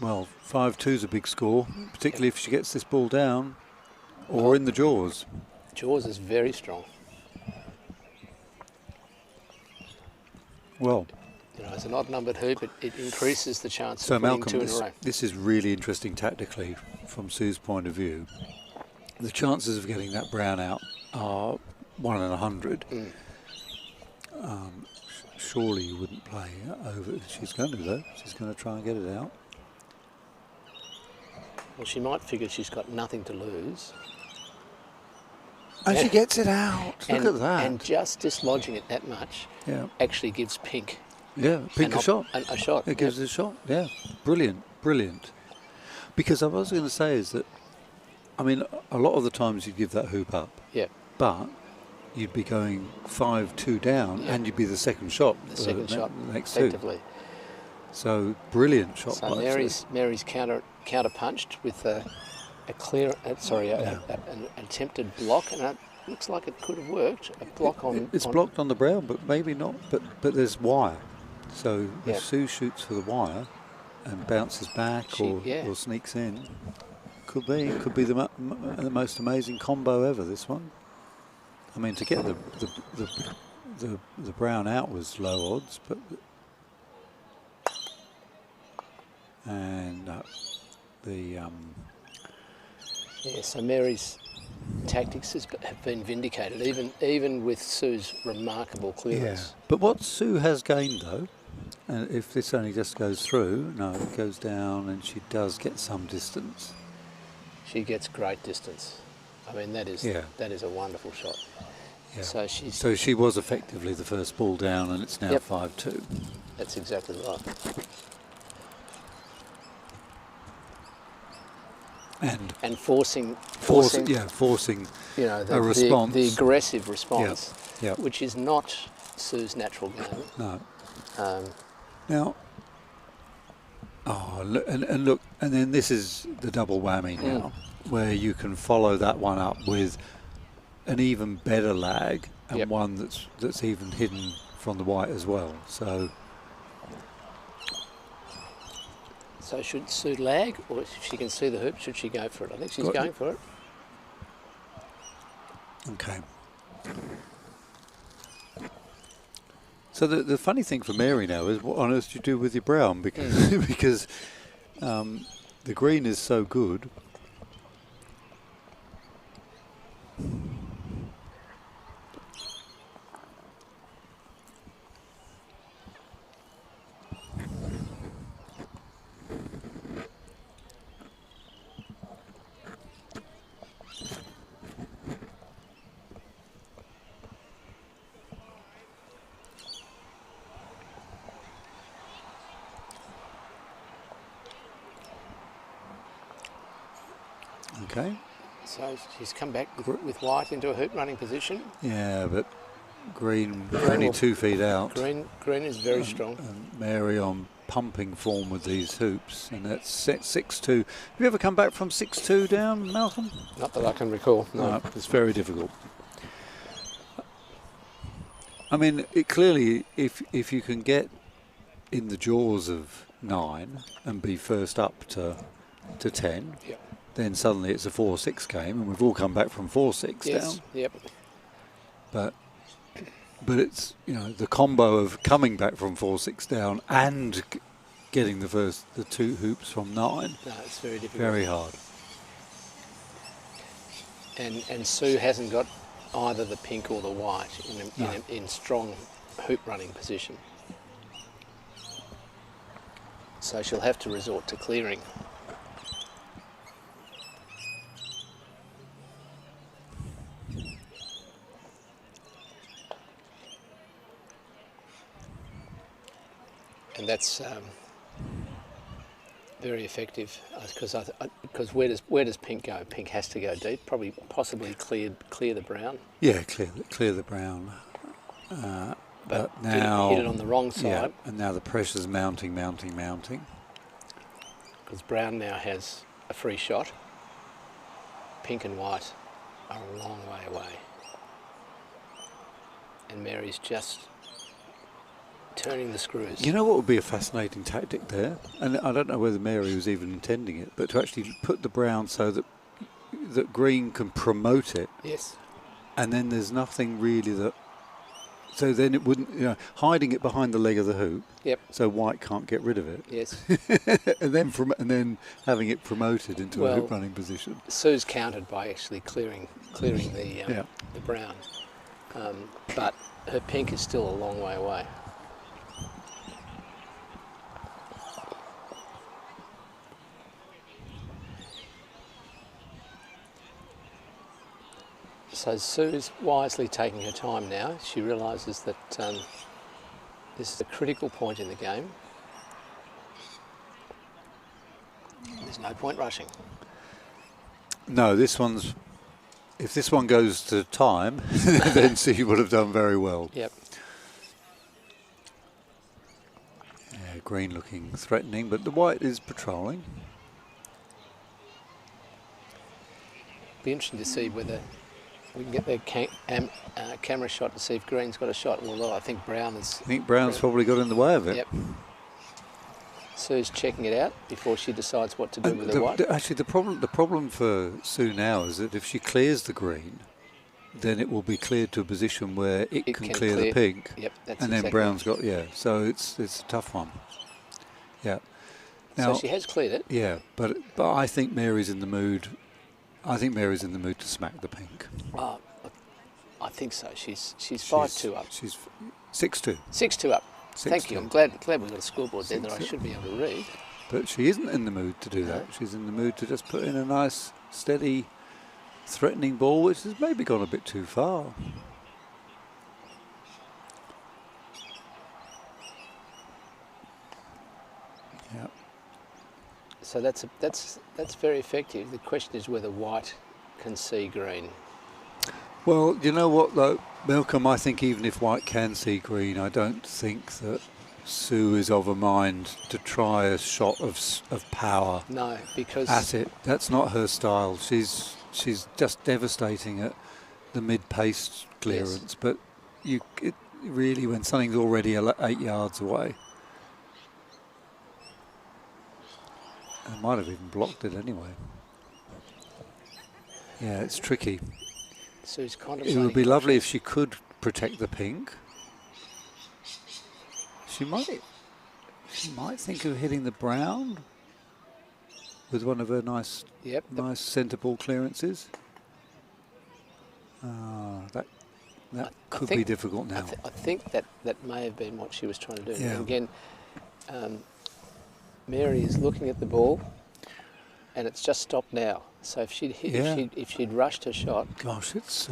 Well, 5-2's a big score, particularly if she gets this ball down or in the jaws. Jaws is very strong. Well, you know, as an odd-numbered hoop, it increases the chance so of winning Malcolm, two in a row. this is really interesting tactically from Sue's point of view. The chances of getting that brown out are 1 in 100. Surely you wouldn't play over. She's going to though. She's going to try and get it out. Well, she might figure she's got nothing to lose. And she gets it out. Look at that. And just dislodging it that much actually gives pink. Yeah, pink a shot. A shot. It gives it a shot. Yeah, brilliant, brilliant. Because I was going to say is that, I mean, a lot of the times you'd give that hoop up. Yeah. But you'd be going 5-2 down, and you'd be the second shot. The second shot, next effectively. So brilliant shot. So Mary's counter punched with an attempted block, and it looks like it could have worked. A block it's blocked on the brown, but maybe not. But there's wire. So if Sue shoots for the wire and bounces back or sneaks in, could be the most amazing combo ever. This one. I mean, to get the brown out was low odds, but so Mary's tactics have been vindicated, even with Sue's remarkable clearance. Yeah. But what Sue has gained though, and if this only just goes through, no, it goes down, and she does get some distance. She gets great distance. I mean, that is a wonderful shot. Yeah. So she was effectively the first ball down, and it's now 5-2. That's exactly right. And forcing you know, a response, the aggressive response, yep. which is not Sue's natural game. No. Now, look, and then this is the double whammy now, where you can follow that one up with an even better lag and one that's even hidden from the white as well. So should Sue lag, or if she can see the hoop, should she go for it? I think she's going for it. Okay. So the funny thing for Mary now is, what on earth do you do with your brown? Because the green is so good. Okay. So she's come back with white into a hoop running position. Yeah, but green only 2 feet out. Green is very strong. And Mary on pumping form with these hoops, and that's set 6-2. Have you ever come back from 6-2 down, Malcolm? Not that I can recall. No. It's very difficult. I mean, it clearly, if you can get in the jaws of 9 and be first up to 10, Yep. then suddenly it's a 4-6 game, and we've all come back from 4-6 down. Yep. But it's, you know, the combo of coming back from 4-6 down and getting the 2 hoops from 9. No, it's very difficult. Very hard. And Sue hasn't got either the pink or the white in strong hoop running position. So she'll have to resort to clearing. And that's very effective, because where does pink go? Pink has to go deep, possibly clear the brown. Yeah, clear the brown. But now hit it on the wrong side. Yeah, and now the pressure's mounting. Because brown now has a free shot. Pink and white are a long way away. And Mary's just turning the screws. You know what would be a fascinating tactic there? And I don't know whether Mary was even intending it, but to actually put the brown so that green can promote it. Yes. And then there's nothing really that... So then it wouldn't, you know, hiding it behind the leg of the hoop. Yep. So white can't get rid of it. Yes. and then having it promoted into a hoop running position. Sue's countered by actually clearing the brown, but her pink is still a long way away. So Sue's wisely taking her time now. She realises that this is a critical point in the game. There's no point rushing. No, if this one goes to time, then Sue would have done very well. Yep. Yeah, green looking threatening, but the white is patrolling. Be interesting to see whether we can get their camera shot to see if green's got a shot. Although I think brown's probably got in the way of it. Yep. Sue's checking it out before she decides what to do with the white. Actually, the problem for Sue now is that if she clears the green, then it will be cleared to a position where it can clear the pink. Yep, that's and then exactly brown's got, so it's a tough one. Yeah. Now, so she has cleared it. Yeah, but I think Mary's in the mood. I think Mary's in the mood to smack the pink. I think so. She's 5-2 up. She's 6-2. 6-2 up. Thank you. I'm glad we've got a scoreboard there that I should be able to read. But she isn't in the mood to do that. She's in the mood to just put in a nice, steady, threatening ball, which has maybe gone a bit too far. Yeah. So that's very effective. The question is whether white can see green. Well, you know what though, Malcolm, I think even if white can see green, I don't think that Sue is of a mind to try a shot of power. No, because at it. That's not her style. She's just devastating at the mid-pace clearance. Yes. But really, when something's already 8 yards away, I might have even blocked it anyway. Yeah, it's tricky. Sue's it would be lovely if she could protect the pink. She might think of hitting the brown with one of her nice centre ball clearances. That could be difficult now. I think that may have been what she was trying to do. Yeah. And again, Mary is looking at the ball, and it's just stopped now. So if she'd rushed her shot, gosh, it's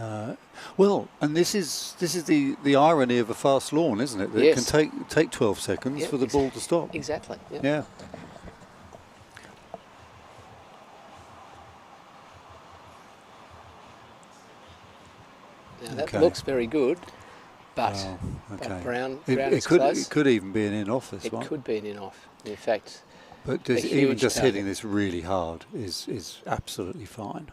well, and this is the irony of a fast lawn, isn't it? That it can take 12 seconds for the ball to stop. Exactly. Yep. Yeah. looks very good, but, Oh, but okay. Brown It is close. could even be an in-off, this one. It could be an in-off. In fact, But a even huge just target. hitting this really hard is absolutely fine.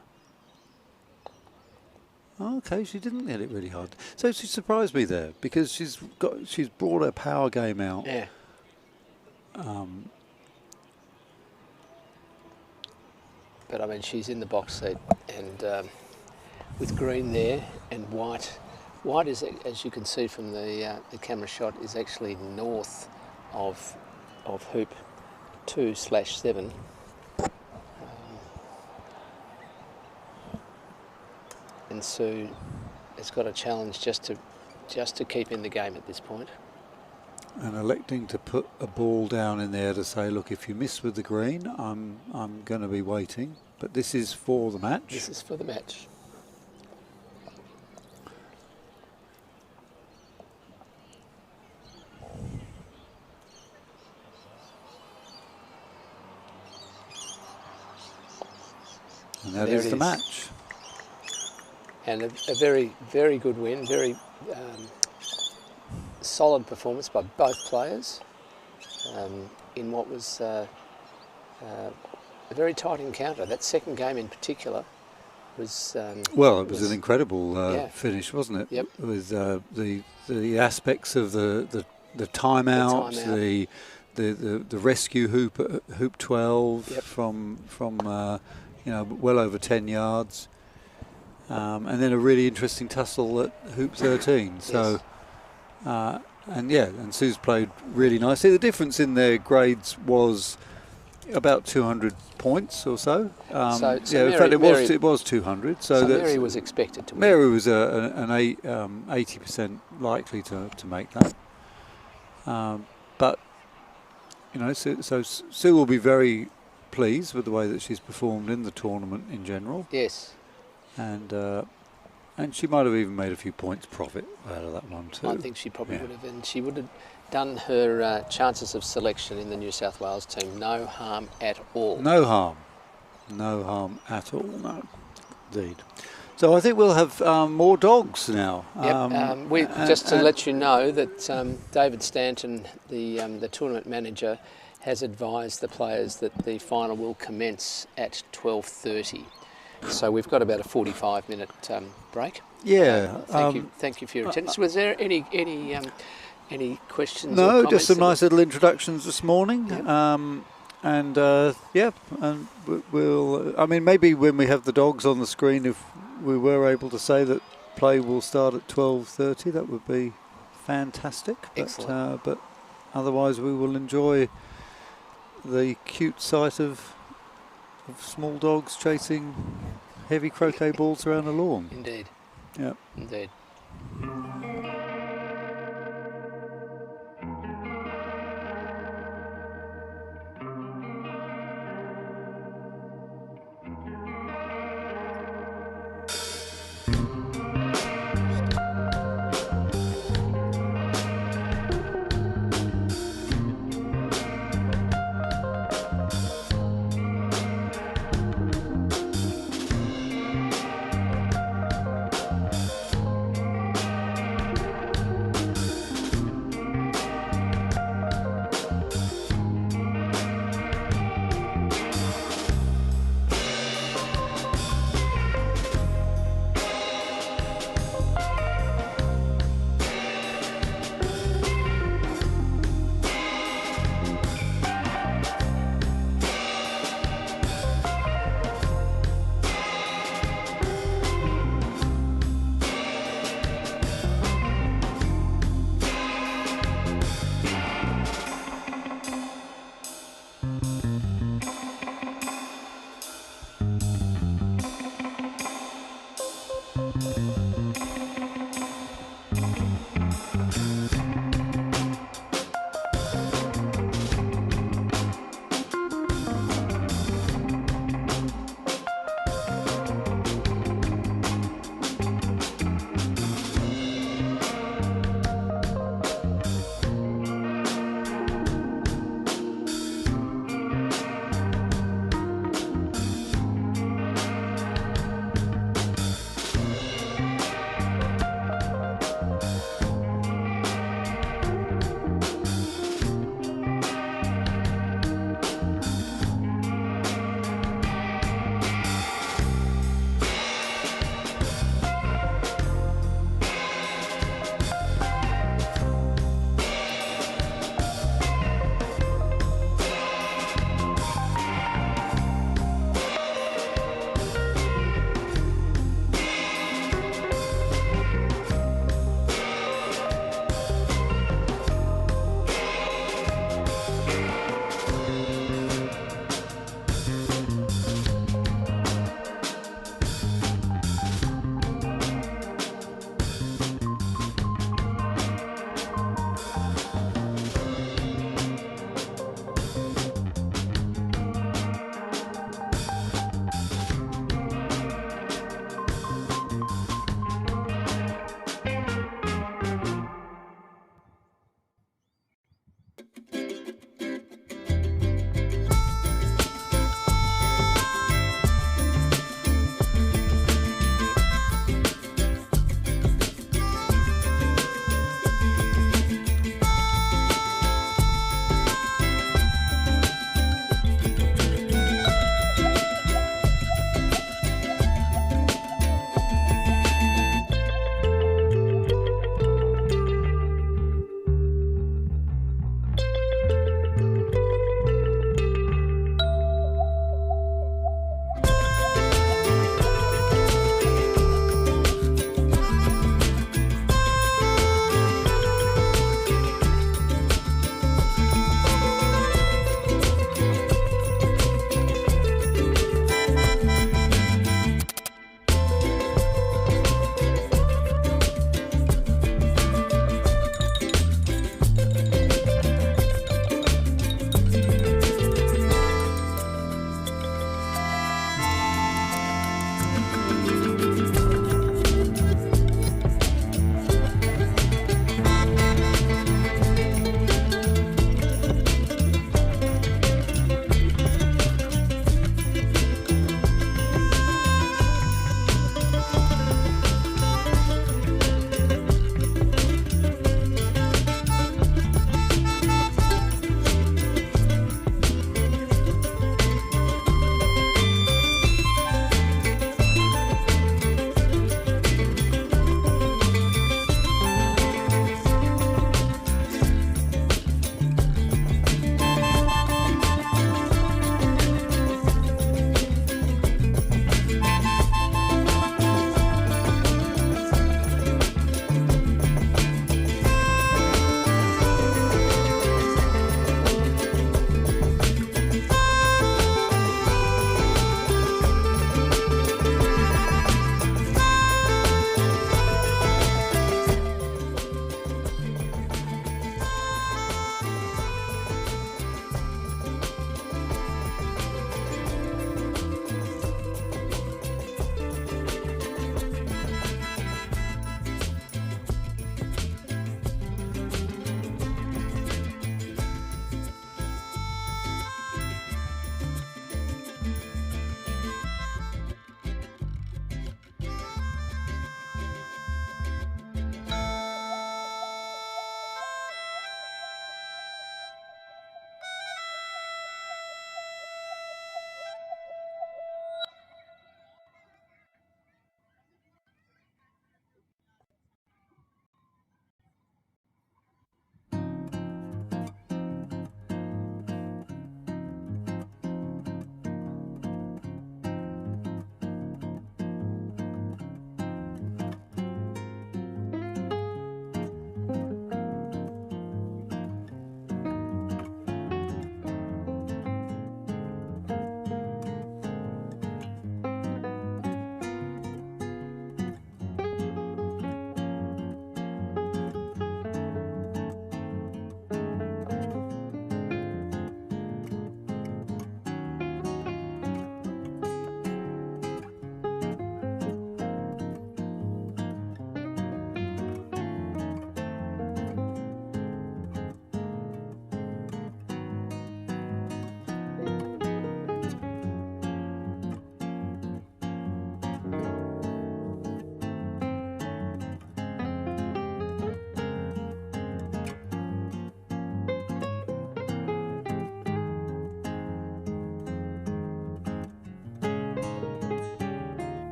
Okay, she didn't hit it really hard. So she surprised me there because she's brought her power game out. Yeah. But I mean, she's in the box seat, and with green there and white. White is, as you can see from the camera shot, is actually north of hoop 2/7. And Sue has got a challenge just to keep in the game at this point. And electing to put a ball down in there to say, look, if you miss with the green, I'm going to be waiting. But this is for the match. This is for the match. And that There is it the is. match. And a very, very good win, very solid performance by both players in what was a very tight encounter. That second game in particular was... Well, it was an incredible yeah. finish, wasn't it? Yep. With the aspects of the timeout, the rescue hoop at hoop 12 Yep. from well over 10 yards. And then a really interesting tussle at hoop 13. So, Yes. and Sue's played really nicely. The difference in their grades was about 200 points or so. So in fact, it was 200. So that's, Mary was expected to win. Mary was an 80% likely to make that. But so Sue will be very pleased with the way that she's performed in the tournament in general. Yes. And she might have even made a few points profit out of that one too. I think she probably would have, and she would have done her chances of selection in the New South Wales team no harm at all. No harm at all. No, indeed. So I think we'll have more dogs now. Yep. Just to let you know that David Stanton, the tournament manager, has advised the players that the final will commence at 12:30. So we've got about a 45-minute break. Yeah. Thank you for your attendance. Was there any questions? or No, comments just some that nice little introductions this morning. Yep. And we'll. I mean, maybe when we have the dogs on the screen, if we were able to say that play will start at 12:30, that would be fantastic. Excellent. But otherwise, we will enjoy the cute sight of small dogs chasing heavy croquet balls around a lawn. Indeed. Yeah. Indeed.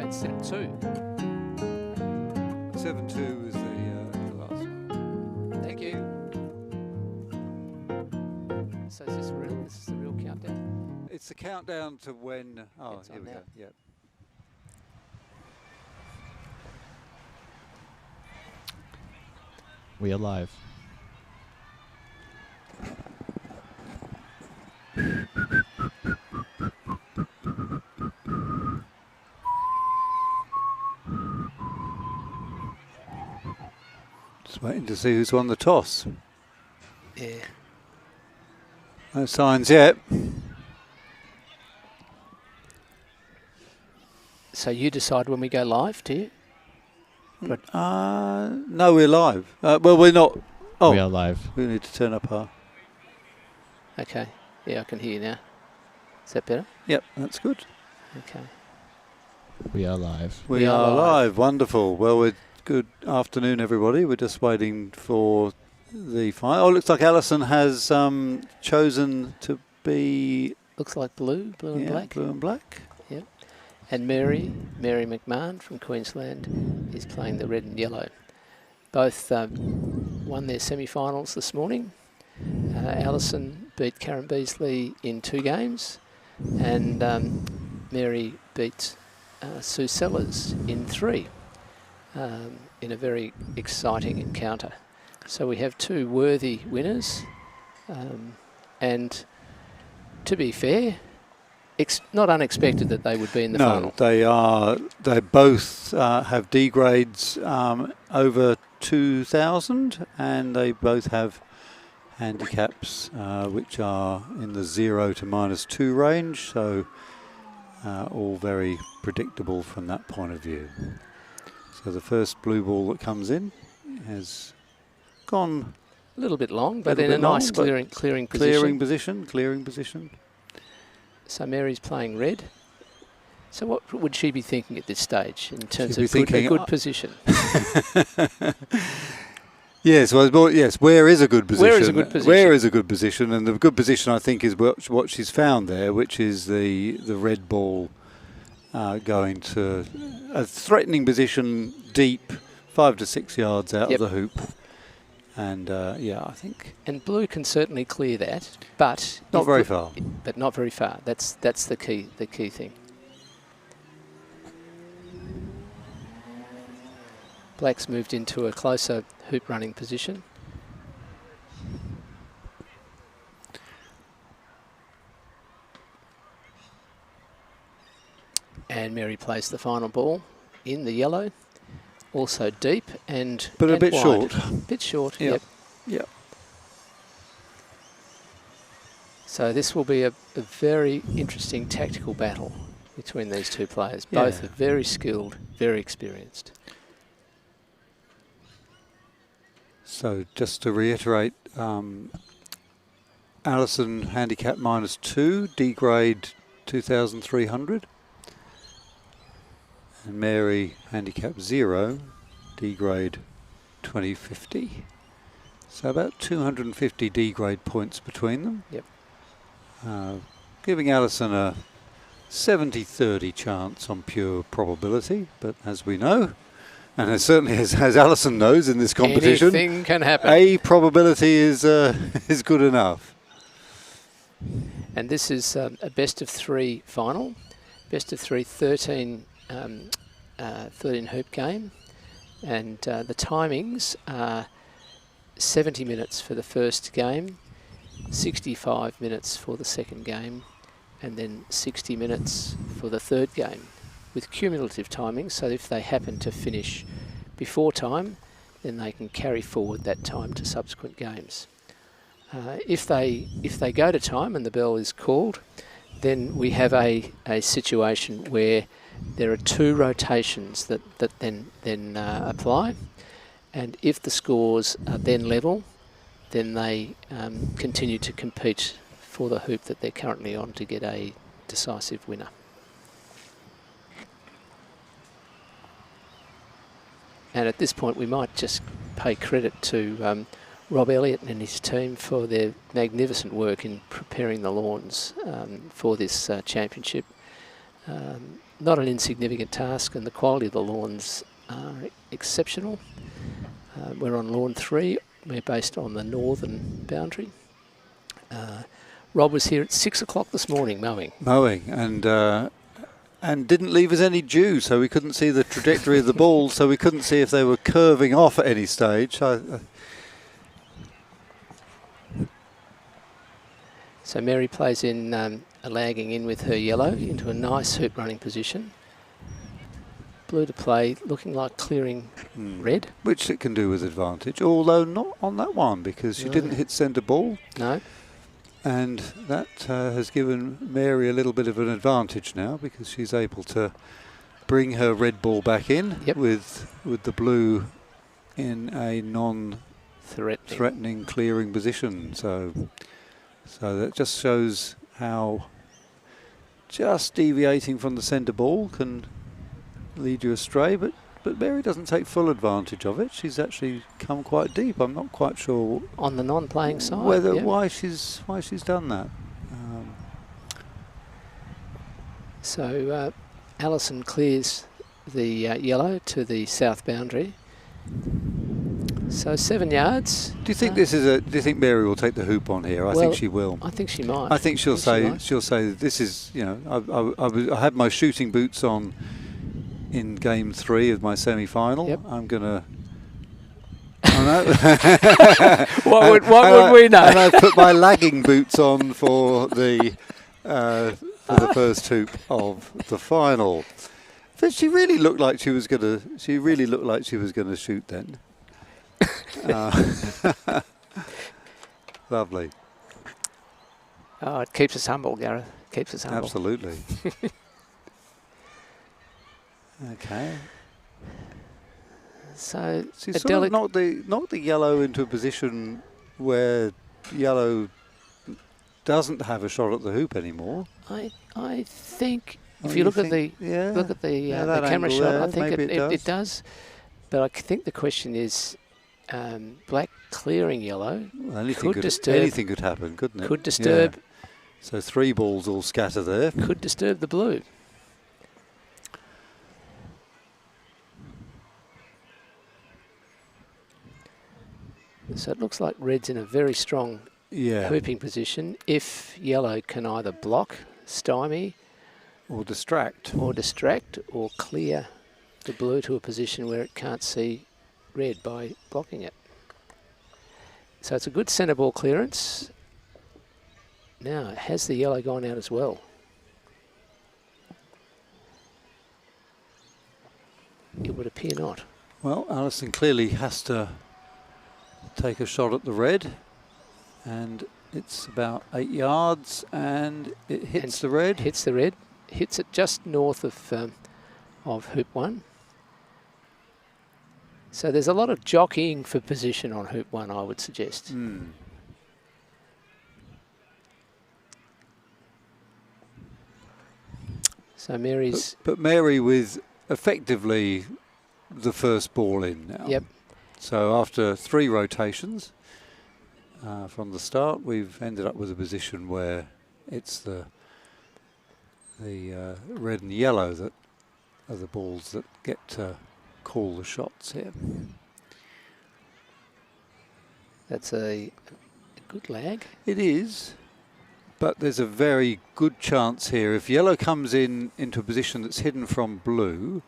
It's 7-2. 7-2 is the last one. Thank you. So is this real? This is the real countdown? It's the countdown to when. Oh, It's here on we now. go. Yep. We are live. Just waiting to see who's won the toss. Yeah. No signs yet. So you decide when we go live, do you? But No, we're live. Well, we're not. Oh, We are live. we need to turn up our. okay. Yeah, I can hear you now. Is that better? Yep, that's good. Okay. We are live. We We are are live. live. Wonderful. Well, good afternoon, everybody. We're just waiting for the final. Oh, looks like Alison has chosen to be Looks like blue and black. blue and black. Yep. And Mary McMahon from Queensland is playing the red and yellow. Both won their semi-finals this morning. Alison beat Karen Beasley in 2 games, and Mary beat Sue Sellers in 3 in a very exciting encounter. So we have 2 worthy winners, and to be fair, not unexpected that they would be in the final. They both have D grades over 2,000, and they both have handicaps which are in the 0 to -2 range. So all very predictable from that point of view. So the first blue ball that comes in has gone A little bit long, but Little in a bit long, nice but clearing position. clearing position. So Mary's playing red. So what would she be thinking at this stage in terms She'd be of a thinking, good position? Yes, well, yes. Where is a good position? Where is a good position? Where is a good position? And the good position, I think, is what she's found there, which is the red ball going to a threatening position deep, 5 to 6 yards out of the hoop. And yeah, I think And blue can certainly clear that, but not if very bl- far. But not very far. That's the key thing. Black's moved into a closer hoop running position. And Mary plays the final ball in the yellow, also deep and But a and bit wide. short. Bit short. Yep. Yep. Yep. So this will be a very interesting tactical battle between these 2 players. Both Yeah. are very skilled, very experienced. So just to reiterate, Alison handicap -2, D grade 2,300. And Mary handicap 0, D grade 2050. So about 250 D grade points between them. Yep. Giving Alison a 70-30 chance on pure probability, but as we know, and as certainly as Alison knows in this competition, Anything can happen. a probability is is good enough. And this is a best of 3 final, best of 3 13 hoop game, and the timings are 70 minutes for the first game, 65 minutes for the second game, and then 60 minutes for the third game, with cumulative timings. So if they happen to finish before time, then they can carry forward that time to subsequent games. If they go to time and the bell is called, then we have a situation where there are 2 rotations that then apply, and if the scores are then level, then they continue to compete for the hoop that they're currently on to get a decisive winner. And at this point, we might just pay credit to Rob Elliott and his team for their magnificent work in preparing the lawns for this championship. Not an insignificant task, and the quality of the lawns are exceptional. We're on lawn 3. We're based on the northern boundary. Rob was here at 6 o'clock this morning mowing. And didn't leave us any dew, so we couldn't see the trajectory of the ball, so we couldn't see if they were curving off at any stage. So Mary plays in a lagging in with her yellow into a nice hoop running position. Blue to play, looking like clearing red. Which it can do with advantage, although not on that one, because she didn't hit centre ball. No. And that has given Mary a little bit of an advantage now, because she's able to bring her red ball back in with the blue in a non-threatening clearing position. So that just shows how just deviating from the centre ball can lead you astray, but Mary doesn't take full advantage of it. She's actually come quite deep. I'm not quite sure on the non-playing side why she's done that. So Alison clears the yellow to the south boundary. So 7 yards. Do you think do you think Mary will take the hoop on here? I think she will. I think she might. I think she'll say this is, you know, I had my shooting boots on in game 3 of my semi-final. I'm gonna. What would we know? And I put my lagging boots on for the first hoop of the final. But she really looked like she was gonna. She really looked like she was gonna shoot then. Lovely. Oh, it keeps us humble, Gareth. Keeps us humble. Absolutely. Okay. So she's sort of knocked the yellow into a position where yellow doesn't have a shot at the hoop anymore. I think if you look at the camera shot, I think it does. But I think the question is, black clearing yellow. Well, anything could happen, couldn't it? Could disturb. Yeah. So 3 balls all scatter there. Could disturb the blue. So it looks like red's in a very strong hooping position. If yellow can either block, stymie, or distract, or clear the blue to a position where it can't see red by blocking it. So it's a good centre ball clearance. Now, has the yellow gone out as well? It would appear not. Well, Alison clearly has to take a shot at the red, and it's about 8 yards, and it hits the red. Hits the red. Hits it just north of hoop 1. So there's a lot of jockeying for position on hoop 1, I would suggest. So Mary's... But Mary with effectively the first ball in now. Yep. So after 3 rotations from the start, we've ended up with a position where it's the red and yellow that are the balls that get to call the shots here. That's a good lag. It is, but there's a very good chance here. If yellow comes into a position that's hidden from blue,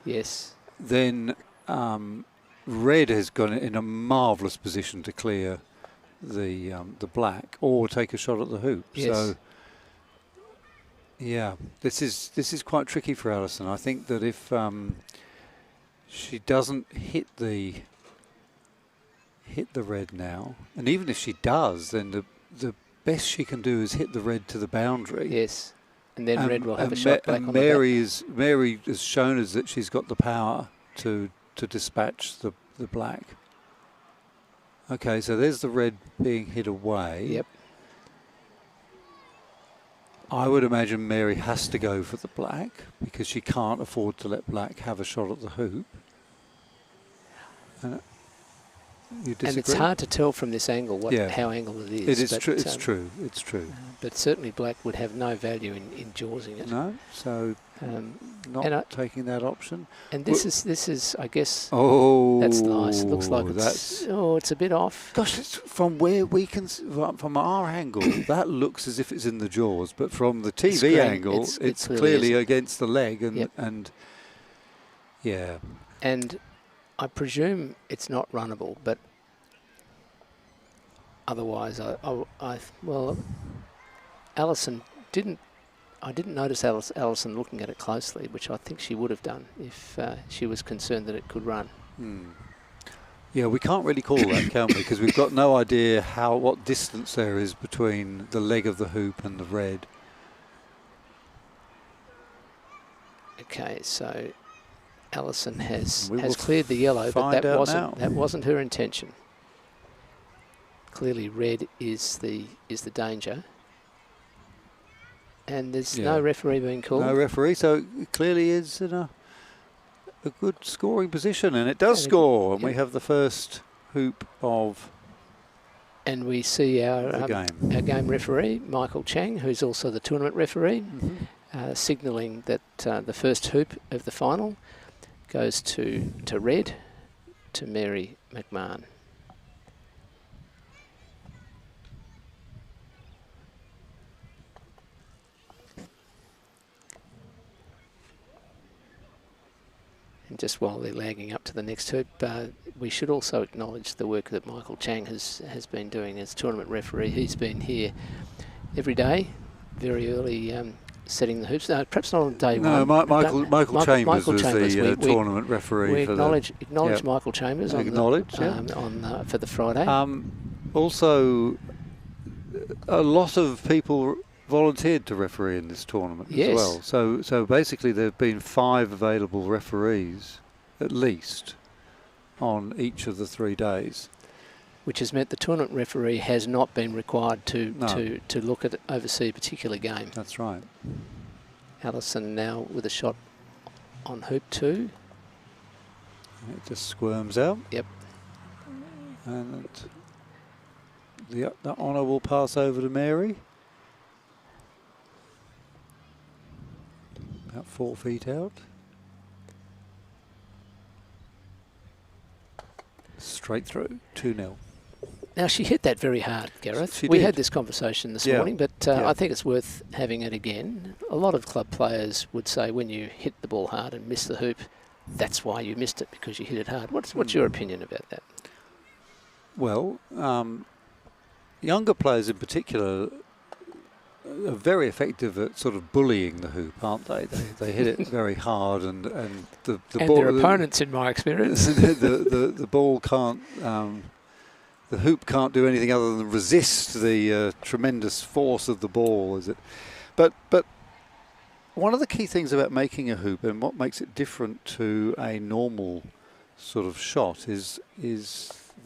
then red has gone in a marvellous position to clear the black or take a shot at the hoop. So yeah, this is quite tricky for Alison. I think that if she doesn't hit the red now, and even if she does, then the best she can do is hit the red to the boundary. Yes, and then red will have a shot back on the back. Mary has shown us that she's got the power to dispatch the black. Okay, so there's the red being hit away. Yep. I would imagine Mary has to go for the black because she can't afford to let black have a shot at the hoop. You disagree? And it's hard to tell from this angle how angled it is. It is true. It's true. It's true. But certainly black would have no value in jawsing it. No, so not taking that option. And this is, I guess. Oh, that's nice. It looks like it's a bit off. Gosh, it's from where we can, from our angle, that looks as if it's in the jaws, but from the TV angle, it's clearly against the leg, and yeah. And I presume it's not runnable, but otherwise, Alison didn't. I didn't notice Alison looking at it closely, which I think she would have done if she was concerned that it could run. Yeah, we can't really call that, can we? Because we've got no idea what distance there is between the leg of the hoop and the red. Okay, so Alison has cleared the yellow, but that wasn't her intention. Clearly, red is the danger. And there's no referee being called. No referee, so it clearly is in a good scoring position, and it does score. And we have the first hoop of. And we see our game referee, Michael Chang, who's also the tournament referee, signalling that the first hoop of the final goes to red, to Mary McMahon. And just while they're lagging up to the next hoop, we should also acknowledge the work that Michael Chang has been doing as tournament referee. He's been here every day, very early, setting the hoops. Perhaps not on day one. Michael Chambers was the tournament referee. We acknowledge Michael Chambers for the Friday. Also, a lot of people volunteered to referee in this tournament as well. So basically there have been 5 available referees at least on each of the 3 days. Which has meant the tournament referee has not been required to oversee a particular game. That's right. Alison now with a shot on hoop 2. It just squirms out. Yep. And the honour will pass over to Mary. About 4 feet out. Straight through, 2-0. Now, she hit that very hard, Gareth. We had this conversation this morning, but I think it's worth having it again. A lot of club players would say when you hit the ball hard and miss the hoop, that's why you missed it, because you hit it hard. What's your opinion about that? Well, younger players in particular are very effective at sort of bullying the hoop, aren't they? They hit it very hard, and the ball, their opponents, in my experience, the ball can't, the hoop can't do anything other than resist the tremendous force of the ball, is it? But one of the key things about making a hoop and what makes it different to a normal sort of shot is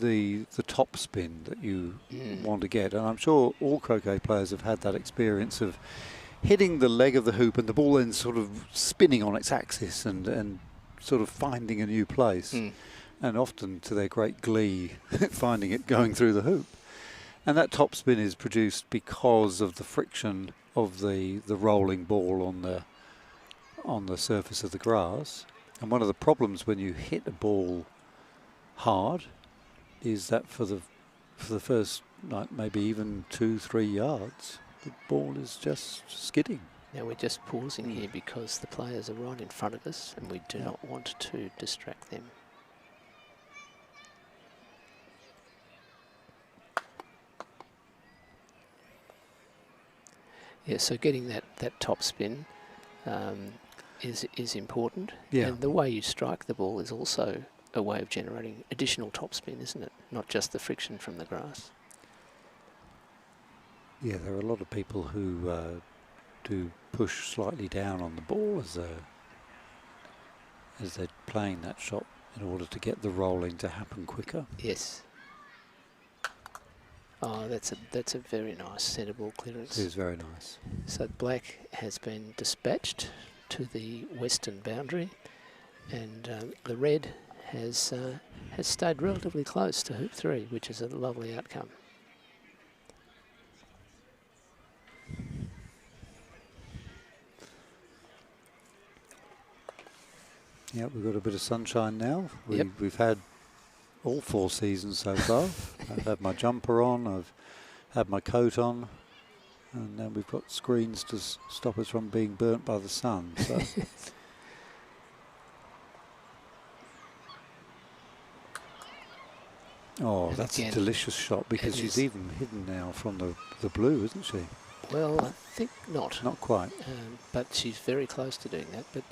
the top spin that you want to get. And I'm sure all croquet players have had that experience of hitting the leg of the hoop and the ball then sort of spinning on its axis and sort of finding a new place. And often, to their great glee, finding it going through the hoop. And that top spin is produced because of the friction of the rolling ball on the surface of the grass. And one of the problems when you hit a ball hard is that for the first, like, maybe even 2-3 yards, the ball is just skidding. Now we're just pausing here because the players are right in front of us and we do not want to distract them. Yeah, so getting that top spin is important. Yeah. And the way you strike the ball is also a way of generating additional topspin, isn't it? Not just the friction from the grass. Yeah, there are a lot of people who do push slightly down on the ball as they're playing that shot in order to get the rolling to happen quicker. Yes. Oh, that's a very nice centre ball clearance. It is very nice. So black has been dispatched to the western boundary, and the red has stayed relatively close to hoop 3, which is a lovely outcome. Yeah, we've got a bit of sunshine now. Yep. We've had all 4 seasons so far. I've had my jumper on, I've had my coat on, and then we've got screens to stop us from being burnt by the sun. So. Oh, And that's again, a delicious shot because she's even hidden now from the blue, isn't she? Well, I think not. Not quite. But she's very close to doing that. But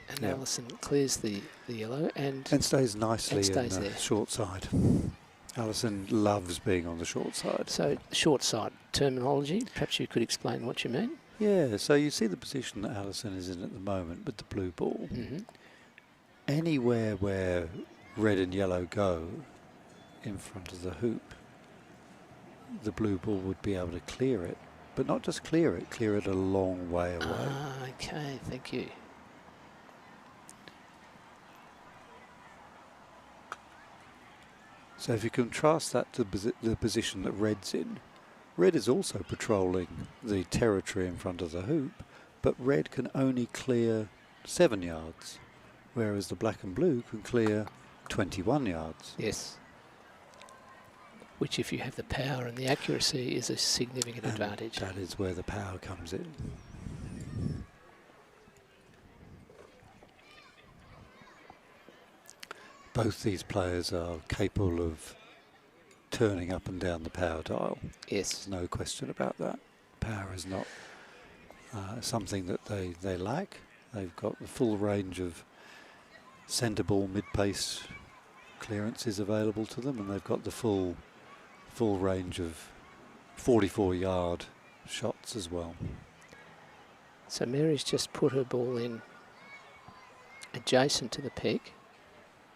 and Yep. Alison clears the yellow and stays nicely stays in the there. short side. Alison loves being on the short side. So short side terminology, perhaps you could explain what you mean? Yeah, so you see the position that Alison is in at the moment with the blue ball. Anywhere where red and yellow go in front of the hoop, the blue ball would be able to clear it. But not just clear it a long way away. Ah, okay, thank you. So if you contrast that to the position that red's in, red is also patrolling the territory in front of the hoop, but red can only clear 7 yards, whereas the black and blue can clear 21 yards. Yes. Which, if you have the power and the accuracy, is a significant advantage. That is where the power comes in. Both these players are capable of turning up and down the power dial. Yes. There's no question about that. Power is not something that they lack. They've got the full range of centre ball, mid-pace clearances available to them, and they've got the full range of 44-yard shots as well. So Mary's just put her ball in adjacent to the peg,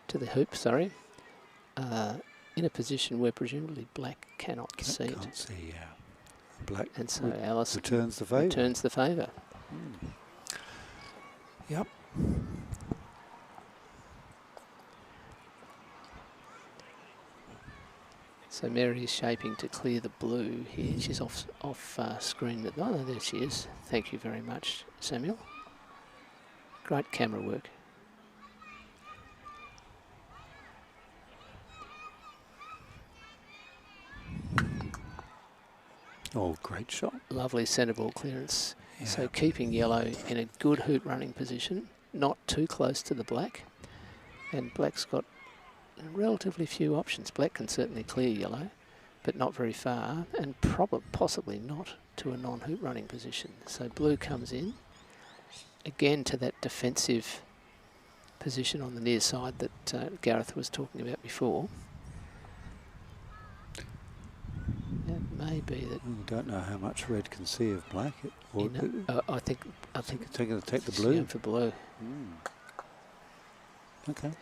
to the hoop, sorry, in a position where presumably black cannot see it. Can't see, yeah. Black And so Alison returns the favour. returns the favour. Yep. So Mary is shaping to clear the blue here. She's off screen. Oh, no, there she is. Thank you very much, Samuel. Great camera work. Oh, great shot. Lovely centre ball clearance. Yeah. So keeping yellow in a good hoop running position, not too close to the black. And black's got relatively few options. Black can certainly clear yellow, but not very far, and possibly not to a non-hoop running position. So blue comes in, again to that defensive position on the near side that Gareth was talking about before. It may be that... We don't know how much red can see of black. I think it's going to take the she's blue. going for blue. Okay.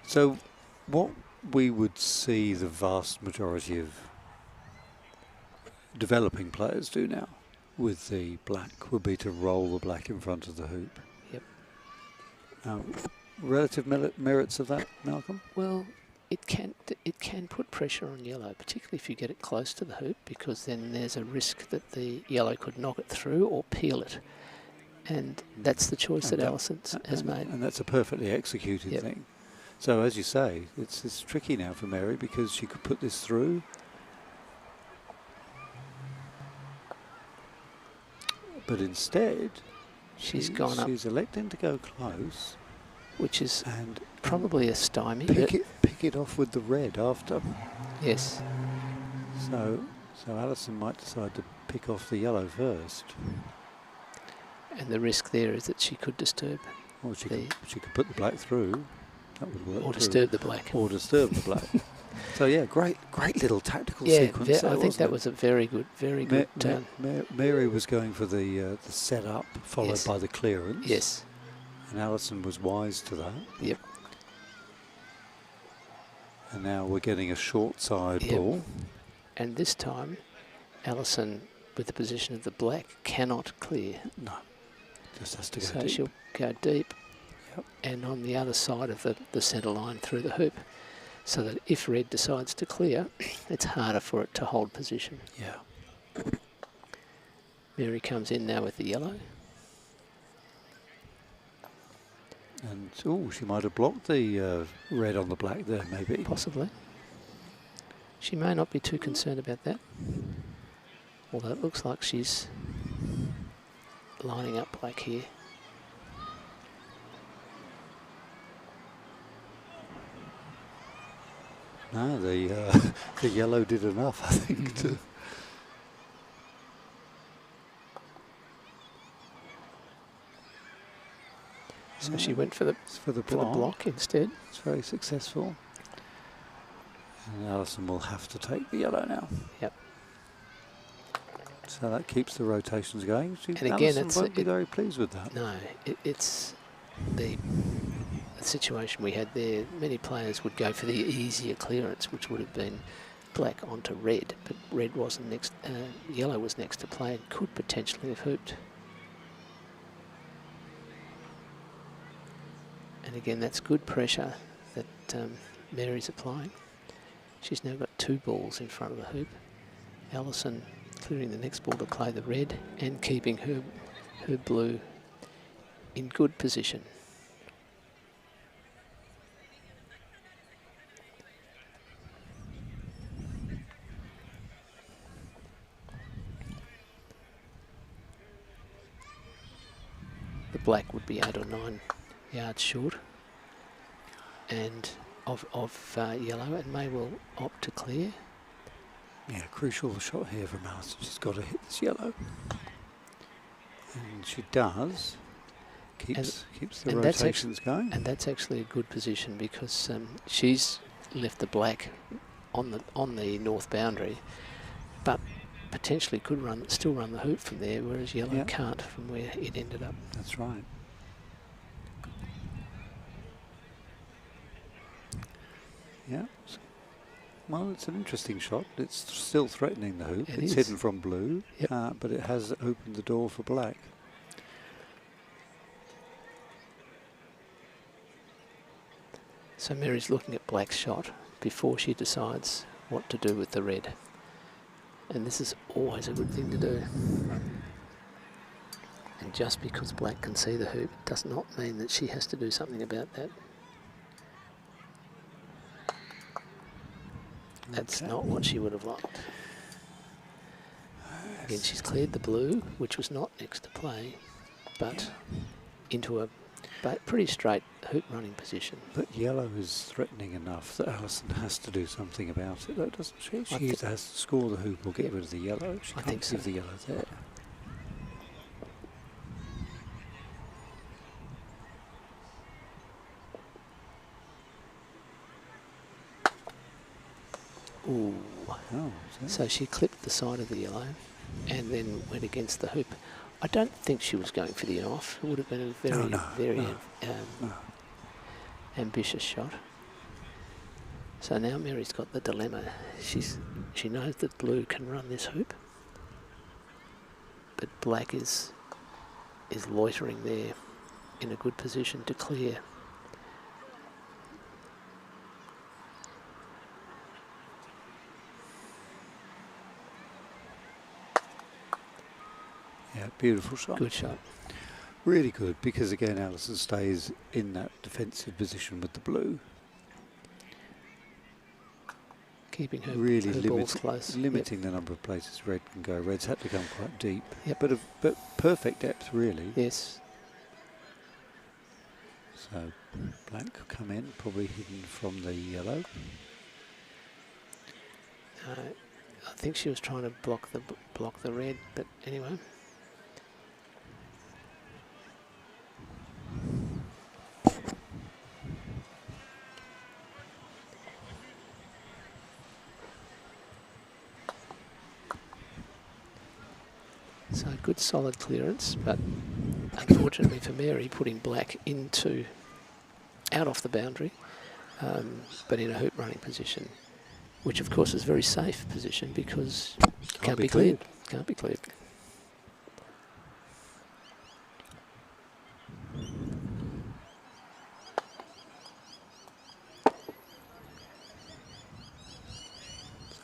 So what we would see the vast majority of developing players do now with the black would be to roll the black in front of the hoop. Yep. Relative merits of that, Malcolm? Well, it can put pressure on yellow, particularly if you get it close to the hoop, because then there's a risk that the yellow could knock it through or peel it. And that's the choice that Alison has made. And that's a perfectly executed thing. So as you say, it's tricky now for Mary because she could put this through. But instead, she's gone up. She's electing to go close. Which is and probably a stymie. Pick it off with the red after. Yes. So Alison might decide to pick off the yellow first. And the risk there is that she could disturb. Or she could put the black through. That would work. Or disturb the black. Or disturb the black. So yeah, great little tactical sequence. I think that was a very good turn. Mary was going for the setup followed by the clearance. Yes. And Alison was wise to that. Yep. And now we're getting a short side ball. And this time, Alison with the position of the black, cannot clear. No, just has to go So deep. she'll go deep Yep. and on the other side of the centre line through the hoop, so that if red decides to clear, it's harder for it to hold position. Yeah. Mary comes in now with the yellow. And, oh, she might have blocked the red on the black there, maybe. Possibly. She may not be too concerned about that, although it looks like she's lining up black here. No, the yellow did enough, I think, to... So she went for the block. instead. It's very successful. And Alison will have to take the yellow now. Yep. So that keeps the rotations going. And again, Alison won't be very pleased with that. No, it's the situation we had there. Many players would go for the easier clearance, which would have been black onto red, but red wasn't next. Yellow was next to play and could potentially have hooped. And again, that's good pressure that Mary's applying. She's now got 2 balls in front of the hoop. Alison clearing the next ball to play the red and keeping her blue in good position. The black would be 8 or 9 yards short and of yellow, and may well opt to clear. Yeah, crucial shot here from Alison. She's got to hit this yellow. And she does. Keeps the and that's rotations going. And that's actually a good position because she's left the black on the north boundary, but potentially could still run the hoop from there, whereas yellow can't from where it ended up. That's right. Yeah. Well, it's an interesting shot. It's still threatening the hoop. It's hidden from blue, but it has opened the door for black. So Mary's looking at black's shot before she decides what to do with the red. And this is always a good thing to do. And just because black can see the hoop does not mean that she has to do something about that. That's not what she would have liked. Again, she's cleared the blue, which was not next to play, but into a pretty straight hoop running position. But yellow is threatening enough that Alison has to do something about it, though, doesn't she? She either has to score the hoop or get rid of the yellow. She can't leave the yellow there. Ooh. Oh, so she clipped the side of the yellow and then went against the hoop. I don't think she was going for the off. It would have been a very ambitious shot. So now Mary's got the dilemma. She knows that blue can run this hoop, but black is loitering there in a good position to clear. Yeah, beautiful shot. Good shot. Really good, because again, Alison stays in that defensive position with the blue. Keeping her, really her balls close. Limiting the number of places red can go. Red's had to come quite deep. Yep. But perfect depth, really. Yes. So black come in, probably hidden from the yellow. I think she was trying to block the red, but anyway. So good solid clearance, but unfortunately for Mary, putting black out off the boundary, but in a hoop running position, which of course is a very safe position because can't be cleared. Can't be cleared.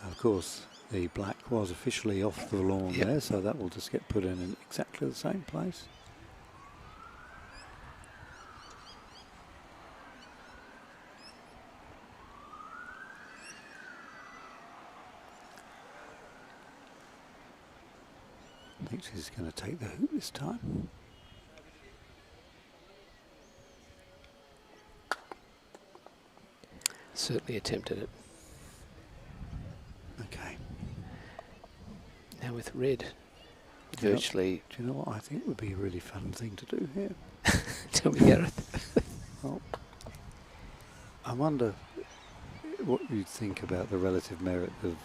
Of course, the black was officially off the lawn Yep. there, so that will just get put in exactly the same place. I think she's going to take the hoop this time. Certainly attempted it. Okay. Now with red, virtually. Do you know what I think would be a really fun thing to do here? Tell me, Gareth. Well, I wonder what you'd think about the relative merit of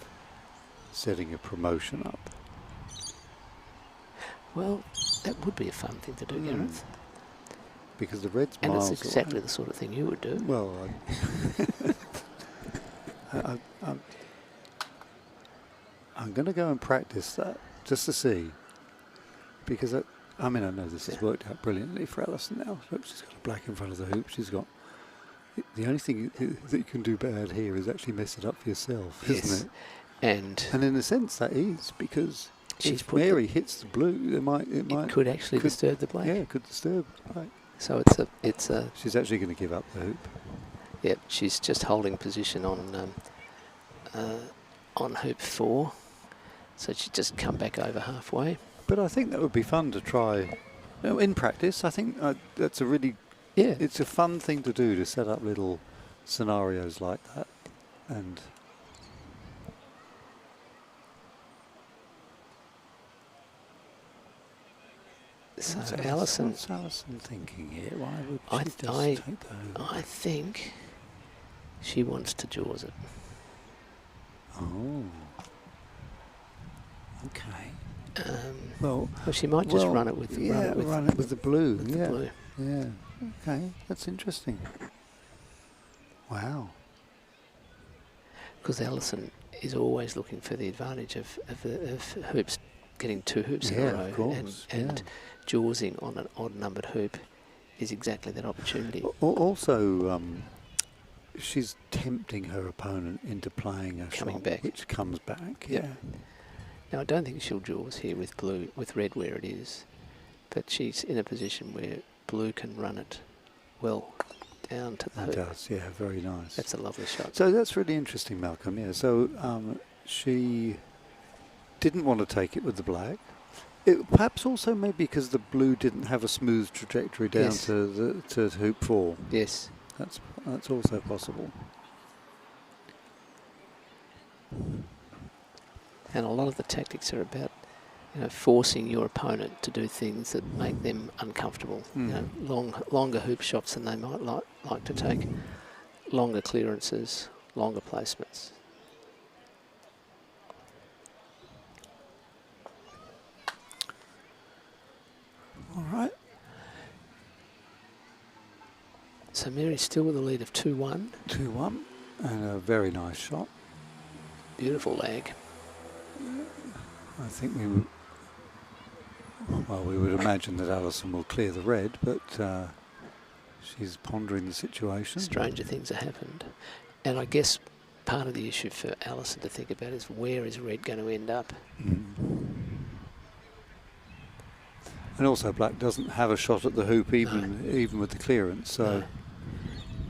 setting a promotion up. Well, that would be a fun thing to do, Gareth. Because the red's And miles it's exactly away. the sort of thing you would do. Well, I'm going to go and practice that just to see. Because, I mean, I know this has worked out brilliantly for Alison now. Look, she's got a black in front of the hoop. She's got... The only thing that you can do bad here is actually mess it up for yourself, isn't it? And in a sense that is, because she's if Mary hits the blue, it could actually disturb the black. Yeah, it could disturb. Right. So it's a. She's actually going to give up the hoop. Yep, she's just holding position on hoop 4, so she'd just come back over halfway. But I think that would be fun to try. In practice, I think that's a really. Yeah. It's a fun thing to do, to set up little scenarios like that, and. So What's Alison thinking here? Why would she just take the hoop? I think she wants to jaws it. Oh. Okay. Well, she might just run it with run it with the blue. with the blue. Yeah. Okay, that's interesting. Wow. Because Alison is always looking for the advantage of hoops, getting 2 hoops in a row, of course, and jawsing on an odd-numbered hoop is exactly that opportunity. Also, she's tempting her opponent into playing a Coming shot back. which comes back. Yep. Yeah. Now, I don't think she'll jaws here with red where it is, but she's in a position where blue can run it well down to the hoop. It does, yeah, very nice. That's a lovely shot. So that's really interesting, Malcolm, yeah. So she didn't want to take it with the black. Perhaps also maybe because the blue didn't have a smooth trajectory down to hoop 4. Yes. That's also possible. And a lot of the tactics are about, forcing your opponent to do things that make them uncomfortable. Longer hoop shots than they might like to take, longer clearances, longer placements. All right. So Mary's still with a lead of 2-1. 2-1, and a very nice shot. Beautiful lag. I think we would imagine that Alison will clear the red, but she's pondering the situation. Stranger things have happened. And I guess part of the issue for Alison to think about is, where is red going to end up? And also black doesn't have a shot at the hoop even with the clearance. So. No.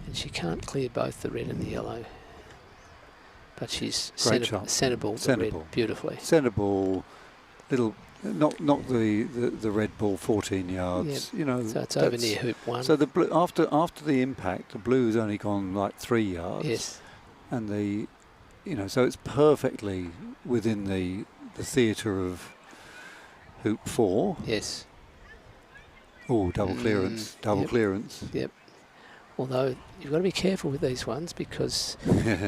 And she can't clear both the red and the yellow. But she's centre ball the red beautifully. Centre ball, little, not the red ball 14 yards. Yep. So it's over near hoop 1. So the blue, after the impact, the blue's only gone like 3 yards. Yes. And so it's perfectly within the theatre of hoop 4. Yes. Oh, double clearance. Clearance. Yep. Although you've got to be careful with these ones, because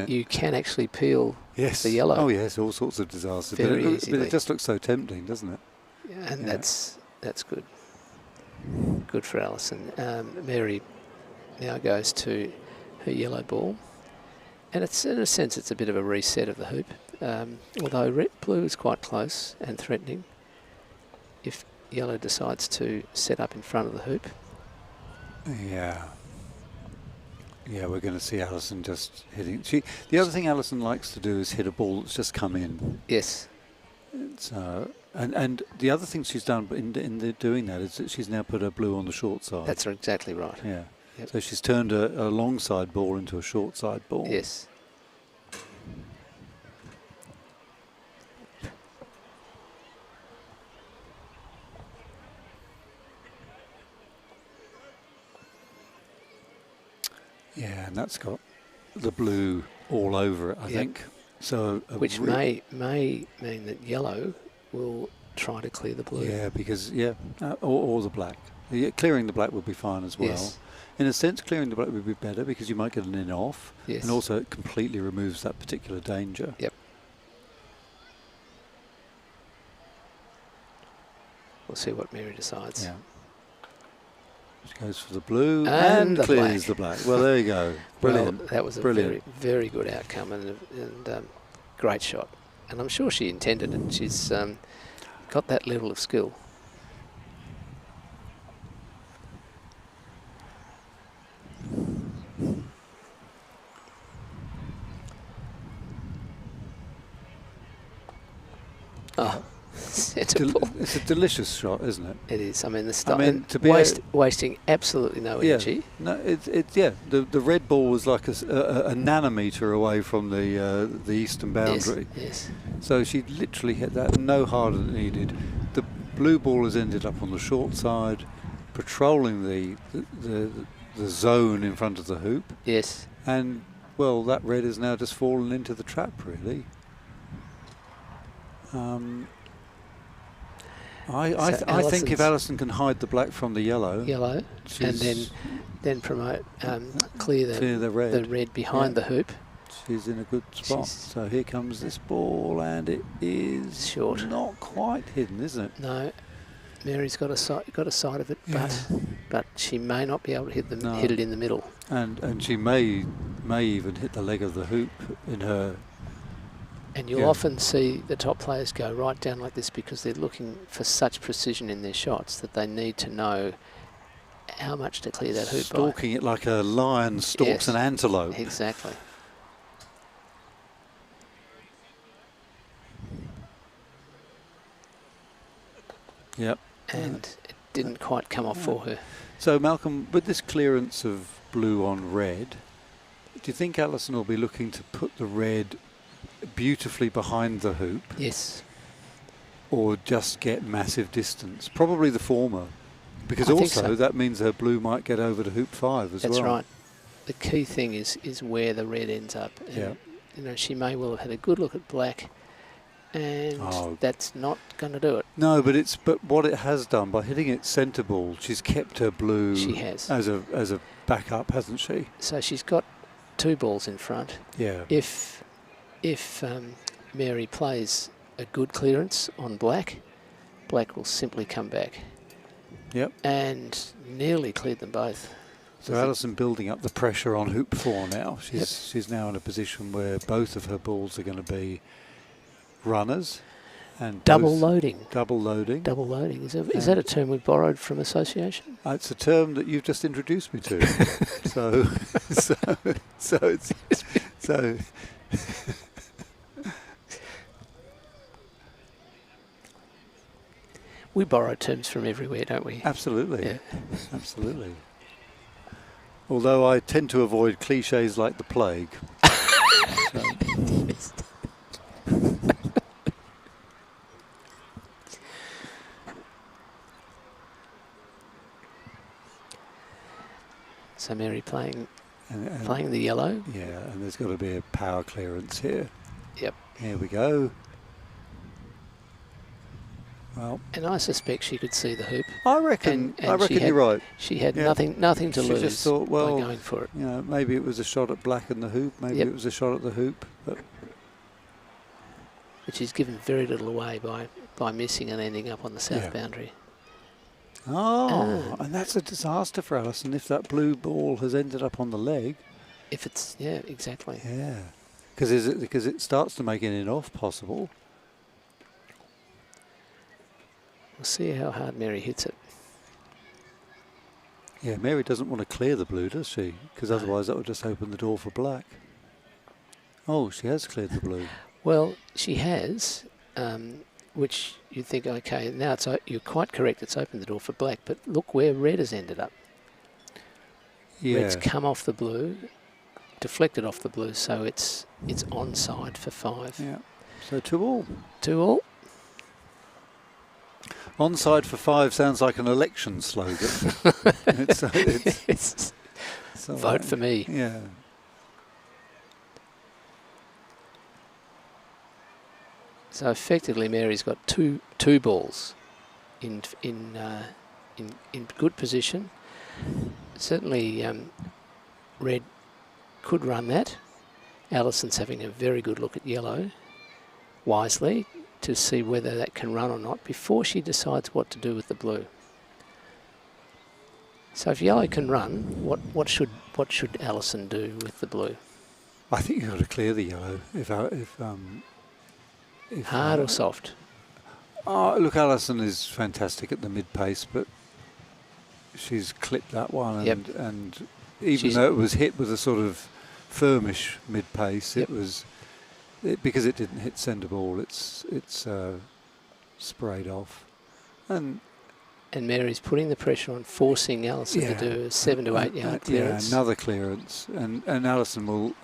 you can actually peel the yellow. Oh yes, all sorts of disasters. But it just looks so tempting, doesn't it? Yeah, and that's good. Good for Alison. Mary now goes to her yellow ball, and it's, in a sense, it's a bit of a reset of the hoop. Although blue is quite close and threatening. If yellow decides to set up in front of the hoop. Yeah. Yeah, we're going to see Alison just hitting. The other thing Alison likes to do is hit a ball that's just come in. Yes. So, and the other thing she's done in doing that is that she's now put her blue on the short side. That's exactly right. Yeah. Yep. So she's turned a long side ball into a short side ball. Yes. Yeah, and that's got the blue all over it, I think. So which may mean that yellow will try to clear the blue. Yeah, because or the black. Yeah, clearing the black would be fine as well. Yes. In a sense, clearing the black would be better because you might get an in off, Yes. and also it completely removes that particular danger. Yep. We'll see what Mary decides. Yeah. She goes for the blue And the clears the black. Well, there you go. Brilliant. Well, that was a Brilliant. very, very good outcome and great shot. And I'm sure she intended it. She's got that level of skill. Oh, centre ball. It's a delicious shot, isn't it? It is. I mean, to be wasting absolutely no energy. No, the red ball was like a nanometer away from the eastern boundary. Yes. So she literally hit that no harder than needed. The blue ball has ended up on the short side, patrolling the zone in front of the hoop. Yes. And well, that red has now just fallen into the trap, really. I think if Alison can hide the black from the yellow, and then promote clear the red behind the hoop, she's in a good spot. So here comes this ball, and it is short, not quite hidden, isn't it? No, Mary's got a side of it, but she may not be able to hit it in the middle, and she may even hit the leg of the hoop in her. And you'll often see the top players go right down like this because they're looking for such precision in their shots that they need to know how much to clear that hoop Stalking it like a lion stalks an antelope. Exactly. Yep. And it didn't quite come off for her. So, Malcolm, with this clearance of blue on red, do you think Alison will be looking to put the red beautifully behind the hoop? Yes. Or just get massive distance? Probably the former. Because I also that means her blue might get over to hoop 5 as well. That's right. The key thing is where the red ends up. And you know, she may well have had a good look at black, and that's not going to do it. No, but what it has done by hitting it centre ball, she's kept her blue. She has as a backup, hasn't she? So she's got 2 balls in front. Yeah. If Mary plays a good clearance on black, black will simply come back. Yep. And nearly cleared them both. So Alison building up the pressure on hoop 4 now. She's now in a position where both of her balls are going to be runners. And double loading. Double loading. Double loading. Is that a term we borrowed from association? It's a term that you've just introduced me to. so we borrow terms from everywhere, don't we? Absolutely. Yeah. Absolutely. Although I tend to avoid cliches like the plague. So Mary playing the yellow. Yeah, and there's got to be a power clearance here. Yep. Here we go. Well, and I suspect she could see the hoop. I reckon you're right. She had nothing to lose. She just thought, well, by going for it. You know, maybe it was a shot at black in the hoop. Maybe it was a shot at the hoop. But she's given very little away by missing and ending up on the south boundary. And that's a disaster for Alison if that blue ball has ended up on the leg. If it's exactly. Yeah. Because it starts to make an in-off possible. We'll see how hard Mary hits it. Yeah, Mary doesn't want to clear the blue, does she? Because No. otherwise that would just open the door for black. Oh, she has cleared the blue. Well, she has, which you'd think, okay, now you're quite correct, it's opened the door for black, but look where red has ended up. Yeah. Red's come off the blue, deflected off the blue, so it's onside for 5. Yeah. So 2-all. 2-all. Onside for 5 sounds like an election slogan. it's Vote for me. Yeah. So effectively, Mary's got two balls in good position. Certainly, red could run that. Alison's having a very good look at yellow, wisely, to see whether that can run or not before she decides what to do with the blue. So if yellow can run, what should Alison do with the blue? I think you've got to clear the yellow. If Hard or soft? Oh, look, Alison is fantastic at the mid-pace, but she's clipped that one, and even though it was hit with a sort of firmish mid-pace, because it didn't hit centre ball, it's sprayed off, and Mary's putting the pressure on, forcing Alison to do a 7 to 8 yard clearance. Yeah, another clearance, and Alison will.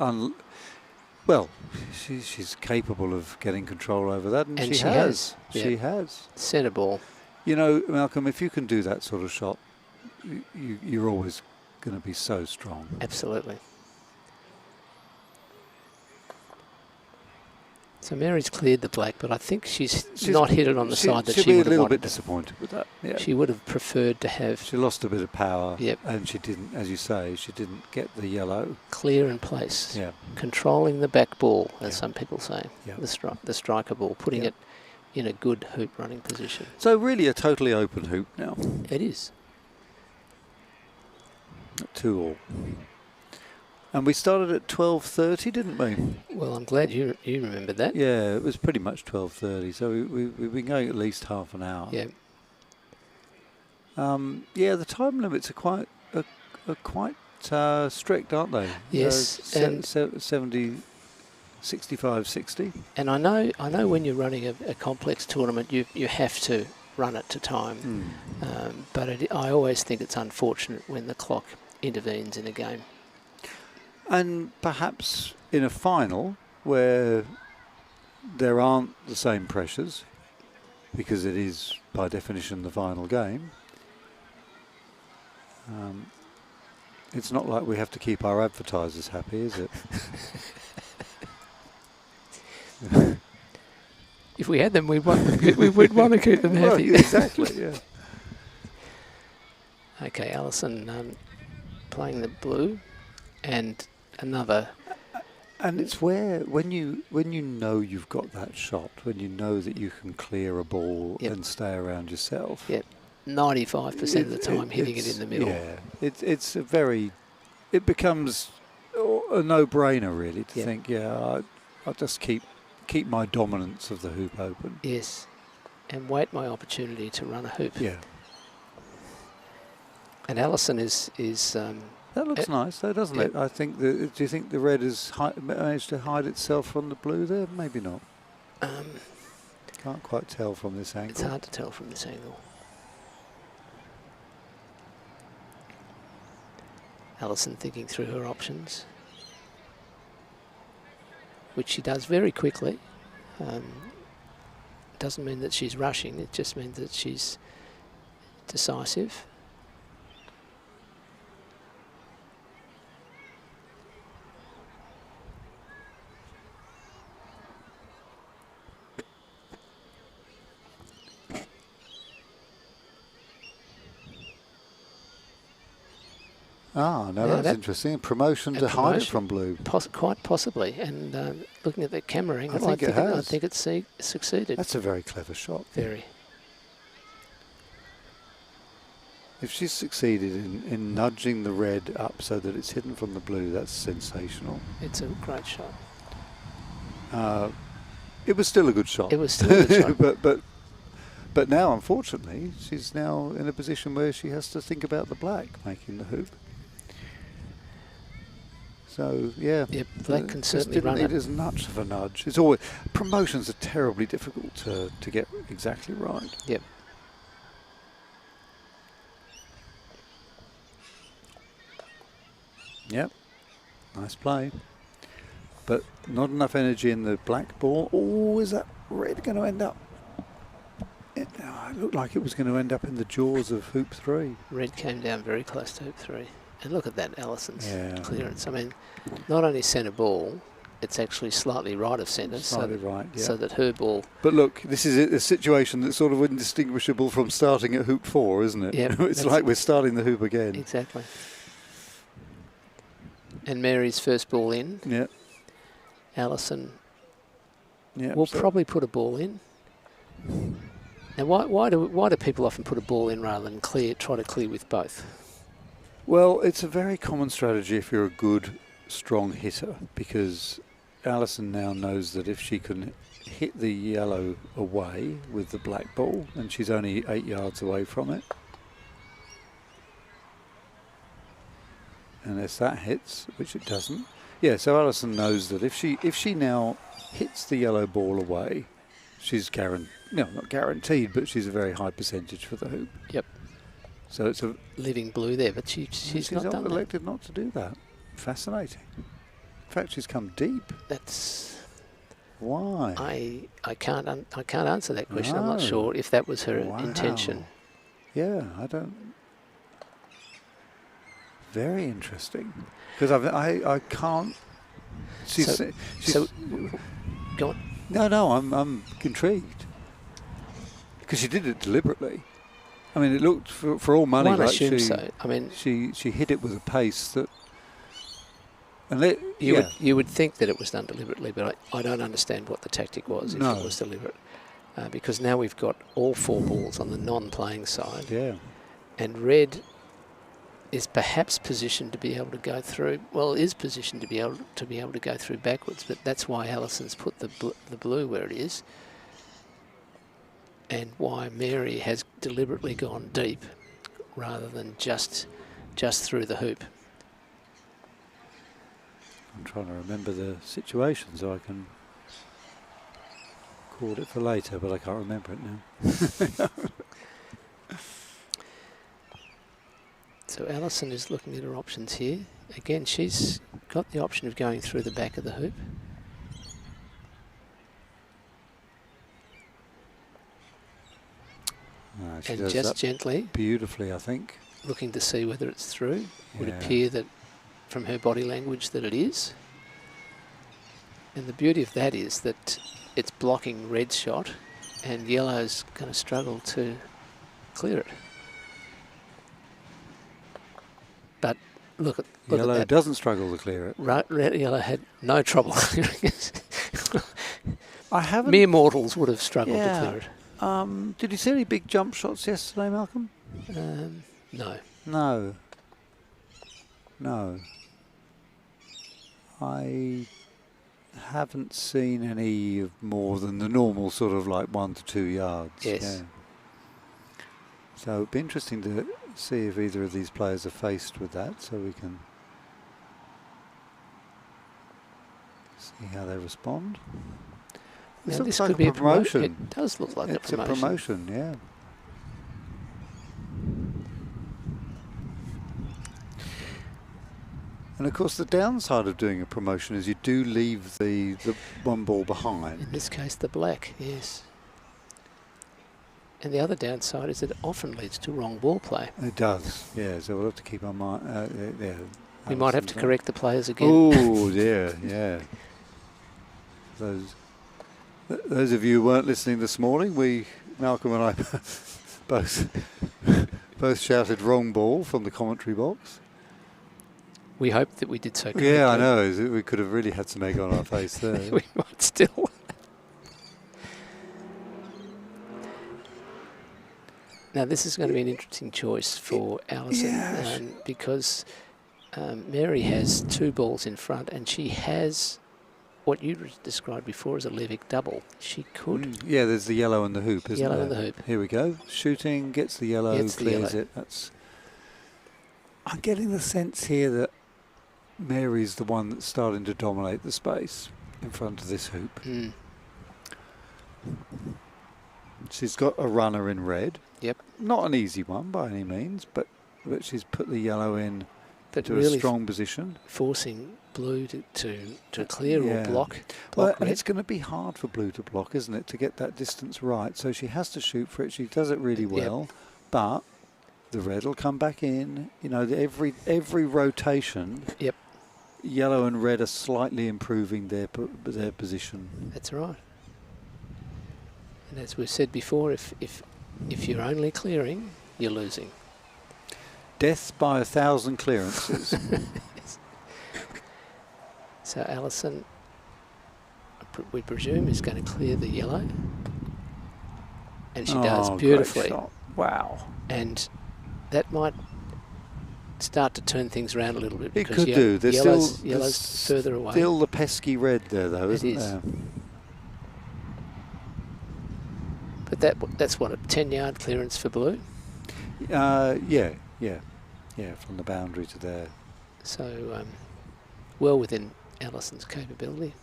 Well, she's capable of getting control over that, and she has. She has. Centre ball. You know, Malcolm, if you can do that sort of shot, you're always going to be so strong. Absolutely. So Mary's cleared the black, but I think she's not hit it on the side that she would have wanted. She'll be a little bit disappointed with that. Yeah. She would have preferred to have... She lost a bit of power, Yep. and she didn't, as you say, she didn't get the yellow. Clear in place. Yeah. Controlling the back ball, as some people say. Yeah. The striker ball, putting it in a good hoop running position. So really a totally open hoop now. It is. 2-all. And we started at 12:30, didn't we? Well, I'm glad you remembered that. Yeah, it was pretty much 12:30. So we've been going at least half an hour. Yeah. Yeah, the time limits are quite strict, aren't they? Yes, and 70, 65, 60. And I know when you're running a complex tournament, you have to run it to time. But I always think it's unfortunate when the clock intervenes in a game. And perhaps in a final where there aren't the same pressures, because it is by definition the final game, it's not like we have to keep our advertisers happy, is it? If we had them, we'd want to keep them happy. Well, exactly, yeah. Okay, Alison playing the blue, and another. And it's where when you know you've got that shot, when you know that you can clear a ball and stay around yourself. Yep, 95% of the time hitting it in the middle. Yeah, it's a very. It becomes a no-brainer really to think. Yeah, I'll just keep my dominance of the hoop open. Yes, and wait my opportunity to run a hoop. Yeah. And Alison is. That looks nice, though, doesn't it? I think. Do you think the red has managed to hide itself from the blue there? Maybe not. Can't quite tell from this angle. It's hard to tell from this angle. Alison thinking through her options, which she does very quickly. Doesn't mean that she's rushing. It just means that she's decisive. Ah, no, that's interesting. Promotion to hide it from blue. Quite possibly. And looking at the camera angle, I think it's succeeded. That's a very clever shot. Very. If she's succeeded in nudging the red up so that it's hidden from the blue, that's sensational. It's a great shot. It was still a good shot. It was still a good shot. But now, unfortunately, she's now in a position where she has to think about the black making the hoop. So, yeah. Yep, black can certainly didn't run need it. as much of a nudge. It's always, promotions are terribly difficult to get exactly right. Yep. Yep. Nice play. But not enough energy in the black ball. Oh, is that red going to end up? It looked like it was going to end up in the jaws of hoop 3. Red came down very close to hoop 3. And look at that, Allison's clearance. I mean, not only centre ball, it's actually slightly right of centre. Slightly right, yeah. So that her ball... But look, this is a situation that's sort of indistinguishable from starting at hoop 4, isn't it? Yep, It's like we're starting the hoop again. Exactly. And Mary's first ball in. Yeah. Allison Yeah. will probably put a ball in. Now, why do people often put a ball in rather than try to clear with both? Well, it's a very common strategy if you're a good, strong hitter, because Allison now knows that if she can hit the yellow away with the black ball, and she's only 8 yards away from it, unless that hits, which it doesn't. Yeah, so Allison knows that if she now hits the yellow ball away, she's not guaranteed, but she's a very high percentage for the hoop. Yep. So it's a living blue there, but she's not done that. Elected not to do that. Fascinating. In fact, she's come deep. That's why. I can't answer that question. I'm not sure if that was her intention. Yeah, I don't. Very interesting, because I can't. She's go on. No, I'm intrigued, because she did it deliberately. I mean, it looked for all money like she hit it with a pace that. And you would think that it was done deliberately, but I don't understand what the tactic was if it was deliberate, because now we've got all 4 balls on the non-playing side. Yeah. And red is perhaps positioned to be able to go through. Well, is positioned to be able to go through backwards, but that's why Allison's put the blue where it is, and why Mary has deliberately gone deep rather than just through the hoop. I'm trying to remember the situation so I can record it for later, but I can't remember it now. So Allison is looking at her options here. Again, she's got the option of going through the back of the hoop. She and just gently, beautifully, I think, looking to see whether it's through. It would appear that from her body language that it is. And the beauty of that is that it's blocking red's shot, and yellow's going to struggle to clear it. But look at yellow that. Doesn't struggle to clear it. Yellow had no trouble clearing it. I haven't. Mere mortals would have struggled to clear it. Did you see any big jump shots yesterday, Malcolm? No. No. I haven't seen any of more than the normal sort of like 1 to 2 yards. Yes. Yeah. So it'd be interesting to see if either of these players are faced with that, so we can see how they respond. This could be a promotion. It does look like a promotion. It's a promotion, yeah. And of course the downside of doing a promotion is you do leave the 1 ball behind. In this case the black, yes. And the other downside is that it often leads to wrong ball play. It does, yeah, so we'll have to keep our mind. We might have to correct the players again. Oh dear, yeah. Those of you who weren't listening this morning, Malcolm and I both shouted wrong ball from the commentary box. We hope that we did so correctly. Yeah, I know. We could have really had some egg on our face there. We might still. Now, this is going to be an interesting choice for Allison because Mary has 2 balls in front, and she has what you described before as a Levick double. She could. Yeah, there's the yellow and the hoop, isn't Yellow there? and the hoop. Here we go. Shooting, gets the yellow, Gets the clears yellow. it. That's. I'm getting the sense here that Mary's the one that's starting to dominate the space in front of this hoop. Mm. She's got a runner in red. Yep. Not an easy one by any means, but she's put the yellow in But to really a strong position. forcing blue to clear Yeah. or block Well, and red. it's going to be hard for blue to block, isn't it, to get that distance right. So she has to shoot for it. She does it really well, but the red will come back in. You know, every rotation. Yep. Yellow and red are slightly improving their position. That's right. And as we've said before, if you're only clearing, you're losing. Death by 1,000 clearances. So Alison, we presume, is going to clear the yellow. And she does beautifully. Great shot. Wow. And that might start to turn things around a little bit. It because could do. There's yellow's further away. Still the pesky red there, though, isn't It is. there? But that's what, a 10-yard clearance for blue? Yeah, from the boundary to there. So well within Alison's capability.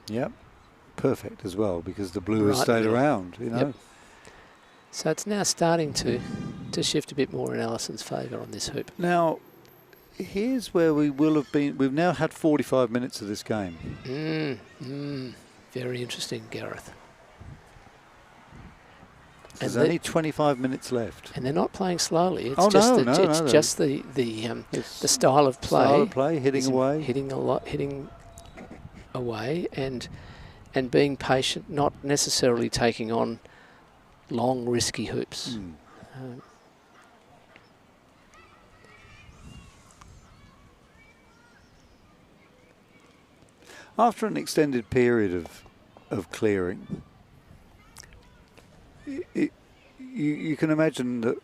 Yep, perfect as well, because the blue has Right stayed middle. around, you know. Yep. So it's now starting to shift a bit more in Alison's favour on this hoop. Now, here's where we will have been. We've now had 45 minutes of this game. Very interesting, Gareth. There's only 25 minutes left. And they're not playing slowly. It's Oh, just no, the, no, it's no, just the style of play. Style of play, hitting away. Hitting away and being patient, not necessarily taking on long, risky hoops. After an extended period of clearing, you can imagine that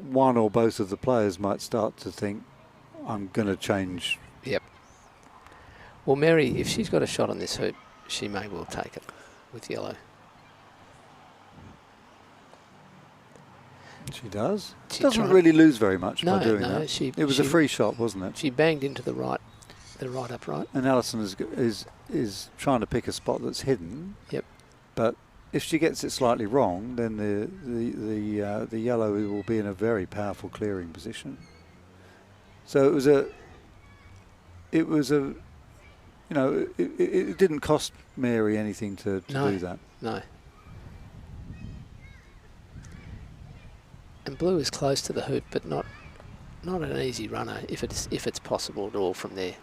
one or both of the players might start to think, I'm going to change. Yep. Well, Mary, if she's got a shot on this hoop, she may well take it with yellow. She does. She Doesn't tried- really lose very much No, by doing no, that. she- It was a she- free shot, wasn't it? She banged into the right upright. And Alison is trying to pick a spot that's hidden. Yep. But if she gets it slightly wrong, then the yellow will be in a very powerful clearing position. So it didn't cost Mary anything to do that. No. And blue is close to the hoop, but not an easy runner if it's possible at all from there.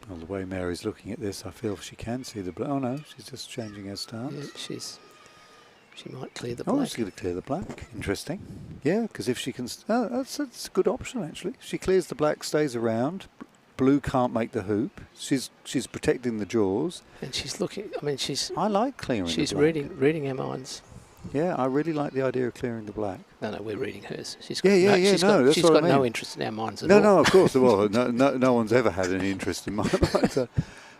Well, the way Mary's looking at this, I feel she can see the blue. Oh no, she's just changing her stance. Yeah, she might clear the Oh, black. she's going to clear the black. Interesting. Yeah, because if she can... that's a good option, actually. She clears the black, stays around. Blue can't make the hoop. She's protecting the jaws. And she's looking... I mean, I like clearing she's the black. reading our minds. Yeah, I really like the idea of clearing the black. No, we're reading hers. She's Yeah, she's that's she's what I got no mean. interest in our minds at all. No, of course. Well, no one's ever had any interest in my mind.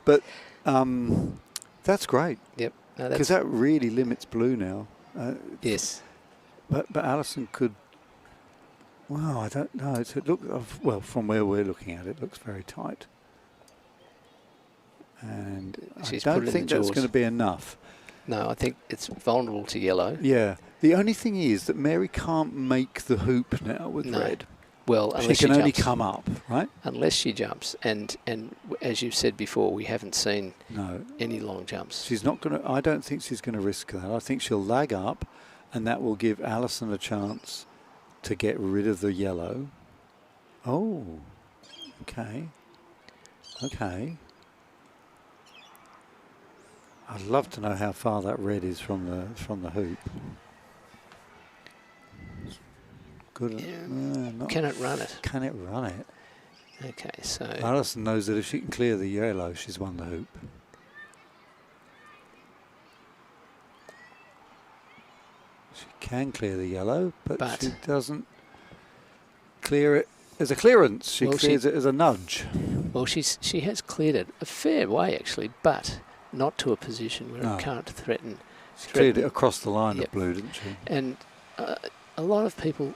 But that's great. Yep. No, Because that really limits blue now. yes. But Alison could... Well, I don't know. Well, from where we're looking at it, looks very tight. And She's I put don't it in think the that's jaws. going to be enough. No, I think it's vulnerable to yellow. Yeah. The only thing is that Mary can't make the hoop now with No. red. Well, unless She can only jumps. come up, right? Unless she jumps. And as you've said before, we haven't seen No. any long jumps. She's not going to... I don't think she's going to risk that. I think she'll lag up, and that will give Alison a chance to get rid of the yellow. Oh. Okay. Okay. I'd love to know how far that red is from the hoop. Good. Yeah. Can it run it? Can it run it? Okay, so Alison knows that if she can clear the yellow, she's won the hoop. She can clear the yellow, but she doesn't clear it as a clearance. She clears it as a nudge. Well, she has cleared it a fair way, actually, but not to a position where it can't threaten. She cleared it across the line of blue, didn't she? And a lot of people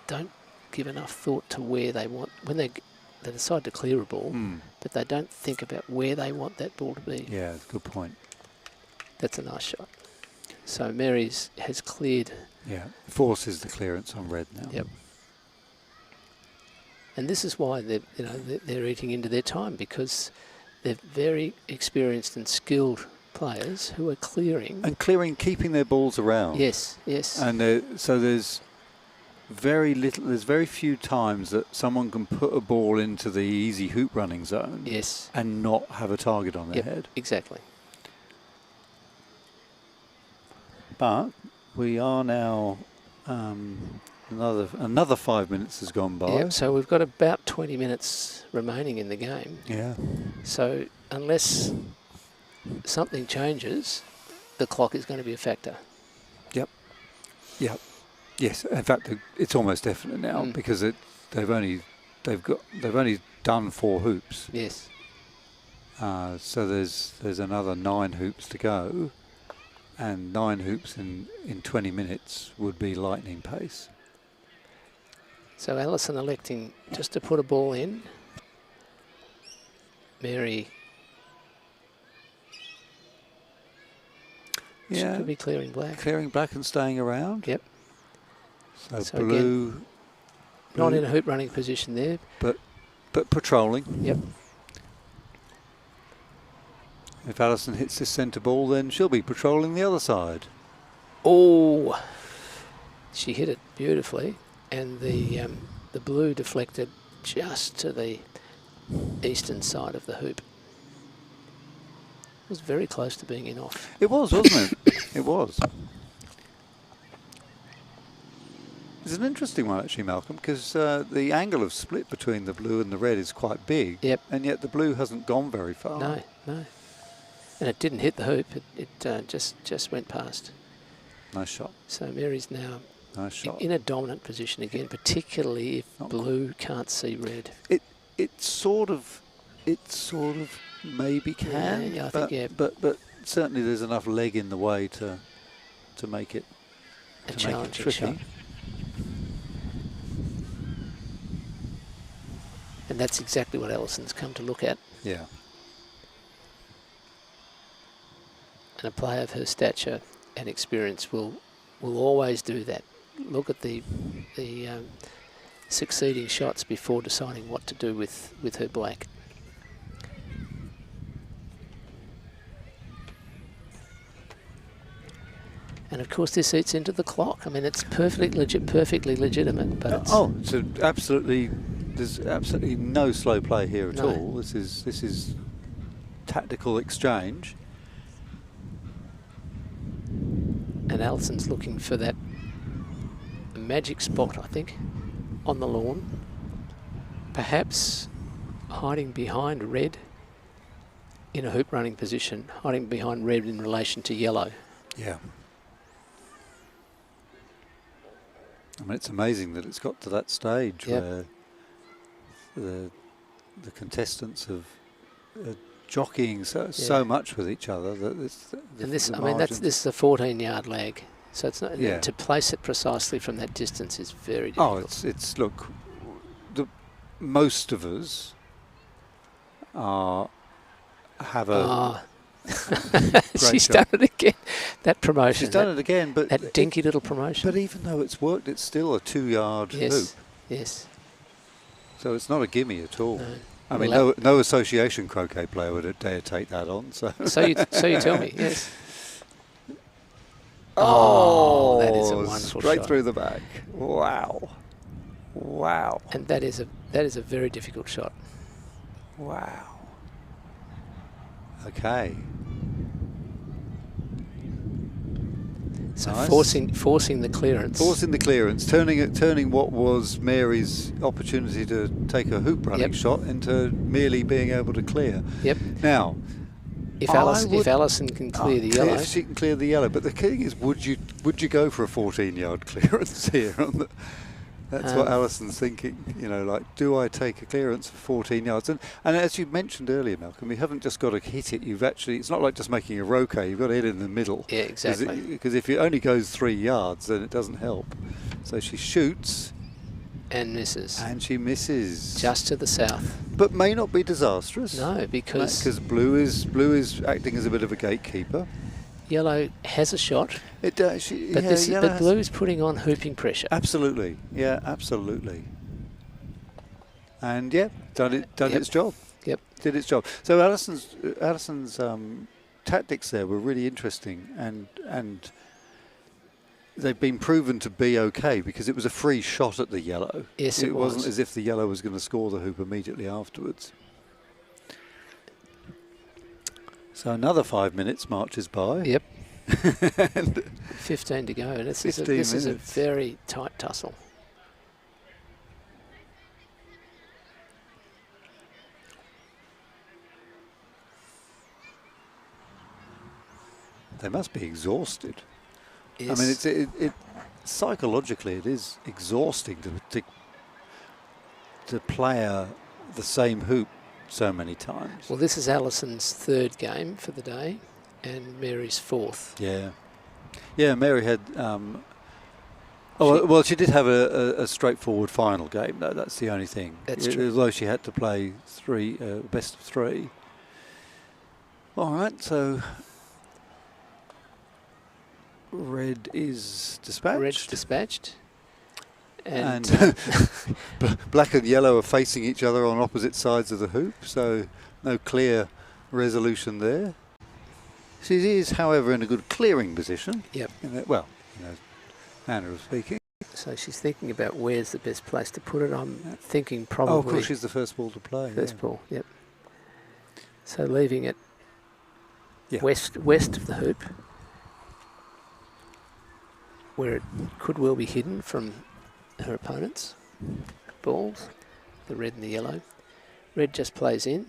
don't give enough thought to where they want, when they decide to clear a ball, but they don't think about where they want that ball to be. Yeah, good point. That's a nice shot. So Mary's has cleared. Yeah, forces the clearance on red now. Yep. And this is why they're eating into their time, because they're very experienced and skilled players who are clearing. And clearing, keeping their balls around. Yes, yes. And so there's very few times that someone can put a ball into the easy hoop running zone. Yes. And not have a target on their head. Exactly. But we are now another 5 minutes has gone by. Yep, so we've got about 20 minutes remaining in the game. Yeah. So unless something changes, the clock is going to be a factor. Yep. Yep. Yes. In fact, it's almost definite now because they've only done 4 hoops. Yes. So there's another 9 hoops to go. And 9 hoops in 20 minutes would be lightning pace. So Alison electing just to put a ball in. Mary should be clearing black. Clearing black and staying around. Yep. So blue. Again, not in a hoop running position there. But patrolling. Yep. If Alison hits this centre ball, then she'll be patrolling the other side. Oh, she hit it beautifully, and the blue deflected just to the eastern side of the hoop. It was very close to being in off. It was, wasn't it? It was. It's an interesting one, actually, Malcolm, because the angle of split between the blue and the red is quite big. Yep. And yet the blue hasn't gone very far. No, no. And it didn't hit the hoop. It just went past. Nice shot. So Mary's now nice shot. In a dominant position again, particularly if blue can't see red. It sort of maybe can. Yeah, I think, yeah. But certainly there's enough leg in the way to make it a challenging shot. And that's exactly what Alison's come to look at. Yeah. And a player of her stature and experience will always do that. Look at the succeeding shots before deciding what to do with her black. And of course this eats into the clock. I mean, it's perfectly legitimate, but it's there's absolutely no slow play here at No. all. This is tactical exchange. And Alison's looking for that magic spot, I think, on the lawn. Perhaps hiding behind red in a hoop running position, hiding behind red in relation to yellow. Yeah. I mean, it's amazing that it's got to that stage where the contestants have jockeying so much with each other that it's. And this, I mean, this is a 14-yard lag, so it's not to place it precisely from that distance is very difficult. Oh, it's look, most of us have a. She's done it again. That promotion. She's done it again, but that dinky little promotion. But even though it's worked, it's still a 2-yard hoop. Yes. So it's not a gimme at all. No. I mean, no association croquet player would dare take that on. So you tell me, yes. Oh, that is a wonderful straight shot. through the back. Wow. And that is a very difficult shot. Wow. Okay. So Nice. forcing the clearance. Forcing the clearance, turning what was Mary's opportunity to take a hoop running shot into merely being able to clear. Yep. Now, If Alison can clear the yellow, if she can clear the yellow, but the thing is, would you go for a 14-yard clearance here? That's what Alison's thinking. You know, like, do I take a clearance for 14 yards? And as you mentioned earlier, Malcolm, you haven't just got to hit it. It's not like just making a Croquet. You've got to hit it in the middle. Yeah, exactly. Because if it only goes 3 yards, then it doesn't help. So she shoots. And misses. And she misses. Just to the south. But may not be disastrous. No, because blue is acting as a bit of a gatekeeper. Yellow has a shot. It does. But blue is putting on hooping pressure. Absolutely. Yeah, absolutely. And done its job. Yep. Did its job. So Alison's tactics there were really interesting, and they've been proven to be okay because it was a free shot at the yellow. Yes, it was. Wasn't as if the yellow was going to score the hoop immediately afterwards. So another 5 minutes marches by. Yep. And 15 to go, and this is a very tight tussle. They must be exhausted. Yes. I mean, it psychologically it is exhausting to play the same hoop so many times. Well, this is Alison's third game for the day, and Mary's fourth. Yeah, Mary had. Well, she did have a straightforward final game, though. That's the only thing. That's true. Although she had to play best of three. All right, so red is dispatched. Red's dispatched. And black and yellow are facing each other on opposite sides of the hoop, so no clear resolution there. She is, however, in a good clearing position. Yep. Manner of speaking. So she's thinking about where's the best place to put it. I'm thinking probably... Oh, of course, she's the first ball to play. First ball, yep. So leaving it Yeah. west of the hoop, where it could well be hidden from her opponents' balls, the red and the yellow. Red just plays in.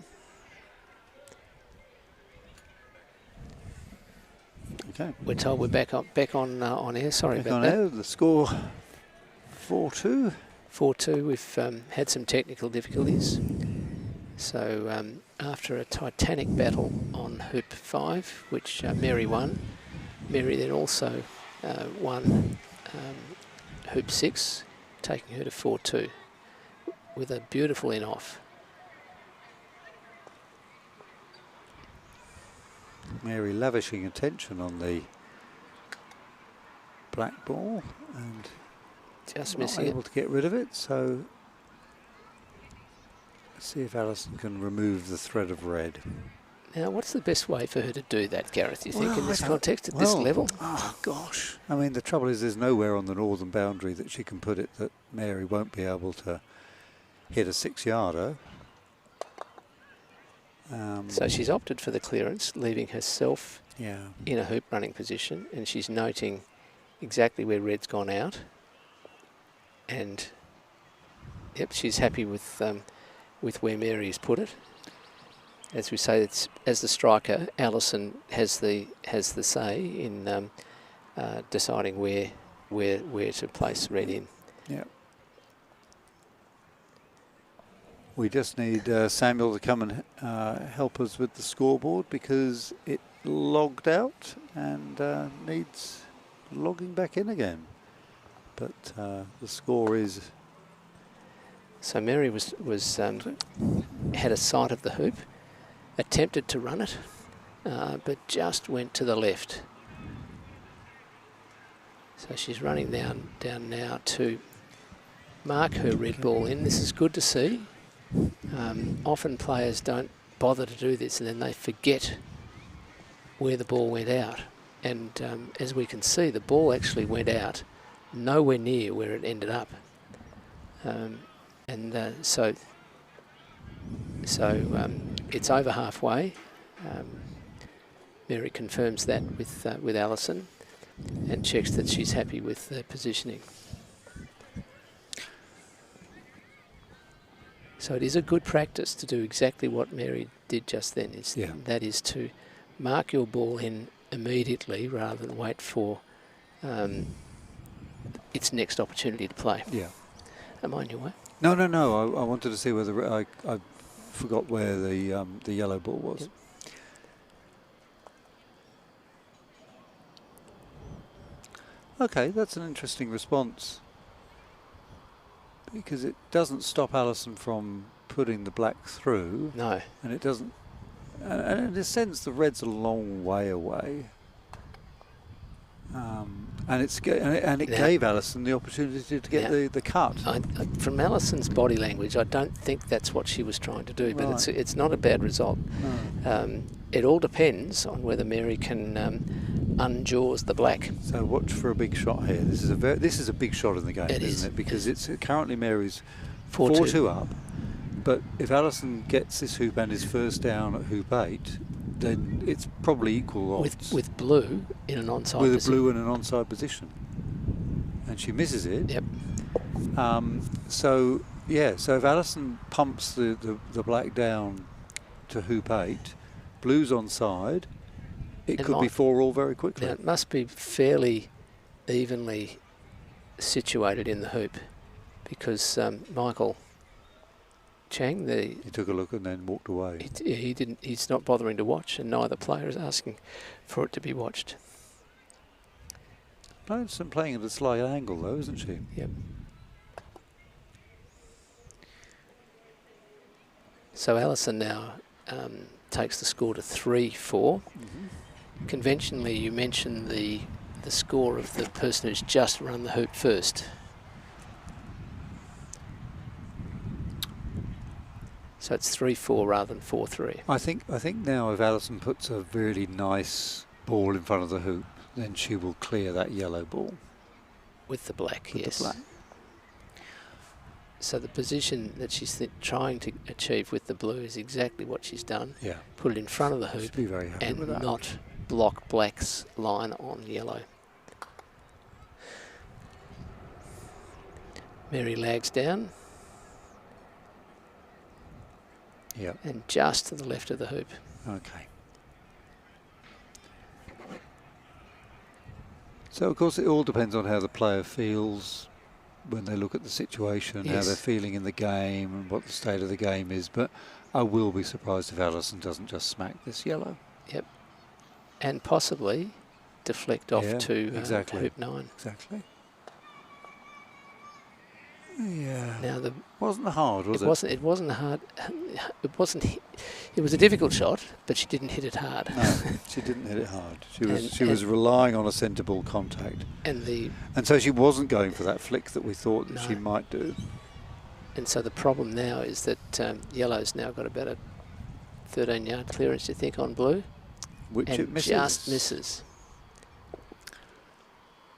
Okay. We're told we're back on air. Sorry Back about on that. air, the score 4-2. 4-2. We've had some technical difficulties. So after a titanic battle on hoop 5, which Mary won, Mary then also won hoop 6, taking her to 4-2 with a beautiful in-off. Mary lavishing attention on the black ball and Just not missing able it. to get rid of it. So let's see if Alison can remove the thread of red. Now, what's the best way for her to do that, Gareth, you think, in this I don't- context, at this level? Oh, gosh. I mean, the trouble is there's nowhere on the northern boundary that she can put it that Mary won't be able to hit a 6-yarder. So she's opted for the clearance, leaving herself Yeah. in a hoop running position, and she's noting exactly where red's gone out. And, yep, she's happy with where Mary's put it. As we say, as the striker, Alison has the say in deciding where to place red in. Yeah. We just need Samuel to come and help us with the scoreboard because it logged out and needs logging back in again. But the score is... So Mary had a sight of the hoop, attempted to run it, but just went to the left. So she's running down now to mark her red ball in. This is good to see. Often players don't bother to do this and then they forget where the ball went out. And as we can see, the ball actually went out nowhere near where it ended up. So it's over halfway. Mary confirms that with Alison. and checks that she's happy with the positioning. So it is a good practice to do exactly what Mary did just then. That is to mark your ball in immediately rather than wait for its next opportunity to play. Yeah. Am I in your way? No. I wanted to see whether I forgot where the yellow ball was. Yep. Okay, that's an interesting response, because it doesn't stop Alison from putting the black through. No. And it doesn't. And in a sense, the red's a long way away. And it gave Alison the opportunity to get the cut. From Alison's body language, I don't think that's what she was trying to do, but it's not a bad result. No. It all depends on whether Mary can unjaws the black. So watch for a big shot here. This is a big shot in the game, isn't it? Because it's currently Mary's 4-2 up. But if Alison gets this hoop and is first down at hoop 8, then it's probably equal odds. With blue in an onside position. With a blue in an onside position. And she misses it. Yep. So if Alison pumps the black down to hoop 8, blue's onside, it could be 4-all very quickly. Now it must be fairly evenly situated in the hoop, because Michael Chang, he took a look and then walked away. He didn't. He's not bothering to watch, and neither player is asking for it to be watched. Alison playing at a slight angle, though, isn't she? Yep. So Alison now takes the score to 3-4. Mm-hmm. Conventionally, you mention the score of the person who's just run the hoop first. So it's 3-4 rather than 4-3. I think now if Alison puts a really nice ball in front of the hoop, then she will clear that yellow ball. With the black, With yes. the black. So the position that she's trying to achieve with the blue is exactly what she's done. Yeah. Put it in front of the hoop She'd be very happy and with that. not block black's line on yellow. Mary lags down. Yeah. And just to the left of the hoop. Okay. So of course it all depends on how the player feels when they look at the situation, how they're feeling in the game and what the state of the game is, but I will be surprised if Alison doesn't just smack this yellow. Yep. And possibly deflect off to hoop 9. Exactly. Yeah. Now wasn't hard, was it? It wasn't hard. It was a difficult shot, but she didn't hit it hard. No, she didn't hit it hard. She was relying on a centre ball contact. And so she wasn't going for that flick that we thought that she might do. And so the problem now is that yellow's now got about a 13-yard clearance, you think, on blue, which and it misses. Just misses.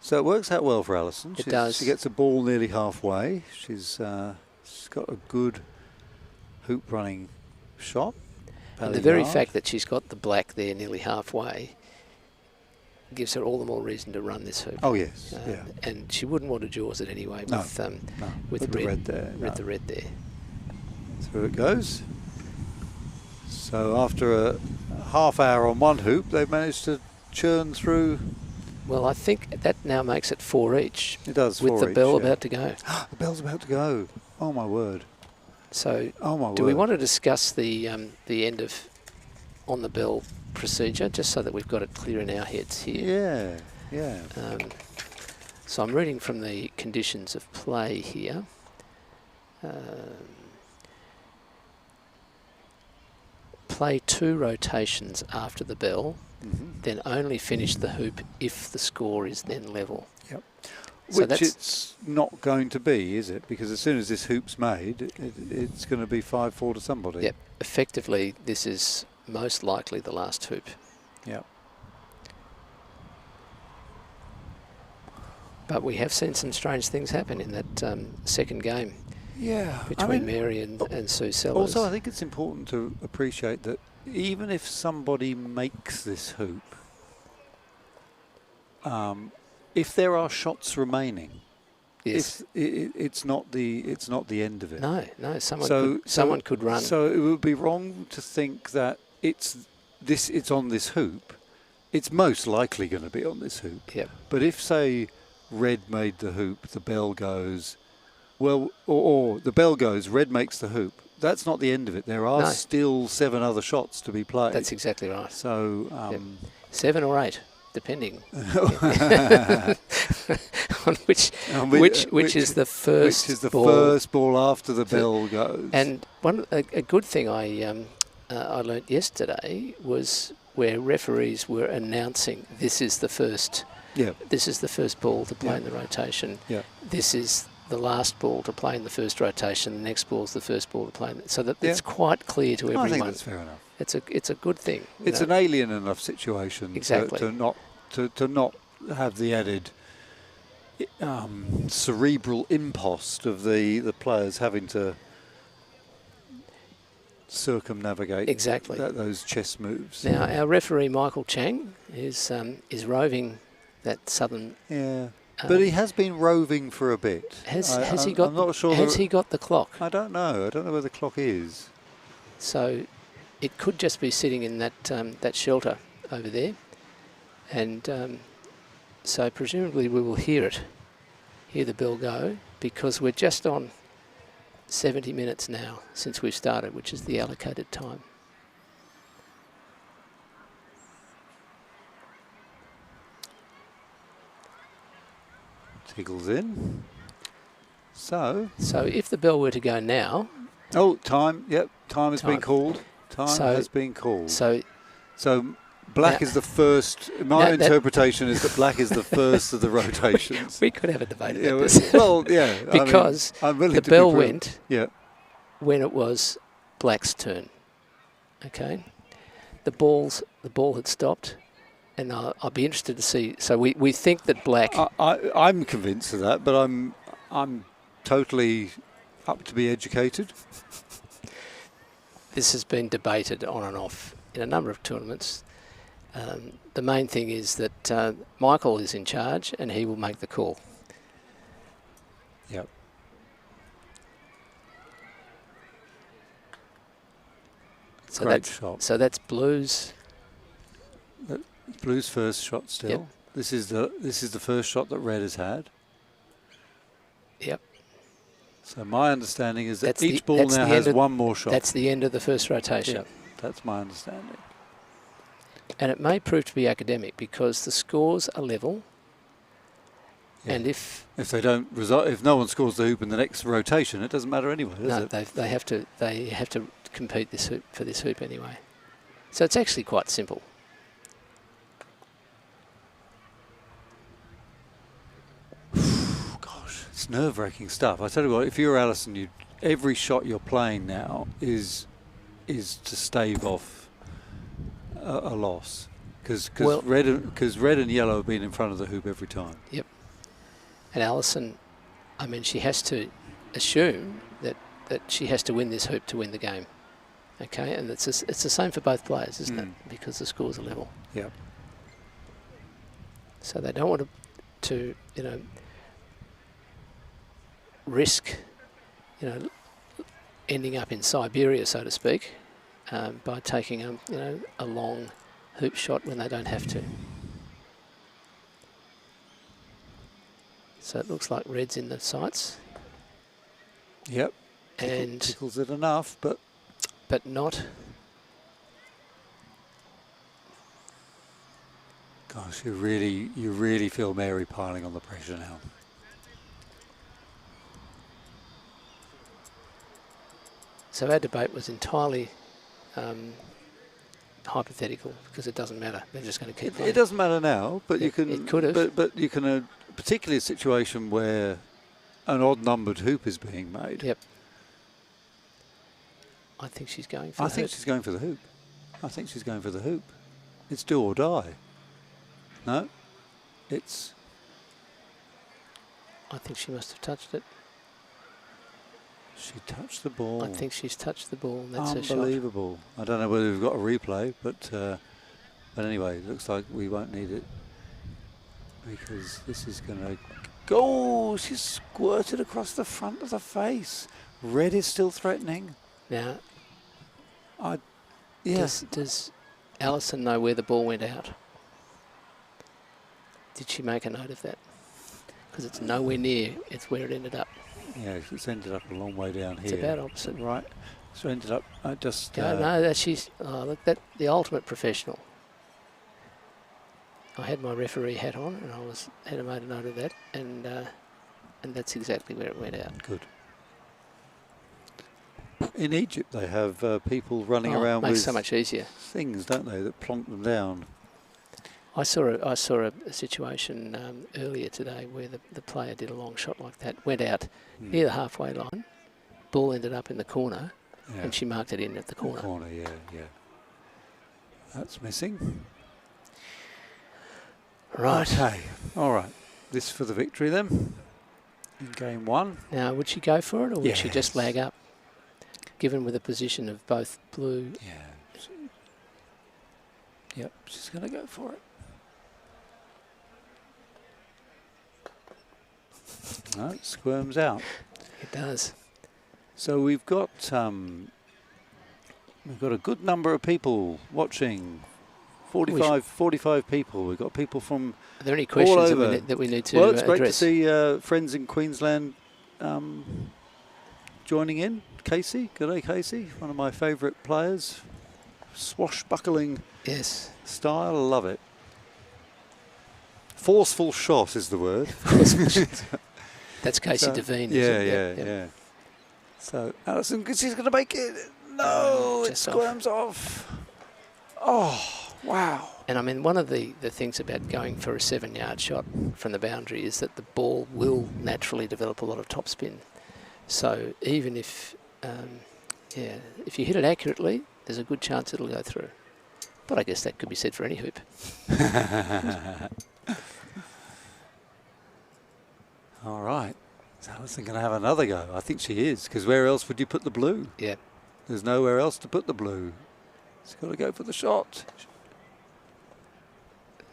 So it works out well for Alison. It does. She gets a ball nearly halfway. She's got a good hoop running shot. And the very fact that she's got the black there nearly halfway gives her all the more reason to run this hoop. Oh yes, And she wouldn't want to jaws it anyway with the red there. With the red there. Through it goes. So after a half hour on one hoop, they've managed to churn through. Well, I think that now makes it 4 each. It does, with the bell about to go. The bell's about to go. Oh my word. So, do we want to discuss the end of on the bell procedure, just so that we've got it clear in our heads here? Yeah. So I'm reading from the conditions of play here. Play 2 rotations after the bell. Then only finish the hoop if the score is then level. Yep. So Which it's not going to be, is it? Because as soon as this hoop's made, it's going to be 5-4 to somebody. Yep. Effectively, this is most likely the last hoop. Yep. But we have seen some strange things happen in that second game. Yeah. Between Mary and Sue Sellers. Also, I think it's important to appreciate that even if somebody makes this hoop, if there are shots remaining, Yes. it's not the end of it. No, someone could run. So it would be wrong to think that it's on this hoop. It's most likely going to be on this hoop. Yep. But if, say, red made the hoop, the bell goes, well, or the bell goes, red makes the hoop. That's not the end of it. There are still 7 other shots to be played. That's exactly right. So 7 or 8, depending on which is the first. Which is the ball. first ball after the bell goes. And a good thing I learnt yesterday was where referees were announcing this is the first. Yeah. This is the first ball to play in the rotation. Yeah. This is the last ball to play in the first rotation. The next ball is the first ball to play so that it's quite clear to everyone. I think that's fair enough. It's a good thing. It's an alien enough situation to not have the added cerebral impost of the players having to circumnavigate those chess moves. Now our referee Michael Chang is roving that southern. Yeah. But he has been roving for a bit. Has he got? I'm not sure. Has he got the clock? I don't know. I don't know where the clock is. So, it could just be sitting in that shelter over there, and so presumably we will hear the bell go, because we're just on 70 minutes now since we've started, which is the allocated time. Tickles in. So if the bell were to go now. Oh, time. Yep, time has been called. Time has been called. So black is the first. My interpretation is that black is the first of the rotations. We could have a debate about this. Well, yeah. Because the bell went when it was black's turn. Okay. The ball had stopped. And I'll be interested to see. So we think that black. I'm convinced of that, but I'm totally up to be educated. This has been debated on and off in a number of tournaments. The main thing is that Michael is in charge and he will make the call. Yep. So Great shot. So that's blues. Blue's first shot still. Yep. This is the first shot that red has had. Yep. So my understanding is that each ball now has one more shot. That's the end of the first rotation. Yep. That's my understanding. And it may prove to be academic because the scores are level. Yeah. And if they don't result, if no one scores the hoop in the next rotation, it doesn't matter anyway, does it? No, they have to compete for this hoop anyway. So it's actually quite simple. Gosh, it's nerve-wracking stuff. I tell you what, if you're Alison, every shot you're playing now is to stave off a loss, because red and yellow have been in front of the hoop every time. Yep. And Alison, I mean, she has to assume that she has to win this hoop to win the game. Okay, and it's the same for both players, isn't it? Because the scores are level. Yep. So they don't want to risk, ending up in Siberia, so to speak, by taking a long hoop shot when they don't have to. So it looks like red's in the sights. Yep. And tickles it enough, but not. Gosh, you really feel Mary piling on the pressure now. So our debate was entirely hypothetical because it doesn't matter. They're just going to keep playing. It doesn't matter now, but you can. It could have. But you can, particularly a situation where an odd-numbered hoop is being made. Yep. I think she's going for. I think she's going for the hoop. I think she's going for the hoop. It's do or die. No, it's. I think she must have touched it. She touched the ball. I think she's touched the ball. And that's her shot. Unbelievable. I don't know whether we've got a replay, but anyway, it looks like we won't need it. because this is going to go. She's squirted across the front of the face. Red is still threatening. Now, Yes. does Alison know where the ball went out? Did she make a note of that? Because it's nowhere near. It's where it ended up. Yeah, it's ended up a long way down It's here. about opposite. Right. So ended up just. No, that she's. Oh, look, that the ultimate professional. I had my referee hat on, and had made a note of that, and that's exactly where it went out. Good. In Egypt, they have people running around makes with so much easier. things, don't they, that plonk them down. I saw a situation earlier today where the player did a long shot like that, went out near the halfway line, ball ended up in the corner, and she marked it in at the corner. Yeah. That's missing. Right. Okay. All right. This for the victory then. In game one. Now, would she go for it, or would she just Yes. lag up? Given with the position of both blue. Yeah. Yep. She's going to go for it. No, it squirms out. It does. So we've got a good number of people watching. 45 people. We've got people from Are there any questions over. that we need to well, it's great address? to see friends in Queensland joining in. Casey, good day, Casey. One of my favourite players. Swashbuckling style, love it. Forceful shot is the word. That's Casey So, Devine. Yeah. So Alison, she's going to make it. No, it Just squirms off. Oh, wow. And I mean, one of the things about going for a 7-yard shot from the boundary is that the ball will naturally develop a lot of topspin. So even if you hit it accurately, there's a good chance it'll go through. But I guess that could be said for any hoop. All right. So Alison going to have another go. I think she is, because where else would you put the blue? Yeah. There's nowhere else to put the blue. She's got to go for the shot.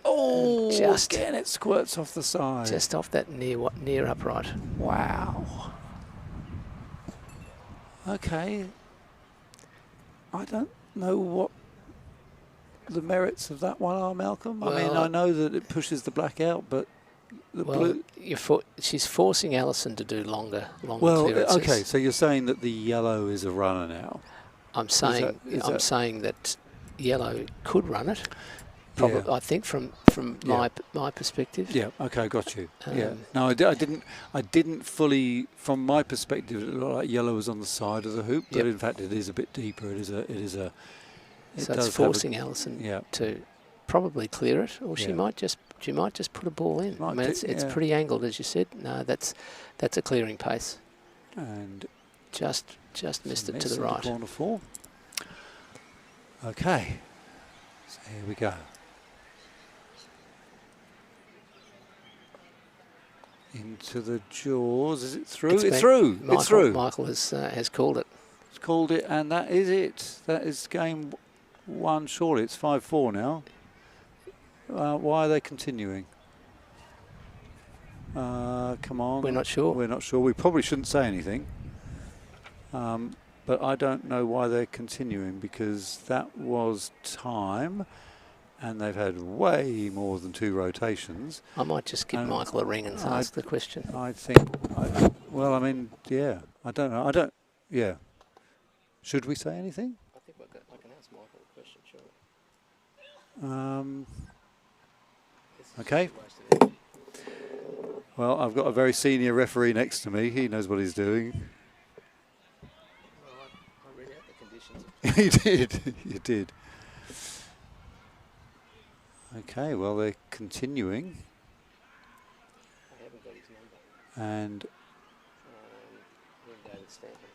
Oh, just again it squirts off the side. Just off that near upright. Wow. Okay. I don't know what the merits of that one are, Malcolm. I mean, I know that it pushes the black out, but the blue... she's forcing Alison to do longer well, clearances. okay, so you're saying that the yellow is a runner now. I'm saying saying that yellow could run it. Probably, I think from my perspective. Yeah. Okay, got you. No, I didn't fully. From my perspective, it looked like yellow was on the side of the hoop, but in fact, it is a bit deeper. It is a. So it's forcing Alison to probably clear it, or she might just put a ball in. I mean, it's pretty angled, as you said. No, that's a clearing pace. And just missed it to the right. Corner 4. Okay. So here we go. Into the jaws. Is it through? It's through. It's through. Michael has called it. It's called it, and that is it. That is game 1. Surely it's 5-4 now. Why are they continuing? Come on. We're not sure. We're not sure. We probably shouldn't say anything. But I don't know why they're continuing, because that was time. And they've had way more than 2 rotations. I might just give Michael a ring and ask the question. I think, well, I mean, yeah, I don't know. Yeah. Should we say anything? I think I can ask Michael a question, sure. Okay. Well, I've got a very senior referee next to me. He knows what he's doing. Well, I read out the conditions. You did. You did. Okay, well, they're continuing. I haven't got his number. And David Stanton.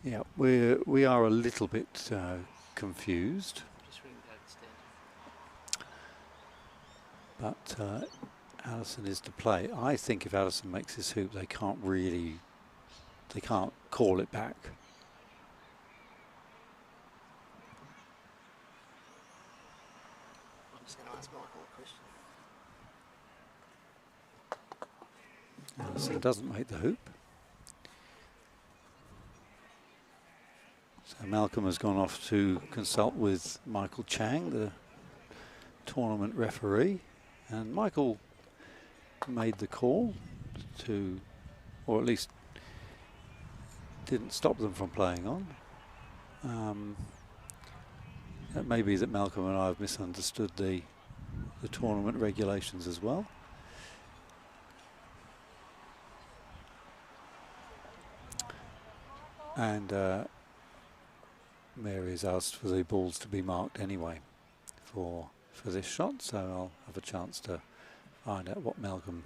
yeah, we are a little bit confused. Just ring David Stanton. But Allison is to play. I think if Allison makes this hoop, they can't call it back. I'm just going to ask Michael a question. Allison doesn't make the hoop. So Malcolm has gone off to consult with Michael Chang, the tournament referee, and Michael made the call to, or at least didn't stop them from playing on. It may be that Malcolm and I have misunderstood the tournament regulations as well. And Mary has asked for the balls to be marked anyway for this shot, so I'll have a chance to find out what Malcolm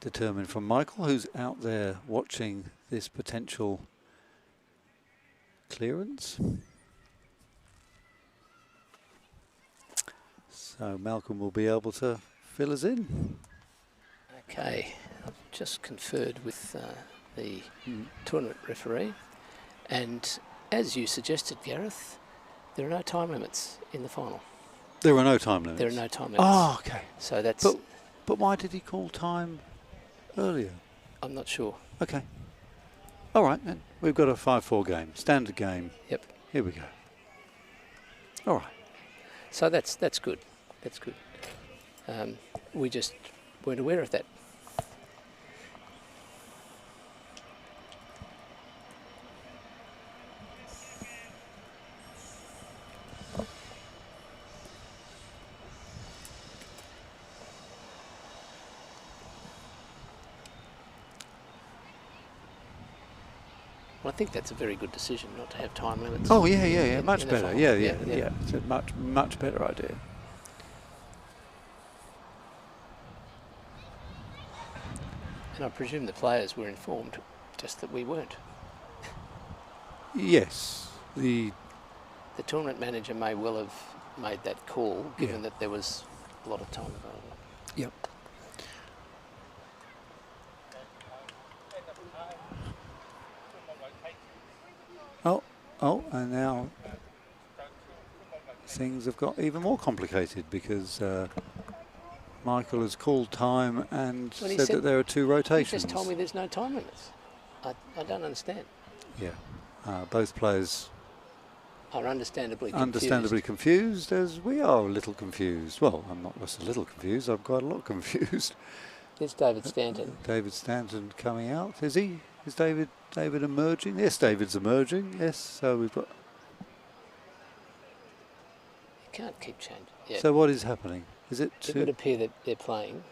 determined from Michael, who's out there watching this potential clearance. So Malcolm will be able to fill us in. Okay, I've just conferred with the tournament referee, and as you suggested, Gareth, there are no time limits in the final. There are no time limits? There are no time limits. Oh, okay. So that's... But why did he call time earlier? I'm not sure. Okay. All right, then. We've got a 5-4 game, standard game. Yep. Here we go. All right. So that's good. That's good. We just weren't aware of that. Well, I think that's a very good decision not to have time limits. Oh, yeah. Much better. Yeah. Yeah. It's a much better idea. And I presume the players were informed, just that we weren't. Yes. The tournament manager may well have made that call, given that there was a lot of time available. Yep. Oh, and now things have got even more complicated because Michael has called time and said that there are 2 rotations. He just told me there's no time limits. I don't understand. Yeah. Both players are understandably confused, as we are a little confused. Well, I'm not just a little confused, I'm quite a lot confused. There's David Stanton. David Stanton coming out. Is he? Is David emerging? Yes, David's emerging. Yes, so we've got... You can't keep changing. Yeah. So what is happening? Is it... It would appear that they're playing.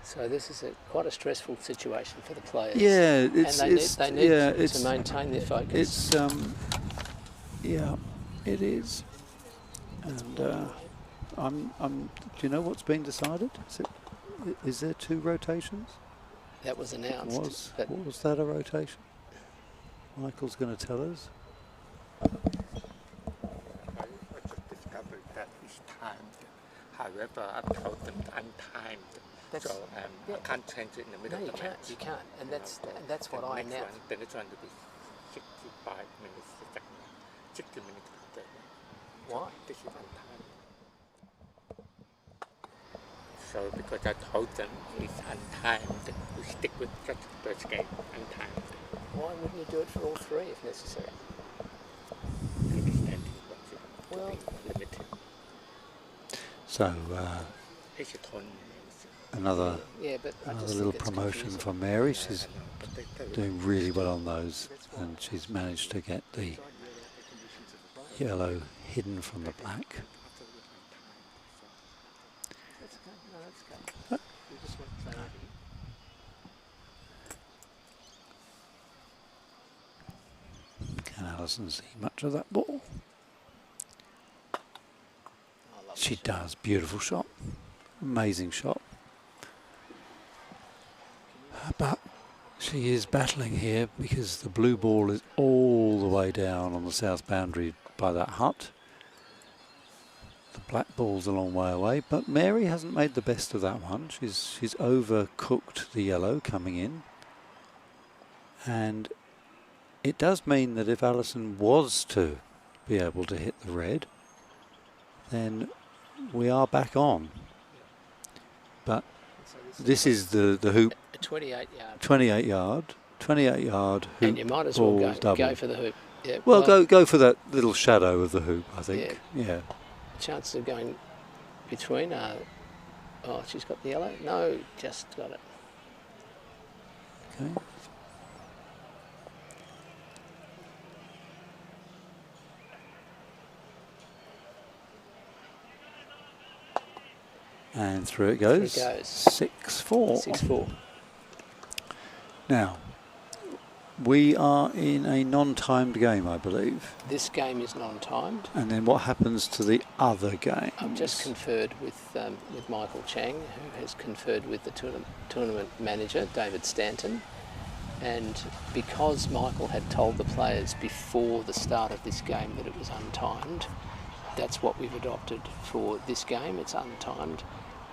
So this is quite a stressful situation for the players. Yeah, they need to maintain their focus. Yeah, it is. And do you know what's been decided? Is there 2 rotations? That was announced. Was that a rotation? Michael's going to tell us. I just discovered that it's timed. However, I've told them untimed. So I can't change it in the middle of the match. You can't. And that's what I announced. The next one will be 65 minutes. 60 minutes. Why? This is untimed. So because I told them it's untimed, we stick with just the first game, untimed. Why wouldn't you do it for all 3 if necessary? Well, limited. So another little promotion from Mary. She's doing really well on those, and she's managed to get the yellow hidden from the black. Can Alison see much of that ball? She does. Beautiful shot. Amazing shot. But She is battling here because the blue ball is all the way down on the south boundary by that hut. The black ball's a long way away, but Mary hasn't made the best of that one. She's overcooked the yellow coming in. And it does mean that if Alison was to be able to hit the red, then we are back on. But So this is the hoop, a 28 yard. 28 yard hoop, And you might as well ball double. go for the hoop. Yeah, Well, go for that little shadow of the hoop, I think. Yeah. Chances of going between are... Oh, she's got the yellow? No, just got it. Okay. And through it goes. 6-4. 6-4. Now, we are in a non-timed game, I believe. This game is non-timed. And then what happens to the other game? I've just conferred with Michael Chang, who has conferred with the tournament manager, David Stanton. And because Michael had told the players before the start of this game that it was untimed, that's what we've adopted for this game. It's untimed.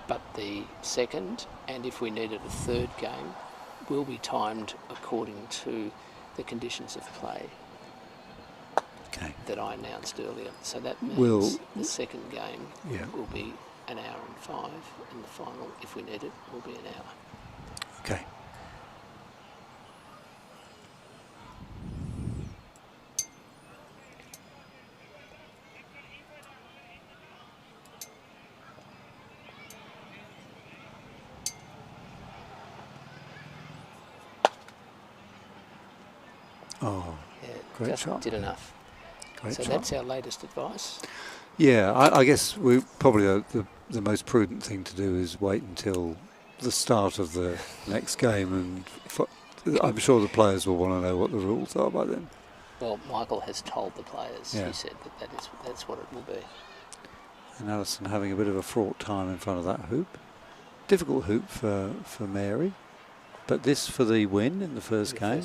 But the second, and if we needed a third game, will be timed according to the conditions of play that I announced earlier. So that means the second game will be an hour and 5, and the final, if we need it, will be an hour. Okay. Oh, Yeah, great just shot. did enough. Great So shot. that's our latest advice. Yeah, I guess we probably the most prudent thing to do is wait until the start of the next game, and I'm sure the players will want to know what the rules are by then. Well, Michael has told the players. Yeah. He said that's what it will be. And Alison having a bit of a fraught time in front of that hoop. Difficult hoop for Mary, but this for the win in the first game.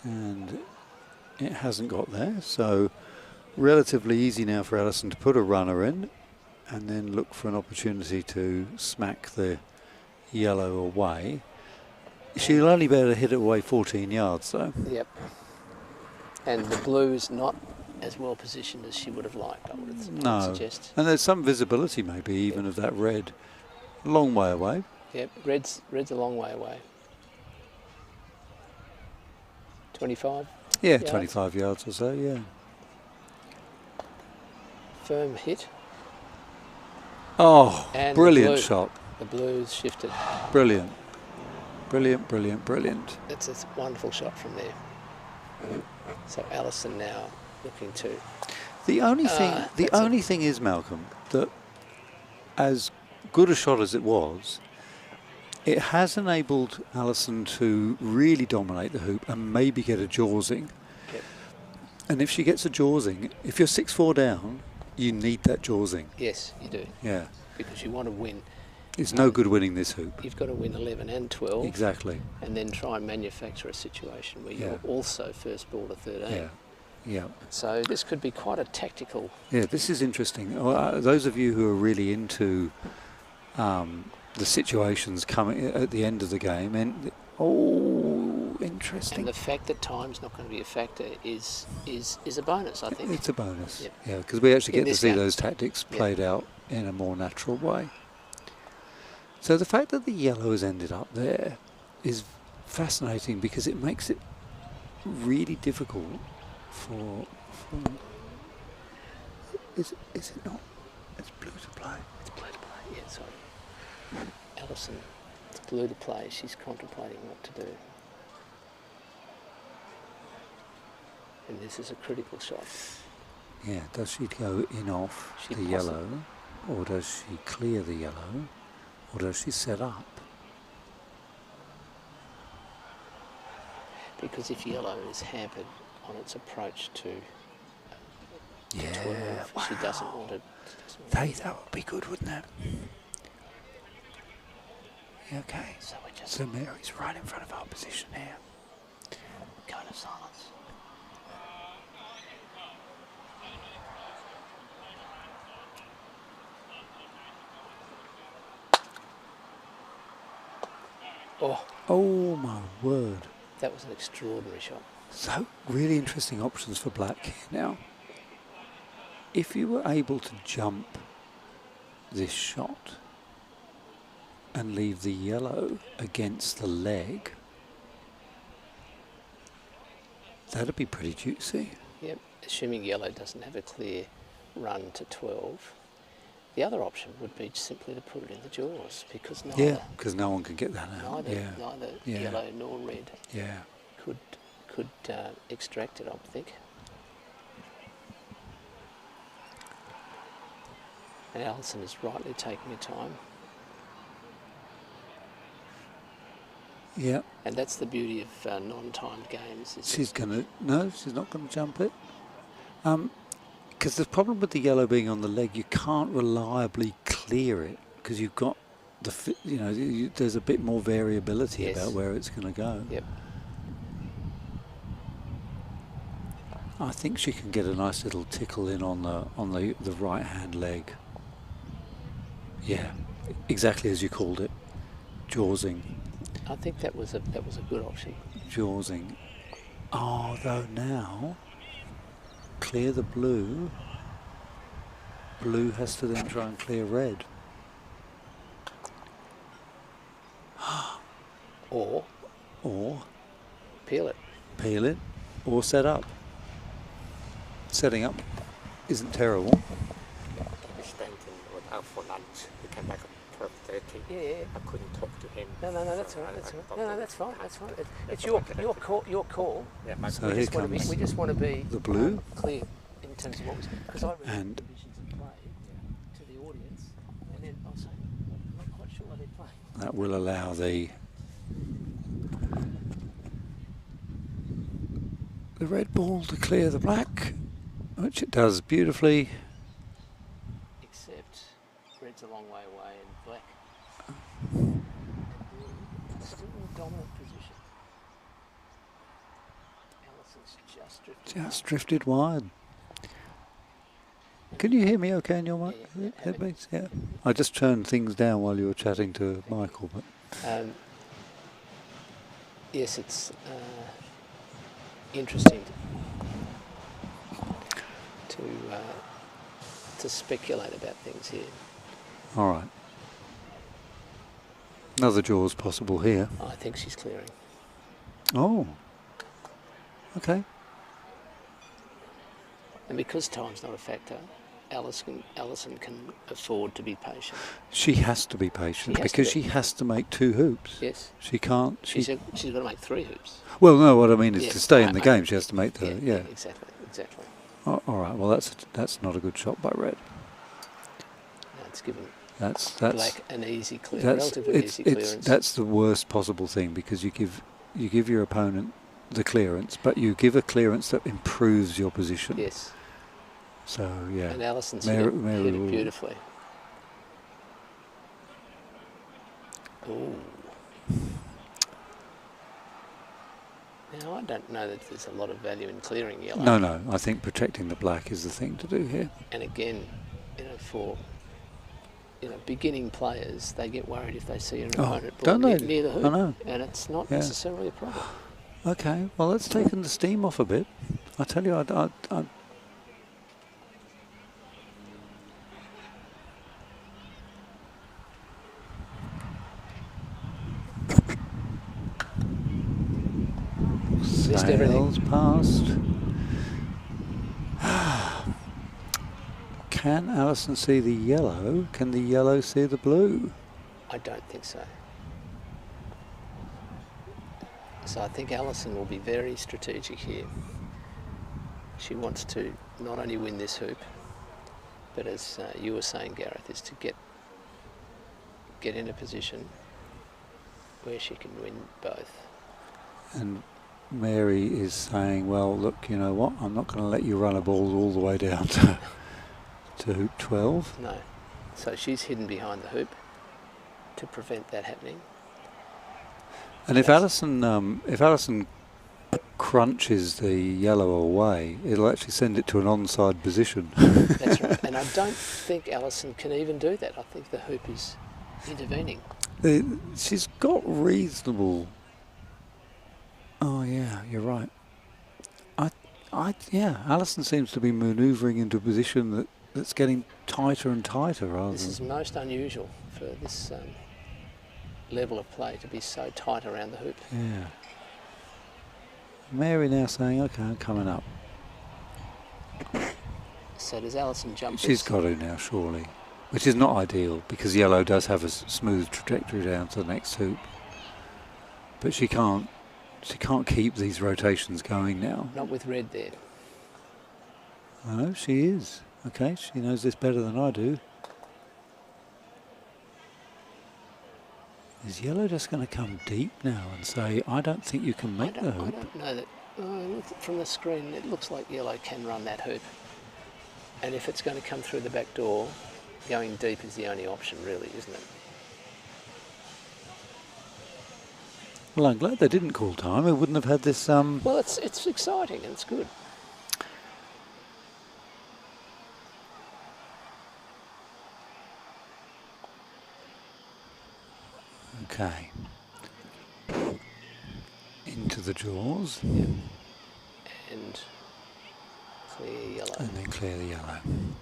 And it hasn't got there, so relatively easy now for Alison to put a runner in and then look for an opportunity to smack the yellow away. She'll only be able to hit it away 14 yards though. Yep. And the blue's not as well positioned as she would have liked, I would suggest. And there's some visibility maybe even of that red. A long way away. Yep, red's a long way away. 25? Yeah, yards. 25 yards or so, yeah. Firm hit. Oh, And brilliant shot. The blue's shifted. Brilliant. Brilliant, brilliant, brilliant. That's a wonderful shot from there. So Alison now looking to... The only thing is, Malcolm, that as good a shot as it was, it has enabled Alison to really dominate the hoop and maybe get a jawsing. Yep. And if she gets a jawsing, if you're 6-4 down, you need that jawsing. Yes, you do. Yeah. Because you want to win. It's no good winning this hoop. You've got to win 11 and 12. Exactly. And then try and manufacture a situation where you're also first ball to 13. Yeah. Yeah. So this could be quite a tactical... Yeah, this is interesting. Those of you who are really into the situations coming at the end of the game, and interesting. And the fact that time's not going to be a factor is a bonus, I think. It's a bonus. Yep. Yeah, because we actually In get to this see game. those tactics played out in a more natural way. So the fact that the yellow has ended up there is fascinating because it makes it really difficult for is it not? It's blue to play. It's blue to play, yeah, sorry. Alison, it's blue to play. She's contemplating what to do. And this is a critical shot. Yeah, does she go in off the yellow, or does she clear the yellow, or does she set up? Because if yellow is hampered on its approach to Yeah, 12. She wow. doesn't want to. That would be good, wouldn't it? Yeah, okay. So we're just So Mary's right in front of our position here. going to silence. Oh, Oh my word. that was an extraordinary shot. So really interesting options for black here now. If you were able to jump this shot and leave the yellow against the leg, that'd be pretty juicy. Yep, assuming yellow doesn't have a clear run to 12. The other option would be simply to put it in the jaws, because Yeah, because no one can get that out. neither Yeah. yellow nor red Yeah. could extract it, I would think. And Alison is rightly taking her time. Yeah. And that's the beauty of non-timed games. Is She's not gonna jump it. Because the problem with the yellow being on the leg, you can't reliably clear it because you've got there's a bit more variability Yes. about where it's going to go. Yep. I think she can get a nice little tickle in on the right hand leg. Yeah, exactly as you called it, jawsing. I think that was a good option. Jawsing. Oh, though now, clear the blue. Blue has to then try and clear red. Or peel it. Peel it, or set up. Setting up isn't terrible. We spent out for lunch. We came back at 12:30. Yeah. I couldn't talk to him. No, that's so all right. I- That's I all right. thought No, that that's fine. That's fine. It's Yeah, your okay. call. Your call. Yeah, my So we here just want to be. comes We just want to be the blue. clear in terms of what was because I read And- the conditions of play to the audience, and then I'll say I'm not quite sure what they're playing. That will allow the red ball to clear the black, which it does beautifully. Except red's a long way away and black and blue are still in a dominant position. Alison's just drifted. Wide. Can you hear me okay in your mic? Yeah. Headmates? Yeah. I just turned things down while you were chatting to Michael, but Yes, it's interesting to speculate about things here. all right. Another jaws possible here. I think she's clearing. Oh. Okay. And because time's not a factor, Alison can afford to be patient. She has to be patient She has to because be. she has to make 2 hoops. Yes. She can't. She's got to make 3 hoops. Well, no. What I mean is Yeah, to stay in I- the I- game, she has to make the yeah. Exactly. Oh, all right. Well, that's not a good shot by red. No, it's given That's black an easy clear, that's relatively easy clearance. that's the worst possible thing because you give your opponent the clearance, but you give a clearance that improves your position. Yes. So yeah. And Alison's Mary hit it will- beautifully. Ooh. Now, I don't know that there's a lot of value in clearing yellow. No. I think protecting the black is the thing to do here. And again, for beginning players, they get worried if they see an opponent don't ball they? near the hoop. I know. And it's not Yeah. necessarily a problem. Okay. Well, that's taken the steam off a bit. I tell you, I Missed everything. sails past. Can Alison see the yellow? Can the yellow see the blue? I don't think so. So I think Alison will be very strategic here. She wants to not only win this hoop, but as you were saying, Gareth, is to get in a position where she can win both. And Mary is saying, well, look, you know what, I'm not going to let you run a ball all the way down to hoop 12. No. So she's hidden behind the hoop to prevent that happening. And if Alison crunches the yellow away, it'll actually send it to an onside position. That's right. And I don't think Alison can even do that. I think the hoop is intervening. She's got reasonable... Oh, yeah, you're right. Alison seems to be manoeuvring into a position that's getting tighter and tighter rather This is most unusual for this level of play to be so tight around the hoop. Yeah. Mary now saying, OK, I'm coming up. So does Alison jump She's this? got to now, surely. Which is not ideal, because yellow does have a smooth trajectory down to the next hoop. But she can't keep these rotations going now. Not with red there. I know, she is. OK, she knows this better than I do. Is yellow just going to come deep now and say, I don't think you can make the hoop? I don't know that. Look, from the screen, it looks like yellow can run that hoop. And if it's going to come through the back door, going deep is the only option, really, isn't it? Well, I'm glad they didn't call time. We wouldn't have had this... Well, it's exciting and it's good. Okay. Into the jaws. Yep. And clear yellow. And then clear the yellow.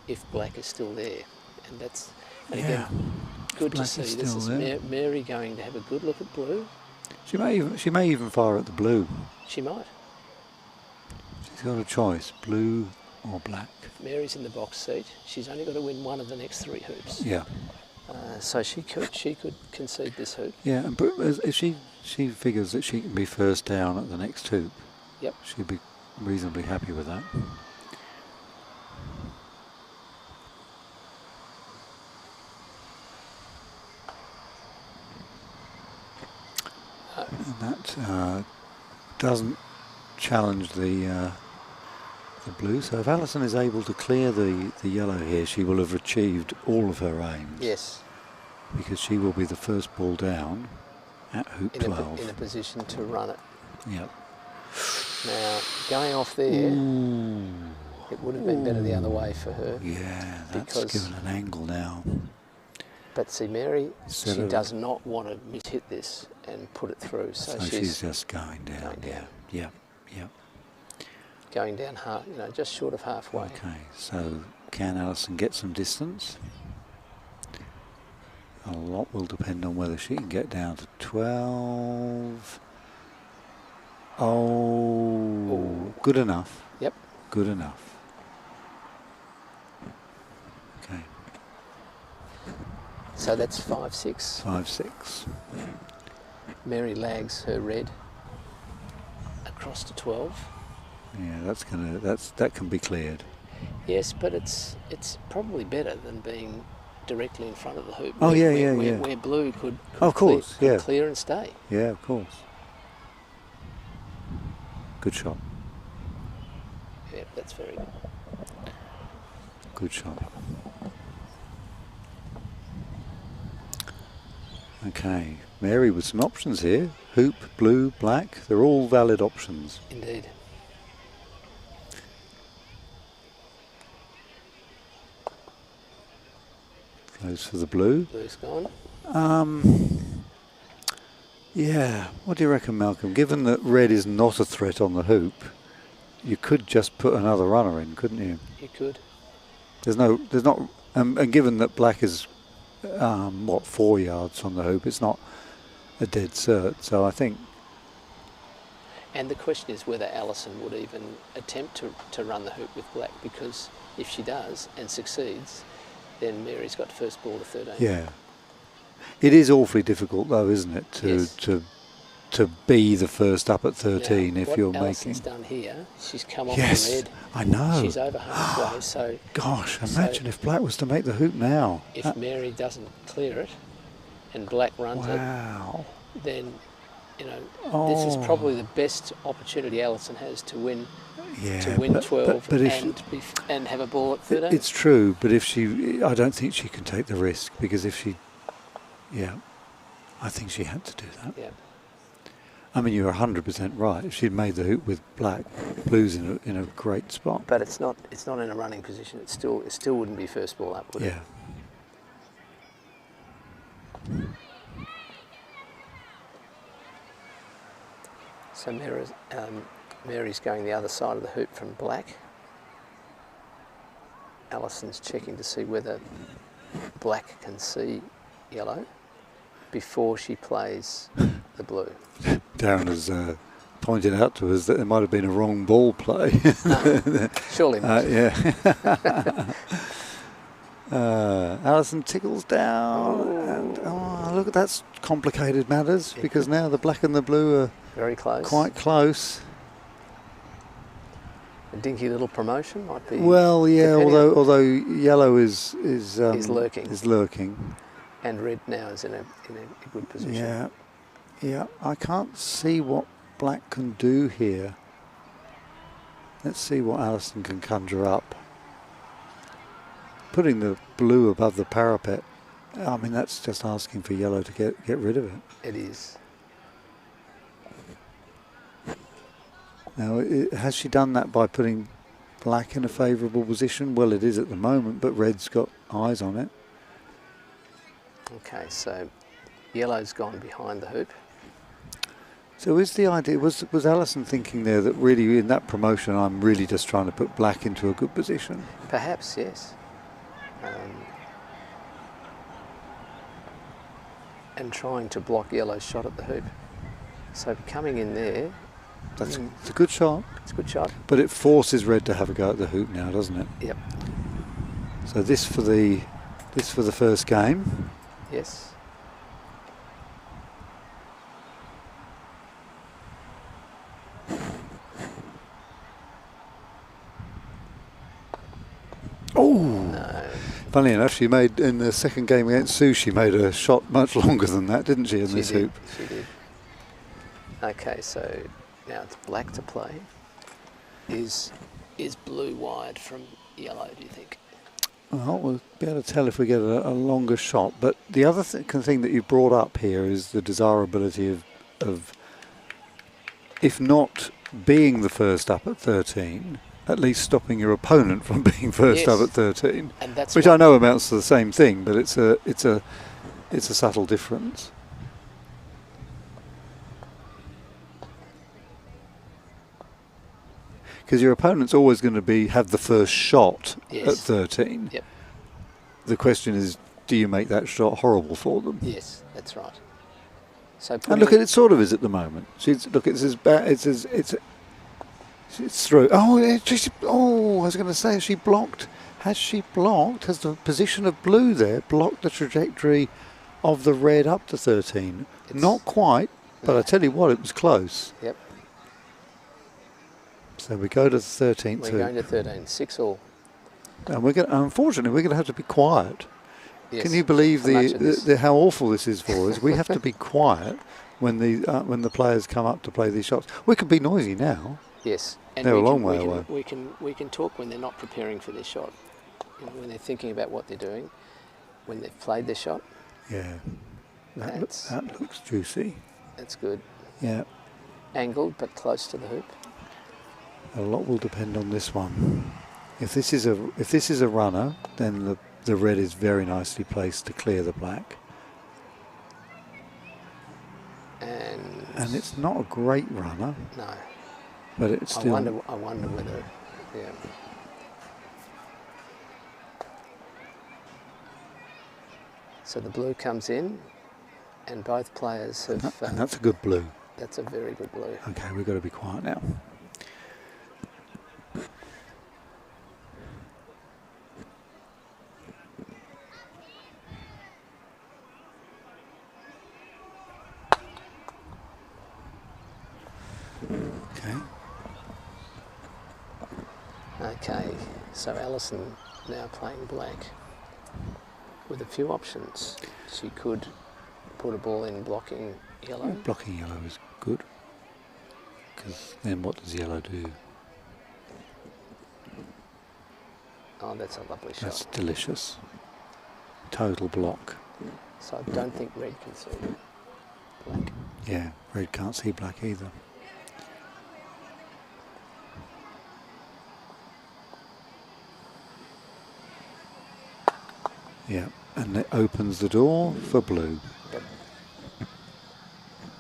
If black is still there. And that's, and Yeah. again, good to Black see. is This still is there. Mary going to have a good look at blue. She may even fire at the blue. She might. She's got a choice, blue or black. Mary's in the box seat. She's only got to win one of the next 3 hoops. Yeah. So she could concede this hoop. Yeah, and if she figures that she can be first down at the next hoop, Yep. she'd be reasonably happy with that. And that doesn't challenge the blue. So if Alison is able to clear the yellow here, she will have achieved all of her aims. Yes. Because she will be the first ball down at hoop 12. In a position to run it. Yep. Now, going off there, Ooh. it would have been better the other way for her. Yeah, that's Because- given an angle now. But see, Mary, Instead she of- does not want to mishit this and put it through. So, So she's just going down. going down. Yeah. going down half, just short of halfway. Okay, so can Alison get some distance? A lot will depend on whether she can get down to 12. Oh, Ooh. good enough. Yep. Good enough. Okay, So that's 5-6. 5-6. Mary lags her red across to 12. Yeah, that can be cleared. Yes, but it's probably better than being directly in front of the hoop. Oh, where, yeah. Where blue could Of course, clear, yeah. clear and stay. Yeah, of course. Good shot. Yeah, that's very good. Good shot. Okay, Mary with some options here. Hoop, blue, black, they're all valid options. Indeed. Goes for the blue. Blue's gone. Yeah, what do you reckon, Malcolm? Given that red is not a threat on the hoop, you could just put another runner in, couldn't you? You could. There's not, and given that black is, 4 yards from the hoop, it's not a dead cert, so I think... And the question is whether Alison would even attempt to run the hoop with black, because if she does and succeeds, then Mary's got first ball to 13. Yeah. It is awfully difficult though, isn't it, to be the first up at 13 now, if you're what Alison's making... done here, she's come off Yes, the red. I know. She's over halfway, so Gosh, imagine if black was to make the hoop now. if Mary doesn't clear it and black runs Wow. it, then you know, this is probably the best opportunity Alison has to win. Yeah, To win 12 but if and have a ball at 13. it's true, but if she, I don't think she can take the risk, because if she, yeah, I think she had to do that. Yeah. I mean, you're 100% right. If she'd made the hoop with black, blue's in a great spot. But it's not in a running position. It still wouldn't be first ball up, would it? Yeah. So Mary's going the other side of the hoop from black. Alison's checking to see whether black can see yellow before she plays the blue. Darren has pointed out to us that there might have been a wrong ball play. Surely not. Yeah. Alison tickles down, and look at that's complicated matters, because now the black and the blue are very close. Quite close. A dinky little promotion might be. Well, yeah. Although yellow is lurking, and red now is in a good position. Yeah, yeah. I can't see what black can do here. Let's see what Alison can conjure up. Putting the blue above the parapet, I mean, that's just asking for yellow to get rid of it. It is. Now, has she done that by putting black in a favourable position? Well, it is at the moment, but red's got eyes on it. Okay, so yellow's gone behind the hoop. So is the idea, was Alison thinking there that really in that promotion I'm really just trying to put black into a good position? Perhaps, yes. And trying to block yellow's shot at the hoop. So coming in there. It's a good shot. It's a good shot. But it forces red to have a go at the hoop now, doesn't it? Yep. So this for the first game. Yes. Oh! No. Funny enough, she made in the second game against Sue, she made a shot much longer than that, didn't she, in this hoop? She did. Okay, so now it's black to play. Is blue wide from yellow, do you think? Well, we'll be able to tell if we get a longer shot. But the other thing that you brought up here is the desirability of, if not being the first up at 13, at least stopping your opponent from being first up at 13, and that's which I know amounts to the same thing, but it's a subtle difference. Because your opponent's always going to have the first shot at 13. Yep. The question is, do you make that shot horrible for them? Yes, that's right. So and look, it sort of is at the moment. Look, it's as bad. It's through. Oh, I was going to say, has she blocked? Has the position of blue there blocked the trajectory of the red up to 13? Not quite, but I tell you what, it was close. Yep. So we go to the 13th. We're going to 13, 6 all. And unfortunately, we're going to have to be quiet. Yes, can you believe how awful this is for us? We have to be quiet when the players come up to play these shots. We can be noisy now. Yes, and they're a long way away. We can talk when they're not preparing for their shot. You know, when they're thinking about what they're doing, when they've played their shot. Yeah, that looks juicy. That's good. Yeah, angled but close to the hoop. A lot will depend on this one. If this is a runner, then the red is very nicely placed to clear the black. And it's not a great runner. No. But it's still. I wonder whether, yeah. So the blue comes in, and both players have. And that's a good blue. That's a very good blue. Okay, we've got to be quiet now. Okay, so Alison now playing black with a few options. She could put a ball in blocking yellow. Blocking yellow is good. Because then what does yellow do? Oh, that's a lovely shot. That's delicious. Total block. So I don't think red can see black. Yeah, red can't see black either. Yeah, and it opens the door for blue. Yep.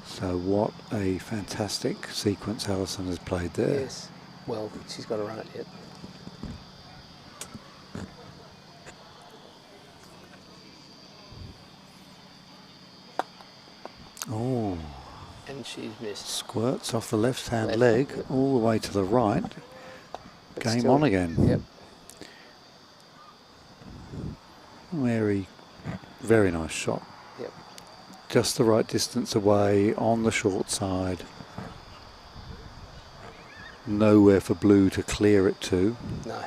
So what a fantastic sequence Alison has played there. Yes. Well, she's got to run it yet. Oh, And she's missed. squirts off the left-hand Left, leg yep. all the way to the right. But Game still- on again. Yep. Very, very nice shot. Yep. Just the right distance away on the short side. Nowhere for blue to clear it to. No.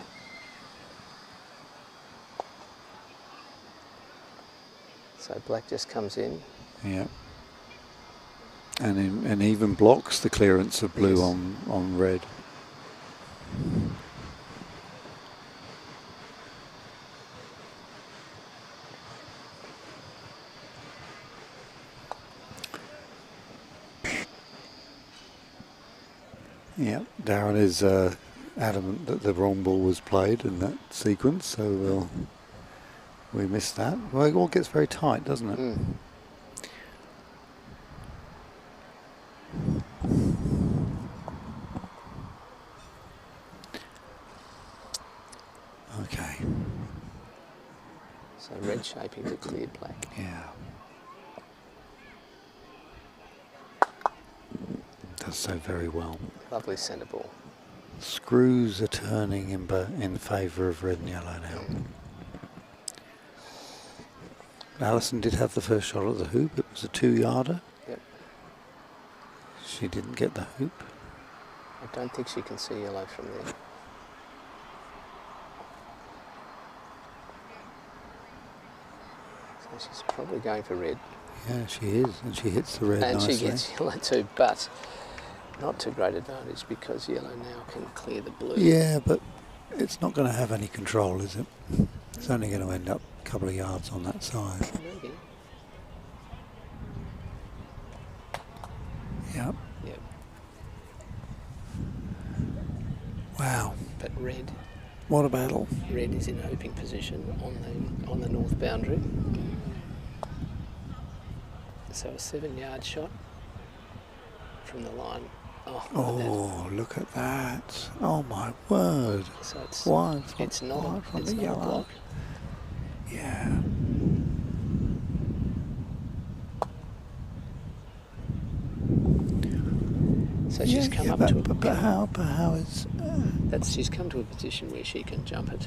So black just comes in. Yeah. And even blocks the clearance of blue Yes. on red. Yeah, Darren is adamant that the wrong ball was played in that sequence, so we missed that. Well, it all gets very tight, doesn't it? Mm. Okay, So red shaping to clear black. yeah. Does so very well. Lovely centre ball. Screws are turning in favour of red and yellow now. Alison did have the first shot at the hoop. It was a 2-yarder. Yep. She didn't get the hoop. I don't think she can see yellow from there. So she's probably going for red. Yeah, she is, and she hits the red And nicely. she gets yellow too, but not to great advantage because yellow now can clear the blue. Yeah, but it's not going to have any control, is it? It's only going to end up a couple of yards on that side. Maybe. Yep. Yep. Wow. But red What a battle. is in hooping position on the north boundary. So a 7-yard shot from the line. Oh, Oh, look at that. Oh, my word. so it's Wide it's not wide from it's the not a yellow. block. Yeah. So she's come up to a but how is... she's come to a position where she can jump it.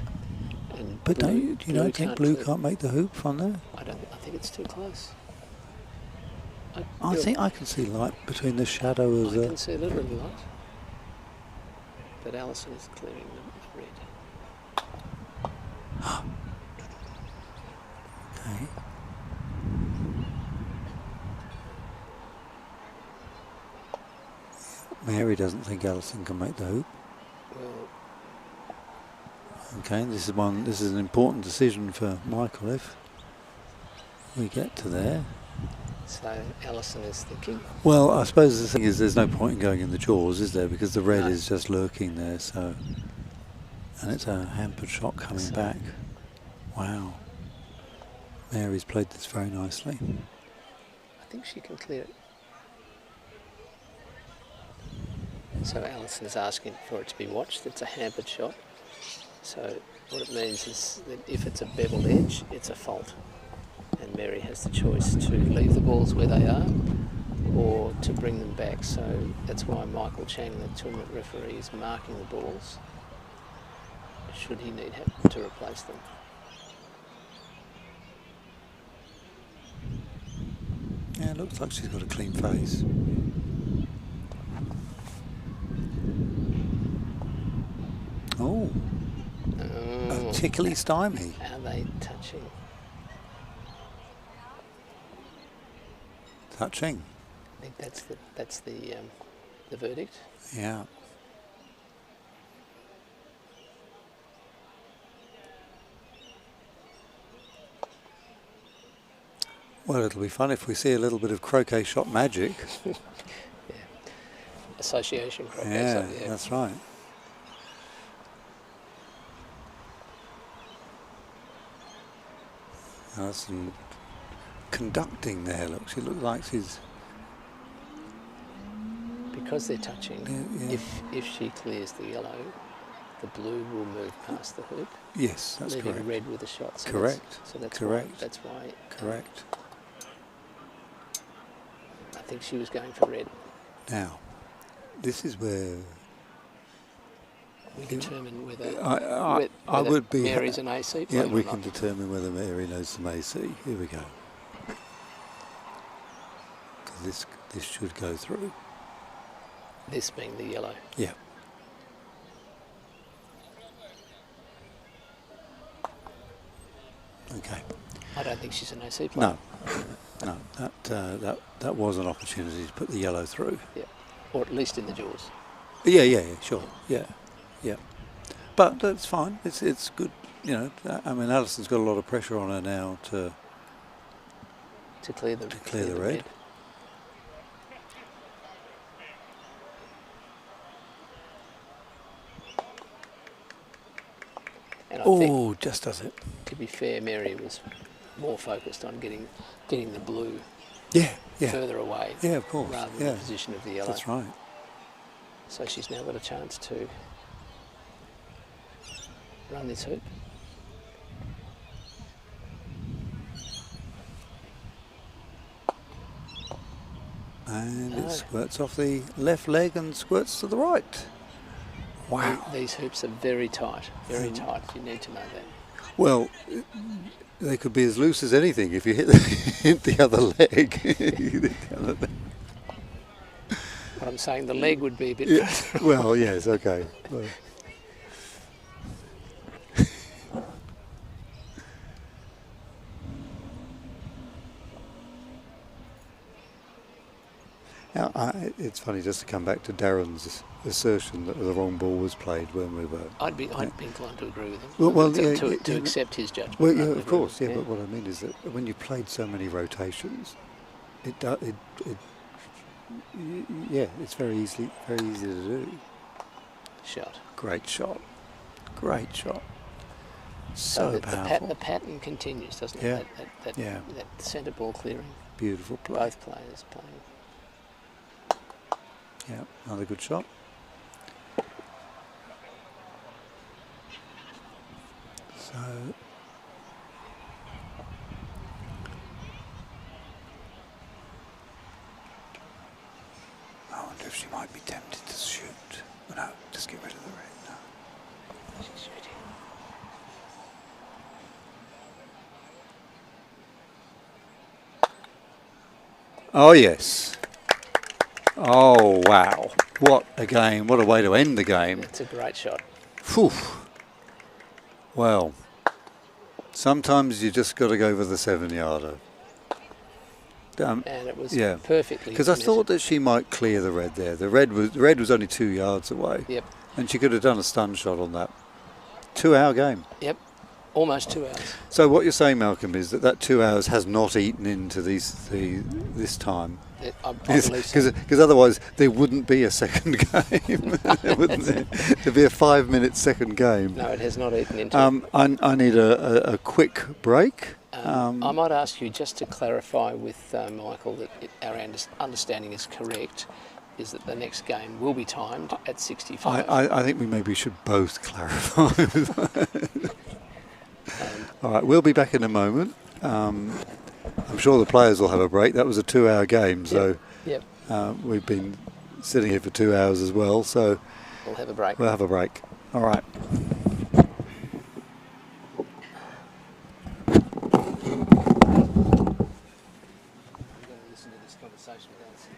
And But blue, you don't think blue clear- can't make the hoop from there? I think it's too close. I think I can see light between the shadow of I can the... see a little bit of light. But Alison is clearing the red. Okay. Mary doesn't think Alison can make the hoop. Well, Okay, this is an important decision for Michael if we get to there. so Alison is thinking. Well, I suppose the thing is there's no point in going in the jaws, is there? Because the red No. is just lurking there, so... And it's a hampered shot coming So- back. Wow. Mary's played this very nicely. I think she can clear it. So Alison's asking for it to be watched. It's a hampered shot. So what it means is that if it's a beveled edge, it's a fault. And Mary has the choice to leave the balls where they are or to bring them back. So that's why Michael Chang, the tournament referee, is marking the balls should he need to replace them. Yeah, it looks like she's got a clean face. Oh, a tickly stymie. Are they touching? Touching. think that's the verdict. Yeah. Well, it'll be fun if we see a little bit of croquet shot magic. Association croquet. Yeah, So, yeah. that's right. There's some conducting there. Look, she looks like she's. Because they're touching, Yeah. if she clears the yellow, the blue will move past the hoop, Yes, that's leaving correct. red with a shot. So Correct. That's Correct. Why, that's why. Correct. I think she was going for red. Now, this is where We determine whether I would be. Mary's an AC Yeah, player we or can not. determine whether Mary knows some AC. Here we go. 'Cause this should go through. This being the yellow. Yeah. Okay. I don't think she's an AC player. No, that was an opportunity to put the yellow through. Yeah. Or at least in the jaws. Yeah, sure. Yeah. But that's fine. It's good. You know, I mean, Alison's got a lot of pressure on her now to clear the red. And I think, Oh, just does it. to be fair, Mary was more focused on getting the blue Yeah. further away Yeah, of course. rather than the position of the yellow. That's right. So she's now got a chance to run this hoop. And No. it squirts off the left leg and squirts to the right. Wow. These hoops are very tight, very tight. You need to know that. Well, they could be as loose as anything if you hit the other leg. But I'm saying the leg would be a bit Yeah. further. Well, yes, okay. Well. Now, it's funny just to come back to Darren's assertion that the wrong ball was played when we were. I'd be inclined to agree with him. Well, to accept his judgment. Well, I'd yeah, agree of course, with yeah. him, But what I mean is that when you played so many rotations, it's very easy to do. Shot. Great shot. So So powerful. the pattern continues, doesn't Yeah. it? That Yeah. centre ball clearing. Beautiful play. Both players playing. Yeah, another good shot. So I wonder if she might be tempted to shoot. No, just get rid of the red. No. She's shooting. Oh yes. Oh wow. What a game. What a way to end the game. It's a great shot. Phew. Well, sometimes you just got to go for the 7-yarder. And it was Yeah. perfectly. Because I measured. thought that she might clear the red there. The red was only 2 yards away. Yep. And she could have done a stun shot on that. 2-hour game. Yep. Almost 2 hours. So what you're saying, Malcolm, is that 2 hours has not eaten into this time. I believe so. Because otherwise there wouldn't be a second game. Wouldn't there? There'd be a 5-minute second game. No, it has not eaten into it. I need a quick break. I might ask you just to clarify with Michael that our understanding is correct, is that the next game will be timed at 65. I think we maybe should both clarify. All right, we'll be back in a moment. I'm sure the players will have a break. That was a 2-hour game, so Yep. we've been sitting here for 2 hours as well, so We'll have a break. we'll have a break. All right. I'm going to listen to this conversation with Alison.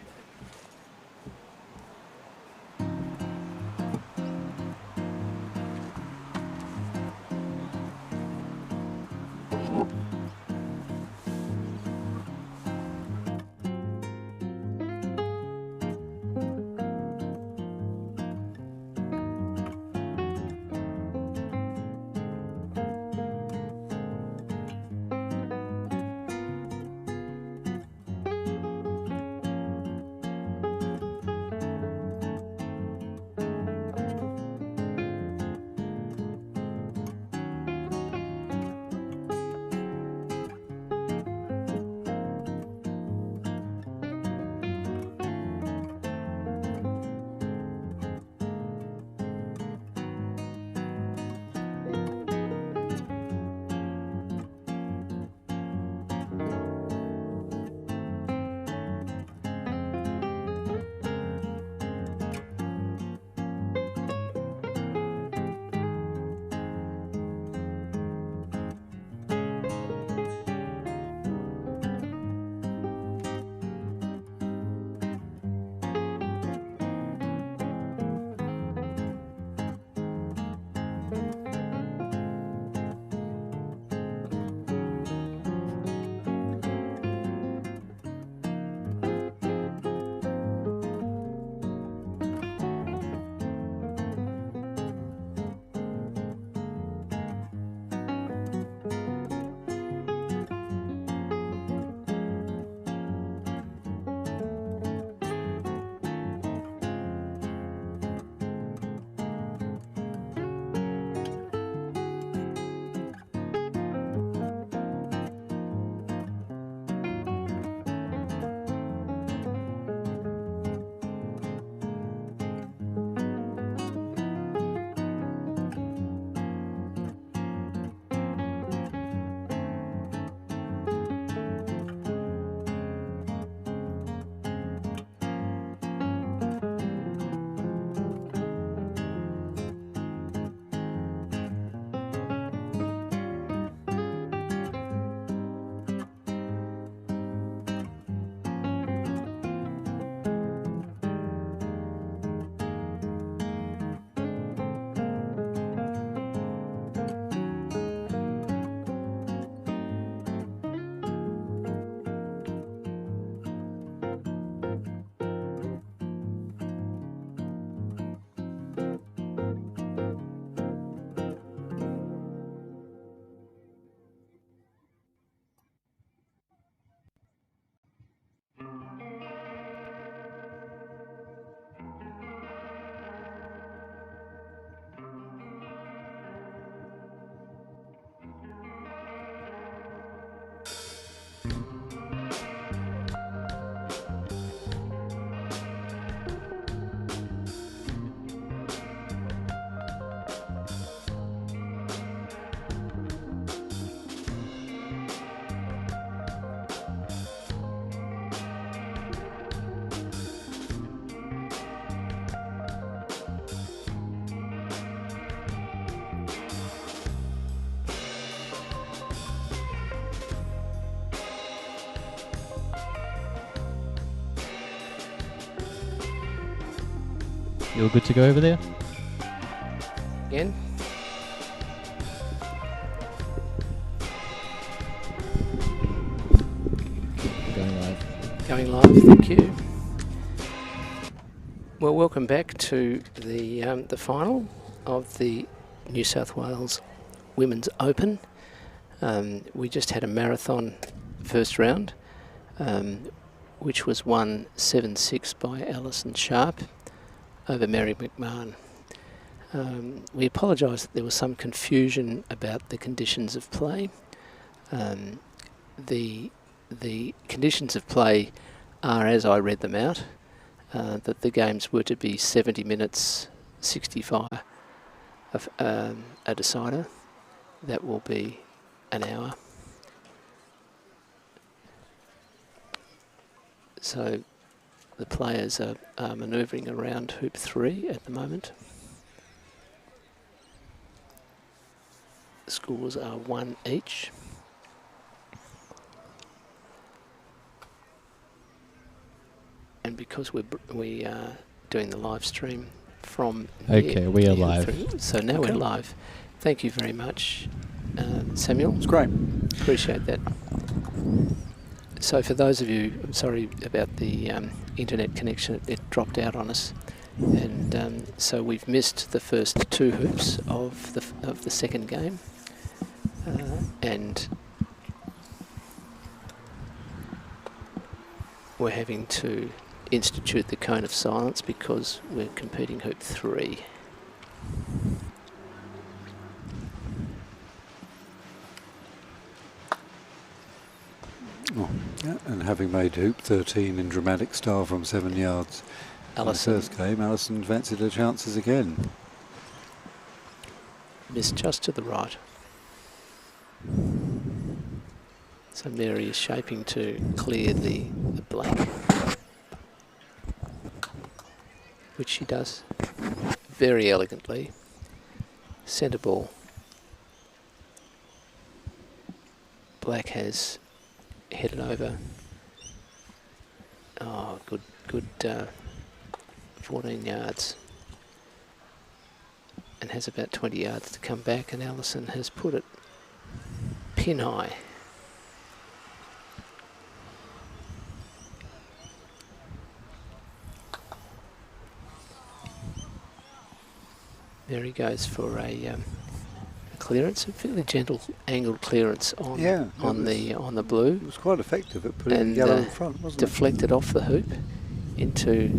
You're good to go over there? Again. Going live. Going live, thank you. Well, welcome back to the final of the New South Wales Women's Open. We just had a marathon first round, which was won 7-6 by Alison Sharp over Mary McMahon. We apologise that there was some confusion about the conditions of play. The conditions of play are as I read them out, that the games were to be 70 minutes, 65 of a decider. That will be an hour. So the players are manoeuvring around hoop 3 at the moment. The scores are 1 each. And because we are doing the live stream from Okay, we are live. So now we're live. Thank you very much, Samuel. It's great. Appreciate that. So for those of you, I'm sorry about the internet connection. It dropped out on us, and so we've missed the first 2 hoops of the second game, and we're having to institute the cone of silence because we're competing hoop 3. Oh, yeah, and having made hoop 13 in dramatic style from 7 yards in the first game, Alison fancied her chances again. Missed just to the right. So Mary is shaping to clear the blank, which she does very elegantly. Centre ball. Black has headed over. Oh, good 14 yards. And has about 20 yards to come back, and Alison has put it pin high. There he goes for a clearance, a fairly gentle angled clearance on the blue. It was quite effective at putting yellow in front, wasn't it? Deflected off the hoop into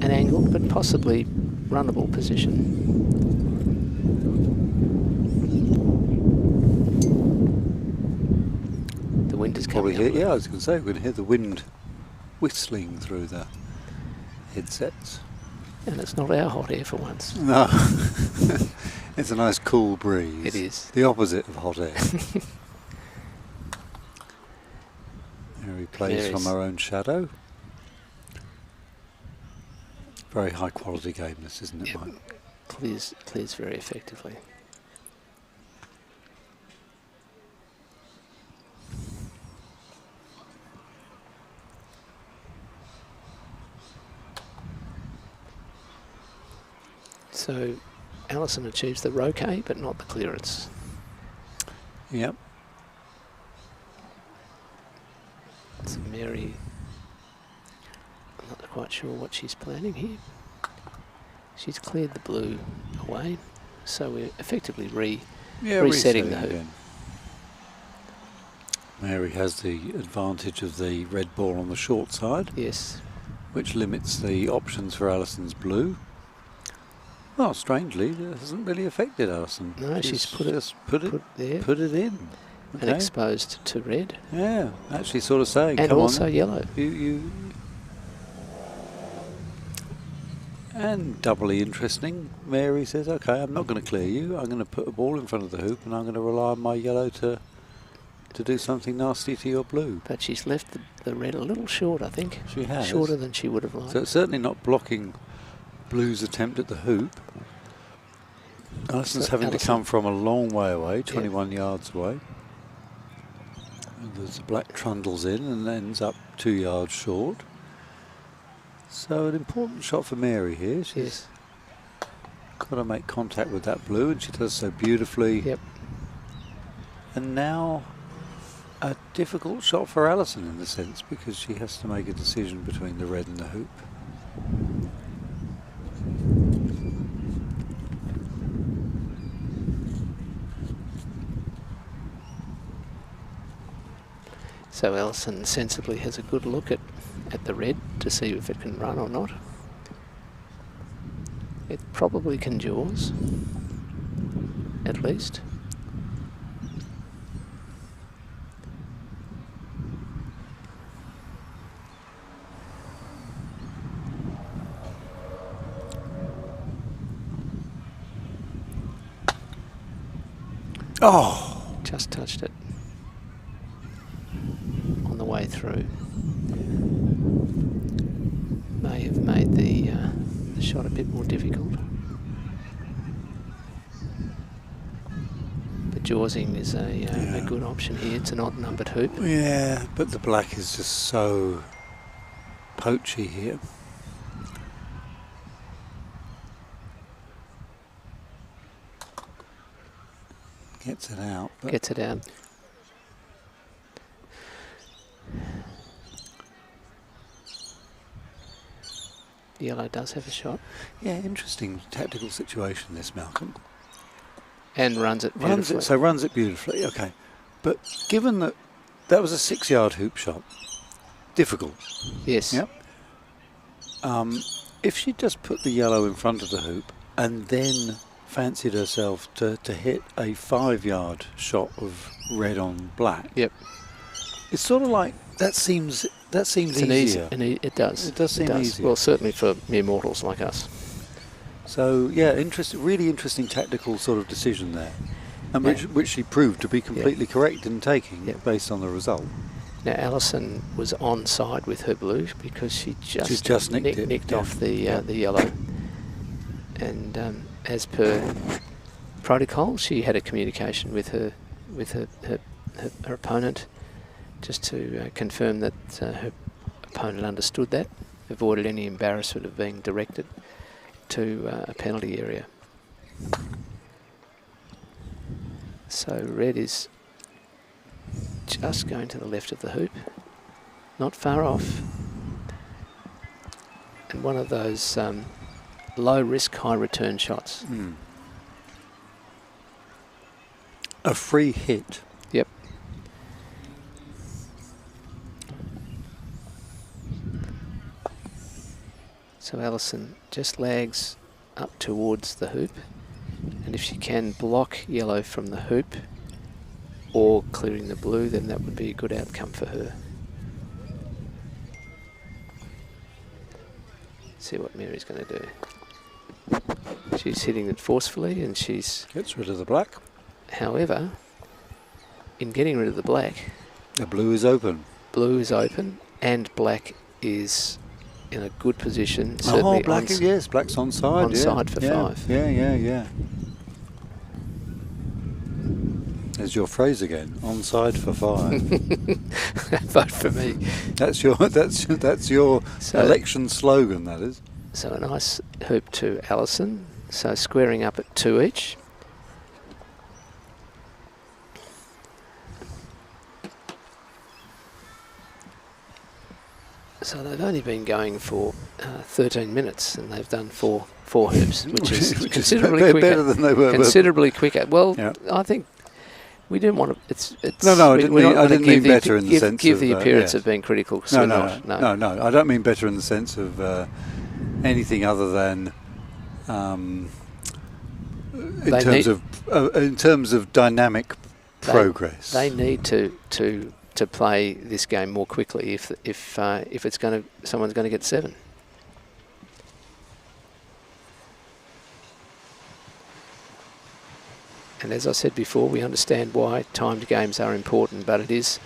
an angled but possibly runnable position. The wind is coming up. Yeah, I was going to say, we're going to hear the wind whistling through the headsets. And it's not our hot air for once. No. It's a nice cool breeze. It is. The opposite of hot air. Mary plays from her own shadow. Very high quality game this, isn't it, Mike? Clears very effectively. So Alison achieves the Croquet, but not the clearance. Yep. So Mary, I'm not quite sure what she's planning here. She's cleared the blue away, so we're effectively resetting the hoop. Again. Mary has the advantage of the red ball on the short side. Yes. Which limits the options for Alison's blue. Well, strangely, it hasn't really affected Alison. No, she's put it there. Put it in. Okay. And exposed to red. Yeah, actually sort of saying, and come also on, yellow. And doubly interesting, Mary says, okay, I'm not going to clear you. I'm going to put a ball in front of the hoop and I'm going to rely on my yellow to do something nasty to your blue. But she's left the red a little short, I think. She has. Shorter than she would have liked. So it's certainly not blocking Blue's attempt at the hoop. Alison's having to come from a long way away, 21 yards away. And there's the black trundles in and ends up 2 yards short. So an important shot for Mary here. She's Yes. got to make contact with that blue, and she does so beautifully. Yep. And now a difficult shot for Alison in a sense, because she has to make a decision between the red and the hoop. So Alison sensibly has a good look at the red to see if it can run or not. It probably can jaws, at least. Oh! Just touched it on the way through. May have made the shot a bit more difficult. But jawsing is a good option here. It's an odd numbered hoop. Yeah, but the black is just so poachy here. Gets it out. But Gets it out. Yellow does have a shot. yeah, interesting tactical situation this, Malcolm. And runs it beautifully. Runs it beautifully, okay. But given that that was a 6-yard hoop shot, difficult. Yes. Yep. If she just put the yellow in front of the hoop and then fancied herself to hit a 5-yard shot of red on black, Yep. it's sort of like that seems It's an easier. it does. It does seem easier. Well, certainly for mere mortals like us. So yeah, really interesting tactical sort of decision there, and Yeah. which she proved to be completely correct in taking Yeah. based on the result. Now Alison was onside with her blue because she just nicked it, nicked yeah. off the Yeah. the yellow, and as per protocol, she had a communication with her opponent just to confirm that her opponent understood that, avoided any embarrassment of being directed to a penalty area. So red is just going to the left of the hoop, not far off, and one of those low risk, high return shots. A free hit. Yep. So Alison just lags up towards the hoop, and if she can block yellow from the hoop or clearing the blue, then that would be a good outcome for her. See what Mary's going to do. She's hitting it forcefully, and she's, Gets rid of the black. however, in getting rid of the black, The blue is open. blue is open and black is in a good position. Oh, Certainly black is, yes, black's onside. onside for 5. Yeah. There's your phrase again. Onside for 5. Vote for me. That's your So- election slogan. That is. So a nice hoop to Alison. So squaring up at 2 each. So they've only been going for 13 minutes, and they've done four hoops, which is Which is considerably quicker. better than they were. Considerably quicker. Well, Yeah. I think we didn't want to. It's No, I we- didn't we're not mean- I gonna didn't mean give the better in the give- sense give of, the appearance yes. of being critical. 'cause No, we're no, not. no. I don't mean better in the sense of anything other than in terms of dynamic progress. They need to play this game more quickly if it's going to someone's going to get 7. And as I said before, we understand why timed games are important, but it is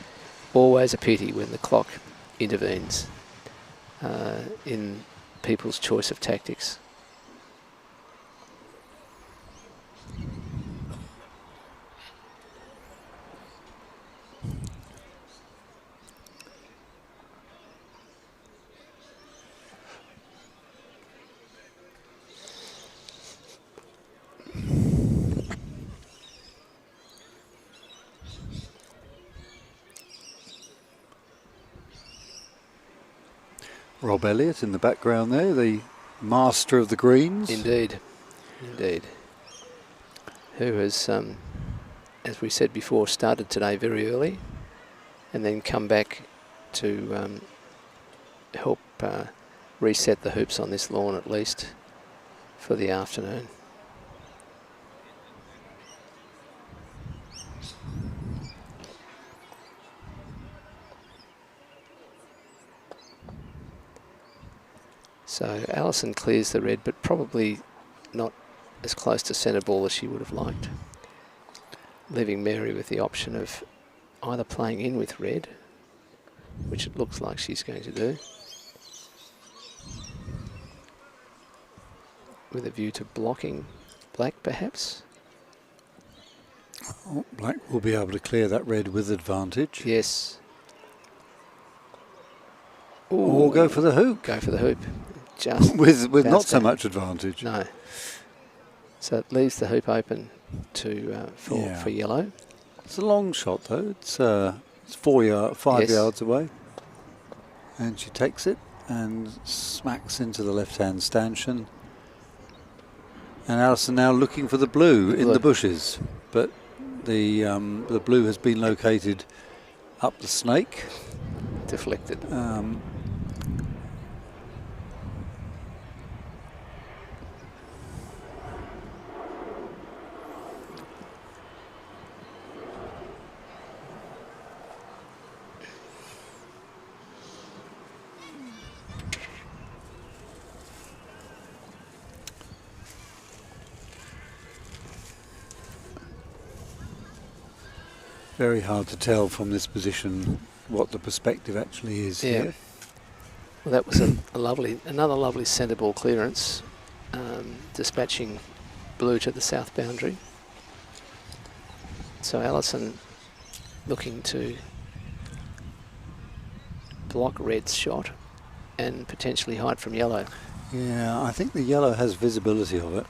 always a pity when the clock intervenes in people's choice of tactics. Rob Elliott in the background there, the master of the greens. Indeed, indeed. Who has, as we said before, started today very early and then come back to help reset the hoops on this lawn at least for the afternoon. So Alison clears the red, but probably not as close to centre ball as she would have liked, leaving Mary with the option of either playing in with red, which it looks like she's going to do, with a view to blocking black perhaps. Oh, black will be able to clear that red with advantage. Yes. Or go for the hoop. Go for the hoop. Just with not so down. much advantage. No. So it leaves the hoop open to for yellow. It's a long shot though. It's 5 yards away, and she takes it and smacks into the left-hand stanchion. And Alison now looking for the blue in the bushes, but the blue has been located up the snake. Deflected. Very hard to tell from this position what the perspective actually is here. Well, that was another lovely centre ball clearance, dispatching blue to the south boundary. So Alison looking to block red's shot and potentially hide from yellow. Yeah, I think the yellow has visibility of it.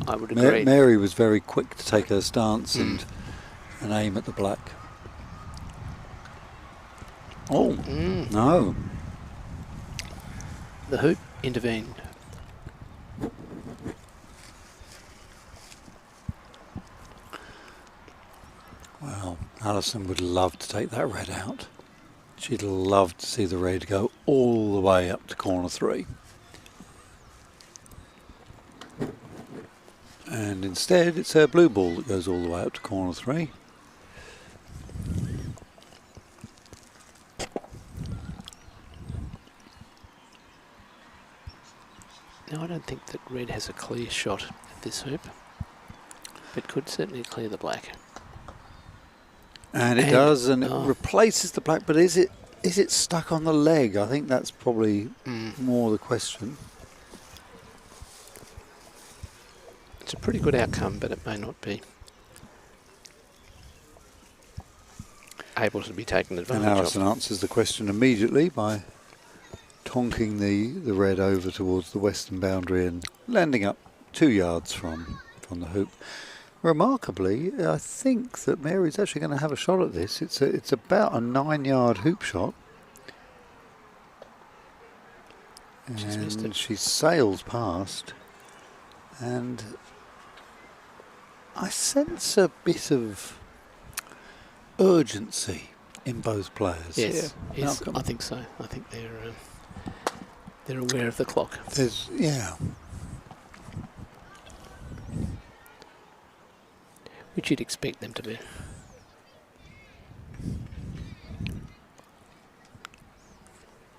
I would agree. Mary was very quick to take her stance and aim at the black. Oh, no. The hoop intervened. Well, Alison would love to take that red out. She'd love to see the red go all the way up to corner 3. And instead, it's her blue ball that goes all the way up to corner 3. Now, I don't think that red has a clear shot at this hoop, but could certainly clear the black. And it does, and it replaces the black, but is it stuck on the leg? I think that's probably more the question. It's a pretty good outcome, but it may not be able to be taken advantage of. And Alison answers the question immediately by tonking the red over towards the western boundary and landing up 2 yards from the hoop. Remarkably, I think that Mary's actually going to have a shot at this. It's about a 9-yard hoop shot. She's missed it. She sails past, and I sense a bit of urgency in both players. Yes, yes, I think so. I think they're aware of the clock. Which you'd expect them to be.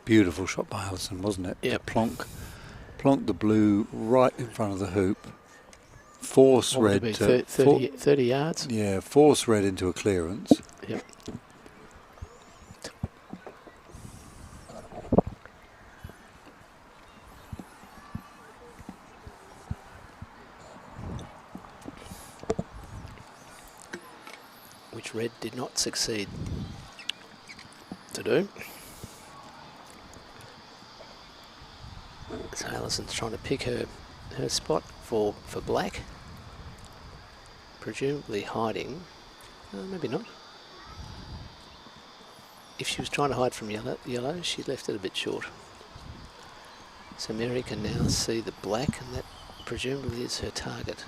Beautiful shot by Alison, wasn't it? Yep. To plonk the blue right in front of the hoop. Force red to 30 yards. Yeah, force red into a clearance. Yep. Which red did not succeed to do. So Alison's trying to pick her spot for black. Presumably hiding. Maybe not. If she was trying to hide from yellow, she left it a bit short. So Mary can now see the black, and that presumably is her target.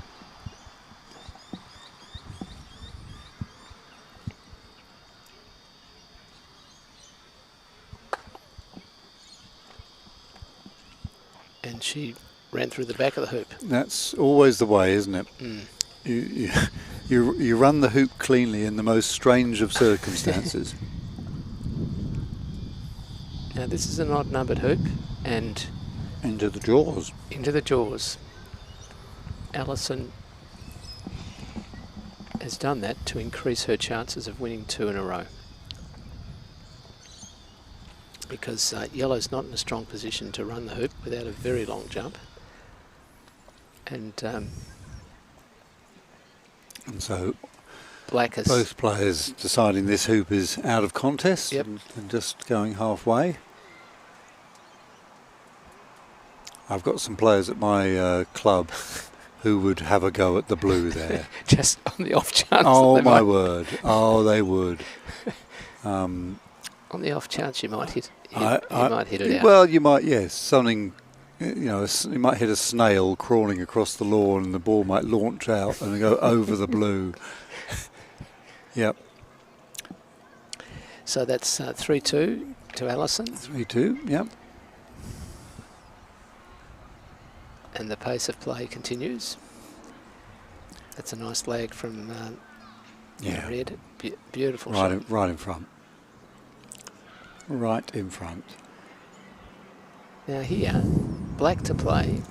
And she ran through the back of the hoop. That's always the way, isn't it? Mm. You run the hoop cleanly in the most strange of circumstances. Now this is an odd numbered hoop, and Into the jaws. into the jaws. Alison has done that to increase her chances of winning 2 in a row. Because yellow's not in a strong position to run the hoop without a very long jump. And so black has... both players deciding this hoop is out of contest. Yep. and just going halfway. I've got some players at my club who would have a go at the blue there. Just on the off chance. Oh that they my might, word! Oh, they would. on the off chance you might hit it out. Well, you might, yes. Something, you know, you might hit a snail crawling across the lawn, and the ball might launch out and go over the blue. Yep. So that's 3-2 to Alison. 3-2. Yep. And the pace of play continues. That's a nice lag from Yeah. Red. Beautiful Right, shot. right in front. Right in front. Now here, black to play.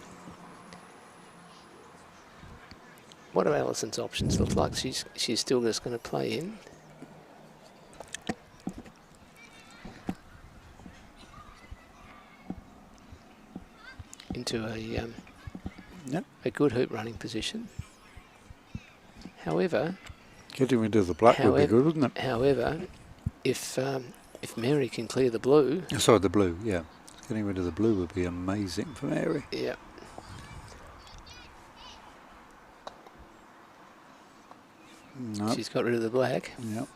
What do Alison's options look like? She's still just going to play in. Into a good hoop running position. However, Getting rid of the black would be good, wouldn't it? However, if Mary can clear the blue... Sorry, the blue, yeah. Getting rid of the blue would be amazing for Mary. Yeah. No. She's got rid of the black. Yep.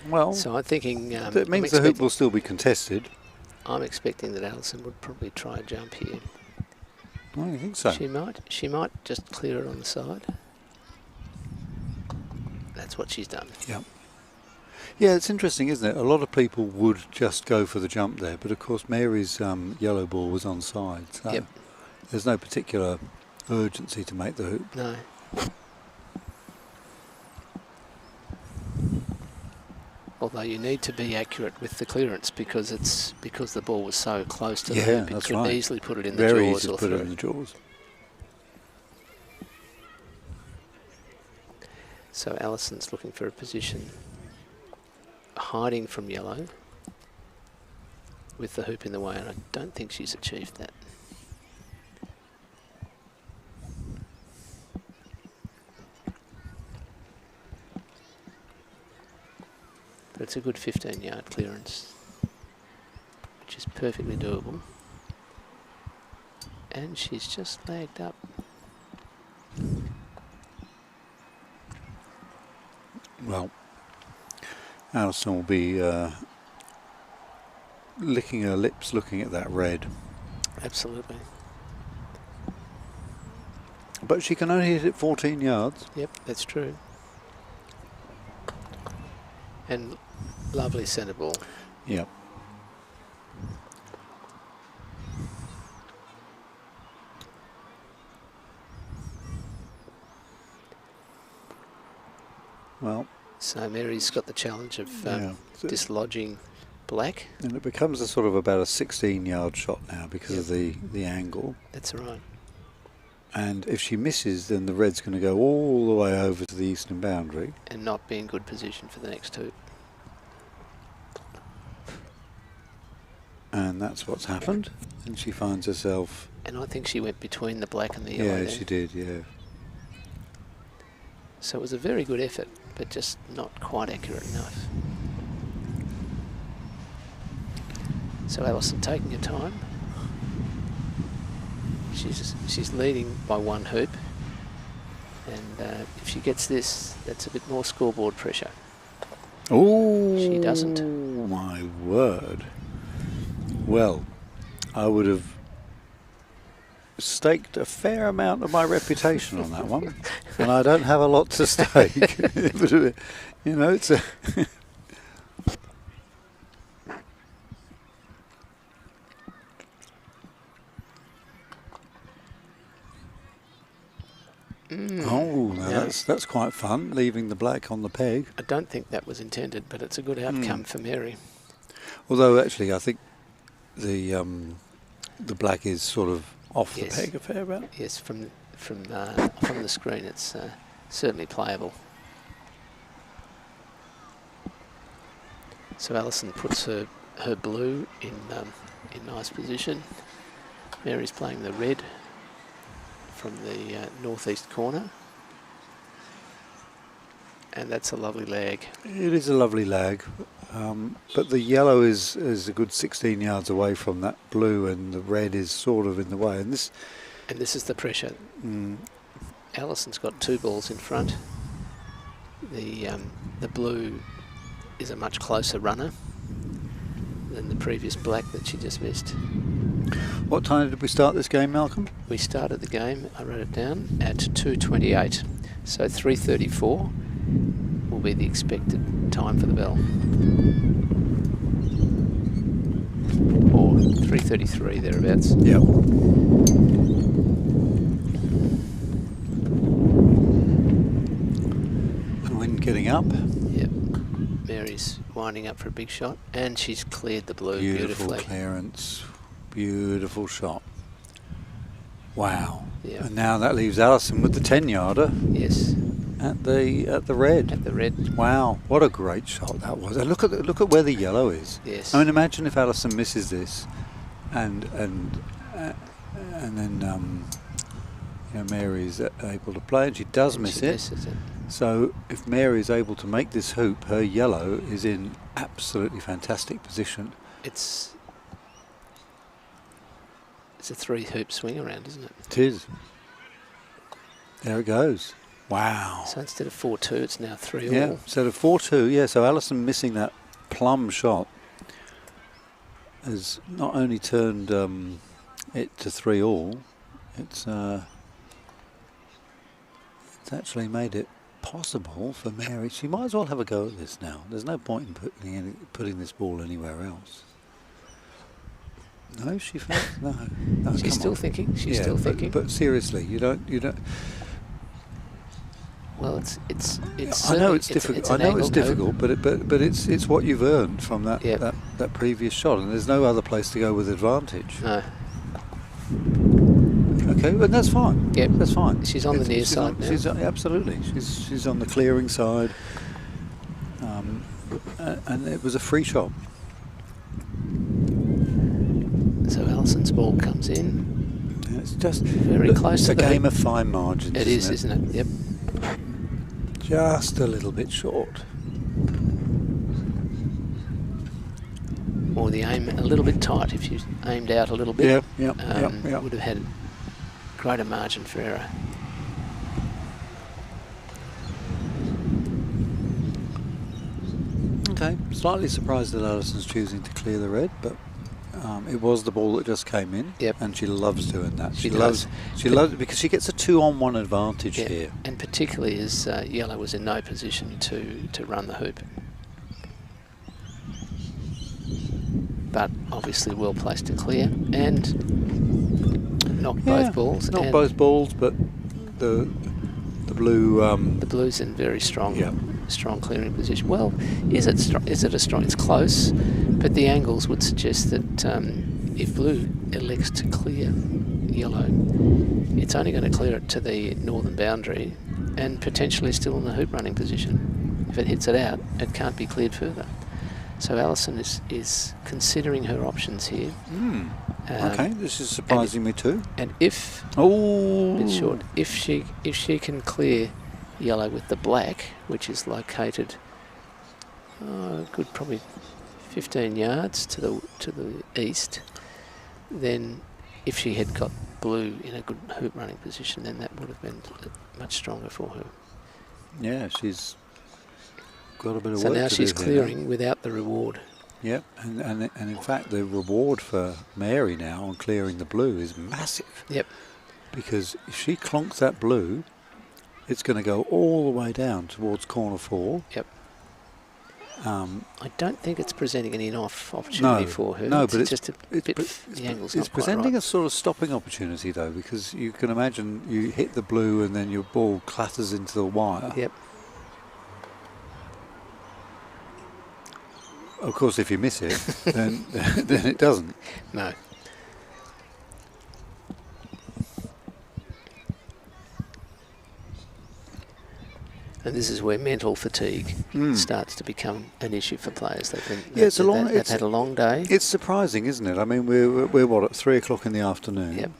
Well, So I'm thinking... that means the hoop will still be contested. I'm expecting that Alison would probably try a jump here. I don't think so. She might just clear it on the side. That's what she's done. Yep. Yeah, it's interesting, isn't it? A lot of people would just go for the jump there, but of course Mary's yellow ball was onside, so Yep. there's no particular urgency to make the hoop. No. Although you need to be accurate with the clearance because the ball was so close to the Yeah, hoop, it that's could right. easily put it in the Very jaws easy to or put it through. in the jaws. So Alison's looking for a position hiding from yellow with the hoop in the way, and I don't think she's achieved that. But it's a good 15-yard clearance, which is perfectly doable. And she's just lagged up. Well, Alison will be licking her lips looking at that red. Absolutely. But she can only hit it 14 yards. Yep, that's true. And lovely centre ball. Yep. Well, So Mary's got the challenge of yeah. dislodging black. And it becomes a sort of about a 16-yard shot now because of the angle. That's right. And if she misses, then the red's going to go all the way over to the eastern boundary. And not be in good position for the next hoop. And that's what's happened. And she finds herself... And I think she went between the black and the yellow Yeah, there. she did, yeah. So it was a very good effort, but just not quite accurate enough. So Alison taking her time. She's leading by one hoop. And if she gets this, that's a bit more scoreboard pressure. Oh, She doesn't. my word. Well, I would have staked a fair amount of my reputation on that one, and I don't have a lot to stake. But, you know, it's a Oh, now that's quite fun, leaving the black on the peg. I don't think that was intended, but it's a good outcome for Mary. Although actually I think the black is sort of off the peg a fair bit. Yes, from the screen it's certainly playable. So Alison puts her blue in nice position. Mary's playing the red from the northeast corner, and that's a lovely lag. It is a lovely lag, but the yellow is a good 16 yards away from that blue, and the red is sort of in the way. And this is the pressure. Alison's got 2 balls in front. The blue is a much closer runner than the previous black that she just missed. What time did we start this game, Malcolm? We started the game, I wrote it down, at 2:28. So 3:34 will be the expected time for the bell. Or 3:33, thereabouts. Yep. And wind getting up. Yep. Mary's winding up for a big shot, and she's cleared the blue beautifully. Beautiful clearance. Beautiful shot. Wow. Yeah. And now that leaves Alison with the 10-yarder. Yes. At the red. At the red. Wow, what a great shot that was. And look at where the yellow is. Yes. I mean, imagine if Alison misses this, and then you know, Mary's able to play, and she does miss it. Misses it. So if Mary is able to make this hoop, her yellow is in absolutely fantastic position. It's a 3-hoop swing around, isn't it? It is. There it goes. Wow. So instead of 4-2, it's now 3-all. Yeah, instead of 4-2, yeah. So Alison missing that plum shot has not only turned it to 3-all, it's actually made it possible for Mary. She might as well have a go at this now. There's no point in putting this ball anywhere else. No, she felt no. She's still thinking. She's still thinking. But seriously, you don't. Well, it's. I know it's difficult. I know it's difficult, but it's what you've earned from that that previous shot, and there's no other place to go with advantage. No. Okay, but that's fine. Yep, that's fine. She's on the near side now. Absolutely. She's on the clearing side, and it was a free shot. So Alison's ball comes in. It's just very close to the game of fine margins. It is, isn't it? Yep. Just a little bit short. Or the aim a little bit tight. If you aimed out a little bit, would have had greater margin for error. Okay, slightly surprised that Alison's choosing to clear the red, but it was the ball that just came in. Yep. And she loves doing that. She loves it because she gets a 2-on-1 advantage here. And particularly as yellow was in no position to run the hoop. But obviously well placed to clear and knock both balls. Not both balls, but the blue. The blue's in very strong. Strong clearing position. Well, is it a strong? It's close, but the angles would suggest that if blue elects to clear yellow, it's only going to clear it to the northern boundary and potentially still in the hoop running position. If it hits it out, it can't be cleared further. So Alison is considering her options here. Okay, this is surprising me too. And if it's short, if she can clear yellow with the black, which is located good probably 15 yards to the east, then if she had got blue in a good hoop running position, then that would have been much stronger for her. Yeah, she's got a bit of work to do. So now she's here clearing without the reward. Yep, and in fact the reward for Mary now on clearing the blue is massive. Yep. because if she clonks that blue, it's going to go all the way down towards corner 4. Yep. I don't think it's presenting an in-off opportunity for her. No, but it's just a bit. The angle's not it's quite presenting right. a sort of stopping opportunity though, because you can imagine you hit the blue and then your ball clatters into the wire. Yep. Of course, if you miss it, then it doesn't. No. And this is where mental fatigue starts to become an issue for players. It's a long. They've had a long day. It's surprising, isn't it? I mean, we're what, at 3 o'clock in the afternoon. Yep.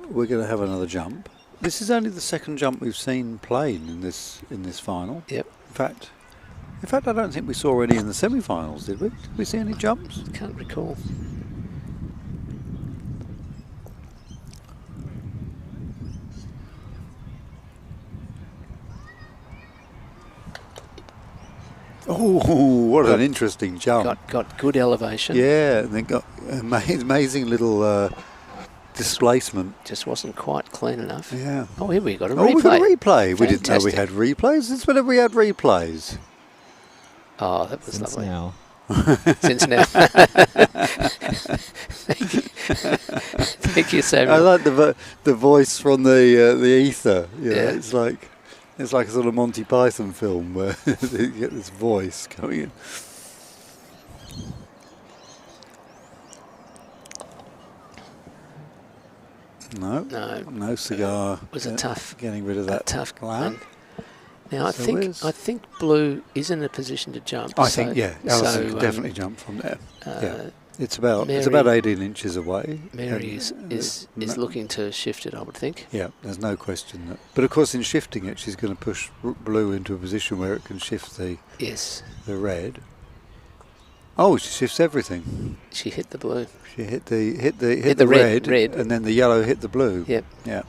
We're going to have another jump. This is only the second jump we've seen played in this final. Yep. In fact, I don't think we saw any in the semi-finals, did we? Did we see any jumps? Can't recall. Oh, what an interesting jump. Got good elevation. Yeah, and then got amazing little displacement. Just wasn't quite clean enough. Yeah. Oh, here we got a Oh, replay. we got a replay. We didn't know we Fantastic. had replays. Since whenever we had replays. Oh, that was Since lovely. now. Since now. Thank you, Samuel. I like the voice from the ether. You know, Yeah. it's like a sort of Monty Python film where you get this voice coming in. No cigar. It was a tough, getting rid of that tough lamp. one. Now I So think blue is in a position to jump. I think Alison so, can definitely jump from there. Yeah. It's Mary- about 18 inches away. Mary is looking to shift it, I would think. Yeah, there's no question that. But of course, in shifting it, she's going to push blue into a position where it can shift the red. Oh, she shifts everything. She hit the blue. She hit the red, and then the yellow hit the blue. Yep. Yeah.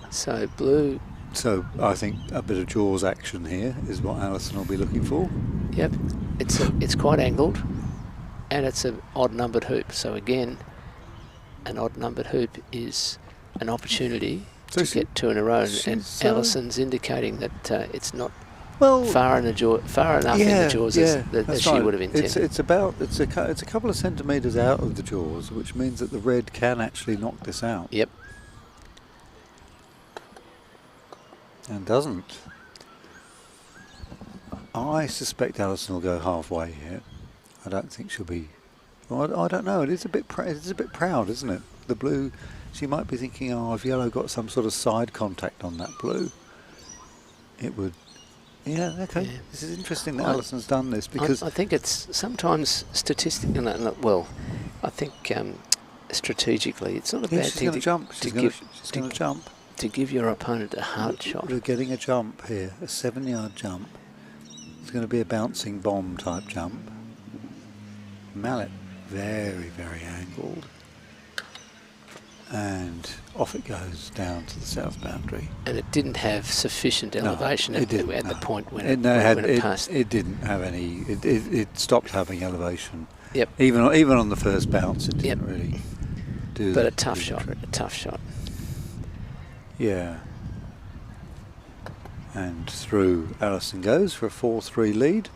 So blue. So I think a bit of Jaws action here is what Alison will be looking for. Yep. It's quite angled, and it's an odd numbered hoop. So again, an odd numbered hoop is an opportunity to get 2 in a row, and Alison's indicating that it's not far enough in the jaws as she would have intended. It's a couple of centimetres out of the jaws, which means that the red can actually knock this out. Yep. And doesn't. I suspect Alison will go halfway here. I don't think she'll be. Well, I don't know. It's a bit proud, isn't it? The blue. She might be thinking, oh, if yellow got some sort of side contact on that blue, it would. Yeah. Okay. Yeah. This is interesting that Alison's done this because I think it's sometimes statistically. Well, I think strategically, it's not a bad thing to jump. She's going to jump. To give your opponent a hard shot. We're getting a jump here, a 7-yard jump. It's going to be a bouncing bomb type jump. Mallet, very, very angled. And off it goes down to the south boundary. And it didn't have sufficient elevation at the point when it passed. It didn't have any. It stopped having elevation. Yep. Even on the first bounce, it didn't really do. But a tough shot. Yeah. And through Alison goes for a 4-3 lead.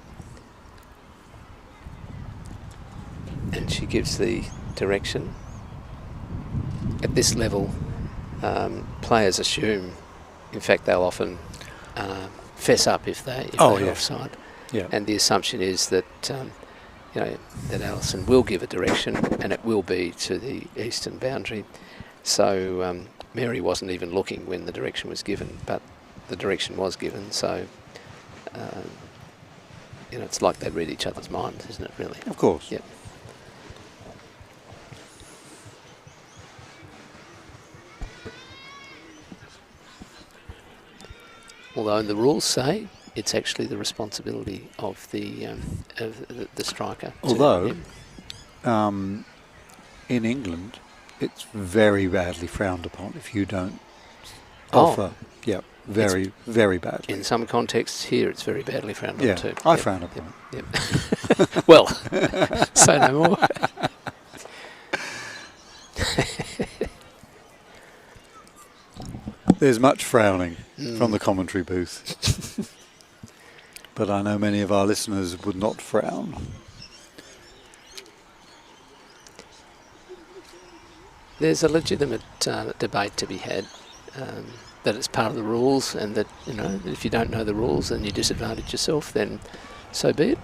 And she gives the direction. At this level, players assume, in fact, they'll often fess up if they're offside. Yeah. And the assumption is that that Alison will give a direction, and it will be to the eastern boundary. So Mary wasn't even looking when the direction was given, but the direction was given. So it's like they read each other's minds, isn't it? Really? Of course. Yep. Although the rules say it's actually the responsibility of the striker. Although, in England, it's very badly frowned upon if you don't offer. Yeah, very, very badly. In some contexts here, it's very badly frowned on too. I frown upon it. Yep. Well, say no more. There's much frowning from the commentary booth. But I know many of our listeners would not frown. There's a legitimate debate to be had, that it's part of the rules, and that, you know, if you don't know the rules and you disadvantage yourself, then so be it.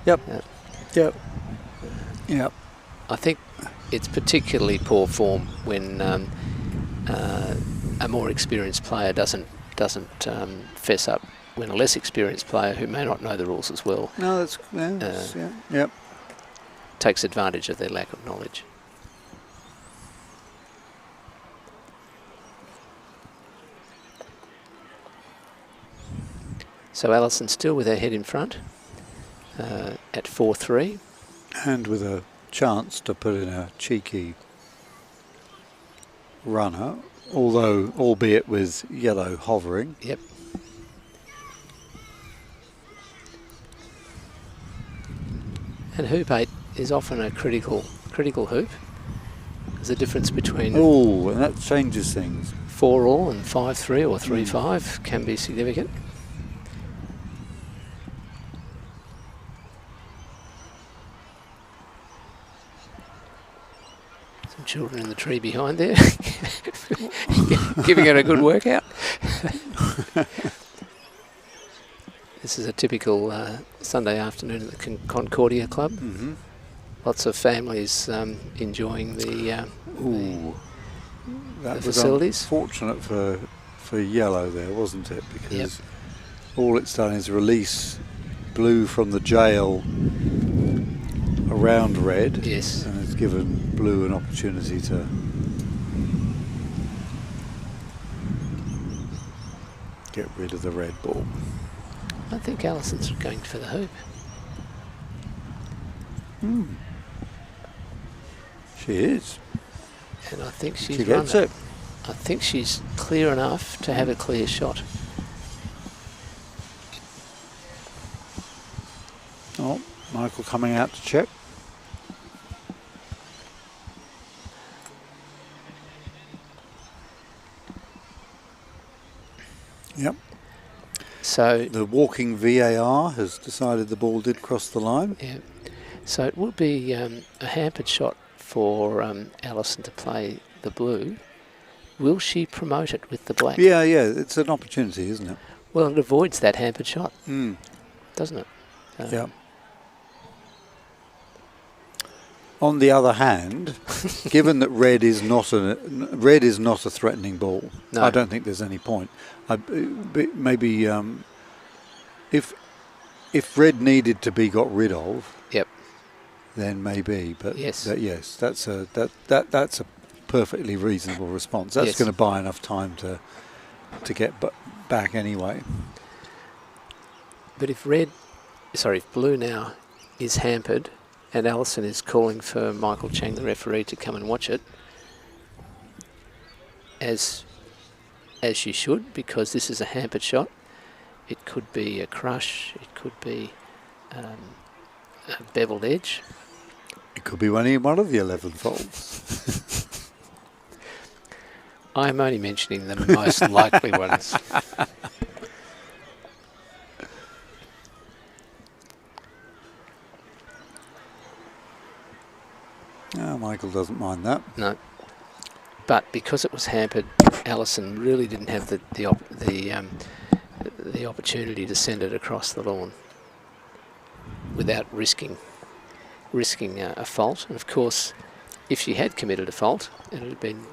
Yep. Yep. I think it's particularly poor form when a more experienced player doesn't fess up when a less experienced player who may not know the rules as well No, that's yep. takes advantage of their lack of knowledge. So Alison still with her head in front at 4-3. And with a chance to put in a cheeky runner, although albeit with yellow hovering. Yep. And hoop 8 is often a critical hoop. There's a difference between Oh, and that changes things. 4-all and 5-3 or 3-5 can be significant. Some children in the tree behind there giving it a good workout. This is a typical Sunday afternoon at the Concordia Club. Mm-hmm. Lots of families enjoying the That was facilities. unfortunate for yellow there, wasn't it? Because all it's done is release blue from the jail around red. Yes. And it's given blue an opportunity to get rid of the red ball. I think Alison's going for the hoop. She is. And I think she's She gets run it. I think she's clear enough to have a clear shot. Oh, Michael coming out to check. Yep. So The walking VAR has decided the ball did cross the line. yeah, so it would be a hampered shot for Alison to play the blue. Will she promote it with the black? Yeah, it's an opportunity, isn't it? Well, it avoids that hampered shot, Mm. doesn't it? Yeah. On the other hand, given that red is not a threatening ball, No. I don't think there's any point. Maybe if red needed to be got rid of, Yep. then maybe. But Yes. yes, that's a perfectly reasonable response. That's Yes. going to buy enough time to get back anyway. But if blue now is hampered, and Alison is calling for Michael Chang, the referee, to come and watch it, as she should, because this is a hampered shot. It could be a crush, it could be a beveled edge. It could be one of the 11 faults. I'm only mentioning the most likely ones. No, Michael doesn't mind that. No. But because it was hampered, Alison really didn't have the opportunity to send it across the lawn without risking a fault. And of course, if she had committed a fault, and it had been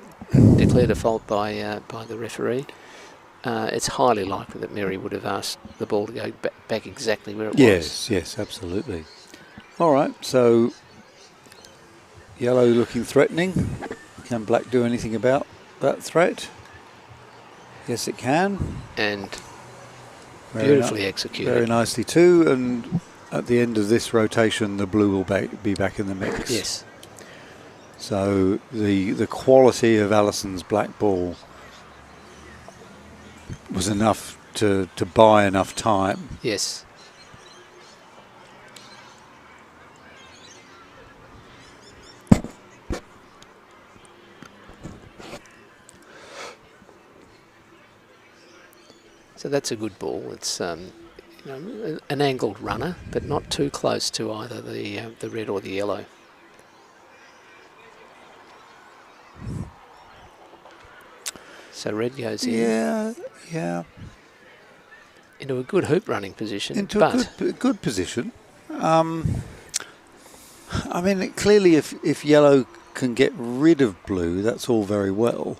declared a fault by the referee, it's highly likely that Mary would have asked the ball to go back exactly where it was. Yes, absolutely. All right, so yellow looking threatening. Can black do anything about that threat? Yes, it can. And Very beautifully ni- executed. Very nicely too. And at the end of this rotation, the blue will be back in the mix. Yes. So the quality of Alison's black ball was enough to buy enough time. Yes. So that's a good ball. It's you know, an angled runner, but not too close to either the red or the yellow. So red goes in. Yeah, yeah. Into a good hoop running position. Into but a good position. I mean, clearly, if yellow can get rid of blue, that's all very well.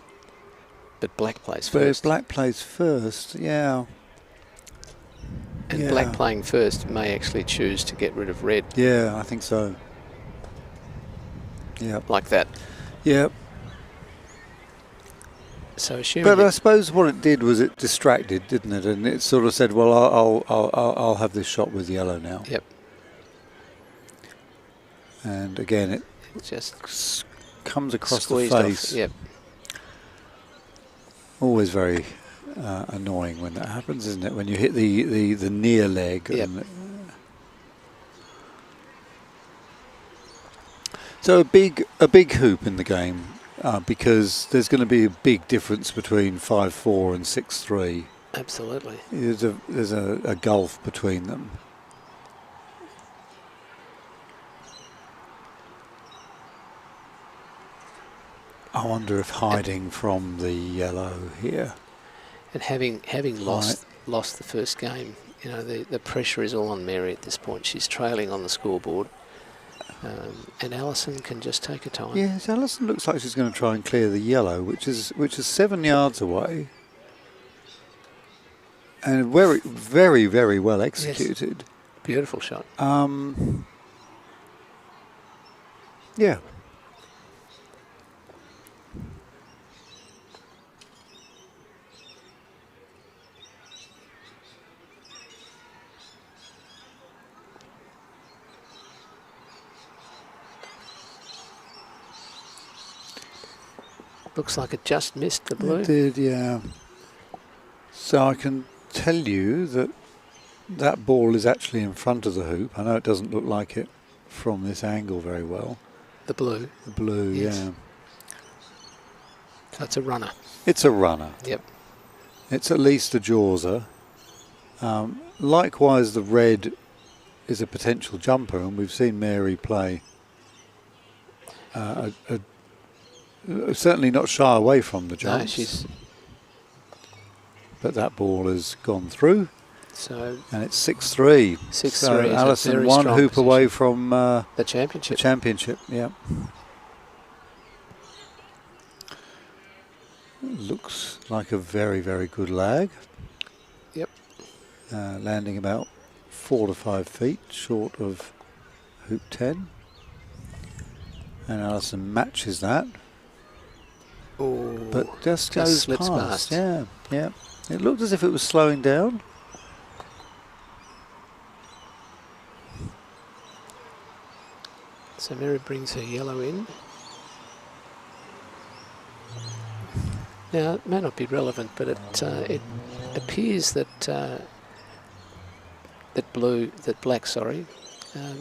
But black plays But if first. black plays first, yeah. And black playing first may actually choose to get rid of red. Yeah, I think so. Yeah. Like that. Yeah. So assuming. But I suppose what it did was it distracted, didn't it? And it sort of said, "Well, I'll have this shot with yellow now." Yep. And again, it just comes across the squeezed face. off. Yep. Always very annoying when that happens, isn't it? When you hit the near leg. Yep. And so a big hoop in the game. Because there's going to be a big difference between 5-4 and 6-3. Absolutely. There's a gulf between them. I wonder if hiding from the yellow here. And having lost the first game, you know, the pressure is all on Mary at this point. She's trailing on the scoreboard. And Alison can just take her time. Yes, Alison looks like she's going to try and clear the yellow, which is 7 yards away, and very, very, very well executed. Yes. Beautiful shot. Yeah. Looks like it just missed the blue. It did, yeah. So I can tell you that that ball is actually in front of the hoop. I know it doesn't look like it from this angle very well. The blue. The blue, yes. yeah. So it's a runner. It's a runner. Yep. It's at least a jawser. Likewise, the red is a potential jumper, and we've seen Mary play certainly not shy away from the jumps. No, but that ball has gone through. So and it's 6-3. 6-3. So Alison one hoop away from the championship. The championship, yeah. Looks like a very, very good lag. Yep. Landing about 4 to 5 feet short of hoop 10. And Alison matches that. Ooh, but just goes slips past. Yeah, yeah. It looked as if it was slowing down. So Mary brings her yellow in. Now, it may not be relevant, but it appears that black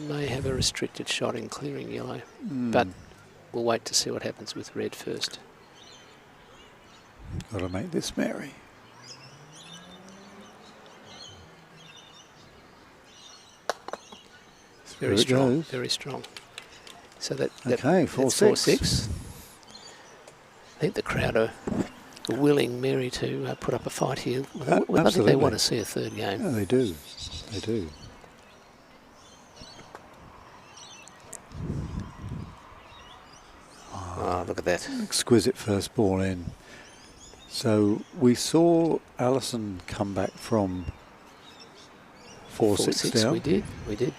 may have a restricted shot in clearing yellow. But we'll wait to see what happens with red first. Got to make this Mary. Very strong, very strong. So that okay, 4-6. I think the crowd are willing Mary to put up a fight here. I think Absolutely. they want to see a third game. Yeah, they do. They do. Oh, look at that. Exquisite first ball in. So we saw Alison come back from 4-6 down. We did.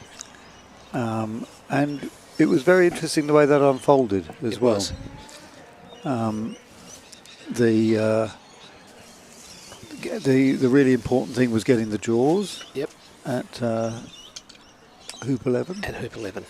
And it was very interesting the way that unfolded as well. Was. The really important thing was getting the jaws. Yep. At hoop 11. At hoop 11.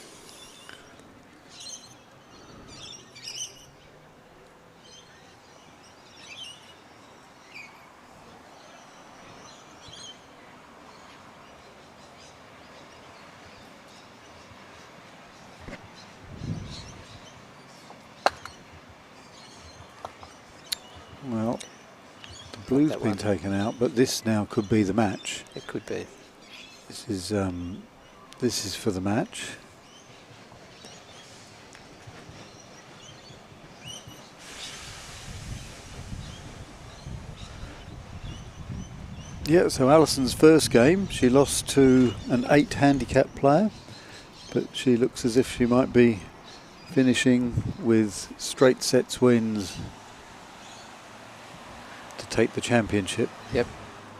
Well, the blue's that been one. taken out, but this now could be the match. It could be. This is for the match. Yeah, so Alison's first game, she lost to an 8 handicap player, but she looks as if she might be finishing with straight sets wins to take the championship. Yep,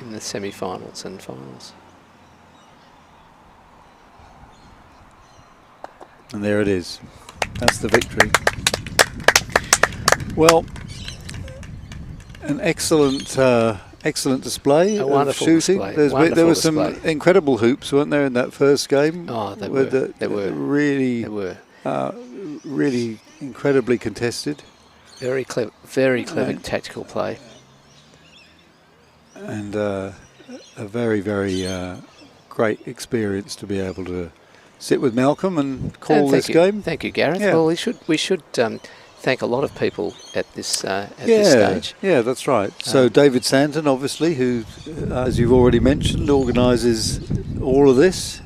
in the semi-finals and finals. And there it is. That's the victory. Well, an excellent excellent display A of wonderful shooting. display. There were some display. incredible hoops, weren't there, in that first game? Oh, they With were. They were. Really, They were. really incredibly contested. Very clever tactical play. And a very, very great experience to be able to sit with Malcolm and call this game. Thank you, Gareth. Yeah. Well, we should thank a lot of people at this stage. Yeah, that's right. So David Santon, obviously, who, as you've already mentioned, organises all of this.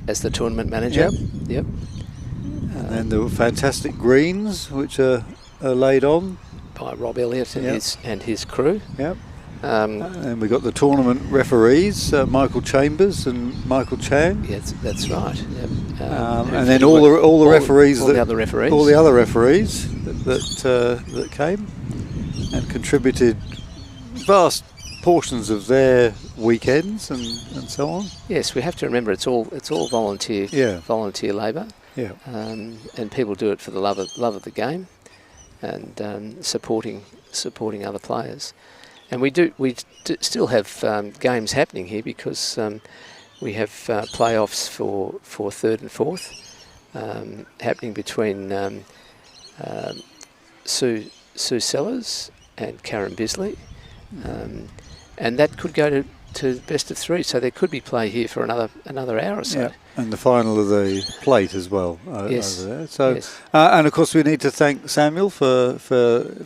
As the tournament manager. Yep. And then there were fantastic greens, which are laid on. By Rob Elliott and his crew. Yep. And we got the tournament referees, Michael Chambers and Michael Chang. Yes, that's right. Yep. And then all the referees, all the other referees that came and contributed vast portions of their weekends and so on. Yes, we have to remember it's all volunteer labour. Yeah. And people do it for the love of the game, and supporting other players. And we still have games happening here because we have playoffs for third and fourth happening between Sue Sellers and Karen Bisley, and that could go to best of three. So there could be play here for another hour or so. Yeah. And the final of the plate as well Yes. over there. So, Yes. And of course we need to thank Samuel for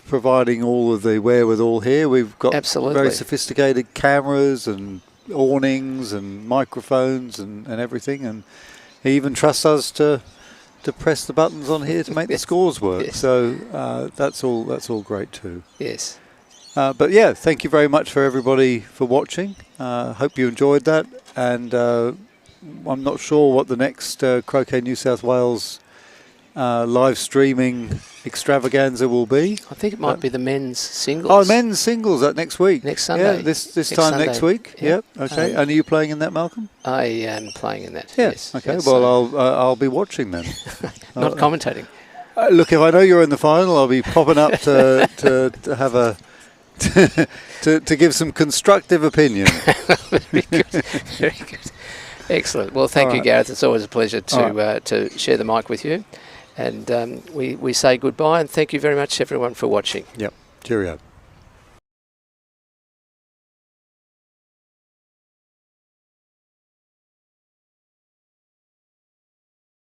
providing all of the wherewithal here. We've got Absolutely. very sophisticated cameras and awnings and microphones and everything, and he even trusts us to press the buttons on here to make the scores work. Yes. So that's all great too. Yes. But yeah, thank you very much for everybody for watching. Hope you enjoyed that, and I'm not sure what the next Croquet New South Wales live streaming extravaganza will be. I think it might be the men's singles. Oh, men's singles that next week. Next Sunday. Yeah, this Next time Sunday. next week. Yeah. Yep. Okay. And are you playing in that, Malcolm? I am playing in that. Yeah. Yes. Okay. Yes, Well, I'll be watching then. not commentating. Look, if I know you're in the final, I'll be popping up to have a to give some constructive opinion. Very good. Very good. Excellent. Well, thank you, Gareth. It's always a pleasure to share the mic with you. And we say goodbye and thank you very much, everyone, for watching. Yep. Cheerio.